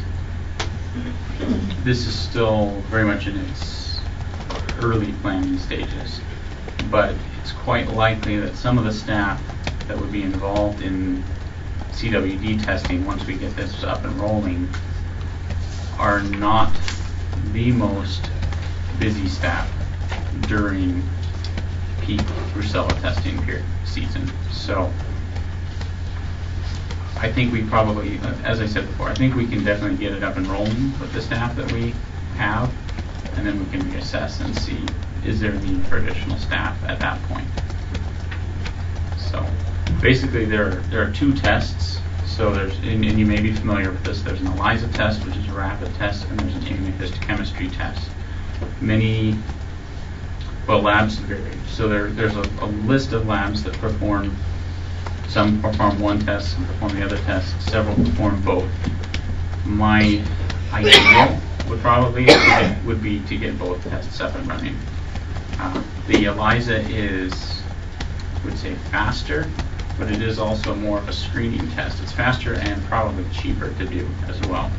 this is still very much in its early planning stages. But it's quite likely that some of the staff that would be involved in CWD testing once we get this up and rolling are not the most busy staff during peak Brucella testing season. So I think we probably, as I said before, I think we can definitely get it up and rolling with the staff that we have, and then we can reassess and see, is there a need for additional staff at that point. So basically there are two tests. So and you may be familiar with this, there's an ELISA test, which is a rapid test, and there's an immunohistochemistry test. Labs vary. So there's a list of labs that perform, some perform one test, some perform the other test, several perform both. My ideal would be to get both tests up and running. The ELISA is, I would say, faster, but it is also more of a screening test. It's faster and probably cheaper to do as well,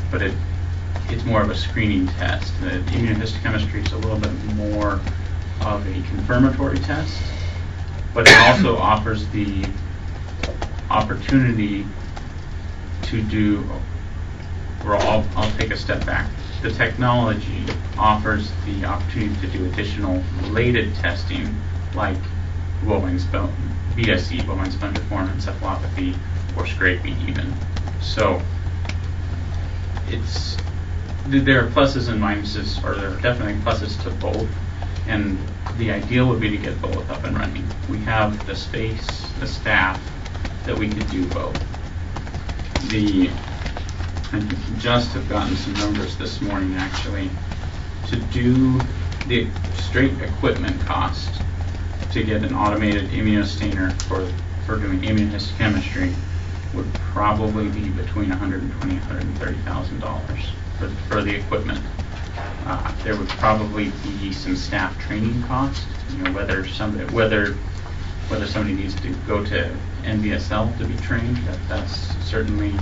but it's more of a screening test. The immunohistochemistry is a little bit more of a confirmatory test, but it also offers the opportunity to do, or I'll take a step back. The technology offers the opportunity to do additional related testing, like BSE, bovine spongiform encephalopathy, or scraping even. So there are pluses and minuses, or there are definitely pluses to both, and the ideal would be to get both up and running. We have the space, the staff, that we could do both. I just have gotten some numbers this morning actually. To do the straight equipment cost to get an automated immunostainer for doing immunohistochemistry would probably be between $120,000 and $130,000 for the equipment. There would probably be some staff training cost, whether somebody needs to go to NBSL to be trained. That's certainly,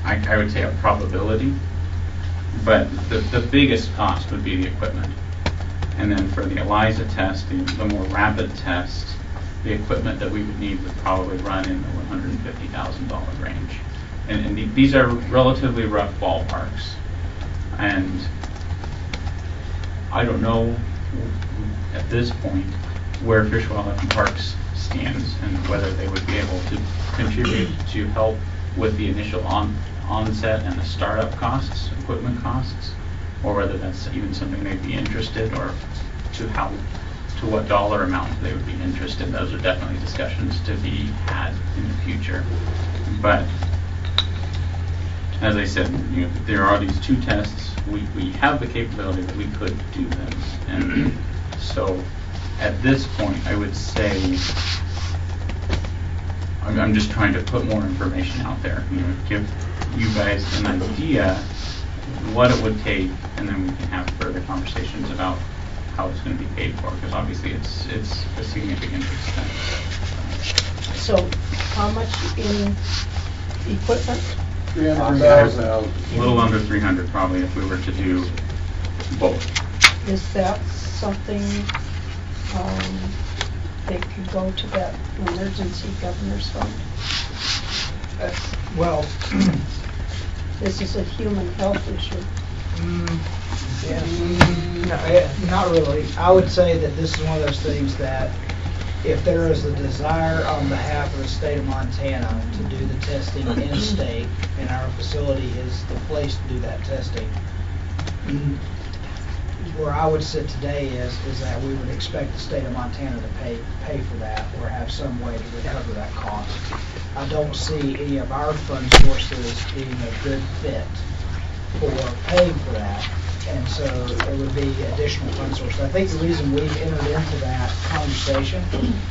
I would say, a probability. But the biggest cost would be the equipment. And then for the ELISA test, the more rapid test, the equipment that we would need would probably run in the $150,000 range. And these are relatively rough ballparks. And I don't know at this point where Fish, Wildlife, and Parks stands and whether they would be able to contribute to help with the initial onset and the startup costs, equipment costs, or whether that's even something they'd be interested, or to what dollar amount they would be interested. Those are definitely discussions to be had in the future. But as I said, there are these two tests. We have the capability that we could do them, and so at this point, I would say I'm just trying to put more information out there. Give you guys an idea what it would take, and then we can have further conversations about how it's going to be paid for, because obviously it's a significant expense. So how much in equipment? A little under 300 probably if we were to do both. Is that something they could go to that emergency governor's fund? Well, This is a human health issue. Not really. I would say that this is one of those things that if there is a desire on behalf of the state of Montana to do the testing in-state, and our facility is the place to do that testing, where I would sit today is that we would expect the state of Montana to pay for that or have some way to recover that cost. I don't see any of our fund sources being a good fit for paying for that, and so there would be additional fund sources. I think the reason we've entered into that conversation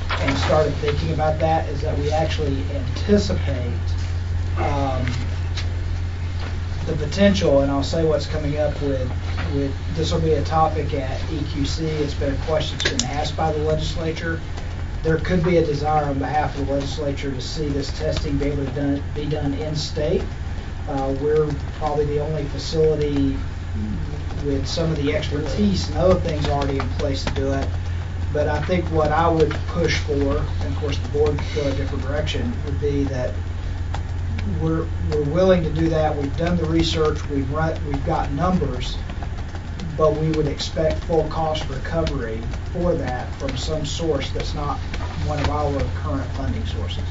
and started thinking about that is that we actually anticipate the potential, and I'll say what's coming up with this will be a topic at EQC. It's been a question that's been asked by the legislature. There could be a desire on behalf of the legislature to see this testing be able to be done in-state. We're probably the only facility with some of the expertise and other things already in place to do it. But I think what I would push for, and of course the board could go a different direction, would be that we're willing to do that. We've done the research, we've got numbers, but we would expect full cost recovery for that from some source that's not one of our current funding sources.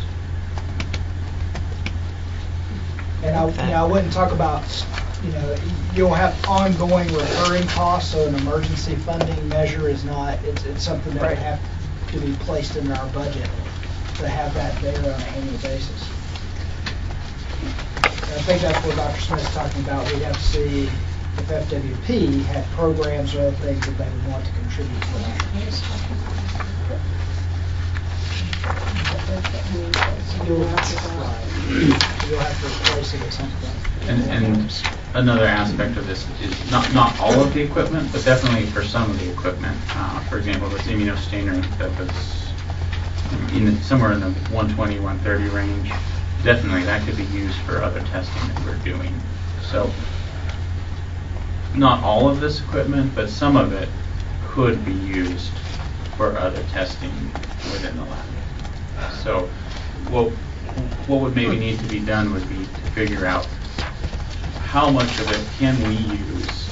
And I wouldn't talk about, you'll have ongoing recurring costs, so an emergency funding measure is not, it's something that would have to be placed in our budget to have that there on an annual basis. And I think that's what Dr. Smith's talking about. We'd have to see if FWP had programs or other things that they would want to contribute to that. You'll have to replace it at some point. And another aspect of this is not all of the equipment, but definitely for some of the equipment. For example, this immunostainer that was somewhere in the 120, 130 range, definitely that could be used for other testing that we're doing. So not all of this equipment, but some of it could be used for other testing within the lab. So what would maybe need to be done would be to figure out how much of it can we use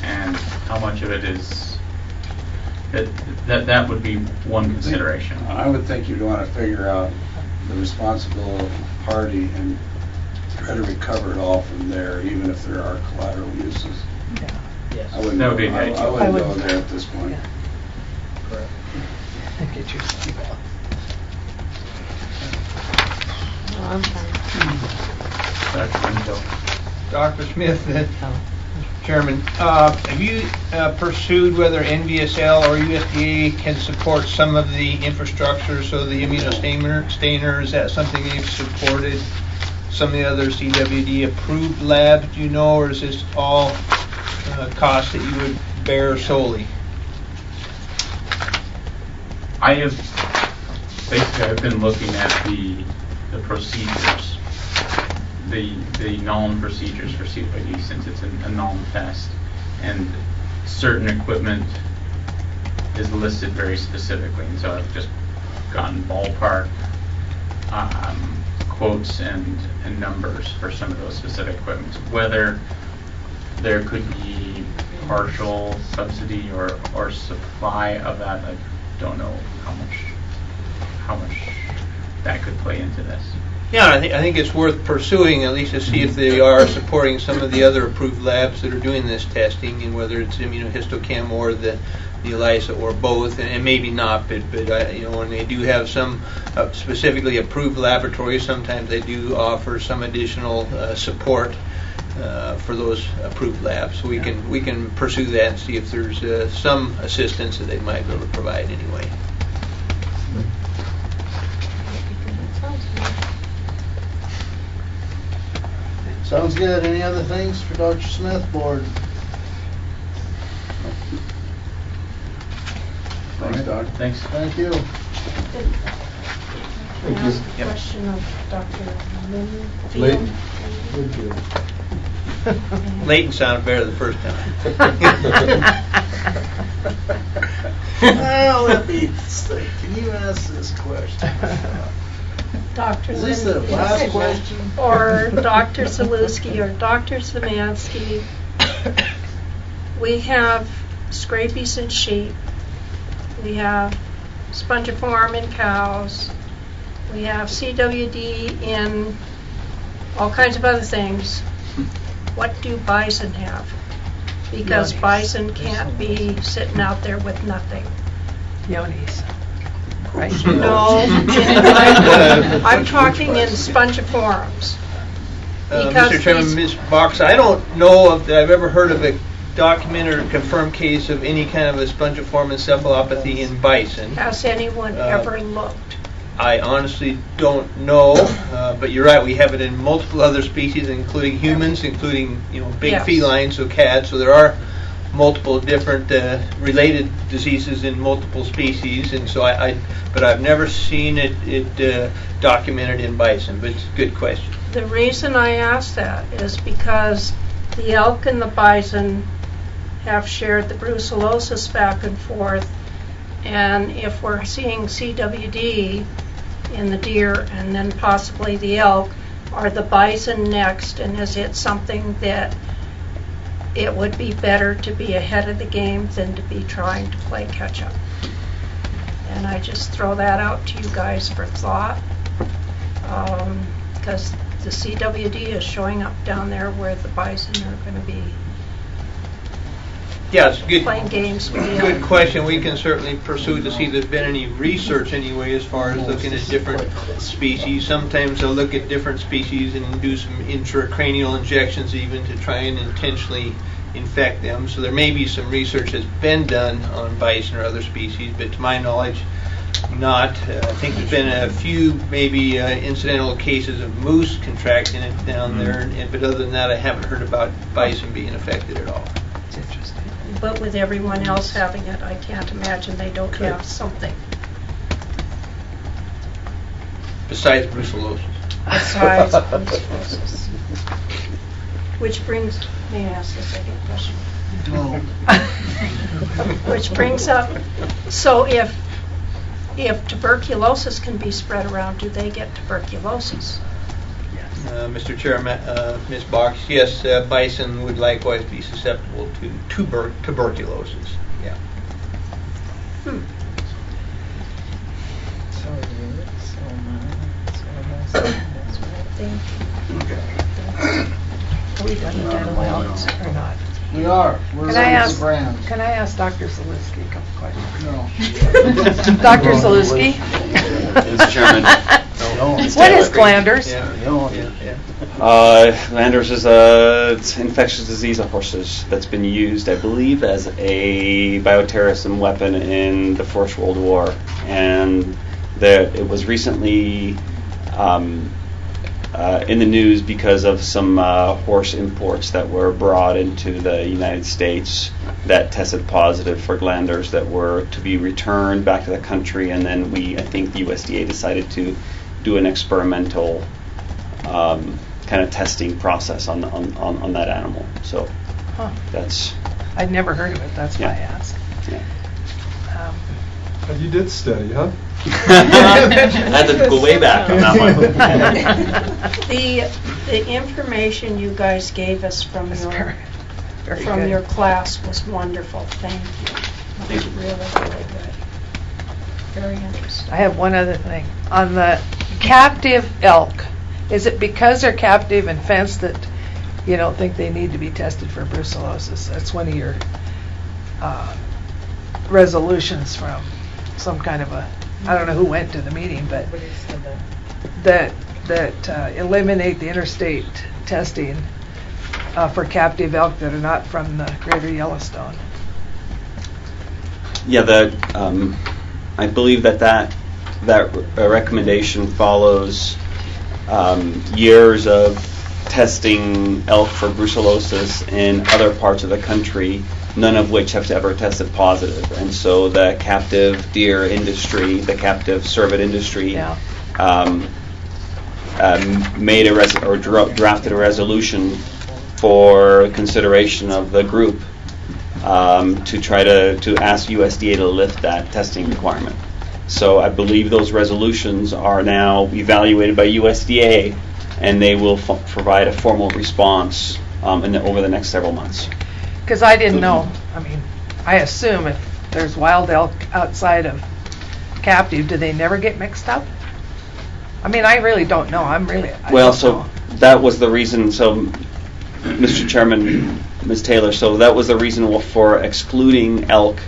and how much of it is that would be one consideration. I would think you'd want to figure out the responsible party and try to recover it all from there, even if there are collateral uses. Yes. I wouldn't That would be go, I wouldn't go there at this point. Correct. Get your seat out. I'm fine. Dr. Smith, Chairman, have you pursued whether NVSL or USDA can support some of the infrastructure, so the immunostainer, is that something you've supported? Some of the other CWD approved labs, do you know, or is this all costs that you would bear solely? I've been looking at the procedures, the known procedures for CWD, since it's a known test, and certain equipment is listed very specifically, and so I've just gotten ballpark quotes and numbers for some of those specific equipment. Whether there could be partial subsidy or supply of that, I don't know how much that could play into this. Yeah, I think it's worth pursuing, at least to see if they are supporting some of the other approved labs that are doing this testing, and whether it's immunohistochem or the ELISA or both, and maybe not, but when they do have some specifically approved laboratories, sometimes they do offer some additional support for those approved labs. So we can pursue that and see if there's some assistance that they might be able to provide anyway. Sounds good. Any other things for Dr. Smith, board? Thanks, Doc. Thanks. Thank you. Can I ask a question of Dr. Linfield? Leighton sounded better the first time. Well, let me think. Can you ask this question? Dr. Is this the last question? Or Dr. Zaluski or Dr. Szymanski. We have scabies in sheep. We have spongiform in cows. We have CWD in all kinds of other things. What do bison have? Because Yonis. bison can't be sitting out there with nothing. Yonis. Right? No, I'm talking in spongiforms. Because Mr. Chairman, these- Ms. Box, I don't know if I've ever heard of a documented or confirmed case of any kind of a spongiform encephalopathy in bison. Has anyone ever looked? I honestly don't know, but you're right. We have it in multiple other species, including humans, including big Yes. felines, so cats. So there are multiple different related diseases in multiple species, and so but I've never seen it documented in bison. But it's a good question. The reason I ask that is because the elk and the bison have shared the brucellosis back and forth, and if we're seeing CWD in the deer and then possibly the elk, are the bison next, and is it something that it would be better to be ahead of the game than to be trying to play catch up? And I just throw that out to you guys for thought, because the CWD is showing up down there where the bison are going to be Yeah, it's good. playing games with the Good elk. question. We can certainly pursue to see if there's been any research anyway as far as looking at different species. Sometimes they'll look at different species and do some intracranial injections even to try and intentionally infect them. So there may be some research that's been done on bison or other species, but to my knowledge, not. I think there's been a few maybe incidental cases of moose contracting it down there, but other than that, I haven't heard about bison being affected at all. It's interesting. But with everyone else having it, I can't imagine they don't have something Besides brucellosis. besides brucellosis. Which brings, may I ask a second question? No. Which brings up, so if tuberculosis can be spread around, do they get tuberculosis? Mr. Chairman, Ms. Box, yes, bison would likewise be susceptible to tuberculosis. Yeah. Are we done with animal health or not? We are. We're Can I ready ask? for brands. Can I ask Dr. Zaluski a couple questions? No. Dr. Zaluski? Mr. Chairman. What is glanders? Glanders is it's infectious disease of horses that's been used, I believe, as a bioterrorism weapon in the First World War, and it was recently in the news because of some horse imports that were brought into the United States that tested positive for glanders that were to be returned back to the country, and then I think the USDA decided to do an experimental kind of testing process on that animal. So that's. I'd never heard of it. That's why I Yeah. asked. Yeah. You did study, huh? I had to go way back on that one. The information you guys gave us from Very from good. your class was wonderful. Thank you. It was really, really good. Very interesting. I have one other thing. On the captive elk, is it because they're captive and fenced that you don't think they need to be tested for brucellosis? That's one of your resolutions from some kind of I don't know who went to the meeting, but that eliminate the interstate testing for captive elk that are not from the greater Yellowstone. Yeah, I believe that recommendation follows years of testing elk for brucellosis in other parts of the country, none of which have ever tested positive. And so the captive deer industry, the captive cervid industry, drafted a resolution for consideration of the group to try to ask USDA to lift that testing requirement. So I believe those resolutions are now evaluated by USDA, and they will provide a formal response over the next several months. Because I didn't know. I mean, I assume if there's wild elk outside of captive, do they never get mixed up? I mean, I really don't know. I Well, don't so know. that was the reason, so, Mr. Chairman, Ms. Taylor, so that was the reason for excluding elk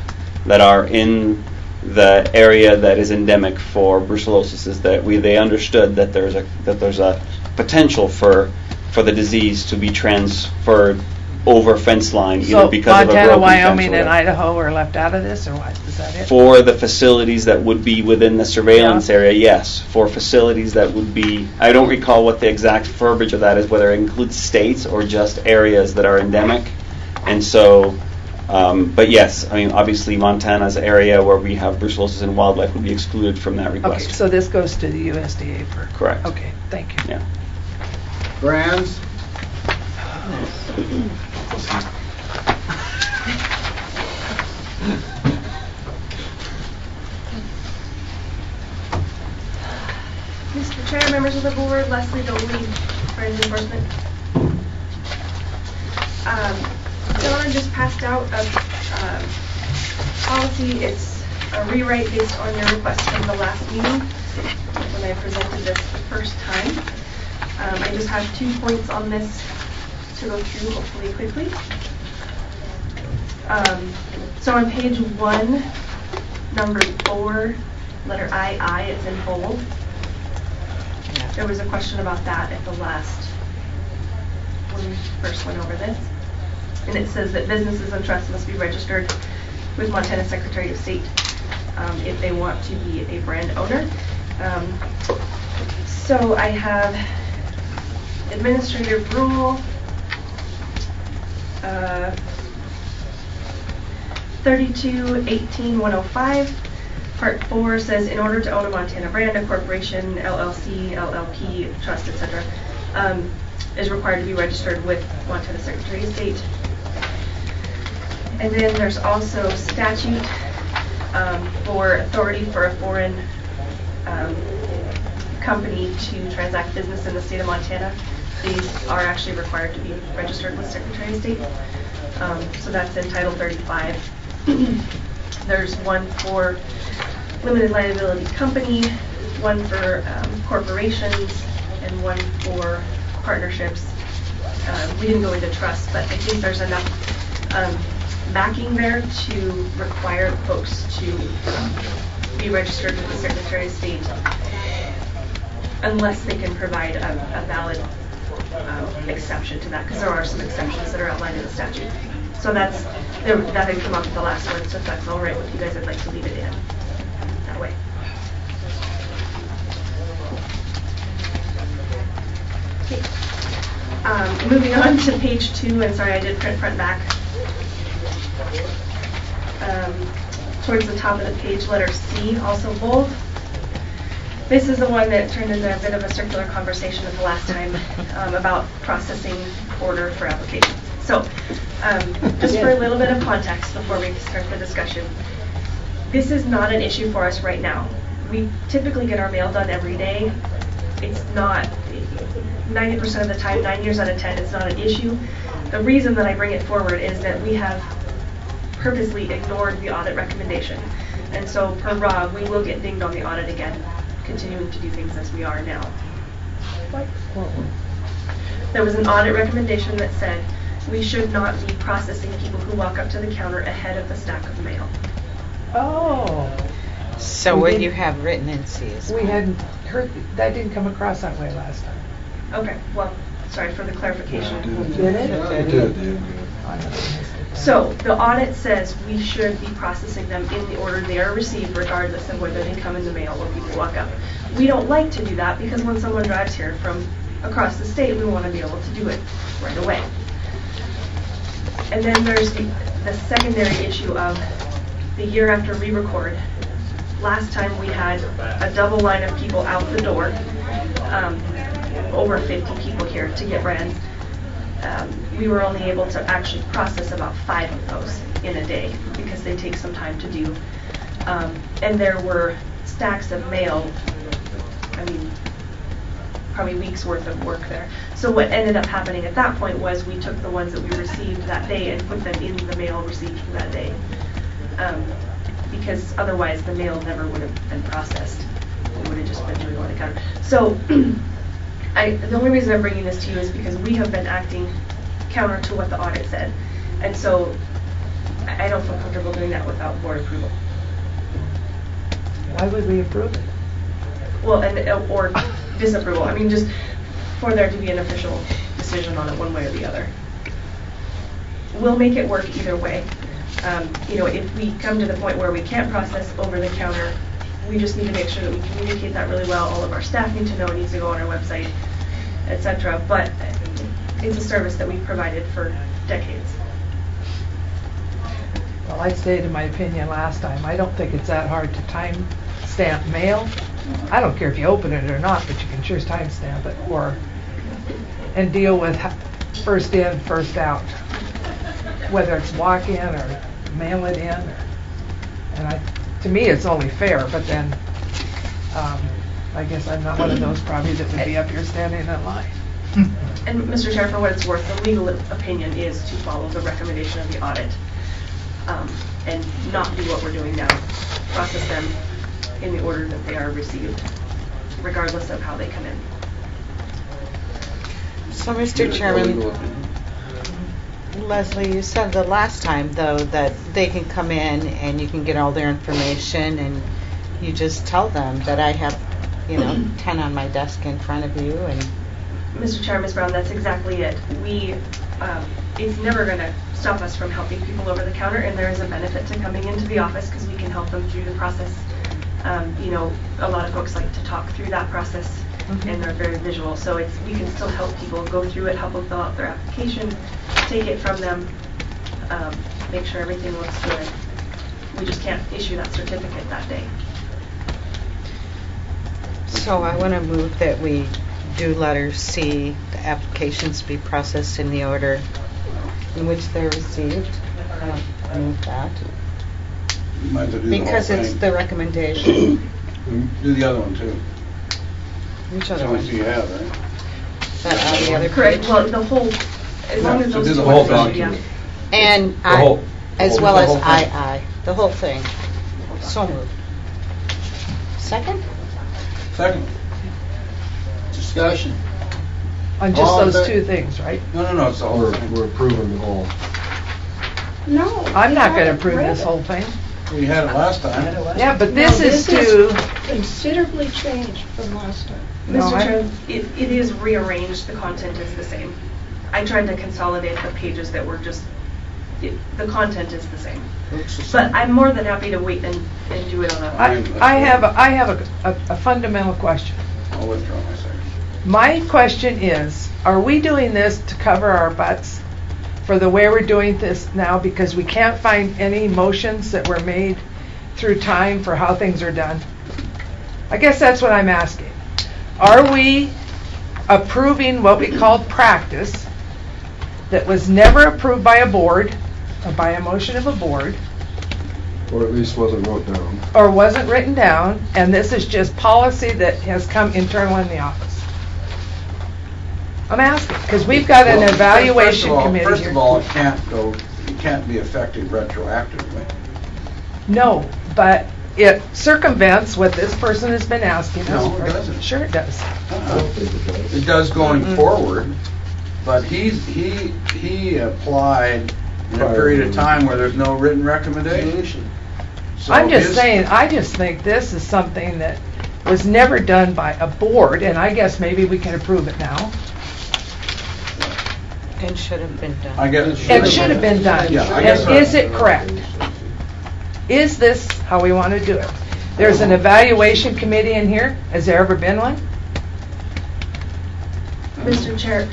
that are in the area that is endemic for brucellosis, is that they understood that there's a potential for the disease to be transferred over fence line, either So because of a Montana, broken fence or Wyoming, and whatever. Idaho are left out of this, or what? Is that it? For the facilities that would be within the surveillance area, yes. For facilities that would be, I don't recall what the exact verbiage of that is, whether it includes states or just areas that are endemic. And so, but yes, I mean, obviously Montana's area where we have brucellosis in wildlife would be excluded from that request. Okay, so this goes to the USDA for... Correct. Okay, thank you. Yeah. Brands? Mr. Chair, members of the board, Leslie Doley, Friends Enforcement. Donna just passed out a policy. It's a rewrite based on your request from the last meeting when I presented this the first time. I just have 2 points on this to go through, hopefully quickly. So on page 1, number 4, letter I, it's in bold. There was a question about that at the last, when we first went over this. And it says that businesses and trusts must be registered with Montana Secretary of State if they want to be a brand owner. So I have administrative rule 32-18-105. Part 4 says, in order to own a Montana brand, a corporation, LLC, LLP, trust, etc., is required to be registered with Montana Secretary of State. And then there's also statute for authority for a foreign company to transact business in the state of Montana. These are actually required to be registered with Secretary of State. So that's in Title 35. There's one for limited liability company, one for corporations, and one for partnerships. We didn't go into trust, but I think there's enough backing there to require folks to be registered with the Secretary of State unless they can provide a valid exception to that, because there are some exceptions that are outlined in the statute. So that had come up with the last one, so if that's all right with you guys, I'd like to leave it in that way. Okay. Moving on to page 2, and sorry, I did print front back. Towards the top of the page, letter C, also bold. This is the one that turned into a bit of a circular conversation at the last time about processing order for applications. So, just for a little bit of context before we start the discussion, this is not an issue for us right now. We typically get our mail done every day. It's not, 90% of the time, 9 years out of 10, it's not an issue. The reason that I bring it forward is that we have purposely ignored the audit recommendation. And so, per Rob, we will get dinged on the audit again, continuing to do things as we are now. There was an audit recommendation that said we should not be processing people who walk up to the counter ahead of the stack of mail. Oh. So what do you have written in C as well? We hadn't heard, that didn't come across that way last time. Okay, well, sorry for the clarification. Did it? It did. So the audit says we should be processing them in the order they are received, regardless of whether they come in the mail or people walk up. We don't like to do that because when someone drives here from across the state, we want to be able to do it right away. And then there's the secondary issue of the year after re-record. Last time we had a double line of people out the door, over 50 people here to get brands. We were only able to actually process about 5 of those in a day because they take some time to do. And there were stacks of mail, I mean, probably weeks worth of work there. So what ended up happening at that point was we took the ones that we received that day and put them in the mail received for that day. Because otherwise the mail never would have been processed. It would have just been doing on the counter. So the only reason I'm bringing this to you is because we have been acting counter to what the audit said. And so I don't feel comfortable doing that without board approval. Why would we approve it? Well, or disapproval. I mean, just for there to be an official decision on it one way or the other. We'll make it work either way. You know, if we come to the point where we can't process over the counter, we just need to make sure that we communicate that really well. All of our staff need to know. It needs to go on our website, etc. But it's a service that we've provided for decades. Well, I stated my opinion last time. I don't think it's that hard to time stamp mail. I don't care if you open it or not, but you can sure time stamp it and deal with first in, first out. Whether it's walk in or mail it in. And to me, it's only fair, but then I guess I'm not one of those probably that would be up here standing in line. And Mr. Chair, for what it's worth, the legal opinion is to follow the recommendation of the audit and not do what we're doing now. Process them in the order that they are received, regardless of how they come in. So, Mr. Chairman, Leslie, you said the last time, though, that they can come in and you can get all their information and you just tell them that I have, 10 on my desk in front of you. And Mr. Chair, Ms. Brown, that's exactly it. It's never going to stop us from helping people over the counter, and there is a benefit to coming into the office because we can help them through the process. A lot of folks like to talk through that process, and they're very visual. So we can still help people go through it, help them fill out their application, take it from them, make sure everything looks good. We just can't issue that certificate that day. so I want to move that we do letter C, the applications be processed in the order in which they're received. I move that. You might have to do the whole Because it's thing. the recommendation. Do the other one too. Which other That's one? what you have, right? That on the other Correct. page? Well, the whole, as long as So those do the two whole ones are- document. And The whole- as the well whole as thing. II, the whole thing. So moved. Second? Second. Discussion. On just All in those fa- two things, right? No, it's the whole thing. We're approving the whole. No. I'm not going to I approve read this it. whole thing. We had it last time. Yeah, but No, this is to, considerably changed from last time. No, Mr. I- Chair, it is rearranged, the content is the same. I tried to consolidate the pages that were just, the content is the same. But I'm more than happy to wait and do it on a... I have a fundamental question. I'll withdraw my second. My question is, are we doing this to cover our butts for the way we're doing this now because we can't find any motions that were made through time for how things are done? I guess that's what I'm asking. Are we approving what we called practice that was never approved by a board, or by a motion of a board, Or at least wasn't wrote down. or wasn't written down, and this is just policy that has come internal in the office? I'm asking, because we've got an Well, evaluation committee First here. of all, it can't be effective retroactively. No, but it circumvents what this person has been asking us. No, it right? doesn't. Sure it does. It does going forward, but he applied in a period of time where there's no written recommendation. So I'm just his- saying, I just think this is something that was never done by a board, and I guess maybe we can approve it now. It should have been done. I guess It should have been done. Yeah, I guess And is it correct? Is this how we want to do it? There's an evaluation committee in here. Has there ever been one? Mr. Chair,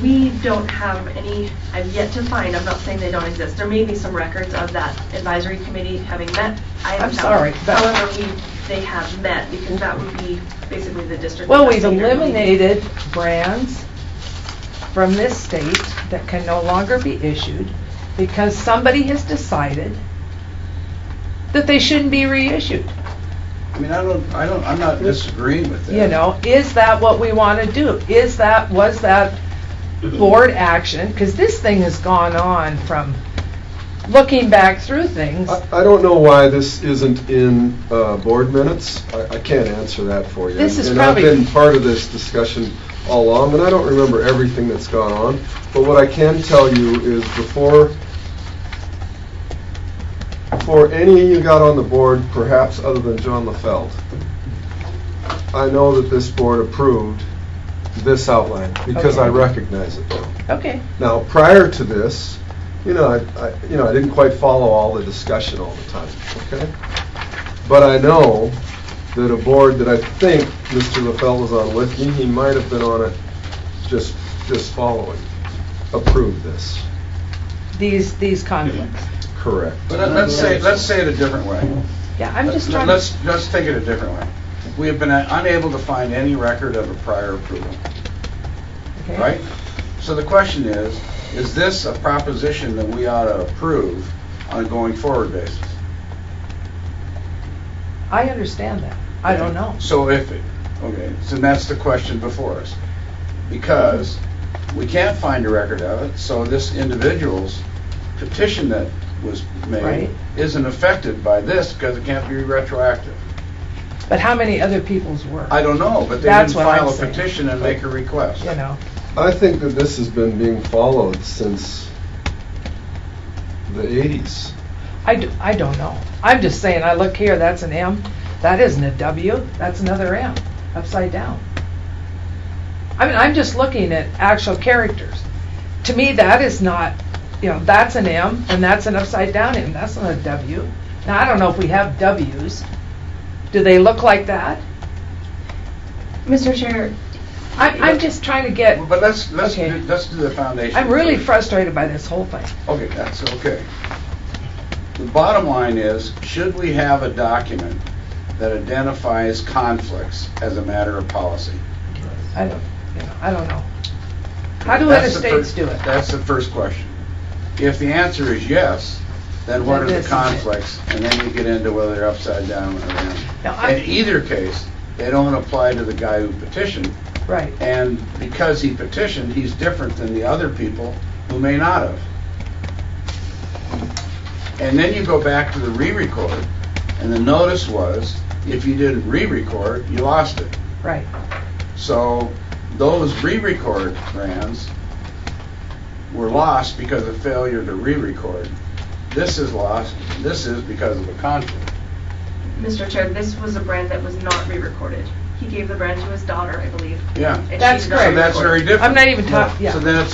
we don't have any, I've yet to find, I'm not saying they don't exist. There may be some records of that advisory committee having met. I haven't I'm found sorry, them. but- However, they have met because that would be basically the district. Well, we've investigator meeting. eliminated brands from this state that can no longer be issued because somebody has decided that they shouldn't be reissued. mean, I'm not disagreeing with that. You know, is that what we want to do? Was that board action? Because this thing has gone on from looking back through things. I don't know why this isn't in board minutes. I can't answer that for you. This is and probably- I've been part of this discussion all along, and I don't remember everything that's gone on. But what I can tell you is before any of you got on the board, perhaps other than John LaFeld, I know that this board approved this outline because I recognize it now. Okay. Now, prior to this, I didn't quite follow all the discussion all the time, okay? But I know that a board that I think Mr. LaFell was on with me, he might have been on it just following, approved this. These conflicts. Correct. But let's say it a different way. Yeah, I'm just trying Let's take it a different way. We have been unable to find any record of a prior approval. Okay. Right? So the question is this a proposition that we ought to approve on a going forward basis? I understand that. I don't know. So so that's the question before us. Because we can't find a record of it, so this individual's petition that was made isn't affected by this because it can't be retroactive. But how many other people's were? I don't know, but they That's didn't what file I'm a saying. petition and make a request. You know. I think that this has been being followed since the 80s. I don't know. I'm just saying, I look here, that's an M. That isn't a W. That's another M, upside down. I mean, I'm just looking at actual characters. To me, that is not, that's an M, and that's an upside down M. That's not a W. Now, I don't know if we have W's. Do they look like that? Mr. Chair. I'm just trying to get... But let's do the foundation. I'm really frustrated by this whole thing. Okay, that's okay. The bottom line is, should we have a document that identifies conflicts as a matter of policy? I don't know. How do other states do it? That's the first question. If the answer is yes, then what are the conflicts? And then you get into whether they're upside down or down. In either case, they don't apply to the guy who petitioned. Right. And because he petitioned, he's different than the other people who may not have. And then you go back to the re-record, and the notice was, if you didn't re-record, you lost it. Right. So those re-record brands were lost because of failure to re-record. This is lost. This is because of a conflict. Mr. Chair, this was a brand that was not re-recorded. He gave the brand to his daughter, I believe. Yeah. And That's she's correct. So that's very different. I'm not even talking, So then it's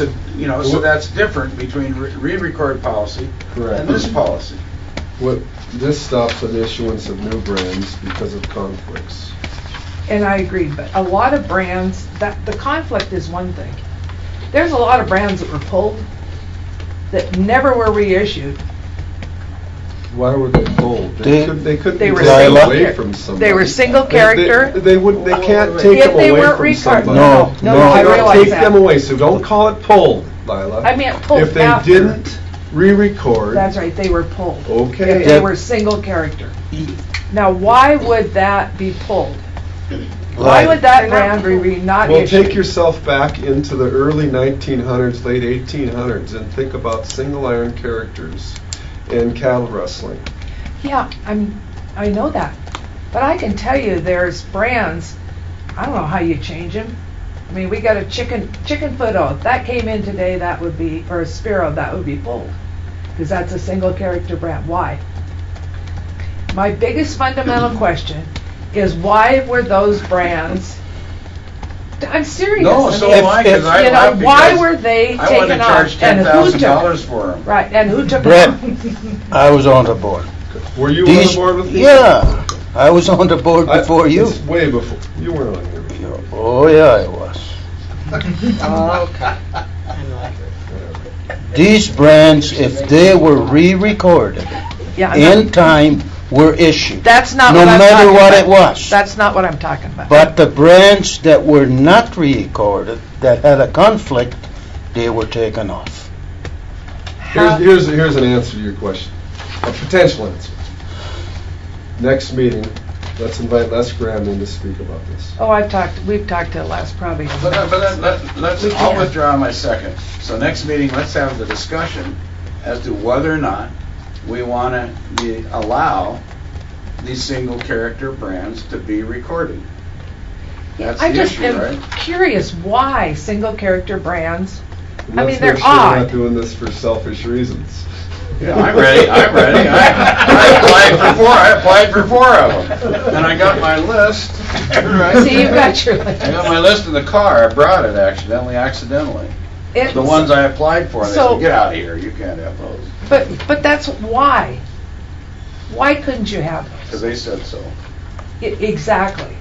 so that's different between re-record policy and this policy. What this stops an issuance of new brands because of conflicts. And I agree, but a lot of brands, that the conflict is one thing. There's a lot of brands that were pulled that never were reissued. Why were they pulled? They couldn't be taken away from somebody. They were single character. They can't take them away from somebody. No, I realize Take them away, so don't call it pulled, Lila. I meant pulled If they after. didn't re-record. That's right, they were pulled. Okay. If they were single character. Now, why would that be pulled? Why would that brand be not Well, issued? take yourself back into the early 1900s, late 1800s, and think about single iron characters in cattle rustling. Yeah, I know that. But I can tell you there's brands, I don't know how you change them. I mean, we got a chicken foot oath. That came in today, that would be, or a Spiro, that would be pulled. Because that's a single character brand. Why? My biggest fundamental question is why were those brands, I'm serious. No, so am I, because I left why because were they I taken wanted to charge off? And who took $10,000 for them. Right, and who took Brett, them? I was on the board. Were you on the board with me? Yeah, I was on the board before you. It's way before. You weren't on here before. Oh, yeah, I was. These brands, if they were re-recorded in time, were issued. That's not no what I'm matter talking what about. it was. That's not what I'm talking about. But the brands that were not re-recorded, that had a conflict, they were taken off. Here's an answer to your question. A potential answer. Next meeting, Let's invite Les Graham in to speak about this. Oh, we've talked to Les probably. I'll withdraw my second. So next meeting, let's have the discussion as to whether or not we want to allow these single character brands to be recorded. That's I the just issue, am right? curious why single character brands. And I let's mean, they're make sure we're odd. not doing this for selfish reasons. Yeah, I'm ready. I applied for 4 of them, and I got my list. Right? See, you've got your list. I got my list in the car. I brought it accidentally. The ones I applied for, they said, get out of here. You can't have those. But that's why. Why couldn't you have those? Because they said so. Exactly.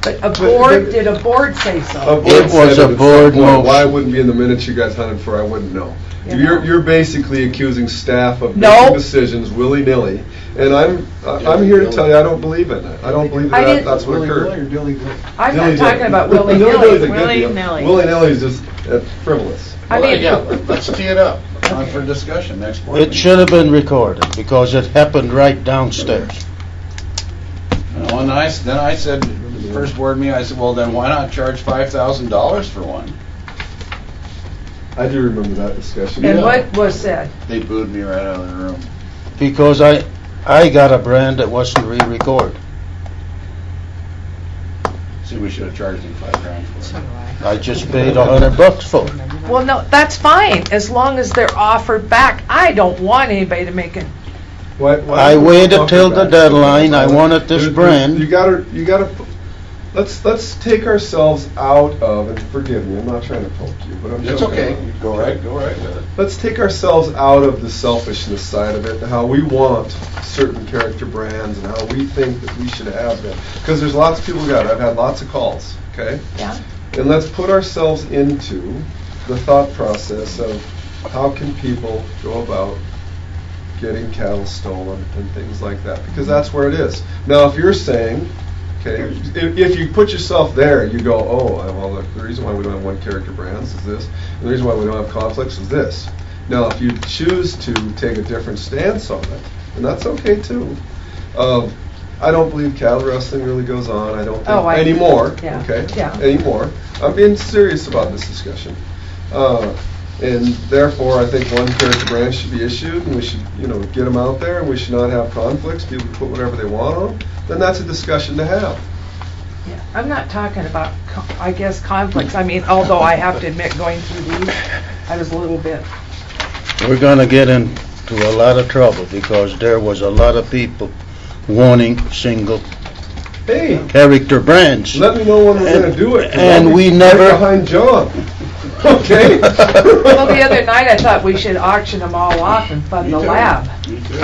But did a board say so? It was a board motion. Why it wouldn't be in the minutes you guys hunted for, I wouldn't know. Yeah. You're basically accusing staff of making decisions willy-nilly, and I'm here to tell you I don't believe in it. I don't believe that's what occurred. I'm not talking about willy-nilly. Willy-nilly is just frivolous. Let's tee it up for discussion next board meeting. It should have been recorded because it happened right downstairs. Well, and then I said, the first board meeting, I said, well, then why not charge $5,000 for one? I do remember that discussion. And what was said? They booed me right out of the room. Because I got a brand that wasn't re-recorded. See, we should have charged him $5,000 for it. I just paid $100 for it. Well, no, that's fine, as long as they're offered back. I don't want anybody to make it. I waited till the deadline. I wanted this brand. You gotta. Let's take ourselves out of, and forgive me, I'm not trying to poke you, but I'm It's joking. okay. Go right with it. Let's take ourselves out of the selfishness side of it, and how we want certain character brands, and how we think that we should have them. Because there's lots of people who got it. I've had lots of calls, okay? Yeah. And let's put ourselves into the thought process of how can people go about getting cattle stolen and things like that, because that's where it is. Now, if you're saying, okay, if you put yourself there, you go, oh, well, the reason why we don't have one character brands is this, and the reason why we don't have conflicts is this. Now, if you choose to take a different stance on it, and that's okay too. I don't believe cattle wrestling really goes on. I don't think anymore. Yeah. Okay. Yeah. Anymore. I'm being serious about this discussion. And therefore, I think one character brand should be issued, and we should, get them out there, and we should not have conflicts. People can put whatever they want on them. Then that's a discussion to have. Yeah. I'm not talking about, I guess, conflicts. I mean, although I have to admit, going through these, I was a little bit. We're going to get into a lot of trouble because there was a lot of people wanting single character brands. Let me know when we're going to do it. And we never right behind John. Okay. Well, the other night I thought we should auction them all off and fund the lab. Me too.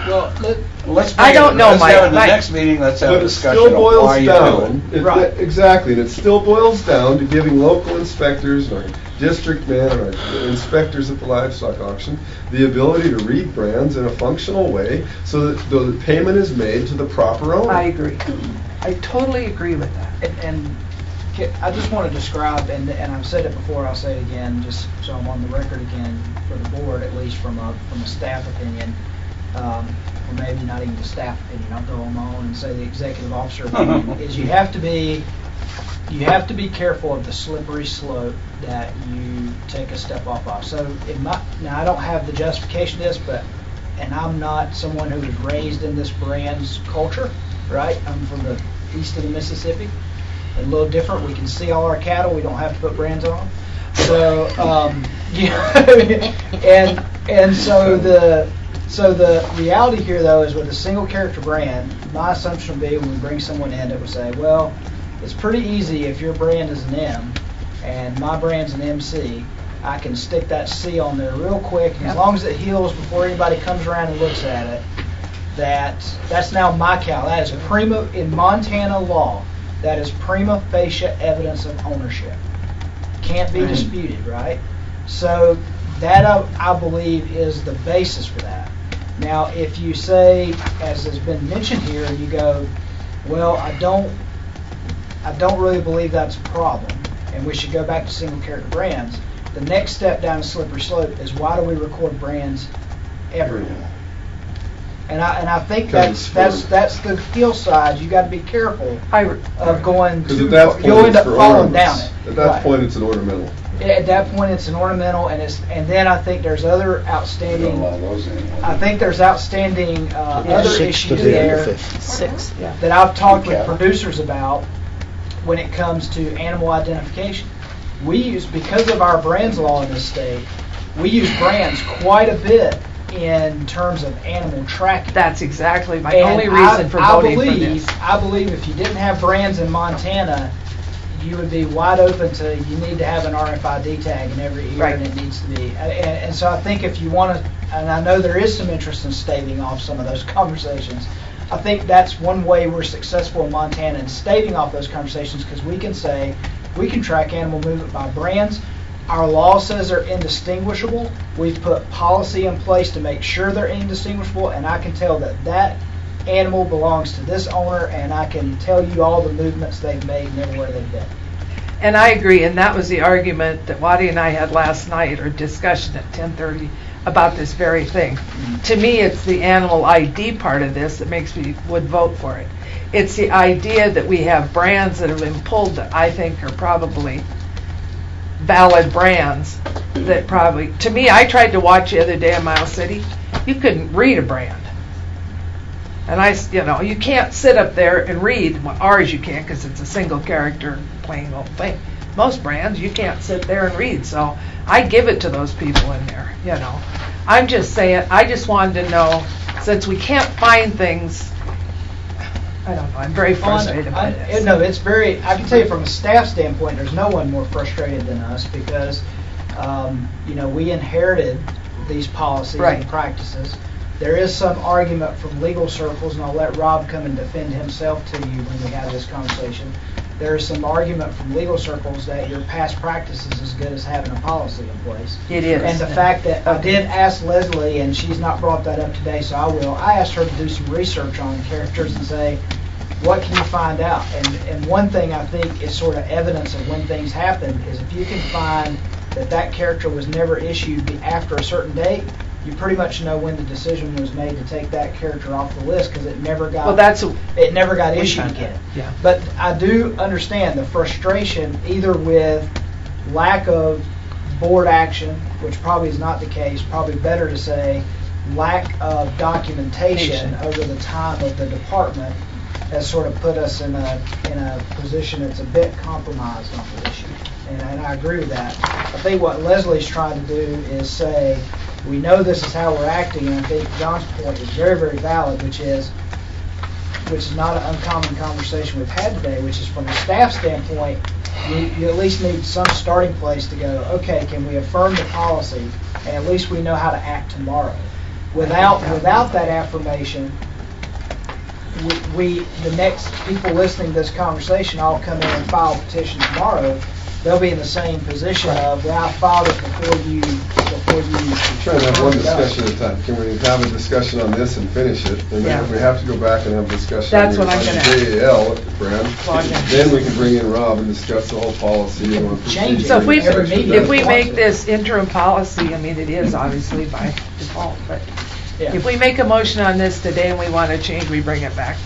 Well, let's. I don't know, Let's have Mike. the next meeting. Let's have a discussion But it still of why boils you do down. it. Exactly, and it still boils down to giving local inspectors or district men or inspectors at the livestock auction the ability to read brands in a functional way so that the payment is made to the proper owner. I agree. I totally agree with that. And I just want to describe, and I've said it before, I'll say it again, just so I'm on the record again for the board, at least from a staff opinion, or maybe not even the staff opinion. I'll go on my own and say the executive officer opinion is you have to be careful of the slippery slope that you take a step off of. So now I don't have the justification of this, and I'm not someone who was raised in this brand's culture, right? I'm from the east of the Mississippi. A little different. We can see all our cattle. We don't have to put brands on them. So, and so the reality here, though, is with a single character brand, my assumption would be when we bring someone in that would say, well, it's pretty easy if your brand is an M and my brand's an MC, I can stick that C on there real quick, and as long as it heals before anybody comes around and looks at it, that's now my cow. That is in Montana law. That is prima facie evidence of ownership. Can't be disputed, right? So that I believe is the basis for that. Now, if you say, as has been mentioned here, you go, well, I don't really believe that's a problem, and we should go back to single character brands. The next step down a slippery slope is why do we record brands everywhere? And I think Because that's the hillside. You got to be careful of going Because too at that far. point, You'll end it's up for falling down ornaments. it. At that Right. point, it's an ornamental. At that point, it's an ornamental, and then I think there's other outstanding. I think there's outstanding other issues there that I've talked with producers about when it comes to animal identification. We use, because of our brands law in this state, we use brands quite a bit in terms of animal tracking. That's exactly my only reason for voting for this. I believe if you didn't have brands in Montana, you would be wide open to, you need to have an RFID tag in every ear, and it needs to be. And so I think if you want to, and I know there is some interest in staving off some of those conversations, I think that's one way we're successful in Montana in staving off those conversations, because we can say, we can track animal movement by brands. Our law says they're indistinguishable. We've put policy in place to make sure they're indistinguishable, and I can tell that that animal belongs to this owner, and I can tell you all the movements they've made and everywhere they've been. And I agree, and that was the argument that Waddy and I had last night, or discussion at 10:30 about this very thing. To me, it's the animal ID part of this that makes me would vote for it. It's the idea that we have brands that have been pulled that I think are probably valid brands that probably, to me, I tried to watch the other day in Miles City. You couldn't read a brand. And you can't sit up there and read. Well, ours you can't because it's a single character, plain old thing. Most brands you can't sit there and read. So I give it to those people in there. I'm just saying. I just wanted to know, since we can't find things. I don't know. I'm very frustrated by this. No, it's very. I can tell you from a staff standpoint, there's no one more frustrated than us because, we inherited these policies and practices. There is some argument from legal circles, and I'll let Rob come and defend himself to you when we have this conversation. There is some argument from legal circles that your past practice is as good as having a policy in place. It is. And the fact that I did ask Leslie, and she's not brought that up today, so I will. I asked her to do some research on characters and say, what can you find out? And one thing I think is sort of evidence of when things happen is if you can find that character was never issued after a certain date, you pretty much know when the decision was made to take that character off the list because it never got it never got issued again. Yeah. But I do understand the frustration either with lack of board action, which probably is not the case, probably better to say lack of documentation over the time of the department has sort of put us in a position that's a bit compromised on the issue. And I agree with that. I think what Leslie's trying to do is say, we know this is how we're acting, and I think John's point is very, very valid, which is not an uncommon conversation we've had today, which is from a staff standpoint, you at least need some starting place to go, okay, can we affirm the policy, and at least we know how to act tomorrow. Without that affirmation, the next people listening to this conversation all come in and file a petition tomorrow. They'll be in the same position of, well, I filed it before you. Trying to have one discussion at a time. Can we have a discussion on this and finish it? And then if we have to go back and have a discussion on the JAL brand, then we can bring in Rob and discuss the whole policy. So if we make this interim policy, I mean, it is obviously by default, but if we make a motion on this today and we want to change, we bring it back.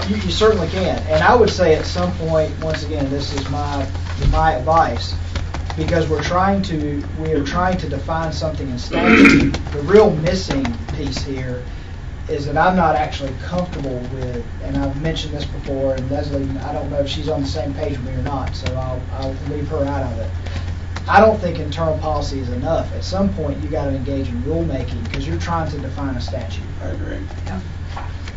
You certainly can. And I would say at some point, once again, this is my advice, because we are trying to define something in statute. The real missing piece here is that I'm not actually comfortable with, and I've mentioned this before, and Leslie, I don't know if she's on the same page with me or not, so I'll leave her out of it. I don't think internal policy is enough. At some point, you got to engage in rulemaking because you're trying to define a statute. I agree. Yeah.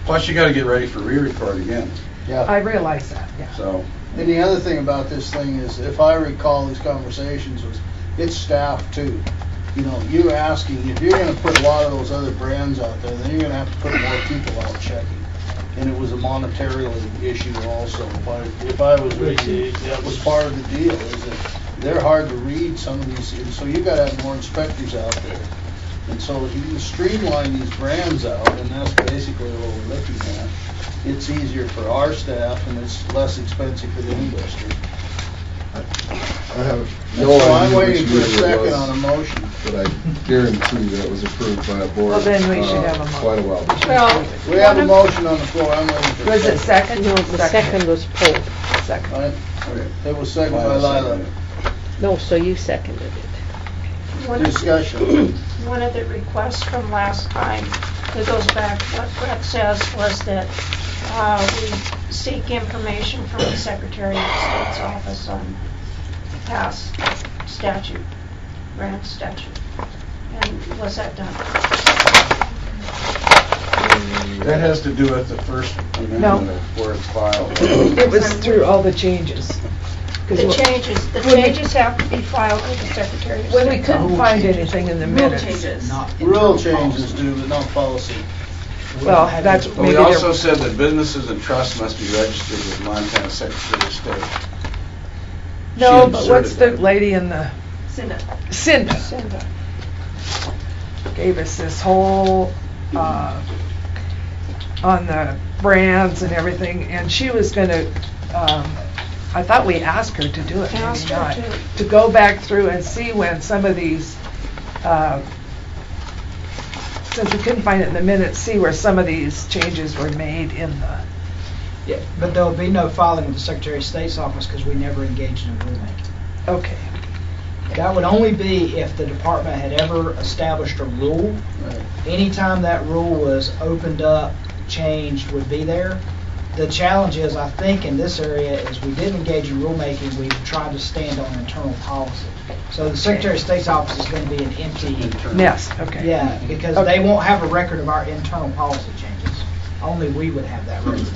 Plus, you got to get ready for re-report again. Yeah. I realize that. Yeah. So. And the other thing about this thing is, if I recall these conversations, it's staff too. You asking, if you're going to put a lot of those other brands out there, then you're going to have to put more people out checking. And it was a monetary issue also. If I was reading, that was part of the deal, is that they're hard to read, some of these, and so you got to have more inspectors out there. And so if you can streamline these brands out, and that's basically what we're looking at, it's easier for our staff and it's less expensive for the industry. I have So no I'm idea waiting which for a meeting it second was, on a motion. but I guarantee that was approved by a board. Well, then we should have a motion. Quite a while before. Well, We have a motion on the floor, I'm waiting for a Was it second? No, the second was pulled. Second. Right? It was second by Lila. No, so you seconded it. One- Discussion. One of the requests from last time, that goes back, what Brett says, was that we seek information from the Secretary of State's office on past statute, grant statute. And was that done? That has to do with the first No. amendment of where it's filed. It was through all the changes. 'Cause The when- changes have to be filed with the Secretary of State. When we couldn't find anything in the Rule minutes. changes. Rule changes do, but not policy. Well, that's But we maybe also there, said that businesses and trusts must be registered with Montana Secretary of State. no, She but what's inserted the lady in the, Cinda. Cinda Cinda. gave us this whole, on the brands and everything, and she was gonna, I thought we asked her to do it, maybe Asked her not. to. To go back through and see when some of these, since we couldn't find it in the minutes, see where some of these changes were made in the, Yeah, but there will be no filing with the Secretary of State's office because we never engaged in rulemaking. okay. That would only be if the department had ever established a rule. Anytime that rule was opened up, changed, would be there. The challenge is, I think, in this area, is we did engage in rulemaking, we tried to stand on internal policy. So the Secretary of State's office is going to be an empty... Yes, okay. Yeah, because Okay. they won't have a record of our internal policy changes. Only we would have that record.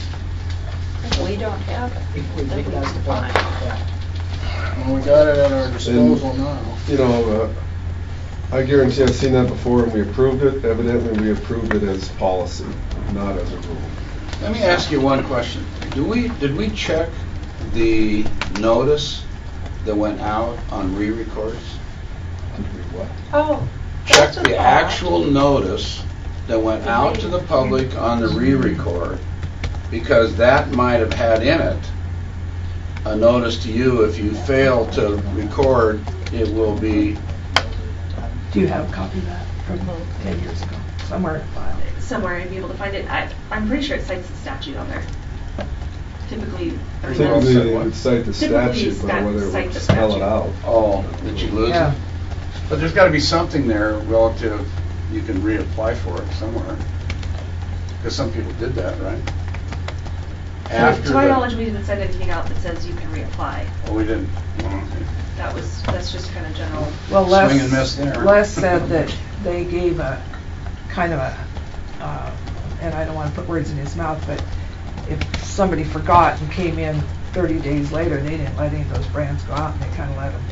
We don't have it. If we That we that's the can point. find. Yeah. Well, we got it at our disposal now. You know, I guarantee I've seen that before and we approved it. Evidently, we approved it as policy, not as a rule. Let me ask you one question. Did we check the notice that went out on re-records? Did we what? Oh, Check that's a the thought. actual notice that went The out to the public on the re-record, because that might have had in it a notice to you, if you fail to record, it will be... Do you have a copy of that from 10 years ago, somewhere in the file? Somewhere I'd be able to find it. I'm pretty sure it cites the statute on there. Typically, Typically, they would cite the Typically, statute, but whether it cite would the spell it statute. out. Oh, did you lose Yeah. it? But there's got to be something there relative, you can reapply for it somewhere. Because some people did that, right? To my knowledge, we didn't send anything out that says you can reapply. Oh, we didn't. Oh, okay. That's just kind of general. Well, Swing and miss there. Les said that they gave a, kind of a, and I don't want to put words in his mouth, but if somebody forgot and came in 30 days later, they didn't let any of those brands go out, and they kind of let them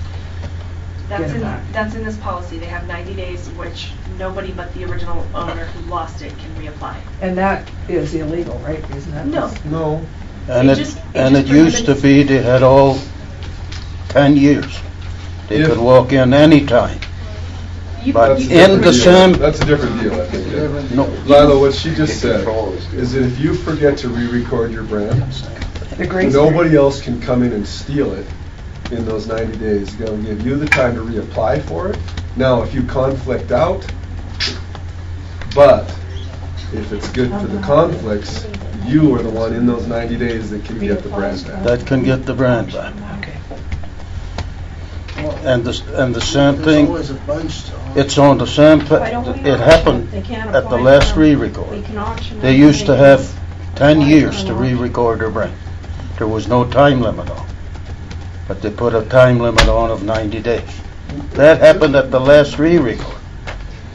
get them back. That's in this policy. They have 90 days in which nobody but the original owner who lost it can reapply. And that is illegal, right? Isn't that? No. No. And It it, just- it and it just used to prohibits- be they had all 10 years. They could walk in anytime. But That's a in different the deal. same, That's a different deal, I think. No. Lila, what she just said is that if you forget to re-record your brand, The grace nobody period. else can come in and steal it in those 90 days. They'll give you the time to reapply for it. Now, if you conflict out, but if it's good for the conflicts, you are the one in those 90 days that can get the brand back. that can get the brand back. Okay. And the same There's thing, always a bunch to... it's on the same, Why don't we it auction happened They can't at the apply last for 'em. re-record. We can auction They them. used to have 10 apply years for to an auction. re-record their brand. There was no time limit on it. But they put a time limit on of 90 days. That happened at the last re-record.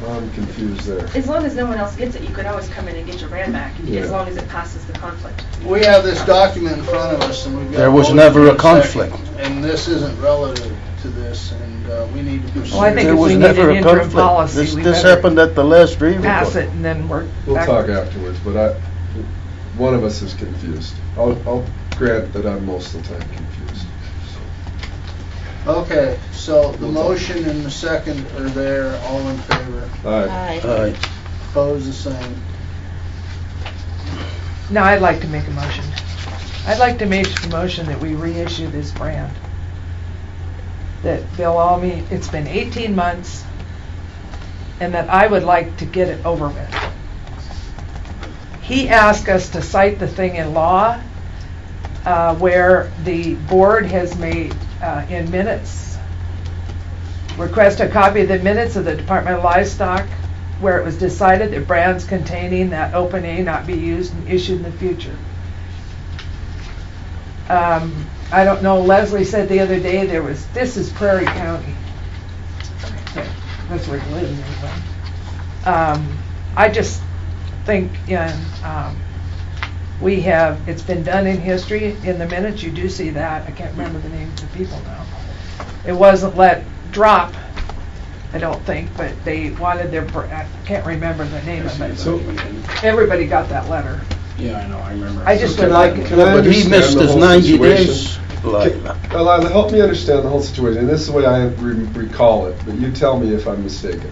I'm confused there. As long as no one else gets it, you could always come in and get your brand back, Yeah. as long as it passes the conflict. We have this document in front of us, and we've got... There was motion never a and conflict. second, and this isn't relative to this, and we need to pursue... Well, I think There if was we need never an a interim conflict. policy, we This better happened at the last re-record. pass it and then work We'll back. talk afterwards, but one of us is confused. I'll grant that I'm most of the time confused. Okay, so the motion and the second are there, all in favor. Aye. Opposed, the same. Now, I'd like to make a motion. I'd like to make a motion that we reissue this brand. that they'll all meet, it's been 18 months, and that I would like to get it over with. He asked us to cite the thing in law where the board has made, in minutes, request a copy of the minutes of the Department of Livestock where it was decided that brands containing that open A not be used and issued in the future. I don't know, Leslie said the other day this is Prairie County. Okay, that's where he lives anyway. I just think it's been done in history. In the minutes, you do see that. I can't remember the names of the people now. It wasn't let drop, I don't think, but they wanted I can't remember the name of it. So, everybody got that letter. yeah, I know, I remember. I just would like it. But he missed his 90 days. Alana, help me understand the whole situation, and this is the way I recall it, but you tell me if I'm mistaken.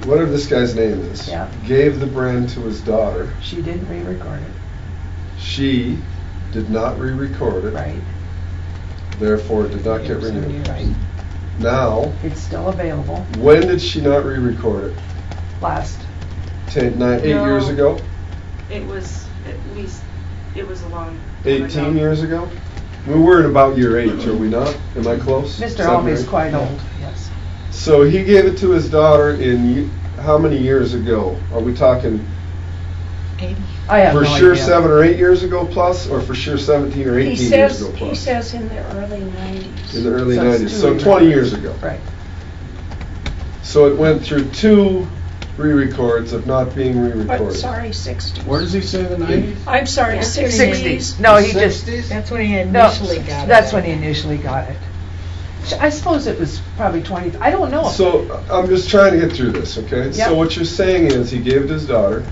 Whatever this guy's name is, Yeah. gave the brand to his daughter. She didn't re-record it. She did not re-record it. Right. Therefore, it did not get renewed. Right. Now, It's still available. when did she not re-record it? Last. 8 years ago? It was at least, it was a long. 18 years ago? We're at about year 8, are we not? Am I close? Mr. 7 or Almy is 8? quite old, yes. So he gave it to his daughter in how many years ago? Are we talking I have for no sure idea. 7 or 8 years ago plus, or for sure 17 or 18 years ago He plus? says in the early 90s. In the early So it's 90s, two so years 20 ago. years ago. Right. So it went through 2 re-records of not being I'm re-recorded. sorry, 60s. Where does he say the 90s? I'm sorry, 60s. 60s. No, he just. That's when he No, initially got it. that's when he initially got it. I suppose it was probably 20, I don't know. So I'm just trying to get through this, okay? Yep. So what you're saying is he gave it to his daughter.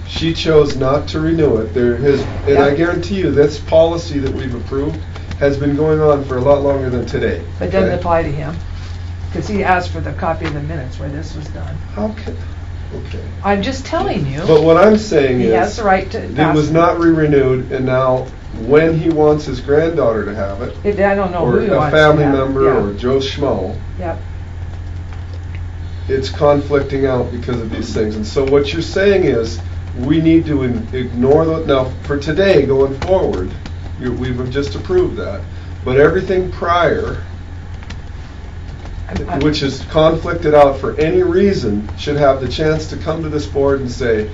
She chose not to renew it. And I Yep. guarantee you, this policy that we've approved has been going on for a lot longer than today. But doesn't okay? apply to him, because he asked for the copy of the minutes where this was done. How can? Okay. I'm just telling you. But what I'm saying He is, has the right to it pass was it. not re-renewed, and now when he wants his granddaughter to have it, I don't know or who he a wants to family have it. member, Yeah. or Joe Schmo, Yep. it's conflicting out because of these things. And so what you're saying is, we need to ignore the, now for today going forward, we've just approved that, but everything prior, which is conflicted out for any reason, should have the chance to come to this board and say,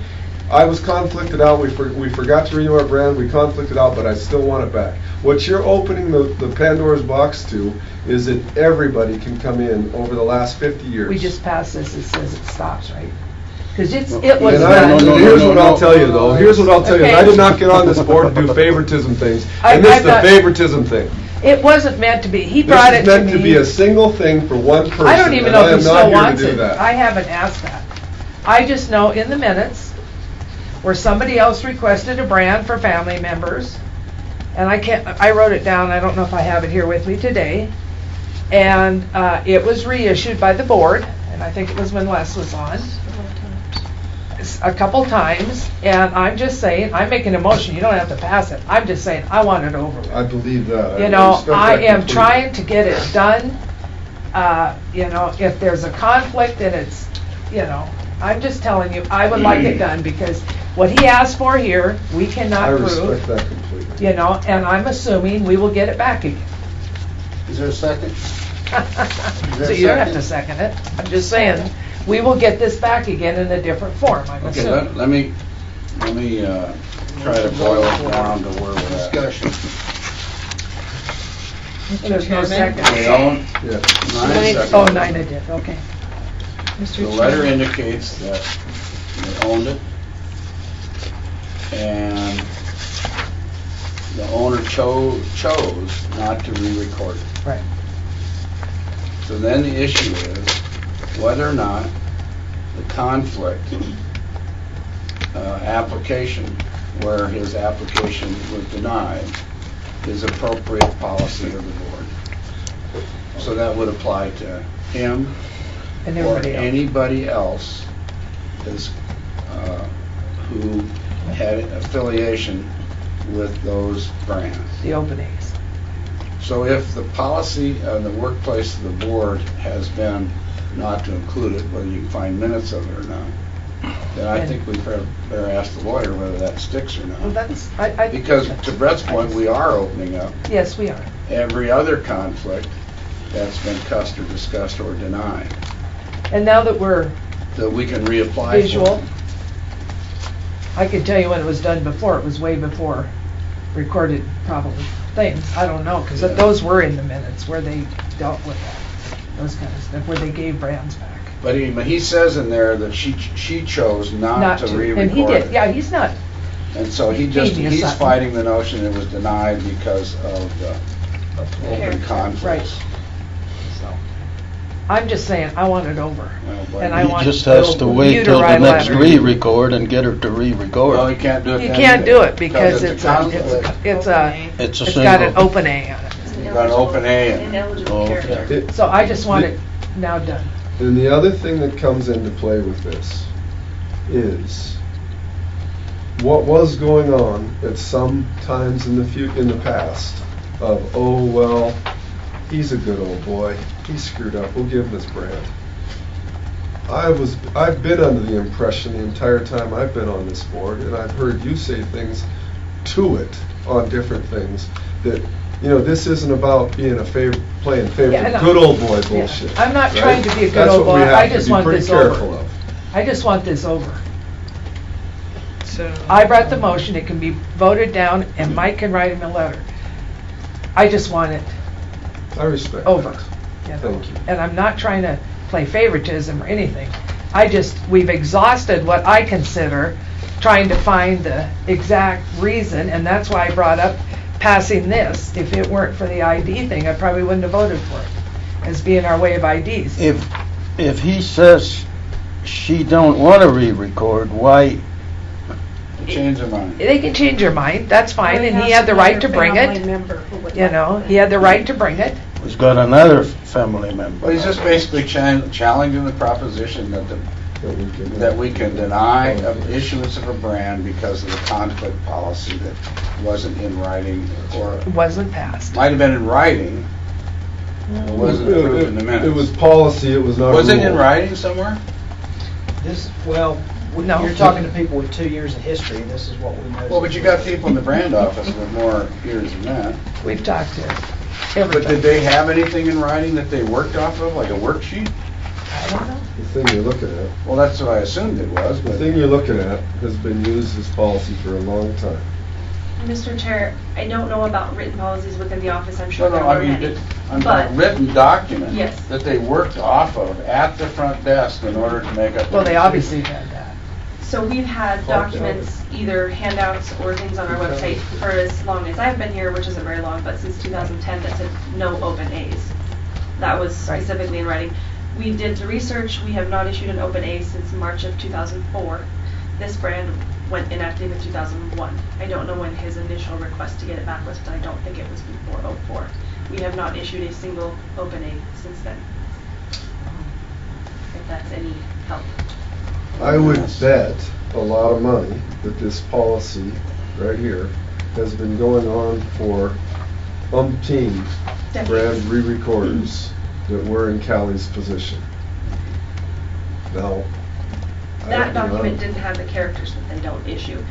I was conflicted out, we forgot to renew our brand, we conflicted out, but I still want it back. What you're opening the Pandora's box to is that everybody can come in over the last 50 years. We just passed this, it says it stops, right? Because it was And done. here's what I'll tell you though, here's what I'll tell you, Okay. I did not get on this board to do favoritism things, I- and this is I'm the not- favoritism thing. It wasn't meant to be, he brought it This to is me. meant to be a single thing for one person, I don't even and know I if am he not still here to wants do it. that. I haven't asked that. I just know in the minutes where somebody else requested a brand for family members, and I wrote it down, I don't know if I have it here with me today, and it was reissued by the board, and I think it was when Les was on, a couple times, and I'm just saying, I'm making a motion, you don't have to pass it, I'm just saying, I want it over with. I believe that. You I know, respect I that am completely. trying to get it done. You know, if there's a conflict and it's, you know, I'm just telling you, I would like it done because what he asked for here, we I cannot respect prove. that completely. You know, and I'm assuming we will get it back again. Is there a second? So you don't have to second it. I'm just saying, we will get this back again in a different form, I'm Okay, assuming. let me try to boil it down to where we're at. Discussion. There's no second. They own, Yeah. nine seconds. Oh, 9 I did, okay. The letter indicates that they owned it, and the owner chose not to re-record it. Right. So then the issue is whether or not the conflict application, where his application was denied, is appropriate policy of the board. So that would apply to him And or everybody else. anybody else who had affiliation with those brands. The openings. So if the policy of the workplace of the board has been not to include it, whether you can find minutes of it or not, then I think we better ask the lawyer whether that sticks or Well, not. that's, Because to Brett's point, we are opening up Yes, we are. every other conflict that's been cussed or discussed or denied, And now that we're that we can reapply. visual, for. I can tell you when it was done before. It was way before recorded probably things. I don't know, because those were in the minutes where they dealt with that, those kind of stuff, where they gave brands back. But he says in there that she chose not to re-record And he did, it. yeah, he's not. And so he's Genius. fighting the notion it was denied because of the open conflicts. Right. So, I'm just saying, I want it over. Well, And I He want just has to you wait till the write a next letter. re-record and get her to re-record. Well, he can't do it You then can't either, do it because it's conflict. it's It's a got an single. open A on it. You've got an open A in it. Ineligible character. So I just want it now done. And the other thing that comes into play with this is what was going on at some times in the past of, oh, well, he's a good old boy, he screwed up, we'll give him his brand. I've been under the impression the entire time I've been on this board, and I've heard you say things to it on different things, that, you know, this isn't about being playing favorite, Yeah, I know. good old boy Yeah. bullshit. I'm not right? trying to be a good That's old what we boy. have I to just be want pretty this careful over. of. I just want this over. So, I brought the motion, it can be voted down, and Mike can write him a letter. I just want it I respect over. that. You know? Thank you. And I'm not trying to play favoritism or anything. We've exhausted what I consider trying to find the exact reason, and that's why I brought up passing this. If it weren't for the ID thing, I probably wouldn't have voted for it as being our way of IDs. If he says she don't want to re-record, why? Change their mind. They can change their mind, that's fine, and he had the right to bring it. You know, he had the right to bring it. He's got another family member. Well, he's just basically challenging the proposition that we can deny issuance of a brand because of the conflict policy that wasn't in writing, or It wasn't passed. might have been in writing, but wasn't approved in the minutes. It was policy, it was not a Was it in rule. writing somewhere? No. You're talking to people with 2 years of history, this is what we know. Well, but you got people in the brand office with more years than that. We've talked to But everybody. did they have anything in writing that they worked off of, like a worksheet? I don't know. The thing you're looking at, Well, that's what I assumed it was, the but thing you're looking at has been used as policy for a long time. Mr. Chair, I don't know about written policies within the office, I'm sure no, there no, I are mean, many. I'm But- a written document Yes. that they worked off of at the front desk in order to make up. Well, they their obviously decision. had that. So we've had documents, either handouts or things on our website for as long as I've been here, which isn't very long, but since 2010, that said no open A's. That was specifically in writing. We did the research, we have not issued an open A since March of 2004. This brand went inactive in 2001. I don't know when his initial request to get it back was, but I don't think it was before '04. We have not issued a single open A since then. If that's any help. I would bet a lot of money that this policy right here has been going on for umpteen brand re-recorders that were in Callie's position. Now, That document didn't have the characters that they don't issue.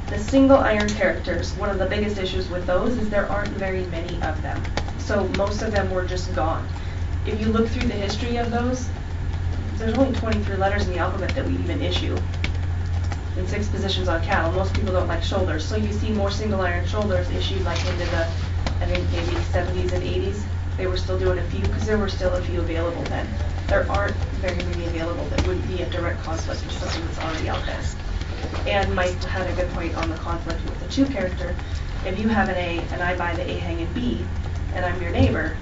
The single iron characters, one of the biggest issues with those is there aren't very many of them. So most of them were just gone. If you look through the history of those, there's only 23 letters in the alphabet that we even issue. And 6 positions on cattle. Most people don't like shoulders. So you see more single iron shoulders issued like into the, I think maybe 70s and 80s. They were still doing a few because there were still a few available then. There aren't very many available that would be a direct conflict with something that's already out there. And Mike had a good point on the conflict with the 2 character. If you have an A and I buy the A hanging B and I'm your neighbor,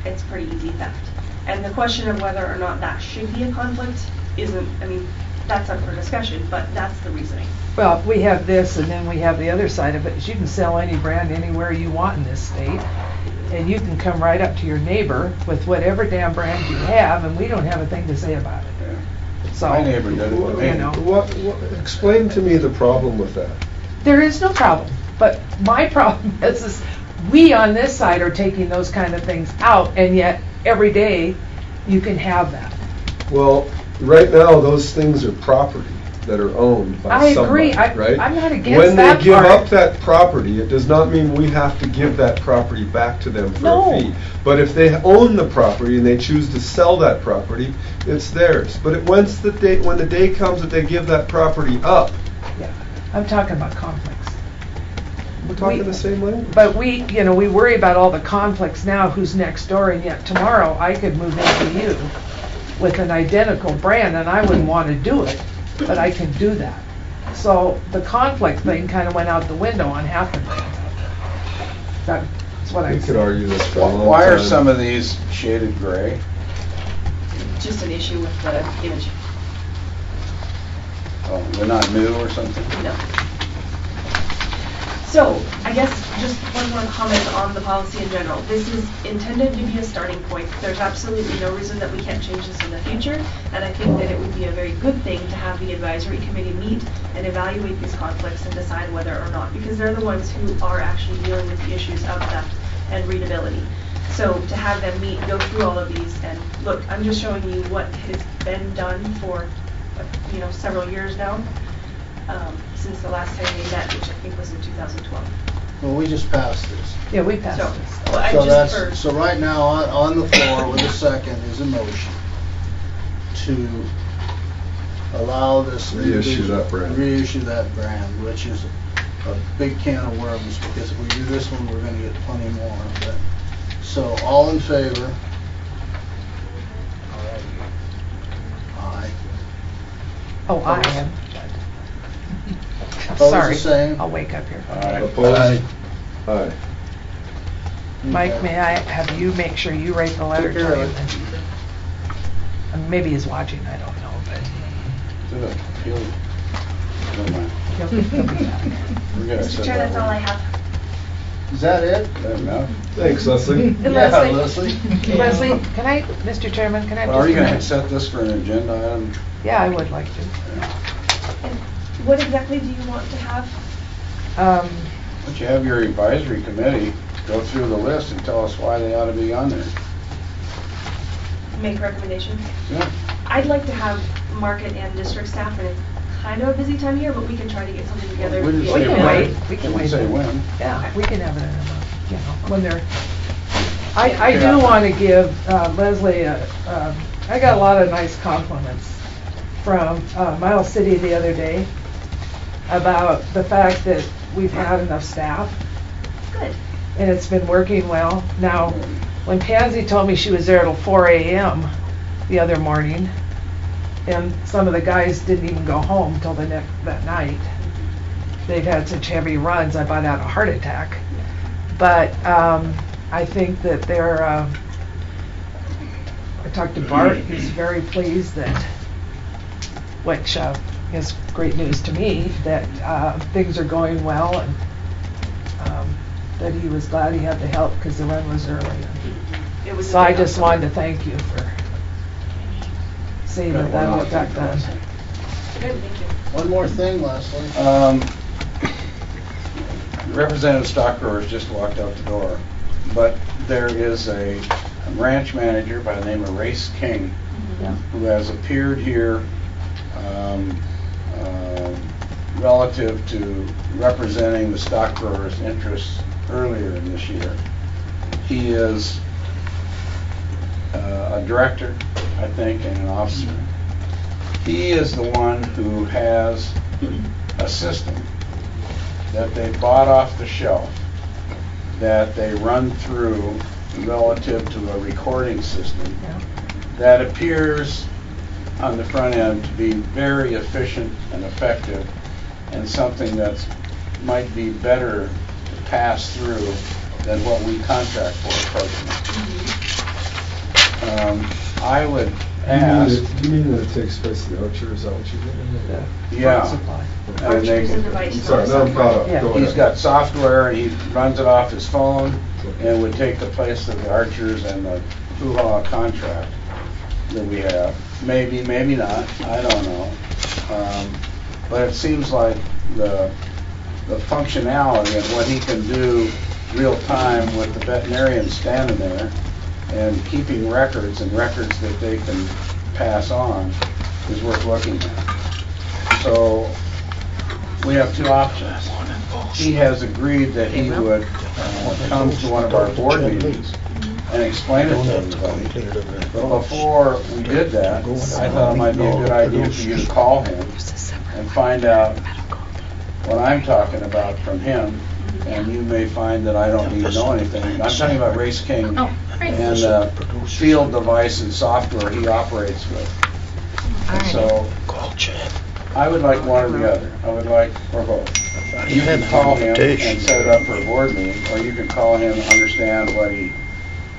it's pretty easy theft. And the question of whether or not that should be a conflict isn't, I mean, that's up for discussion, but that's the reasoning. Well, we have this, and then we have the other side of it, is you can sell any brand anywhere you want in this state, and you can come right up to your neighbor with whatever damn brand you have, and we don't have a thing to say about it. So, My neighbor did it with me. you know, explain to me the problem with that. there is no problem, but my problem is we on this side are taking those kind of things out, and yet every day you can have that. Well, right now, those things are property that are owned by I somebody, agree. right? I'm not against When they that give part. up that property, it does not mean we have to give that property back to them for No. a fee. But if they own the property and they choose to sell that property, it's theirs. But when the day comes that they give that property up, Yeah, I'm talking about conflicts. we're talking the same language. But we worry about all the conflicts now, who's next door, and yet tomorrow I could move into you with an identical brand, and I wouldn't want to do it, but I can do that. So the conflict thing kind of went out the window on half the brands. That's what I'm We saying. could argue this for a long time. Why are some of these shaded gray? Just an issue with the image. Oh, they're not new or something? No. So, I guess just one more comment on the policy in general. This is intended to be a starting point. There's absolutely no reason that we can't change this in the future, and I think that it would be a very good thing to have the advisory committee meet and evaluate these conflicts and decide whether or not, because they're the ones who are actually dealing with the issues of theft and readability. So to have them meet, go through all of these, and look, I'm just showing you what has been done for, several years now. Since the last time we met, which I think was in 2012. Well, we just passed this. Yeah, we passed So, this. well, I So just that's, so right now, on the floor with a second is a motion to allow this. Reissue that brand. Reissue that brand, which is a big can of worms, because if we do this one, we're gonna get plenty more. But, so, all in favor? Aye. Oh, I am. Opposed, Sorry, the same? I'll wake up here. Opposed? Aye. Mike, may I have you make sure you write the letter Take care to of him? And maybe he's watching, I don't know, but he'll be back. Mr. Chair, that's all I have. Is that it? Thanks, Leslie. And Yeah, Leslie, Mr. Chairman, can I have Are just you a gonna minute? set this for an agenda item? Yeah, I would like to. And what exactly do you want to have? But you have your advisory committee go through the list and tell us why they ought to be on there. Make recommendations? Yeah. I'd like to have market and district staff, and it's kind of a busy time here, but we can try to get something together. We didn't We say can when. wait, we can Didn't wait. say when. Yeah, we can have it in a month, when they're, I do want to give Leslie, I got a lot of nice compliments from Miles City the other day about the fact that we've had enough staff. Good. And it's been working well. Now, when Pansy told me she was there till 4 a.m. the other morning, and some of the guys didn't even go home till that night. They've had such heavy runs, I about had a heart attack. But I think that they're, I talked to Bart, he's very pleased that, which is great news to me, that things are going well, and that he was glad he had the help because the run was early. It was So I just wanted to thank you for seeing that got done. Good, thank you. One more thing, Leslie. Representative Stockgrowers just walked out the door, but there is a ranch manager by the name of Race King who has appeared here relative to representing the stockgrowers' interests earlier in this year. He is a director, I think, and an officer. He is the one who has a system that they bought off the shelf that they run through relative to a recording system that appears on the front end to be very efficient and effective, and something that might be better to pass through than what we contract for personally. I would ask. You mean that it takes place in the Archer? Is that what you mean? Yeah. And they- Archer's a device. I'm sorry, no, I'm caught up. Go He's ahead. got software, and he runs it off his phone, and would take the place of the Archers and the Hoo-Ha contract that we have. Maybe, maybe not, I don't know. But it seems like the functionality and what he can do real time with the veterinarian standing there and keeping records and records that they can pass on is worth looking at. So we have two options. He has agreed that he would come to one of our board meetings and explain it to everybody. But before we did that, I thought it might be a good idea for you to call him and find out what I'm talking about from him, and you may find that I don't need to know anything. I'm talking about Race King and field device and software he operates with. And so I would like one or the other. I would like, or both. You can call him and set it up for a board meeting, or you can call him and understand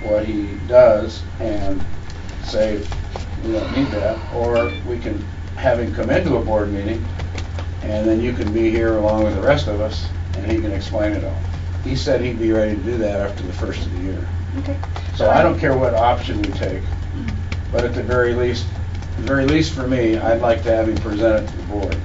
what he does and say, we don't need that, or we can have him come into a board meeting, and then you can be here along with the rest of us, and he can explain it all. He said he'd be ready to do that after the first of the year. Okay. So I don't care what option we take, but at the very least for me, I'd like to have him present it to the board.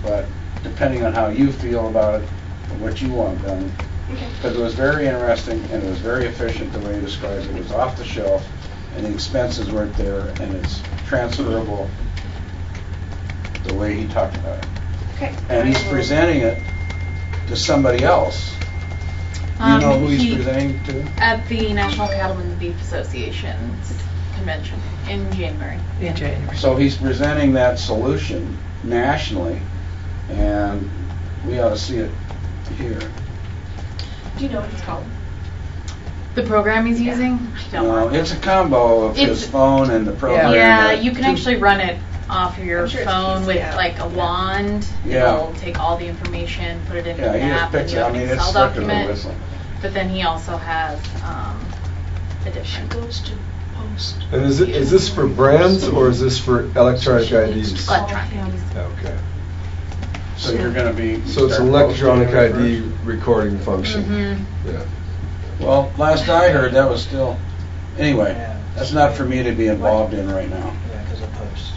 But depending on how you feel about it, and what you want done, because it was very interesting and it was very efficient the way he described it. It was off the shelf and the expenses weren't there and it's transferable the way he talked about it. Okay. And he's presenting it to somebody else. Do you know who he's presenting to? At the National Cattlemen's Beef Association's convention in January. In January. So he's presenting that solution nationally, and we ought to see it here. Do you know what it's called? The program he's using? I don't No, know. it's a combo of his phone and the program. Yeah, that- you can actually run it off of your phone with like a wand. Yeah. It'll take all the information, put it into Yeah, an he just app, and picks you it. I have an mean, Excel it's slicker than a document. whistle. But then he also has addition. And is this for brands or is this for electronic IDs? Electronic. Okay. So you're going to be. So it's start an electronic posting it ID recording function. Mm-hmm. Yeah. Well, last I heard, that was still, anyway, that's not for me to be involved in right now. Yeah, because of post.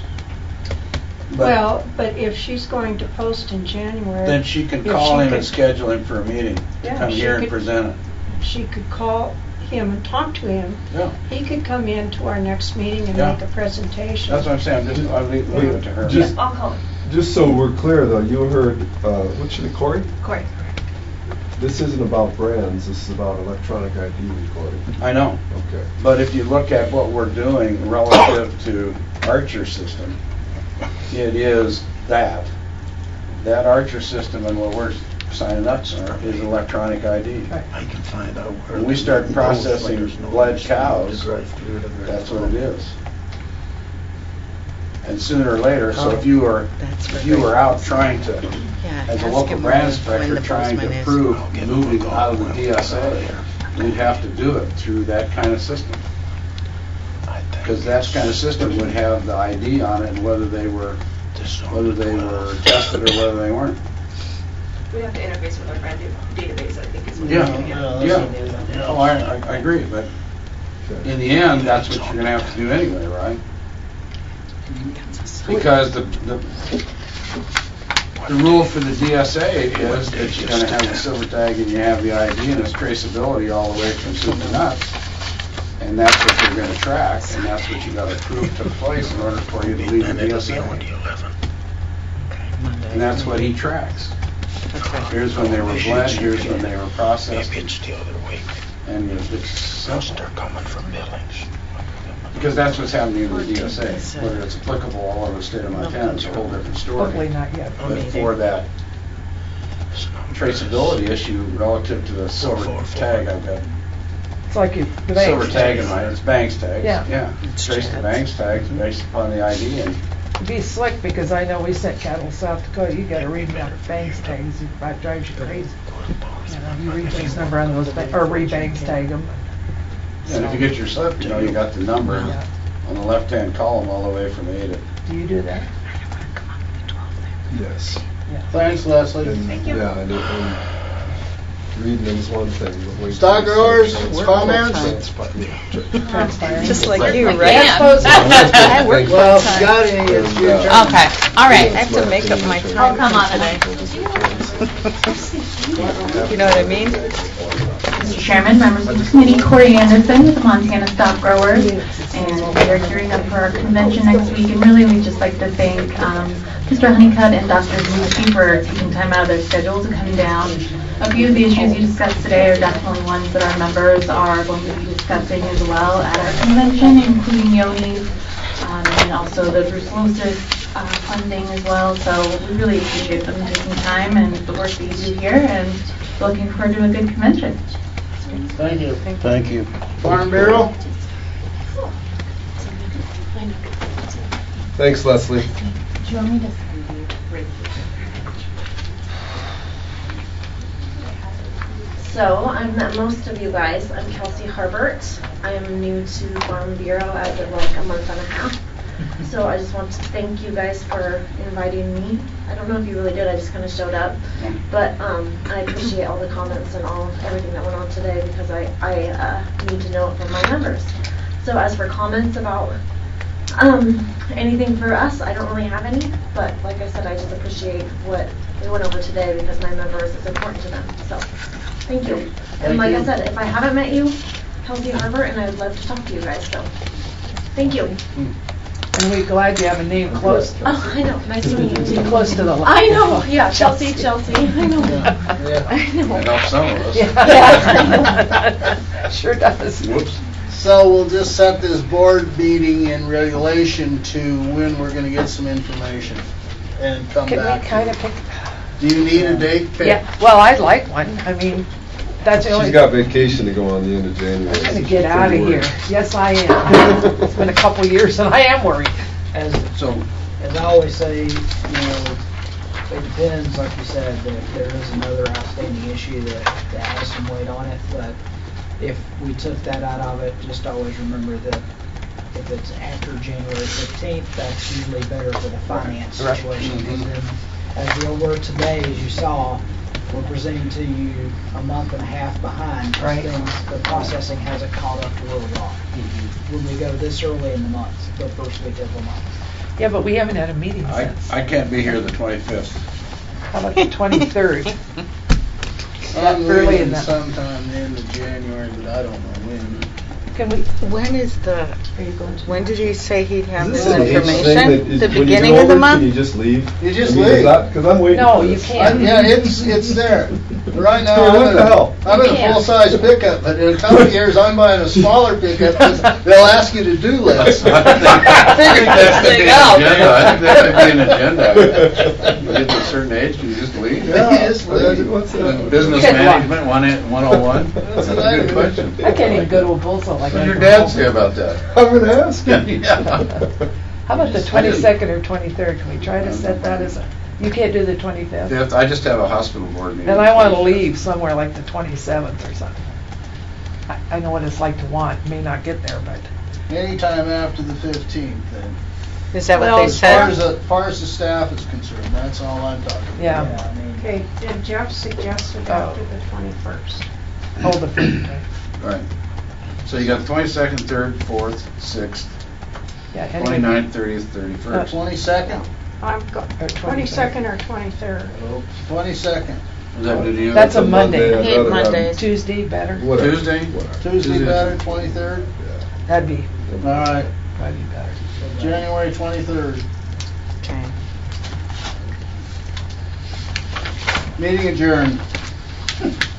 But if she's going to post in January. Then she can if call she him could- and schedule him for a meeting to Yeah, come she here and could- present it. She could call him and talk to him. Yeah. He could come in to our next meeting and Yeah. make a presentation. That's what I'm saying, I'll leave it to her. Just- I'll call him. Just so we're clear though, you heard, what's your name, Corey? Corey. This isn't about brands, this is about electronic ID recording. I know. Okay. But if you look at what we're doing relative to Archer system, it is that Archer system and what we're signing up for is electronic ID. I can find out where. When we start processing bled cows, that's what it is. And sooner or later, so if you were out trying to, as a ask local him brand when inspector, the trying to postman is. prove moving out of the DSA, we'd have to do it through that kind of system. Because that kind of system would have the ID on it and whether they were tested or whether they weren't. We have to interface with our brand new database, I think is what Yeah. Oh, I agree, but in the end, that's what you're gonna have to do anyway, right? Because the rule for the DSA is that you're gonna have the silver tag and you have the ID and it's traceability all the way from soup to nuts. And that's what you're gonna track, and that's what you gotta prove took place in order for you to leave the DSA. And that's what he tracks. Here's when they were bled, here's when they were processed. Maybe it's the other week. And it's simple. They're coming from Billings. Because that's what's happening in the DSA. Whether it's applicable all over the state of Montana, it's a whole different story. Hopefully not yet. But for that traceability issue relative to the silver tag, I've got It's like you. silver tag in mine, it's Banks tags. Yeah. Trace the Banks tags based upon the ID and Be slick because I know we sent cattle to South Dakota. You got to read about banks tags. It drives you crazy. You know, you read those number on those or re-banks tag them. and if you get your slip, you know, you got the number on the left-hand column all the way from A to. Do you do that? Yes. Thanks, Leslie. And, yeah, and reading them is one thing, but wait. Stock growers, comments? Just like you, Like right? Dan. I work Well, full-time. Scotty, it's your turn. Okay, all right. I have to make up my time Oh, come on. today. Did you You know what I mean? Mr. Chairman, members of the committee, Corey Anderson with the Montana Stock Growers, and we are gearing up for our convention next week, and really we'd just like to thank Mr. Honeycutt and Dr. Zucci for taking time out of their schedule to come down. A few of the issues you discussed today are definitely ones that our members are going to be discussing as well at our convention, including Yoni's, and also the brucellosis funding as well. So we really appreciate them taking time and the work that you do here, and looking forward to a good convention. Thank you. Thank you. Farm Bureau? Thanks, Leslie. Do you want me to send you? So, I've met most of you guys. I'm Kelsey Harbert. I am new to Farm Bureau as of like a month and a half. So I just want to thank you guys for inviting me. I don't know if you really did, I just kind of showed up. But I appreciate all the comments and everything that went on today, because I need to know it from my members. So as for comments about anything for us, I don't really have any. But like I said, I just appreciate what we went over today, because my members, it's important to them. So thank you. And like I said, if I haven't met you, Kelsey Harbert, and I'd love to talk to you guys. So thank you. And we're glad you have a name close to us. Oh, I know. Nice to meet you too. Close to the line. I know. Yeah, Chelsea. I know. I know. It helps some of us. Yeah. Sure does. Whoops. So we'll just set this board meeting in relation to when we're gonna get some information and come Can back. we kind of pick? Do you need a date picked? Yeah, well, I'd like one. I mean, that's the only. She's got vacation to go on the end of January. I'm gonna get out of here. Yes, I am. It's been a couple years and I am worried. As I always say, it depends, like you said, that if there is another outstanding issue that has some weight on it, but if we took that out of it, just always remember that if it's after January 15th, that's usually better for the finance situation. Because then, as we were today, as you saw, we're presenting to you a month and a half behind. Right. The processing hasn't caught up to where we are. When we go this early in the month, the first week of the month. Yeah, but we haven't had a meeting since. I can't be here the 25th. How about the 23rd? I'm Early in leaving that. sometime in the end of January, but I don't know when. Can we? When is the, when did he say he'd have this Isn't it information? The when you beginning get of the over, month? Can you just leave? You just I mean, leave. Because I'm waiting No, for you this. can't. Yeah, it's there. Right now, Hey, what the hell? I'm in a full-size pickup, but in a couple of years, I'm buying a smaller pickup, because they'll ask you to do less. I think that could be an agenda. You get to a certain age, you just leave. Yeah, just leave. What's that? Business Good luck. management, 101. That's a good question. I can't even go to a bull sale like What that. does your dad say about that? I'm gonna ask you. Yeah. How about the 22nd or 23rd? Can we try to set that as a, you can't do the 25th? I just have a hospital board meeting. And I want to leave somewhere like the 27th or something. I know what it's like to want, may not get there, but. Anytime after the 15th, then. Is that what Well, they as said? far as the staff is concerned, that's all I'm talking about. Yeah. Okay, did Jeff suggested after the 21st? Oh, the 15th. Right. So you got the 22nd, 3rd, 4th, 6th, Yeah, anyway. 29th, 30th, 31st. 22nd? I've got 22nd or 23rd. 22nd. Is that good to you? That's a Monday. I'd rather have Mondays. Tuesday better? Whatever. Tuesday? Tuesday better, 23rd? That'd be, All right, that'd be better. January 23rd. Okay. Meeting adjourned.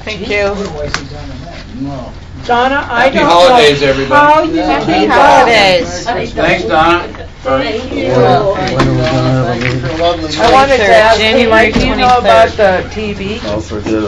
Thank you. We're wasting time on that. No. Donna, I Happy don't know holidays, everybody. how you Happy do holidays. that. Thanks, Donna. Thank you. Thank you for a lovely. I wanted to ask, hey, January Mike, do you know 23rd. about the TV? Don't forget